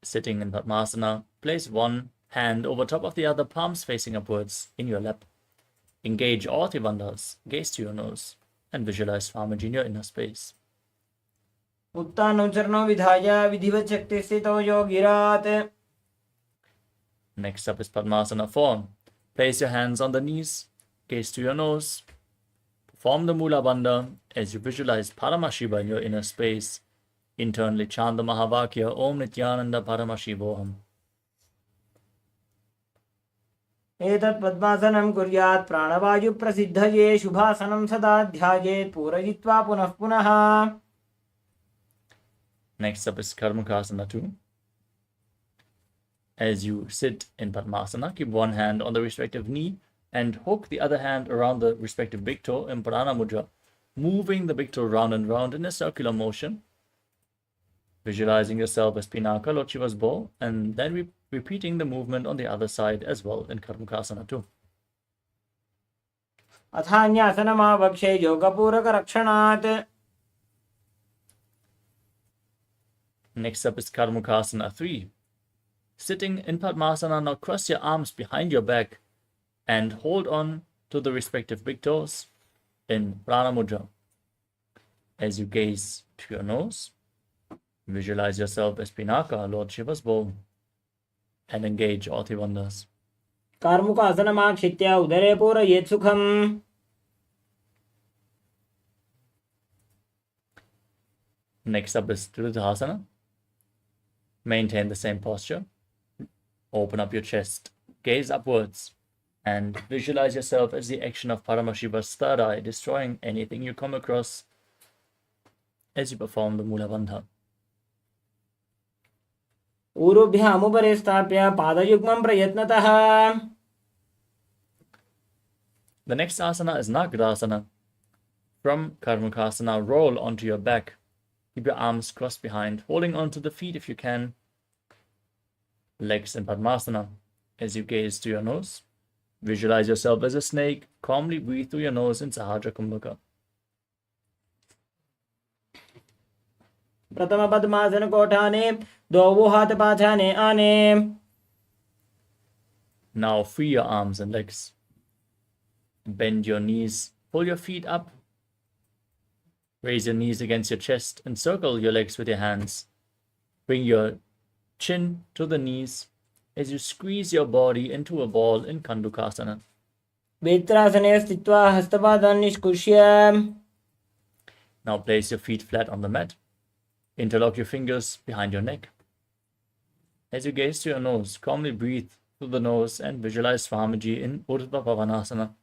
Sitting in Padmasana, place one hand over top of the other, palms facing upwards in your lap. Engage all Tribandhas, gaze to your nose, and visualize Swamiji in your inner space. उत्तानौ चरणौ विधाय विधिवत् शक्तिस्थितौ योगिरात्. Next up is Padmasana 4. Place your hands on the knees, gaze to your nose. Perform the Mula Bandha as you visualize Paramashiva in your inner space. Internally chant the Mahavakya Om Nithyananda Paramashivoham. एतत् पद्मासनं कुर्यात् प्राणवायुप्रसिद्धये शुभासनं सदा ध्यायेत् पूरयित्वा पुनः पुनः. Next up is Karmukasana 2. As you sit in Padmasana, keep one hand on the respective knee and hook the other hand around the respective big toe in Pradhana Mudra, moving the big toe round and round in a circular motion, visualizing yourself as Pinaka, Lord Shiva's bow, and then repeating the movement on the other side as well in Karmukasana 2. अथान्यासनमावक्षे योगपूरकरक्षणात्. Next up is Karmukasana 3. Sitting in Padmasana, now cross your arms behind your back and hold on to the respective big toes in Prana Mudra. As you gaze to your nose, visualize yourself as Pinaka, Lord Shiva's bow, and engage all Tribandhas. कार्मुकासनमाक्षित्य उदरे पूरयेत् सुखम्. Next up is Trividhasana. Maintain the same posture. Open up your chest, gaze upwards, and visualize yourself as the action of Paramashiva's third eye, destroying anything you come across as you perform the Mula Bandha. ऊरुभ्यामुपरि स्थाप्य पादयुग्मं प्रयत्नतः. The next asana is Nagadasana. From Karmukasana, roll onto your back. Keep your arms crossed behind, holding onto the feet if you can. Legs in Padmasana. As you gaze to your nose, visualize yourself as a snake. Calmly breathe through your nose in Sahaja Kumbhaka. प्रथम पद्मासन कोठाने द्वौ हाथ पाछाने आने. Now free your arms and legs. Bend your knees, pull your feet up. Raise your knees against your chest and circle your legs with your hands. Bring your chin to the knees as you squeeze your body into a ball in Kandukasana. वेत्रासने स्थित्वा हस्तपादान् निष्कुष्य. Now place your feet flat on the mat. Interlock your fingers behind your neck. As you gaze to your nose, calmly breathe through the nose and visualize Swamiji in Urdhva Pavanasana.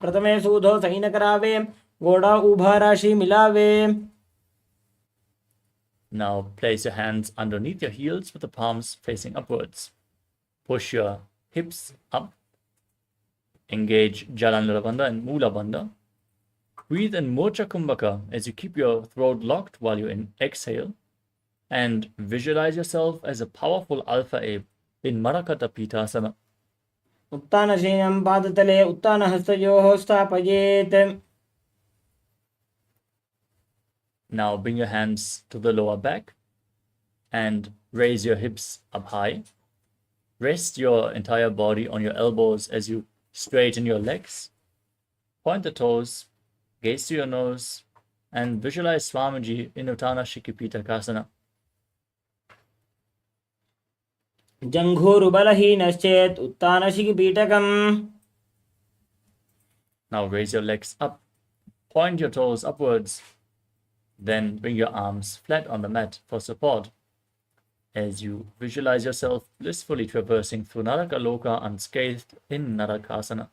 प्रथमे सूधो San करावे घोड़ा उभा राशि मिलावे. Now place your hands underneath your heels with the palms facing upwards. Push your hips up. Engage Jalandhara Bandha and Mula Bandha. Breathe in Mocha Kumbhaka as you keep your throat locked while you exhale. And visualize yourself as a powerful alpha ape in Marakata Pitasana. उत्तानशयनं पादतले उत्तानहस्तयोः स्थापयेत्. Now bring your hands to the lower back and raise your hips up high. Rest your entire body on your elbows as you straighten your legs. Point the toes, gaze to your nose, and visualize Swamiji in Uttana Shikipitakasana. जङ्घूरुबलहीनश्चेत् उत्तानशिखिपीठकम्. Now raise your legs up, point your toes upwards, then bring your arms flat on the mat for support as you visualize yourself blissfully traversing through Narakaloka unscathed in Narakasana.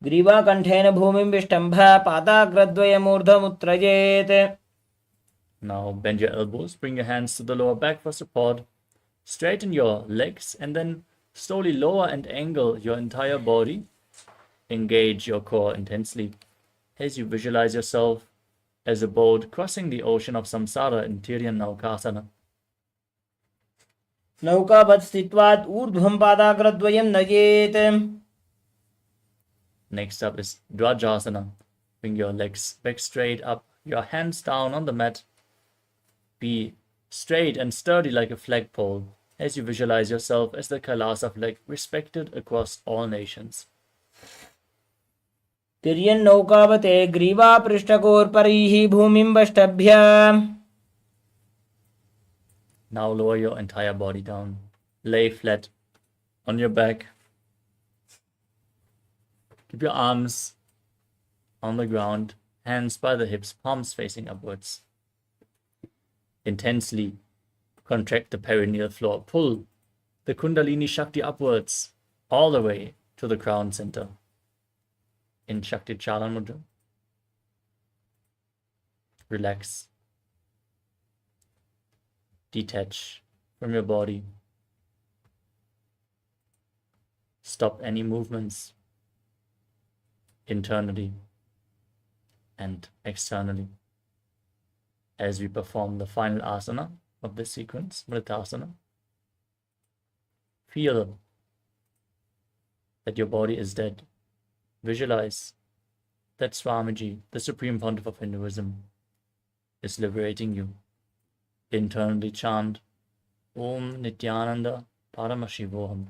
ग्रीवाकण्ठेन भूमिं विष्टम्भ पादाग्रद्वयमूर्धमुत्त्रयेत्. Now bend your elbows, bring your hands to the lower back for support. Straighten your legs and then slowly lower and angle your entire body. Engage your core intensely as you visualize yourself as a boat crossing the ocean of samsara in Nithyananda. नौकावत् स्थित्वात् ऊर्ध्वं पादाग्रद्वयं नयेत्. Next up is Dvajasana. Bring your legs back straight up, your hands down on the mat. Be straight and sturdy like a flagpole as you visualize yourself as the KAILASA flag, respected across all nations. तिर्यन्नौकावते ग्रीवा पृष्ठकोर्परीः भूमिं वष्टभ्य. Now lower your entire body down. Lay flat on your back. Keep your arms on the ground, hands by the hips, palms facing upwards. Intensely contract the perineal floor. Pull the Kundalini Shakti upwards all the way to the crown center. In Shakti Chalan Mudra. Relax. Detach from your body. Stop any movements internally and externally as we perform the final asana of this sequence, Mritasana. Feel that your body is dead. Visualize that Swamiji, the Supreme Pontiff of Hinduism, is liberating you. Internally chant Om Nithyananda Paramashivoham.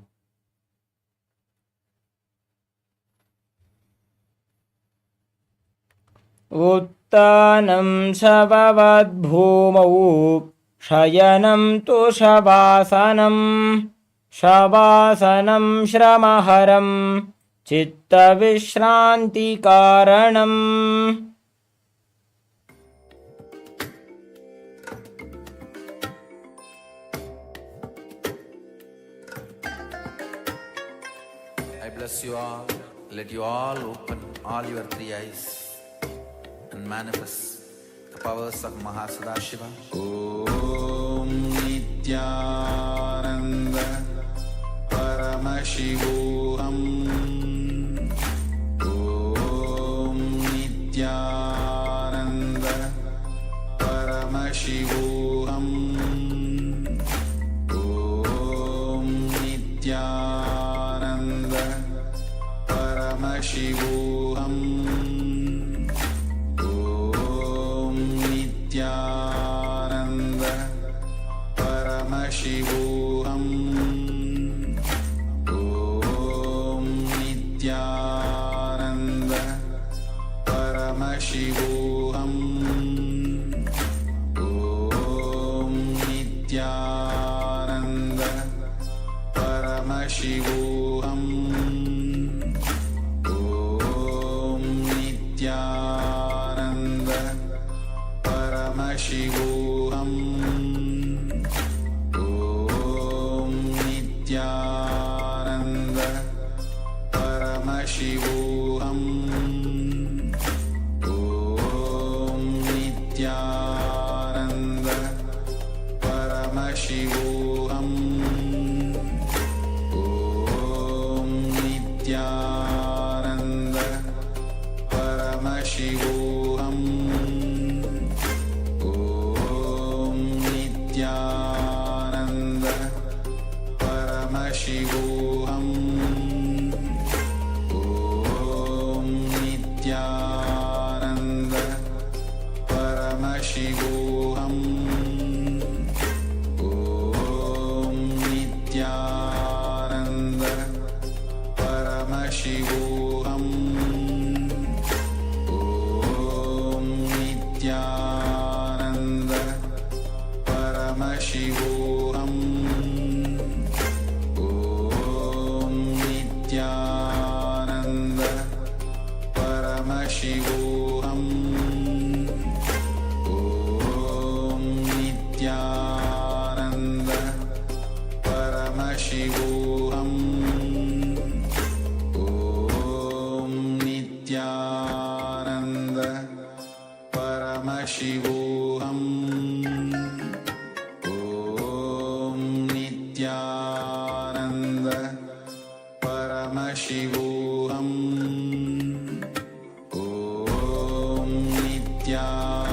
उत्तानं शववद्भूमौ शयनं तु शवासनं. शवासनं श्रमहरं चित्तविश्रान्तिकारणम्. I bless you all. Let you all open all your three eyes and manifest the powers of Mahasadashiva. Om Nithyananda Paramashivoham. Om Nithyananda Paramashivoham. Om Nithyananda Paramashivoham. Om Nithyananda Paramashivoham. Om Nithyananda Paramashivoham. Om Nithyananda Paramashivoham. Om Nithyananda Paramashivoham. Om Nithyananda Paramashivoham. Om Nithyananda Paramashivoham. Om Nithyananda Paramashivoham. Om Nithyananda Paramashivoham. Om Nithyananda Paramashivoham. Om Nithyananda Paramashivoham. Om Nithyananda Paramashivoham. Om Nithyananda Paramashivoham. Om Nithyananda Paramashivoham. Om Nithyananda Paramashivoham. Om Nithyananda Paramashivoham. Om Nithyananda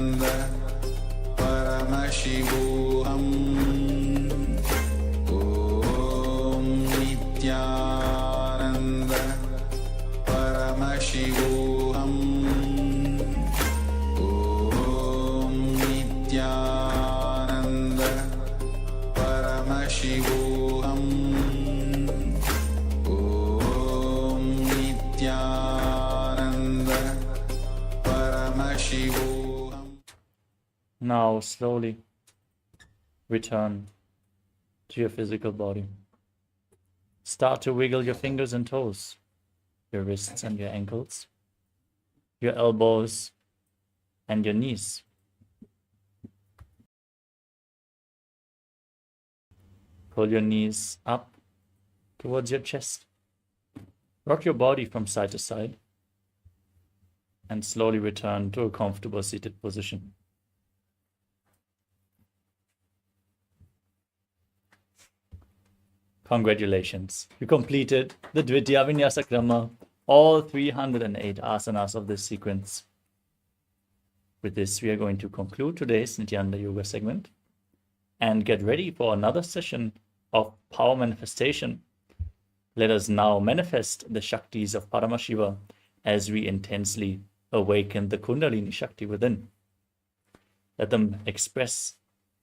Paramashivoham Om Nithyananda Paramashivoham Om Nithyananda Paramashivoham Om Nithyananda Paramashivoham. Now slowly return to your physical body. Start to wiggle your fingers and toes, your wrists and your ankles, your elbows and your knees. Pull your knees up towards your chest. Rock your body from side to side and slowly return to a comfortable seated position. Congratulations, you completed the Dvitiya Vinyasa Krama, all 308 asanas of this sequence. With this, we are going to conclude today's Nithyananda Yoga segment and get ready for another session of power manifestation. Let us now manifest the Shaktis of Paramashiva as we intensely awaken the Kundalini Shakti within. Let them express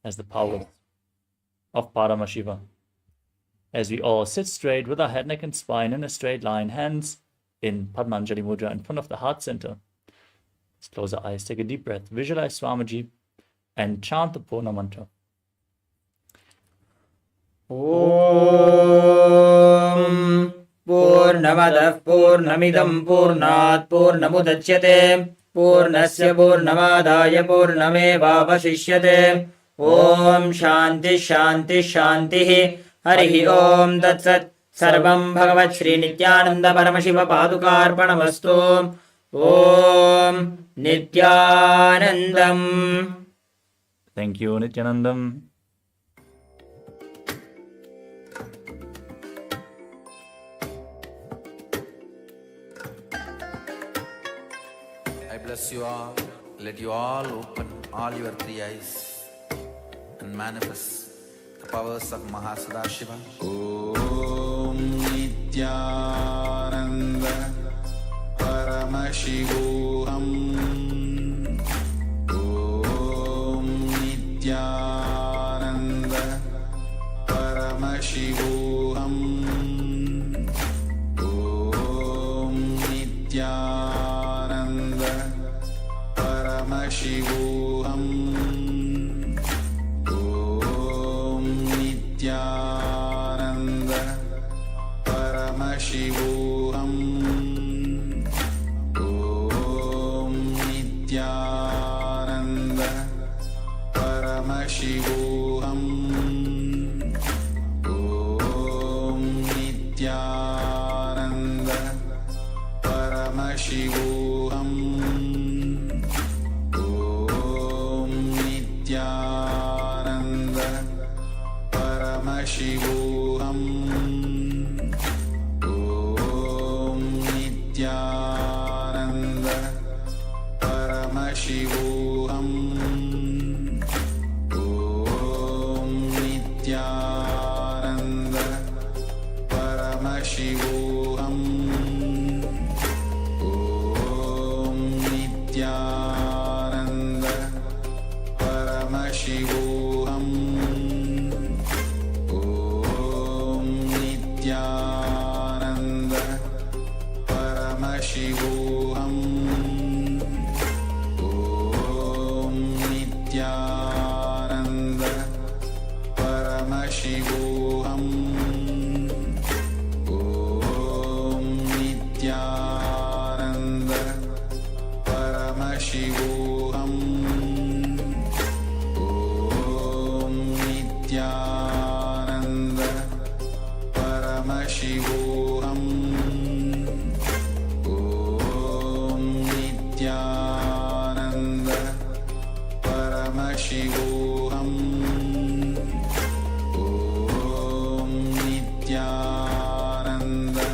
as the power of Paramashiva. As we all sit straight with our head, neck, and spine in a straight line, hands in Padmanjali Mudra in front of the heart center. Let's close our eyes, take a deep breath, visualize Swamiji, and chant the Purna mantra. Om Purnamadah Purnamidam Purnat Purnamudachyate Purnasya Purnamadaya Purnamevavashishyate. Om Shanti Shanti Shanti. Harihi Om Tat Sat. Sarvam Bhagavat Shri Nithyananda Paramashiva Padukarpanamastu. Om Nithyanandam. Thank you, Nithyanandam. I bless you all. Let you all open all your three eyes and manifest the powers of Mahasadashiva. Om Nithyananda Paramashivoham. Om Nithyananda Paramashivoham. Om Nithyananda Paramashivoham. Om Nithyananda Paramashivoham. Om Nithyananda Paramashivoham. Om Nithyananda Paramashivoham. Om Nithyananda Paramashivoham. Om Nithyananda Paramashivoham. Om Nithyananda Paramashivoham. Om Nithyananda Paramashivoham. Om Nithyananda Paramashivoham. Om Nithyananda Paramashivoham. Om Nithyananda Paramashivoham. Om Nithyananda Paramashivoham. Om Nithyananda Paramashivoham. Om Nithyananda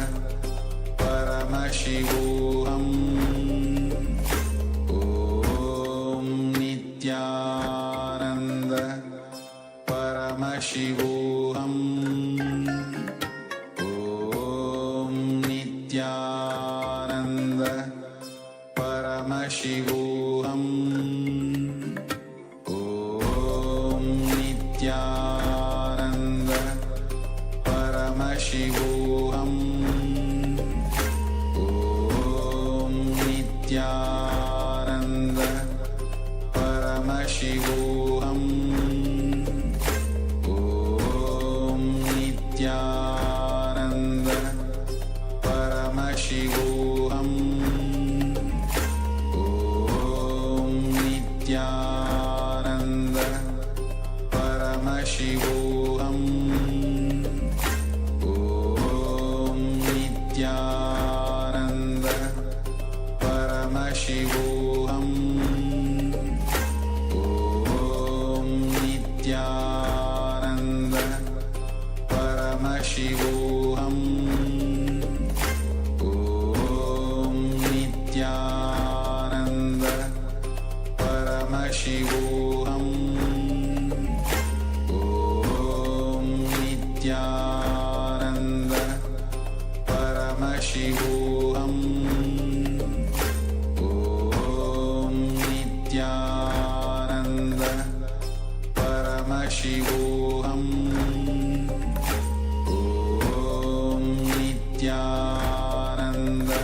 Paramashivoham. Om Nithyananda Paramashivoham Om Nithyananda Paramashivoham Om Nithyananda Paramashivoham Om Nithyananda Paramashivoham Om Nithyananda Paramashivoham Om Nithyananda Paramashivoham Om Nithyananda Paramashivoham Om Nithyananda Paramashivoham Om Nithyananda Paramashivoham Om Nithyananda Paramashivoham Om Nithyananda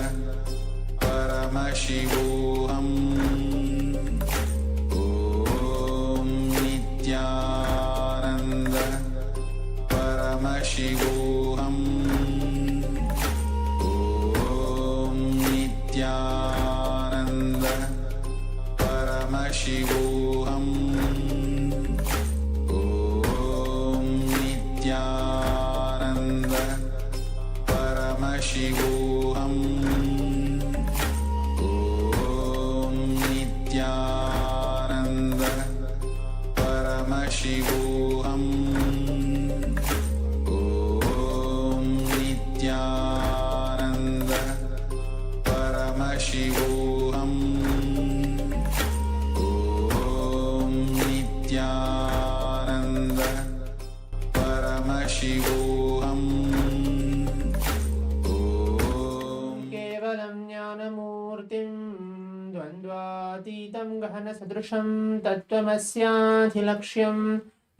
Paramashivoham Om Nithyananda Paramashivoham Om Nithyananda Paramashivoham Om Nithyananda Paramashivoham Om Nithyananda Paramashivoham Om Nithyananda Paramashivoham Om Nithyananda Paramashivoham Om Nithyananda Paramashivoham Om केवलं ज्ञानमूर्तिं द्वन्द्वातीतं गहनसदृशं तत्त्वमस्याधिलक्ष्यम्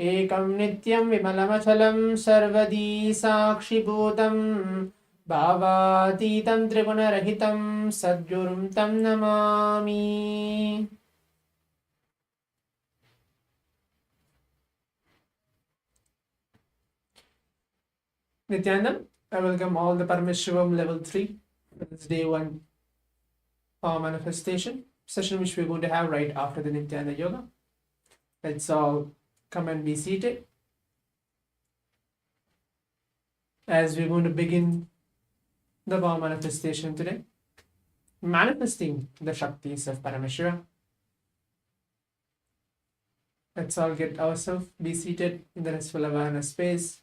एकं नित्यं विमलमचलं सर्वदी साक्षिभूतं भावातीतं त्रिगुणरहितं सद्गुरुं तं Namami. Nithyananda, I welcome all the Paramashivoham Level-3. It's day 1 power manifestation session, which we're going to have right after the Nithyananda Yoga. Let's all come and be seated as we're going to begin the power manifestation today, manifesting the Shaktis of Paramashiva. Let's all get ourselves be seated in the restful awareness space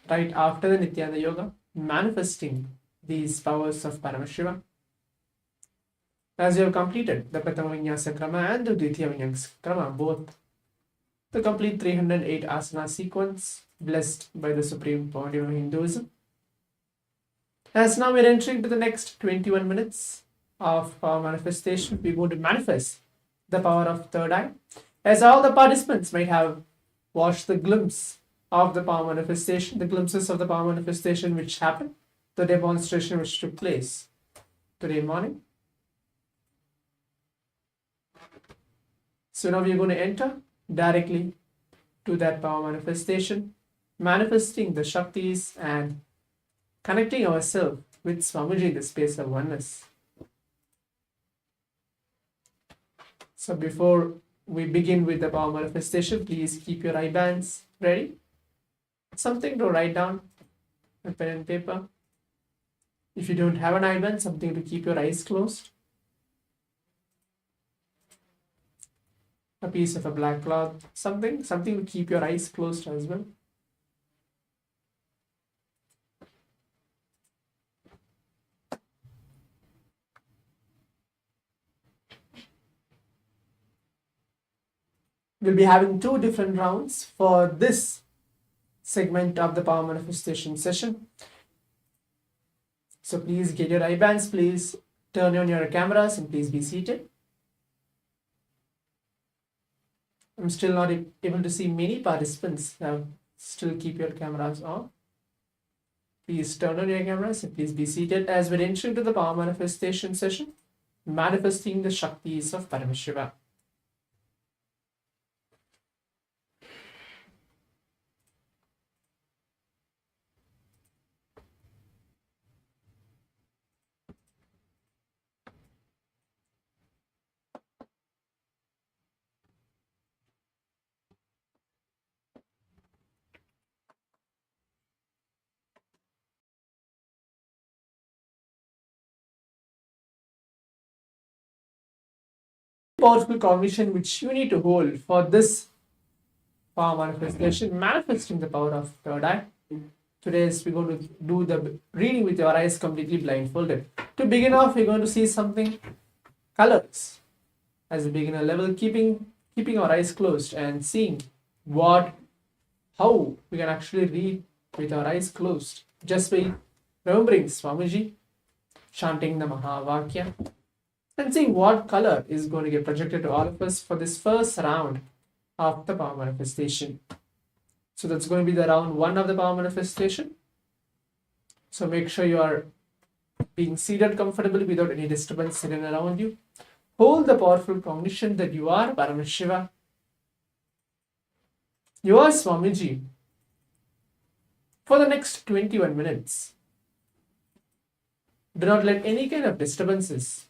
right after the Nithyananda Yoga, manifesting these powers of Paramashiva. As you have completed the Pratama Vinyasa Krama and the Dvitiya Vinyasa Krama, both the complete 308 asana sequence blessed by the Supreme Pontiff of Hinduism. As now we're entering to the next 21 minutes of power manifestation, we're going to manifest the power of third eye. As all the participants might have watched the glimpse of the power manifestation, the glimpses of the power manifestation which happened, the demonstration which took place today morning. So now we're going to enter directly to that power manifestation, manifesting the Shaktis and connecting ourselves with Swamiji in the space of oneness. So before we begin with the power manifestation, please keep your eye bands ready. Something to write down, a pen and paper. If you don't have an eye band, something to keep your eyes closed. A piece of a black cloth, something to keep your eyes closed as well. We'll be having 2 different rounds for this segment of the power manifestation session. So please get your eye bands, please turn on your cameras, and please be seated. I'm still not able to see many participants. Now, still keep your cameras on. Please turn on your cameras and please be seated as we're entering to the power manifestation session, manifesting the Shaktis of Paramashiva. Powerful cognition which you need to hold for this power manifestation, manifesting the power of third eye. Today we're going to do the reading with your eyes completely blindfolded. To begin off, we're going to see something colors as a beginner level, keeping our eyes closed and seeing how we can actually read with our eyes closed just by remembering Swamiji, chanting the Mahavakya, and seeing what color is going to get projected to all of us for this first round of the power manifestation. So that's going to be the round 1 of the power manifestation. So make sure you are being seated comfortably without any disturbance sitting around you. Hold the powerful cognition that you are Paramashiva. You are Swamiji for the next 21 minutes. Do not let any kind of disturbances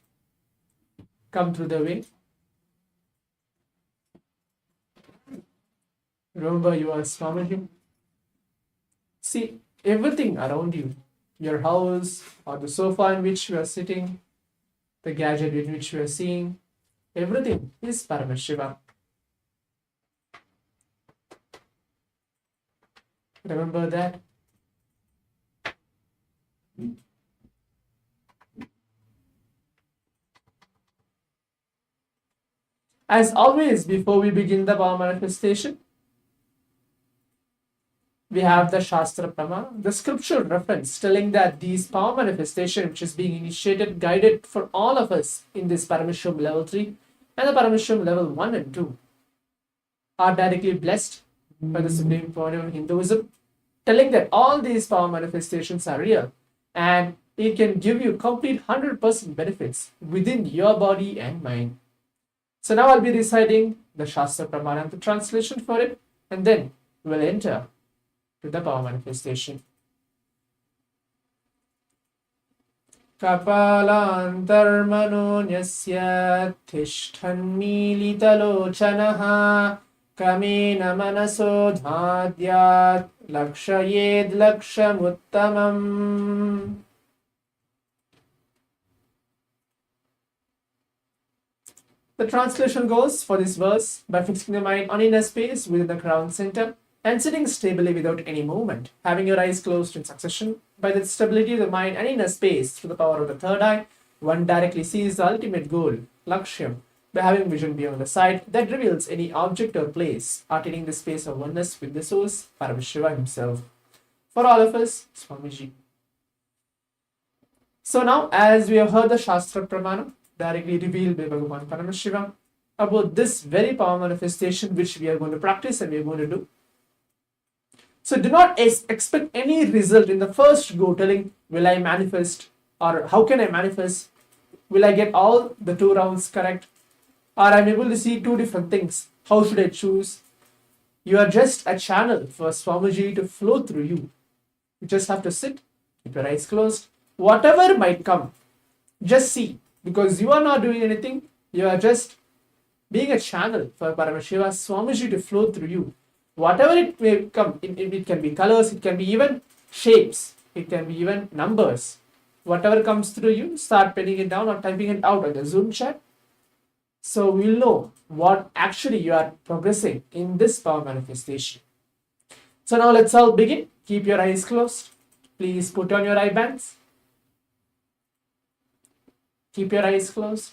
come through the way. Remember, you are Swamiji. See everything around you, your house or the sofa in which you are sitting, the gadget in which you are seeing, everything is Paramashiva. Remember that. As always, before we begin the power manifestation, we have the Shastra Pramana, the scriptural reference telling that these power manifestation, which is being initiated, guided for all of us in this Paramashivoham Level 3 and the Paramashivoham Level 1 and 2, are directly blessed by the Supreme Pontiff of Hinduism, telling that all these power manifestations are real and it can give you complete 100% benefits within your body and mind. So now I'll be reciting the Shastra Pramana and the translation for it, and then we'll enter to the power manifestation. Kapalantarmanonyasya tishthanmilitalochanaha kamena manaso dhadyat lakshayed lakshamuttamam. The translation goes for this verse by fixing the mind on inner space within the crown center and sitting stably without any movement, having your eyes closed in succession. By the stability of the mind and inner space through the power of the third eye, one directly sees the ultimate goal, Lakshyam, by having vision beyond the sight that reveals any object or place, attaining the space of oneness with the source, Paramashiva himself. For all of us, Swamiji. So now, as we have heard the Shastra Pramana, directly revealed by Bhagavan Paramashiva, about this very power manifestation which we are going to practice and we are going to do. So do not expect any result in the first go telling, will I manifest, or how can I manifest? Will I get all the 2 rounds correct? Or I'm able to see 2 different things. How should I choose? You are just a channel for Swamiji to flow through you. You just have to sit, keep your eyes closed. Whatever might come, just see. Because you are not doing anything, you are just being a channel for Paramashiva Swamiji to flow through you. Whatever it may come, it can be colors, it can be even shapes, it can be even numbers. Whatever comes through you, start penning it down or typing it out on the Zoom chat. So we'll know what actually you are progressing in this power manifestation. So now let's all begin. Keep your eyes closed. Please put on your eye bands. Keep your eyes closed.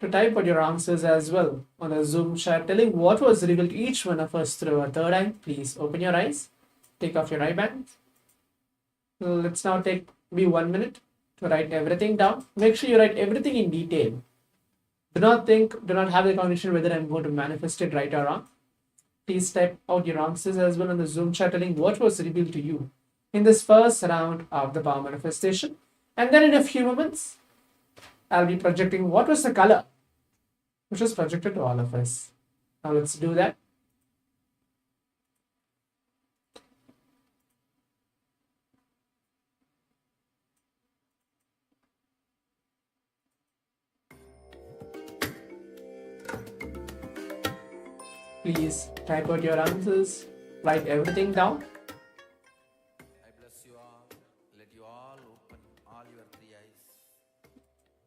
to type out your answers as well on the Zoom chat, telling what was revealed to each one of us through our third eye. Please open your eyes, take off your eye bands. Let's now take maybe 1 minute to write everything down. Make sure you write everything in detail. Do not have the cognition whether I'm going to manifest it right or wrong. Please type out your answers as well on the Zoom chat, telling what was revealed to you in this first round of the power manifestation. And then in a few moments, I'll be projecting what was the color which was projected to all of us. Now let's do that. Please type out your answers, write everything down. I bless you all. Let you all open all your three eyes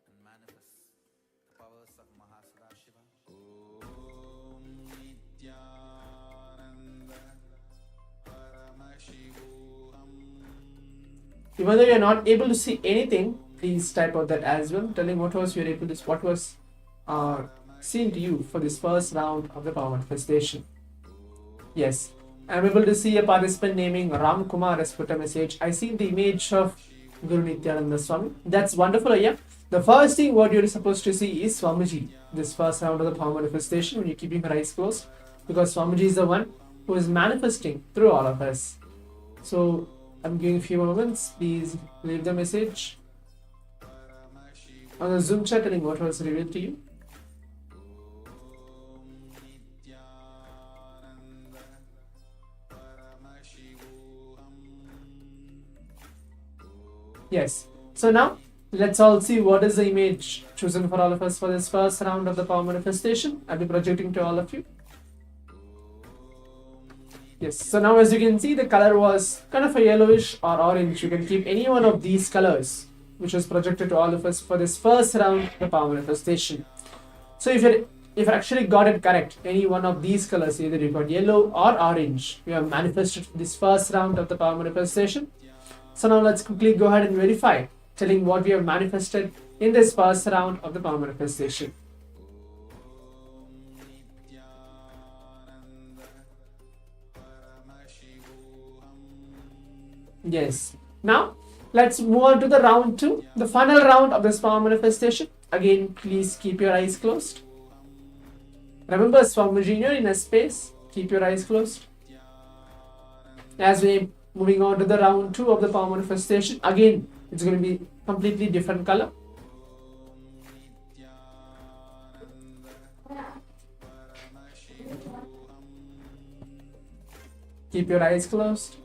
and manifest the powers of Mahasudashiva. Om Nithyananda Paramashivoham. Even though you're not able to see anything, please type out that as well, telling what was you're able to, what was seen to you for this first round of the power manifestation. Yes, I'm able to see a participant naming Ram Kumar has put a message. I see the image of Guru Nithyananda Swami. That's wonderful, yeah. The first thing what you're supposed to see is Swamiji, this first round of the power manifestation, when you're keeping your eyes closed, because Swamiji is the one who is manifesting through all of us. So I'm giving a few moments. Please leave the message on the Zoom chat telling what was revealed to you. Yes. So now let's all see what is the image chosen for all of us for this first round of the power manifestation. I'll be projecting to all of you. Yes. So now as you can see, the color was kind of a yellowish or orange. You can keep any one of these colors which was projected to all of us for this first round of the power manifestation. So if you actually got it correct, any one of these colors, either you got yellow or orange, you have manifested this first round of the power manifestation. So now let's quickly go ahead and verify, telling what we have manifested in this first round of the power manifestation. Yes. Now let's move on to the round 2, the final round of this power manifestation. Again, please keep your eyes closed. Remember, Swamiji, you're in a space. Keep your eyes closed. As we moving on to the round 2 of the power manifestation, again it's going to be completely different color. Keep your eyes closed.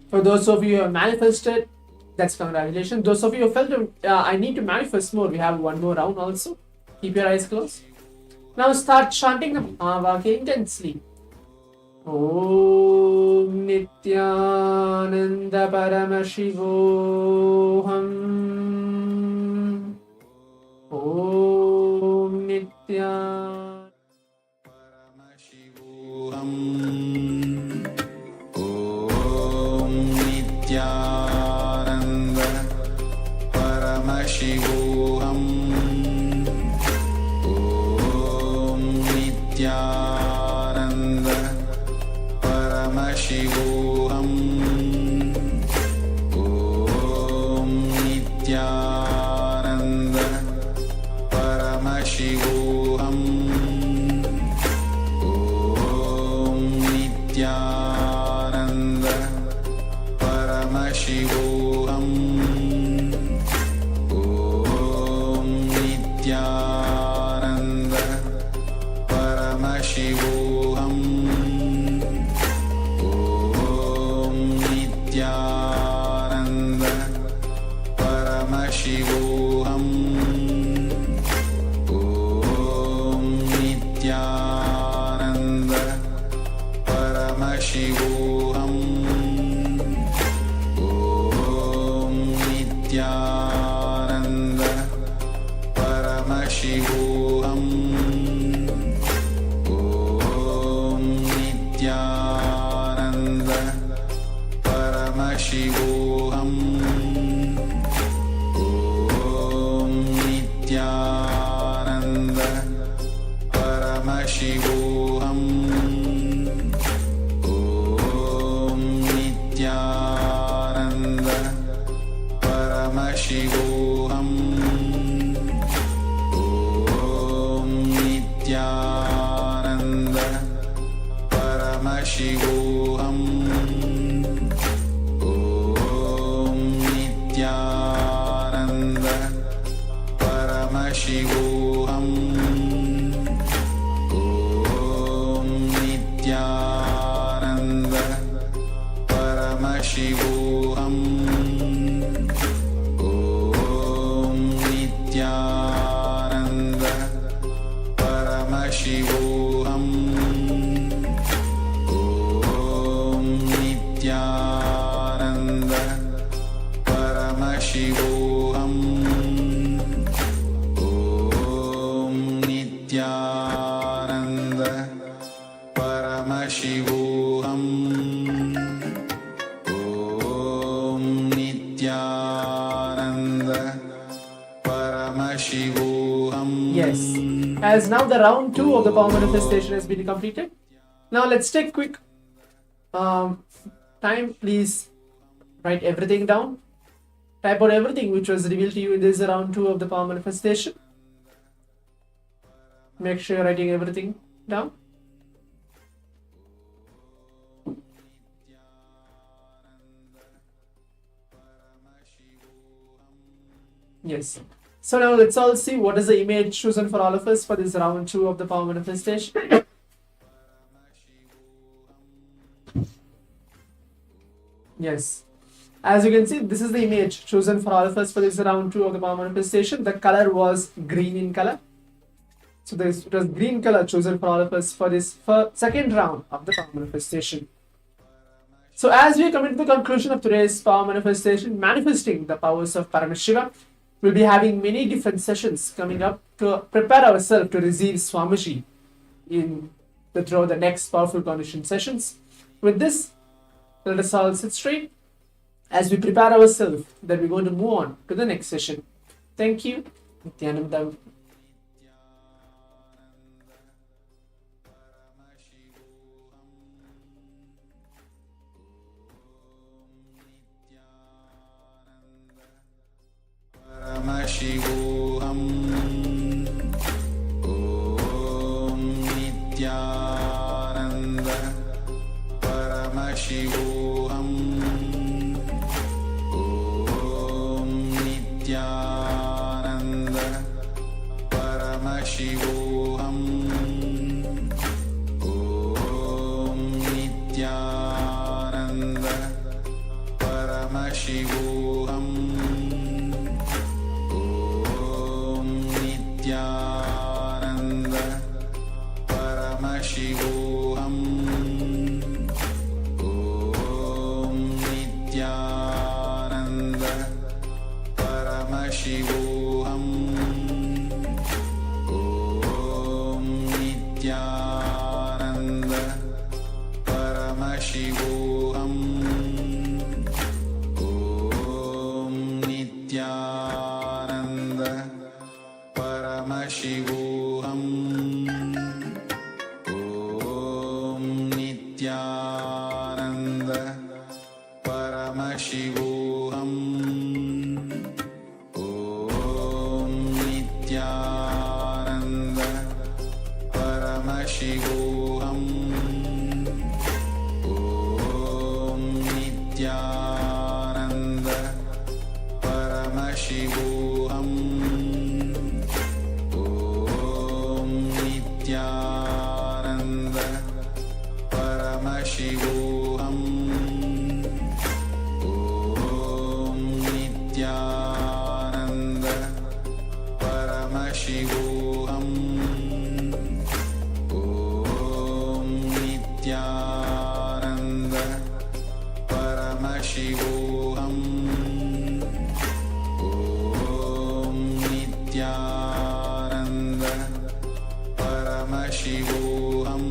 For those of you who have manifested, that's congratulations. Those of you who felt I need to manifest more, we have one more round also. Keep your eyes closed. Now start chanting the Mahavakya intensely. Om Nithyananda Paramashivoham. Om Nithyananda Paramashivoham. Om Nithyananda Paramashivoham. Nithyananda Paramashivoham. Om Nithyananda Paramashivoham. Om Nithyananda Paramashivoham. Om Nithyananda Paramashivoham. Om Nithyananda Paramashivoham. Om Nithyananda Paramashivoham. Om Nithyananda Paramashivoham. Om Nithyananda Paramashivoham. Paramashivoham. Om Nithyananda. Paramashivoham. Om Nithyananda. Paramashivoham. Om Nithyananda. Paramashivoham. Om Nithyananda. Paramashivoham. Om Nithyananda. Paramashivoham. Om Nithyananda. Paramashivoham. Om Nithyananda. Paramashivoham. Yes. As now the round 2 of the power manifestation has been completed. Now let's take quick time. Please write everything down. Type out everything which was revealed to you in this round 2 of the power manifestation. Make sure you're writing everything down. Yes. So now let's all see what is the image chosen for all of us for this round 2 of the power manifestation. Yes. As you can see, this is the image chosen for all of us for this round 2 of the power manifestation. The color was green in color. So it was green color chosen for all of us for this second round of the power manifestation. So as we come into the conclusion of today's power manifestation, manifesting the powers of Paramashiva, we'll be having many different sessions coming up to prepare ourselves to receive Swamiji through the next powerful condition sessions. With this, let us all sit straight as we prepare ourselves that we're going to move on to the next session. Thank you. Nithyananda. Paramashivoham. Om Nithyananda. Paramashivoham. Om Nithyananda. Paramashivoham. Om Nithyananda. Paramashivoham. Nithyananda. Paramashivoham. Om Nithyananda. Paramashivoham. Om Nithyananda. Paramashivoham. Om Nithyananda. Paramashivoham. Om Nithyananda. Paramashivoham. Om Nithyananda. Paramashivoham. Om Nithyananda. Paramashivoham. Om Nithyananda. Paramashivoham. Om Nithyananda. Paramashivoham. Om Nithyananda. Paramashivoham. Om Nithyananda. Paramashivoham.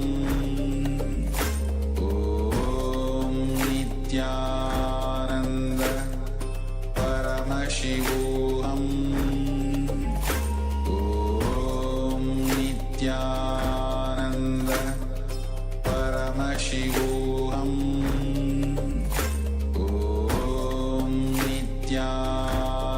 Om Nithyananda. Paramashivoham. Om Nithyananda. Paramashivoham. Om Nithyananda.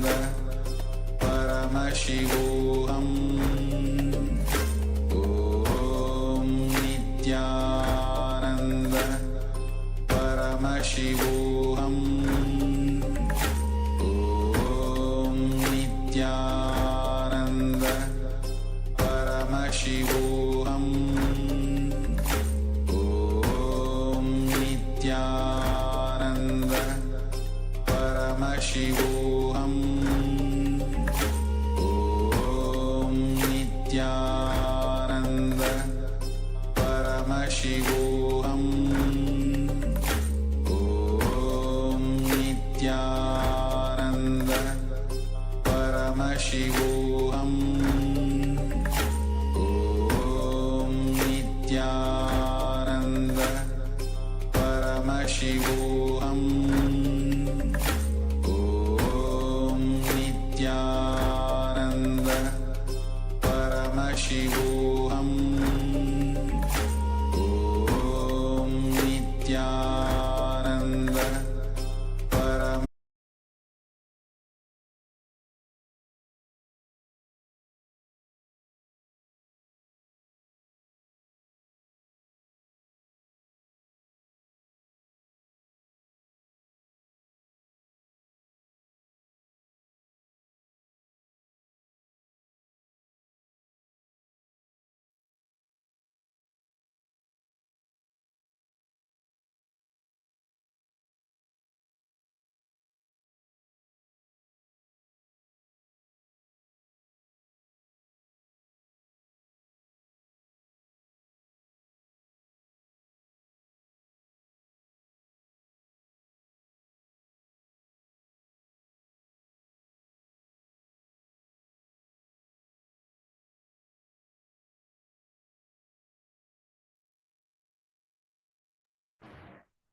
Paramashivoham Om Nithyananda Paramashivoham Om Nithyananda Paramashivoham Om Nithyananda Paramashivoham Om Nithyananda Paramashivoham Om Nithyananda Paramashivoham Om Nithyananda Paramashivoham Om Nithyananda Paramashivoham Om Nithyananda Param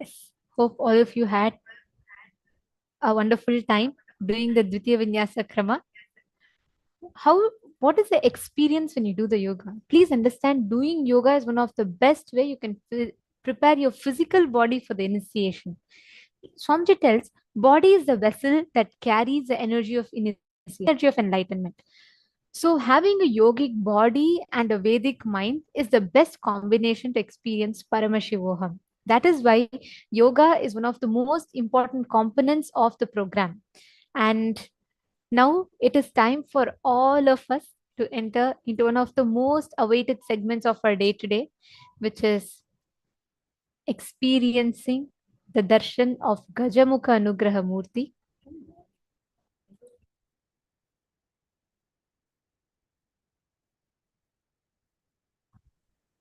Yes. Hope all of you had a wonderful time doing the Dvitiya Vinyasa Krama. How, what is the experience when you do the yoga? Please understand, doing yoga is one of the best way you can prepare your physical body for the initiation. Swamiji tells, body is the vessel that carries the energy of initiation, energy of enlightenment. So having a yogic body and a Vedic mind is the best combination to experience Paramashivoham. That is why yoga is one of the most important components of the program. And now it is time for all of us to enter into one of the most awaited segments of our day today, which is experiencing the darshan of Gajamukha Anugraha Murti.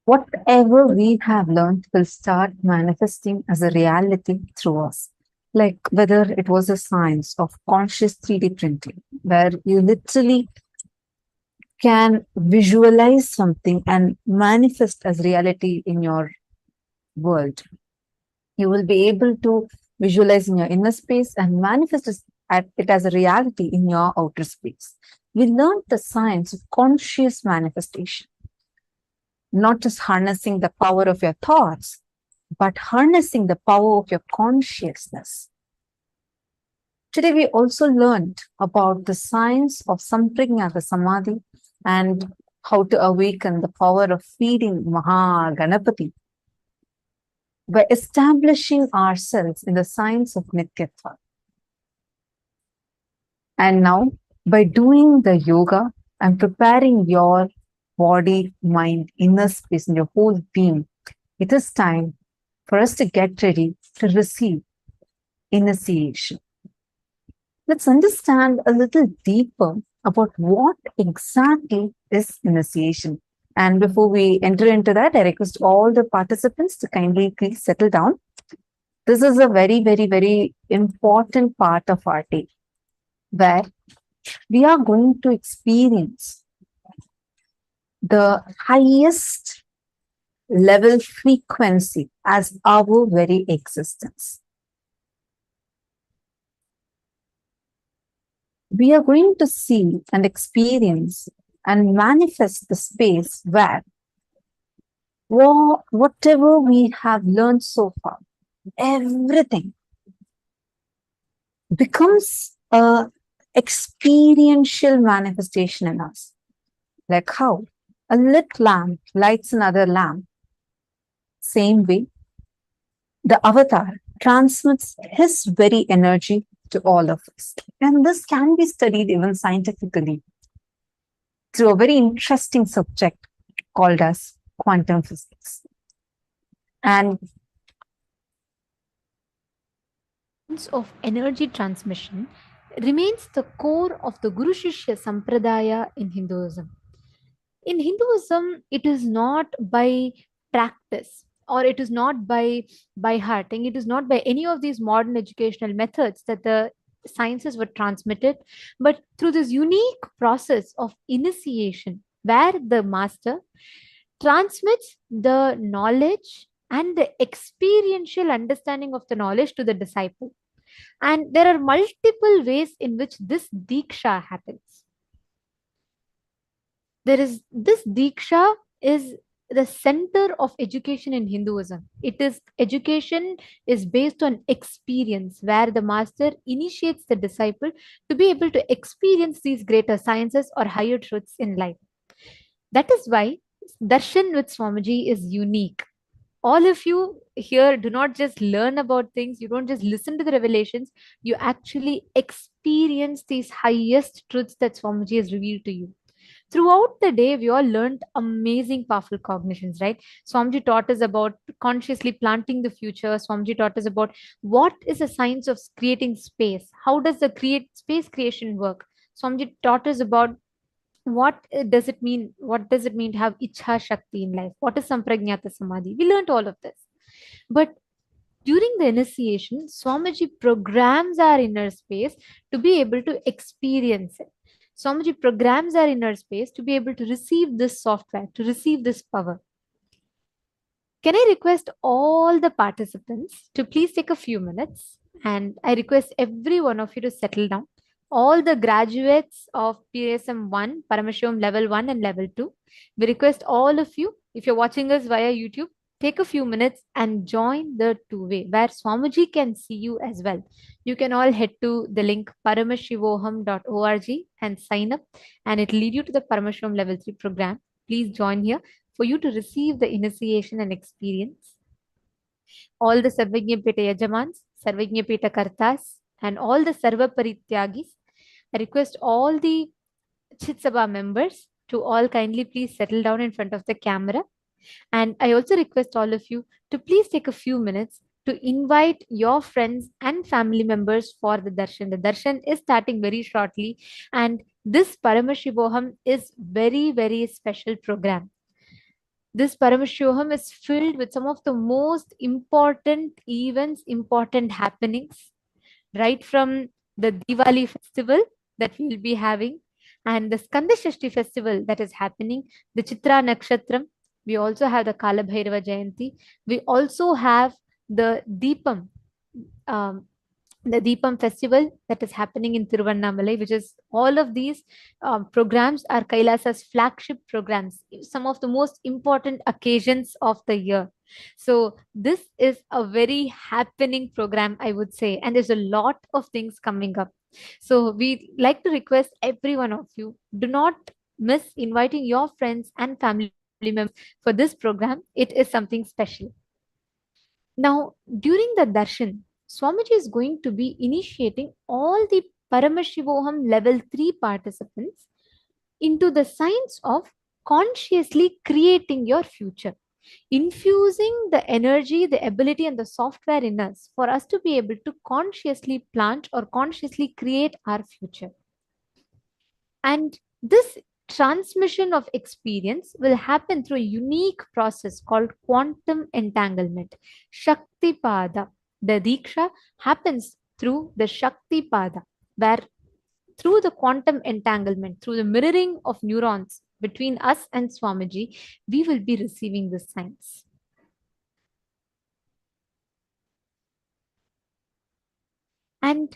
Whatever we have learned will start manifesting as a reality through us. Like whether it was a science of conscious 3D printing, where you literally can visualize something and manifest as reality in your world. You will be able to visualize in your inner space and manifest it as a reality in your outer space. We learned the science of conscious manifestation, not just harnessing the power of your thoughts, but harnessing the power of your consciousness. Today, we also learned about the science of Samprajnata Samadhi and how to awaken the power of feeding Maha Ganapati by establishing ourselves in the science of Nityatva. And now, by doing the yoga and preparing your body, mind, inner space, and your whole being, it is time for us to get ready to receive initiation. Let's understand a little deeper about what exactly is initiation. And before we enter into that, I request all the participants to kindly please settle down. This is a very, very, very important part of our day, where we are going to experience the highest level frequency as our very existence. We are going to see and experience and manifest the space where whatever we have learned so far, everything becomes a experiential manifestation in us. Like how a lit lamp lights another lamp. Same way, the avatar transmits his very energy to all of us. And this can be studied even scientifically through a very interesting subject called as quantum physics. And of energy transmission remains the core of the Guru Shishya Sampradaya in Hinduism. In Hinduism, it is not by practice or it is not by hearting, it is not by any of these modern educational methods that the sciences were transmitted, but through this unique process of initiation where the master transmits the knowledge and the experiential understanding of the knowledge to the disciple. And there are multiple ways in which this diksha happens. There is this diksha is the center of education in Hinduism. It is education is based on experience, where the master initiates the disciple to be able to experience these greater sciences or higher truths in life. That is why darshan with Swamiji is unique. All of you here do not just learn about things, you don't just listen to the revelations, you actually experience these highest truths that Swamiji has revealed to you. Throughout the day, we all learned amazing, powerful cognitions, right? Swamiji taught us about consciously planting the future. Swamiji taught us about what is the science of creating space. How does the space creation work? Swamiji taught us about what does it mean? What does it mean to have Ichha Shakti in life? What is Samprajnata Samadhi? We learned all of this. But during the initiation, Swamiji programs our inner space to be able to experience it. Swamiji programs our inner space to be able to receive this software, to receive this power. Can I request all the participants to please take a few minutes, and I request every one of you to settle down. All the graduates of PSM 1, Paramashivoham Level 1 and Level 2, we request all of you, if you're watching us via YouTube, take a few minutes and join the two-way where Swamiji can see you as well. You can all head to the link paramashivoham.org and sign up, and it will lead you to the Paramashivoham Level 3 program. Please join here for you to receive the initiation and experience. All the Sarvajñapeta Yajamans, Sarvajñapeta Kartas, and all the Sarva Parityagis, I request all the Chitsabha members to all kindly please settle down in front of the camera. And I also request all of you to please take a few minutes to invite your friends and family members for the darshan. The darshan is starting very shortly, and this Paramashivoham is very, very special program. This Paramashivoham is filled with some of the most important events, important happenings, right from the Diwali festival that we will be having, and the Skanda Shashti festival that is happening, the Chitra Nakshatram. We also have the Kala Bhairava Jayanti. We also have the Deepam, the Deepam festival that is happening in Tiruvannamalai, which is all of these programs are Kailasa's flagship programs, some of the most important occasions of the year. So this is a very happening program, I would say, and there's a lot of things coming up. So we like to request every one of you, do not miss inviting your friends and family members for this program. It is something special. Now, during the darshan, Swamiji is going to be initiating all the Paramashivoham Level 3 participants into the science of consciously creating your future, infusing the energy, the ability, and the software in us for us to be able to consciously plant or consciously create our future. And this transmission of experience will happen through a unique process called quantum entanglement, Shakti Pada. The Diksha happens through the Shakti Pada, where through the quantum entanglement, through the mirroring of neurons between us and Swamiji, we will be receiving this science. And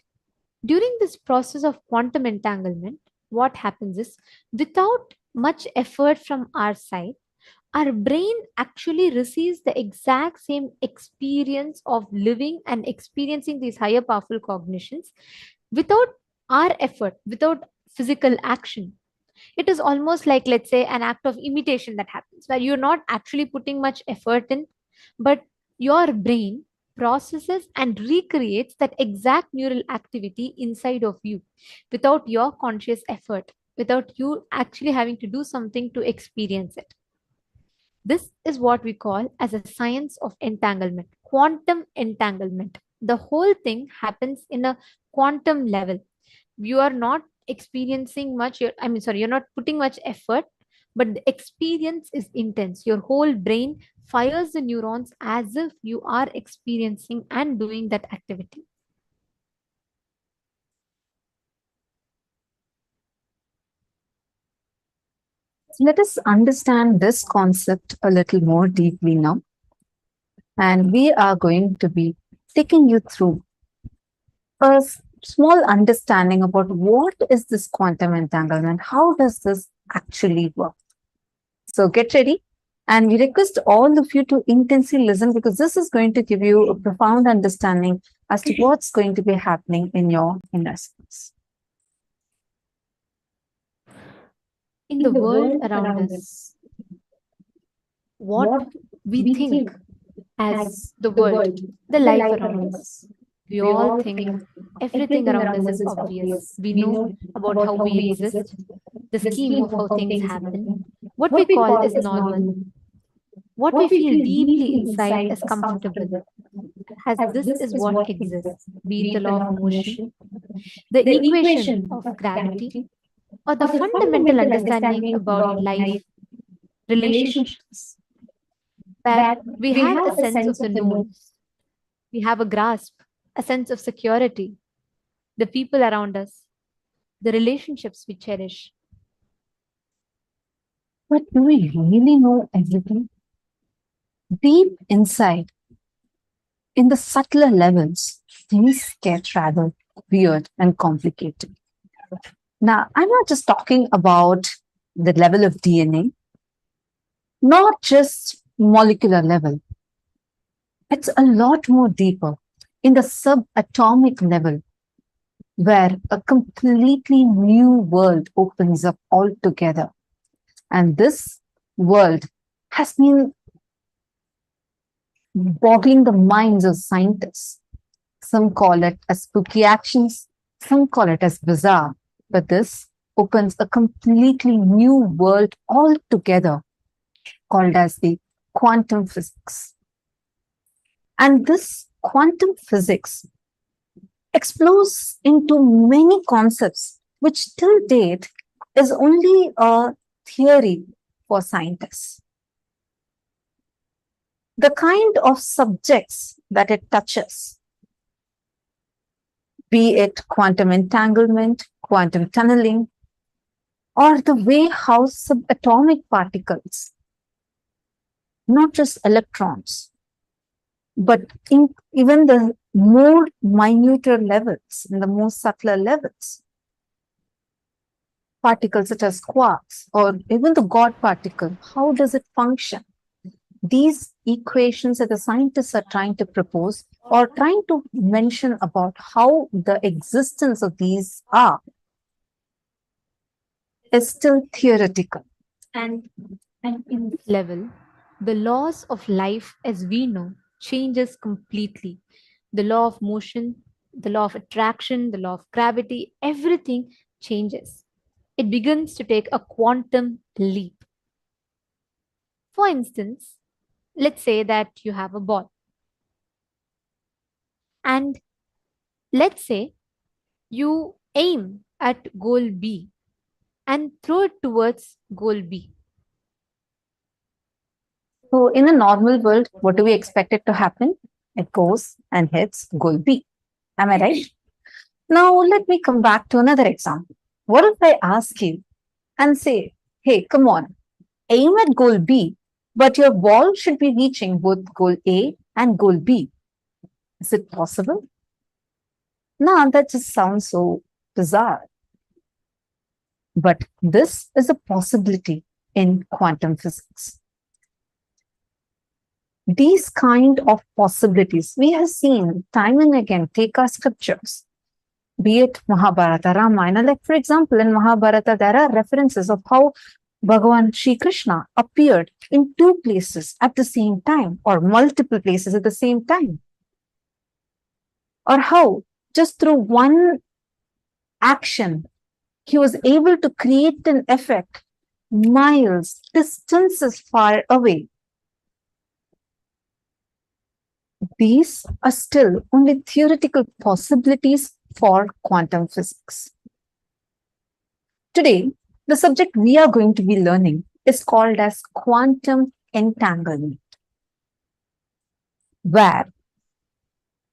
during this process of quantum entanglement, what happens is, without much effort from our side, our brain actually receives the exact same experience of living and experiencing these higher powerful cognitions without our effort without physical action. It is almost like, let's say, an act of imitation that happens where you're not actually putting much effort in, but your brain processes and recreates that exact neural activity inside of you without your conscious effort, without you actually having to do something to experience it. This is what we call as a science of entanglement, quantum entanglement. The whole thing happens in a quantum level. You are not experiencing much, you're not putting much effort, but the experience is intense. Your whole brain fires the neurons as if you are experiencing and doing that activity. Let us understand this concept a little more deeply now. And we are going to be taking you through a small understanding about what is this quantum entanglement, how does this actually work. So get ready, and we request all of you to intensely listen, because this is going to give you a profound understanding as to what's going to be happening in your inner space. In the world around us, what we think as the world, the life around us, we all think everything around us is obvious. We know about how we exist, the scheme of how things happen, what we call is normal, what we feel deeply inside is comfortable, as this is what exists, be it the law of motion, the equation of gravity, or the fundamental understanding about life, relationships, where we have a sense of the known, we have a grasp, a sense of security, the people around us, the relationships we cherish. But do we really know everything? Deep inside, in the subtler levels, things get rather weird and complicated. Now, I'm not just talking about the level of DNA, not just molecular level. It's a lot more deeper in the subatomic level, where a completely new world opens up altogether. And this world has been boggling the minds of scientists. Some call it as spooky actions, some call it as bizarre, but this opens a completely new world altogether, called as the quantum physics. And this quantum physics explores into many concepts which till date is only a theory for scientists. The kind of subjects that it touches, be it quantum entanglement, quantum tunneling, or the way how subatomic particles, not just electrons, but in even the more minuter levels, in the more subtler levels, particles such as quarks or even the God particle, how does it function? These equations that the scientists are trying to propose or trying to mention about how the existence of these are is still theoretical. And in this level, the laws of life as we know changes completely. The law of motion, the law of attraction, the law of gravity, everything changes. It begins to take a quantum leap. For instance, let's say that you have a ball. And let's say you aim at goal B and throw it towards goal B. So in a normal world, what do we expect it to happen? It goes and hits goal B. Am I right? Now let me come back to another example. What if I ask you and say, hey, come on, aim at goal B, but your ball should be reaching both goal A and goal B. Is it possible? No, that just sounds so bizarre. But this is a possibility in quantum physics. These kind of possibilities we have seen time and again. Take our scriptures. be it Mahabharata, Ramayana. Like, for example, in Mahabharata, there are references of how Bhagavan Sri Krishna appeared in two places at the same time, or multiple places at the same time. Or how just through one action, he was able to create an effect miles, distances far away. These are still only theoretical possibilities for quantum physics. Today, the subject we are going to be learning is called as quantum entanglement, where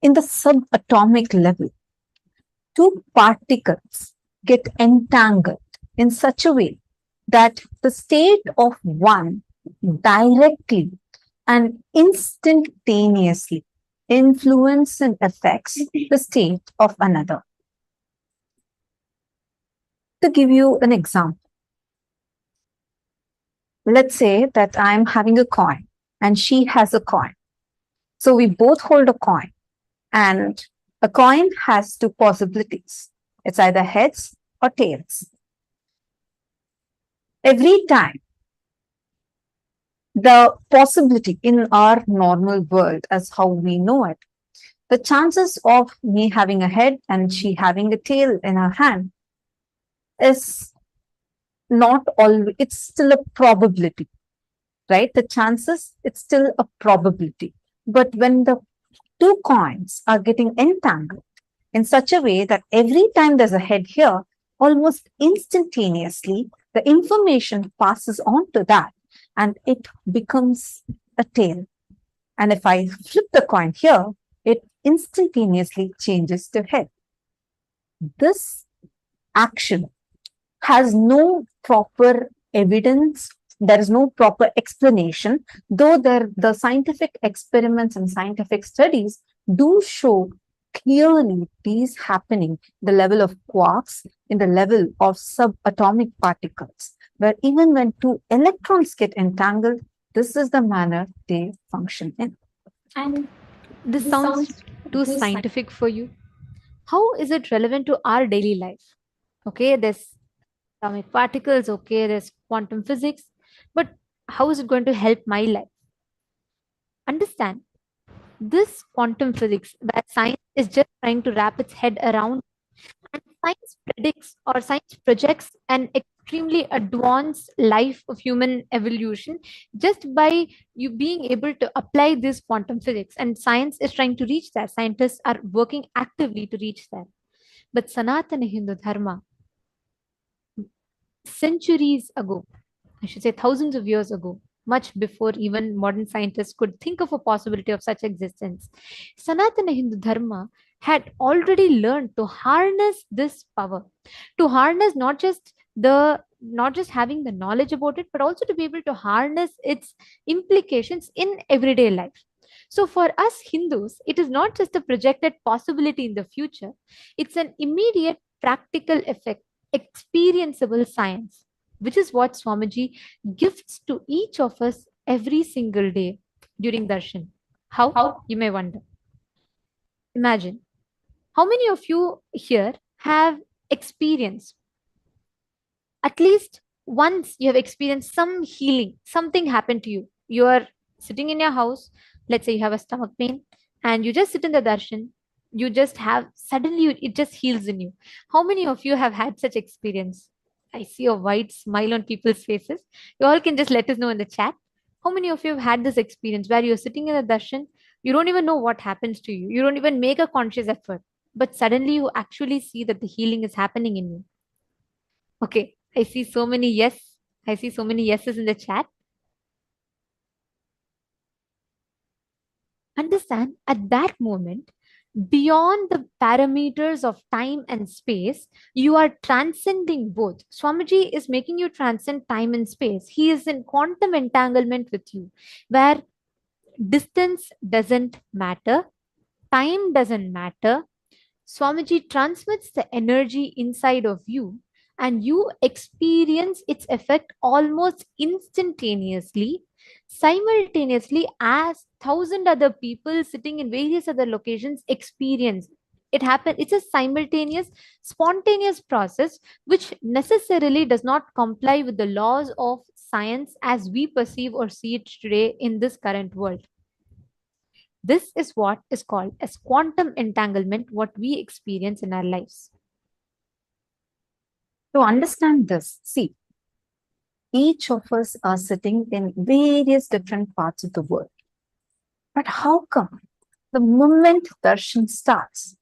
in the subatomic level, two particles get entangled in such a way that the state of one directly and instantaneously influence and affects the state of another. To give you an example, let's say that I'm having a coin and she has a coin. So we both hold a coin, and a coin has two possibilities. It's either heads or tails. Every time the possibility in our normal world, as how we know it, the chances of me having a head and she having a tail in her hand is not always, it's still a probability, right? The chances, it's still a probability. But when the two coins are getting entangled in such a way that every time there's a head here, almost instantaneously, the information passes on to that and it becomes a tail. And if I flip the coin here, it instantaneously changes to head. This action has no proper evidence. There is no proper explanation, though the scientific experiments and scientific studies do show clearly these happening the level of quarks, in the level of subatomic particles, where even when two electrons get entangled, this is the manner they function in. And this sounds too scientific for you. How is it relevant to our daily life? Okay, there's atomic particles, okay, there's quantum physics, but how is it going to help my life? Understand, this quantum physics, where science is just trying to wrap its head around, and science predicts or science projects an extremely advanced life of human evolution just by you being able to apply this quantum physics. And science is trying to reach that. Scientists are working actively to reach that. But Sanatana Hindu Dharma, centuries ago, I should say thousands of years ago, much before even modern scientists could think of a possibility of such existence, Sanatana Hindu Dharma had already learned to harness this power, to harness not just having the knowledge about it, but also to be able to harness its implications in everyday life. So for us Hindus, it is not just a projected possibility in the future, it's an immediate practical effect, experienceable science, which is what Swamiji gifts to each of us every single day during darshan. How? You may wonder. Imagine, how many of you here have experienced, at least once you have experienced some healing, something happened to you. You are sitting in your house, let's say you have a stomach pain, and you just sit in the darshan, you just have, suddenly it just heals in you. How many of you have had such experience? I see a wide smile on people's faces. You all can just let us know in the chat. How many of you have had this experience where you're sitting in the darshan, you don't even know what happens to you, you don't even make a conscious effort, but suddenly you actually see that the healing is happening in you? Okay, I see so many yes. I see so many yeses in the chat. Understand, at that moment, beyond the parameters of time and space, you are transcending both. Swamiji is making you transcend time and space. He is in quantum entanglement with you, where distance doesn't matter, time doesn't matter. Swamiji transmits the energy inside of you, and you experience its effect almost instantaneously, simultaneously, as thousand other people sitting in various other locations experience. It's a simultaneous, spontaneous process which necessarily does not comply with the laws of science as we perceive or see it today in this current world. This is what is called as quantum entanglement, what we experience in our lives. To understand this, see, each of us are sitting in various different parts of the world. But how come the moment darshan starts,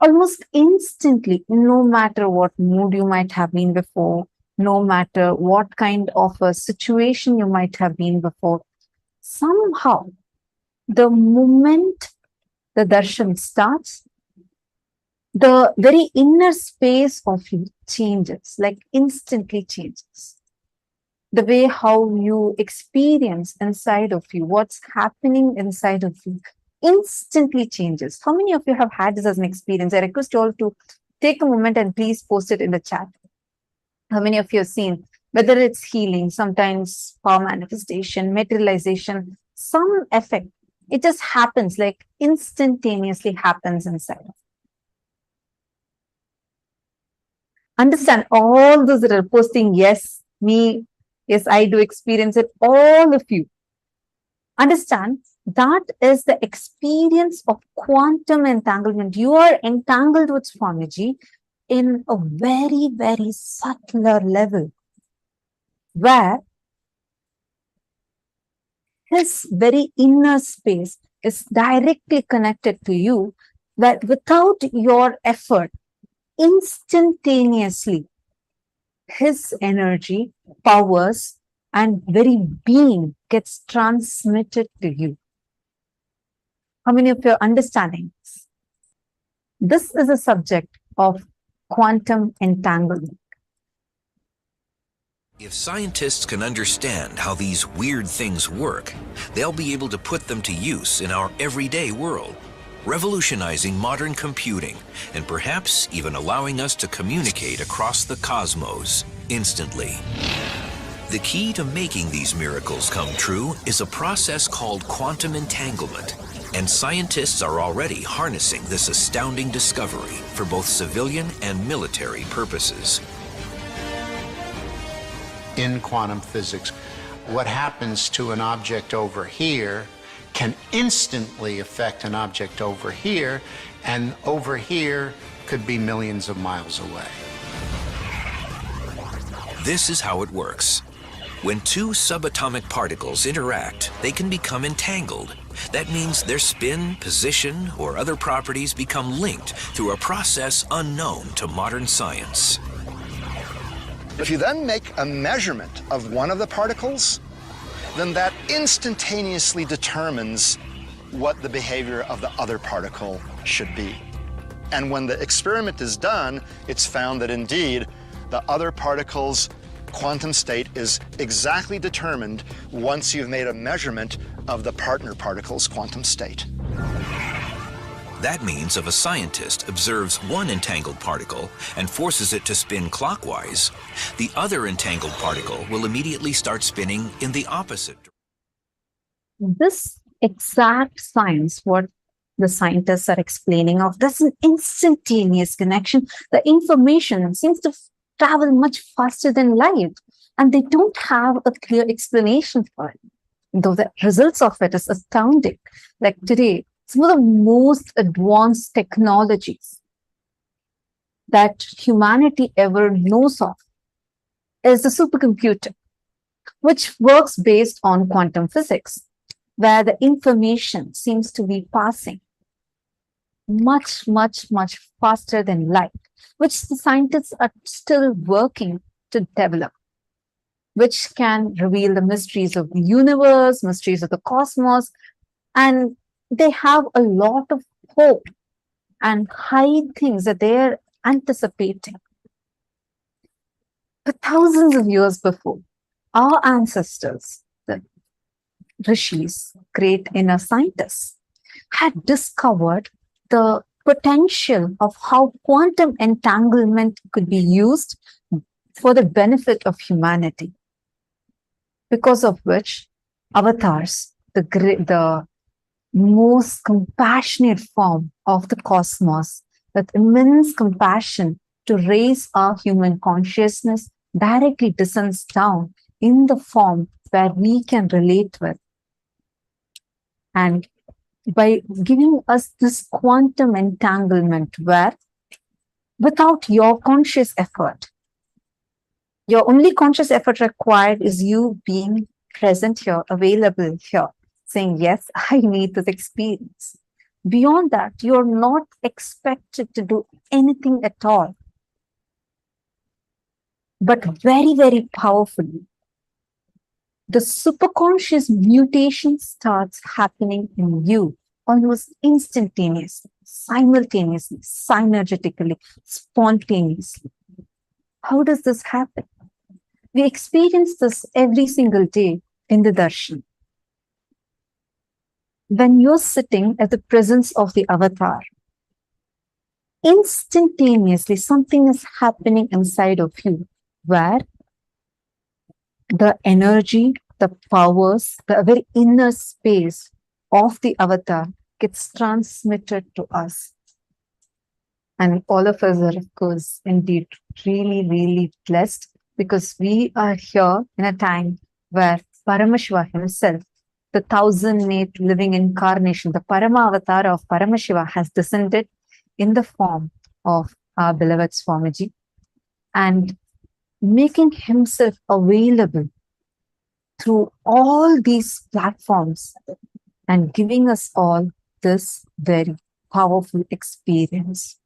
almost instantly, no matter what mood you might have been before, no matter what kind of a situation you might have been before, somehow the moment the darshan starts, the very inner space of you changes, like instantly changes. The way how you experience inside of you, what's happening inside of you, instantly changes. How many of you have had this as an experience? I request you all to take a moment and please post it in the chat. How many of you have seen, whether it's healing, sometimes power manifestation, materialization, some effect, it just happens, like instantaneously happens inside. Understand, all those that are posting, yes, me, yes, I do experience it, all of you. Understand, that is the experience of quantum entanglement. You are entangled with Swamiji in a very, very subtler level, where his very inner space is directly connected to you, that without your effort, instantaneously, his energy, powers, and very being gets transmitted to you. How many of you are understanding this? This is a subject of quantum entanglement. If scientists can understand how these weird things work, they'll be able to put them to use in our everyday world, revolutionizing modern computing and perhaps even allowing us to communicate across the cosmos instantly. The key to making these miracles come true is a process called quantum entanglement, and scientists are already harnessing this astounding discovery for both civilian and military purposes. In quantum physics, what happens to an object over here can instantly affect an object over here, and over here could be millions of miles away. This is how it works. When two subatomic particles interact, they can become entangled. That means their spin, position, or other properties become linked through a process unknown to modern science. If you then make a measurement of one of the particles, then that instantaneously determines what the behavior of the other particle should be. And when the experiment is done, it's found that indeed the other particle's quantum state is exactly determined once you've made a measurement of the partner particle's quantum state. That means if a scientist observes one entangled particle and forces it to spin clockwise, the other entangled particle will immediately start spinning in the opposite direction. This exact science, what the scientists are explaining of, there's an instantaneous connection. The information seems to travel much faster than light, and they don't have a clear explanation for it, though the results of it is astounding. Like today, some of the most advanced technologies that humanity ever knows of is the supercomputer, which works based on quantum physics, where the information seems to be passing much, much, much faster than light, which the scientists are still working to develop, which can reveal the mysteries of the universe, mysteries of the cosmos, and they have a lot of hope and high things that they are anticipating. But thousands of years before, our ancestors, the rishis, great inner scientists, had discovered the potential of how quantum entanglement could be used for the benefit of humanity, because of which avatars, the most compassionate form of the cosmos, with immense compassion to raise our human consciousness, directly descends down in the form where we can relate with. And by giving us this quantum entanglement where, without your conscious effort, your only conscious effort required is you being present here, available here, saying, yes, I need this experience. Beyond that, you're not expected to do anything at all. But very, very powerfully, the superconscious mutation starts happening in you almost instantaneously, simultaneously, synergetically, spontaneously. How does this happen? We experience this every single day in the darshan. When you're sitting at the presence of the avatar, instantaneously something is happening inside of you where the energy, the powers, the very inner space of the avatar gets transmitted to us. And all of us are, of course, indeed really, really blessed because we are here in a time where Paramashiva himself, the 1008 living incarnation, the Paramavatar of Paramashiva, has descended in the form of our beloved Swamiji and making himself available through all these platforms and giving us all this very powerful experience.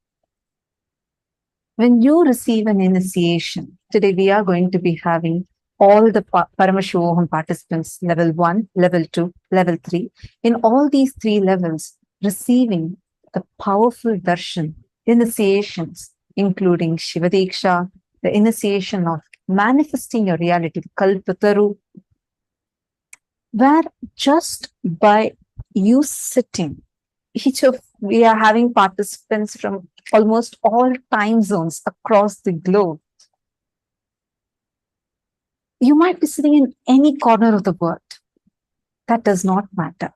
When you receive an initiation, today we are going to be having all the Paramashivoham participants, level 1, level 2, level 3, in all these 3 levels, receiving the powerful darshan initiations, including Shiva Diksha, the initiation of manifesting your reality, Kalpataru, where just by you sitting, we are having participants from almost all time zones across the globe. You might be sitting in any corner of the world. That does not matter.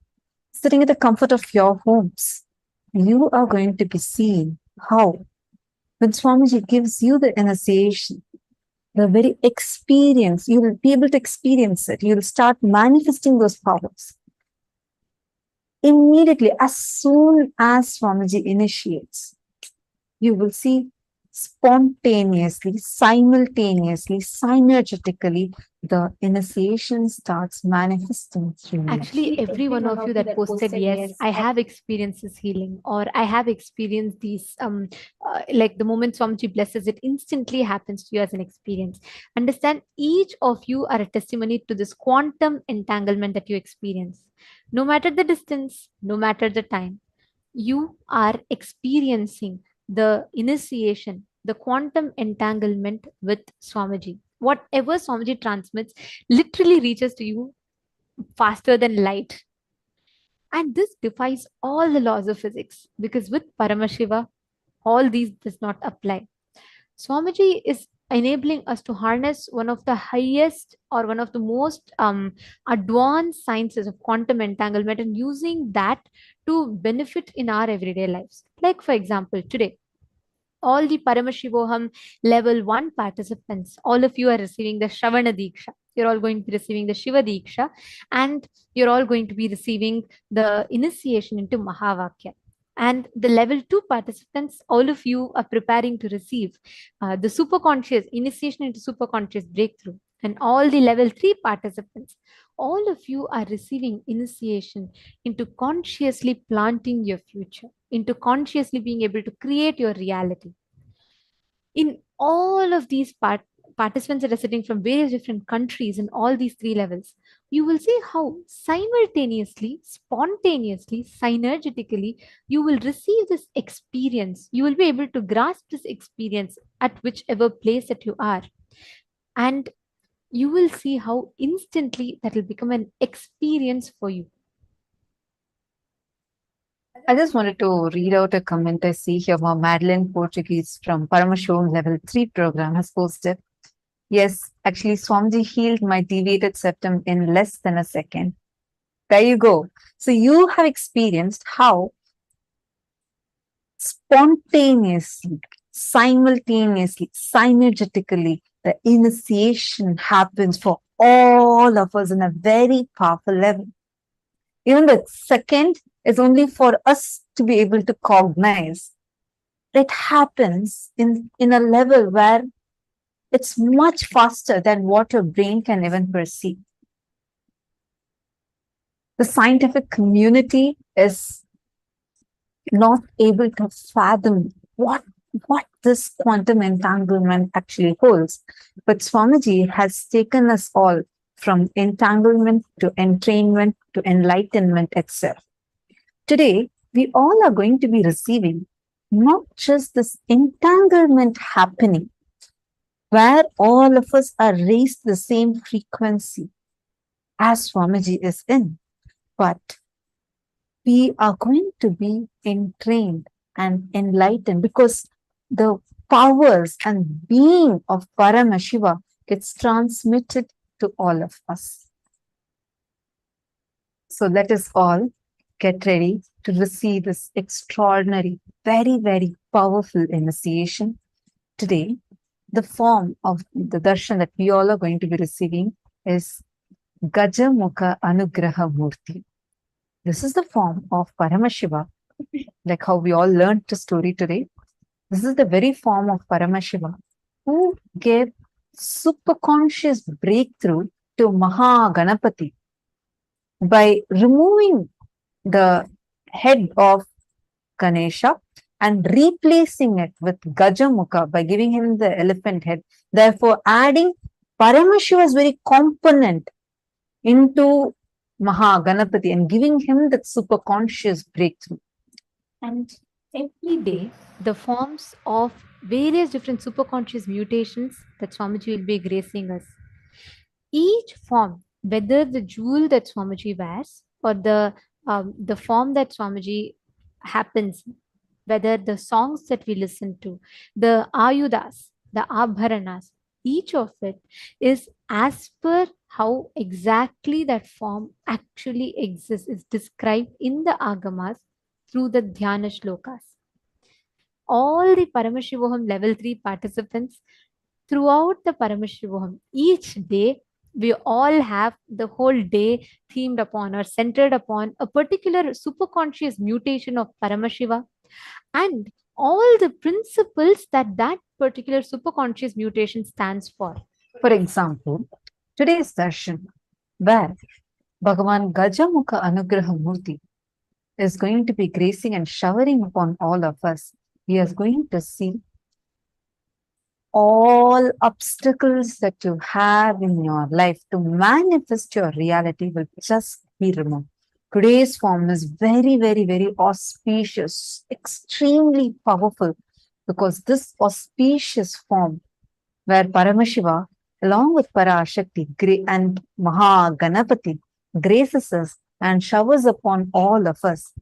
Sitting at the comfort of your homes, you are going to be seeing how, when Swamiji gives you the initiation, the very experience, you will be able to experience it. You will start manifesting those powers. Immediately, as soon as Swamiji initiates, you will see spontaneously, simultaneously, synergetically, the initiation starts manifesting through you. Actually, every one of you that posted, yes, I have experienced this healing, or I have experienced these, like the moment Swamiji blesses, it instantly happens to you as an experience. Understand, each of you are a testimony to this quantum entanglement that you experience. No matter the distance, no matter the time, you are experiencing the initiation, the quantum entanglement with Swamiji. Whatever Swamiji transmits literally reaches to you faster than light. And this defies all the laws of physics because with Paramashiva, all these does not apply. Swamiji is enabling us to harness one of the highest or one of the most advanced sciences of quantum entanglement and using that to benefit in our everyday lives. Like, for example, today, all the Paramashivoham level 1 participants, all of you are receiving the Shravana Diksha. You're all going to be receiving the Shiva Diksha, and you're all going to be receiving the initiation into Mahavakya. And the level 2 participants, all of you are preparing to receive the superconscious initiation into superconscious breakthrough. And all the level 3 participants, all of you are receiving initiation into consciously planting your future, into consciously being able to create your reality. In all of these participants that are sitting from various different countries in all these 3 levels, you will see how simultaneously, spontaneously, synergetically, you will receive this experience. You will be able to grasp this experience at whichever place that you are. And you will see how instantly that will become an experience for you. I just wanted to read out a comment I see here from Madeline Portuguese from Paramashivoham Level 3 program has posted. Yes, actually, Swamiji healed my deviated septum in less than a second. There you go. So you have experienced how spontaneously, simultaneously, synergetically, the initiation happens for all of us in a very powerful level. Even the second is only for us to be able to cognize. It happens in a level where it's much faster than what your brain can even perceive. The scientific community is not able to fathom what this quantum entanglement actually holds. But Swamiji has taken us all from entanglement to entrainment to enlightenment itself. Today, we all are going to be receiving not just this entanglement happening, where all of us are raised the same frequency as Swamiji is in, but we are going to be entrained and enlightened because the powers and being of Paramashiva gets transmitted to all of us. So let us all get ready to receive this extraordinary, very, very powerful initiation. Today, the form of the darshan that we all are going to be receiving is Gajamukha Anugraha Murti. This is the form of Paramashiva, like how we all learned the story today. This is the very form of Paramashiva who gave superconscious breakthrough to Mahaganapati by removing the head of Ganesha and replacing it with Gajamukha by giving him the elephant head, therefore adding Paramashiva's very component into Mahaganapati and giving him that superconscious breakthrough. And every day, the forms of various different superconscious mutations that Swamiji will be gracing us. Each form, whether the jewel that Swamiji wears or the form that Swamiji happens, whether the songs that we listen to, the ayudas, the abharanas, each of it is as per how exactly that form actually exists, is described in the agamas through the dhyana shlokas. All the Paramashivoham Level 3 participants throughout the Paramashivoham, each day we all have the whole day themed upon or centered upon a particular superconscious mutation of Paramashiva and all the principles that that particular superconscious mutation stands for. For example, today's darshan, where Bhagavan Gajamukha Anugraha Murti is going to be gracing and showering upon all of us. We are going to see all obstacles that you have in your life to manifest your reality will just be removed. Today's form is very, very, very auspicious, extremely powerful, because this auspicious form where Paramashiva, along with Parashakti and Mahaganapati, graces us and showers upon all of us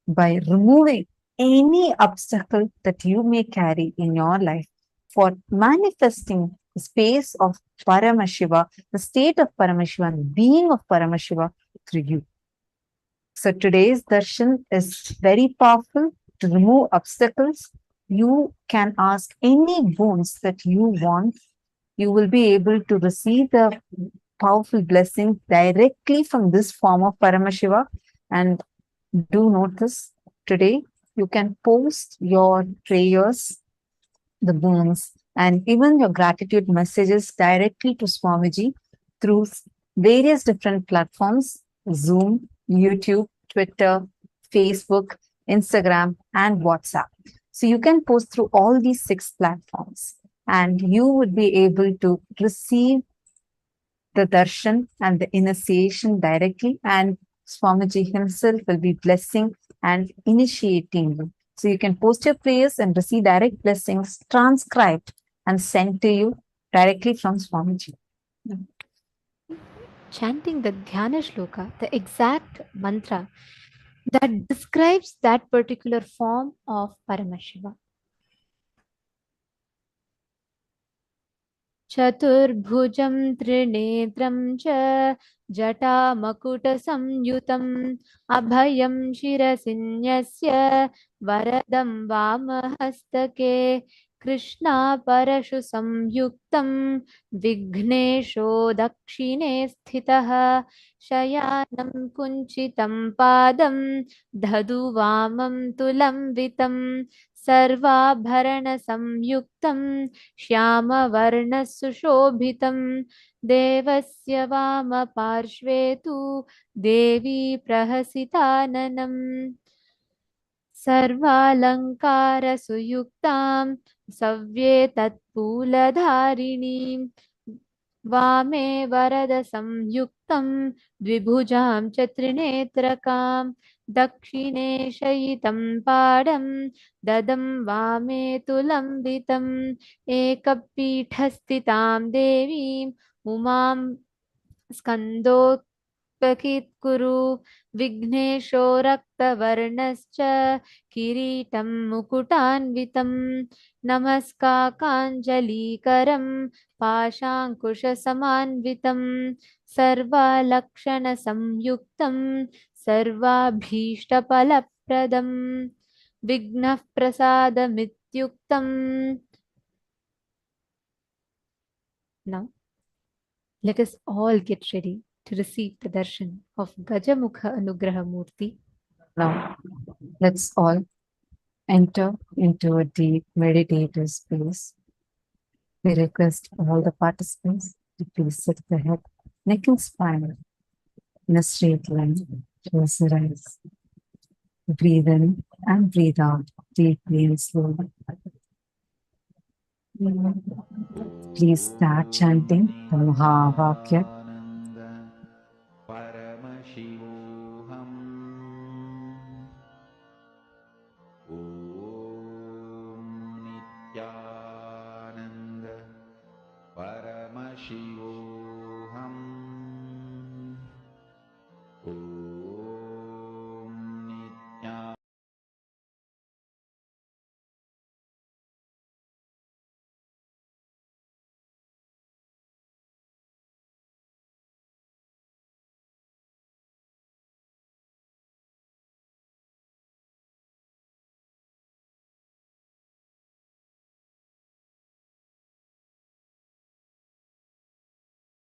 by removing any obstacle that you may carry in your life for manifesting the space of Paramashiva, the state of Paramashiva, and the being of Paramashiva through you. So today's darshan is very powerful to remove obstacles. You can ask any boons that you want. You will be able to receive the powerful blessing directly from this form of Paramashiva. And do notice today, you can post your prayers, the boons, and even your gratitude messages directly to Swamiji through various different platforms, Zoom, YouTube, Twitter, Facebook, Instagram, and WhatsApp. So you can post through all these 6 platforms and you would be able to receive the darshan and the initiation directly, and Swamiji himself will be blessing and initiating you. So you can post your prayers and receive direct blessings transcribed and sent to you directly from Swamiji. Chanting the dhyana shloka, the exact mantra that describes that particular form of Paramashiva. चतुर्भुजं त्रिनेत्रं च जटामकुटसंयुतम् अभयं शिरसि न्यस्य वरदं वामहस्तके कृष्णापरशु संयुक्तं विघ्नेशो दक्षिणे स्थितः शयानं कुञ्चितं पादं दधु वामं तुलम्बितं सर्वाभरणसंयुक्तं श्यामवर्णसुशोभितं देवस्य वामपार्श्वे तु देवी प्रहसिताननम् सर्वालङ्कारसुयुक्तां सव्ये तत्पूलधारिणीं वामे वरदसंयुक्तं द्विभुजां च त्रिनेत्रकां दक्षिणे शयितं पाडं ददं वामे तुलम्बितम् एकपीठस्थितां देवीम् उमां स्कन्दोत्पकीत्कुरु विघ्नेशो रक्तवर्णश्च किरीटं मुकुटान्वितं नमस्काकाञ्जलीकरं पाशाङ्कुशसमान्वितं सर्वालक्षणसंयुक्तं सर्वाभीष्टफलप्रदं विघ्नः प्रसादमित्युक्तम्. Now, let us all get ready to receive the darshan of Gajamukha Anugraha Murti. Now, let's all enter into a deep meditative space. We request all the participants to please sit the head, neck and spine in a straight line. Close your eyes. Breathe in and breathe out deeply and slowly. Please start chanting the Mahavakya. Paramashivoham Om Nithyananda Paramashivoham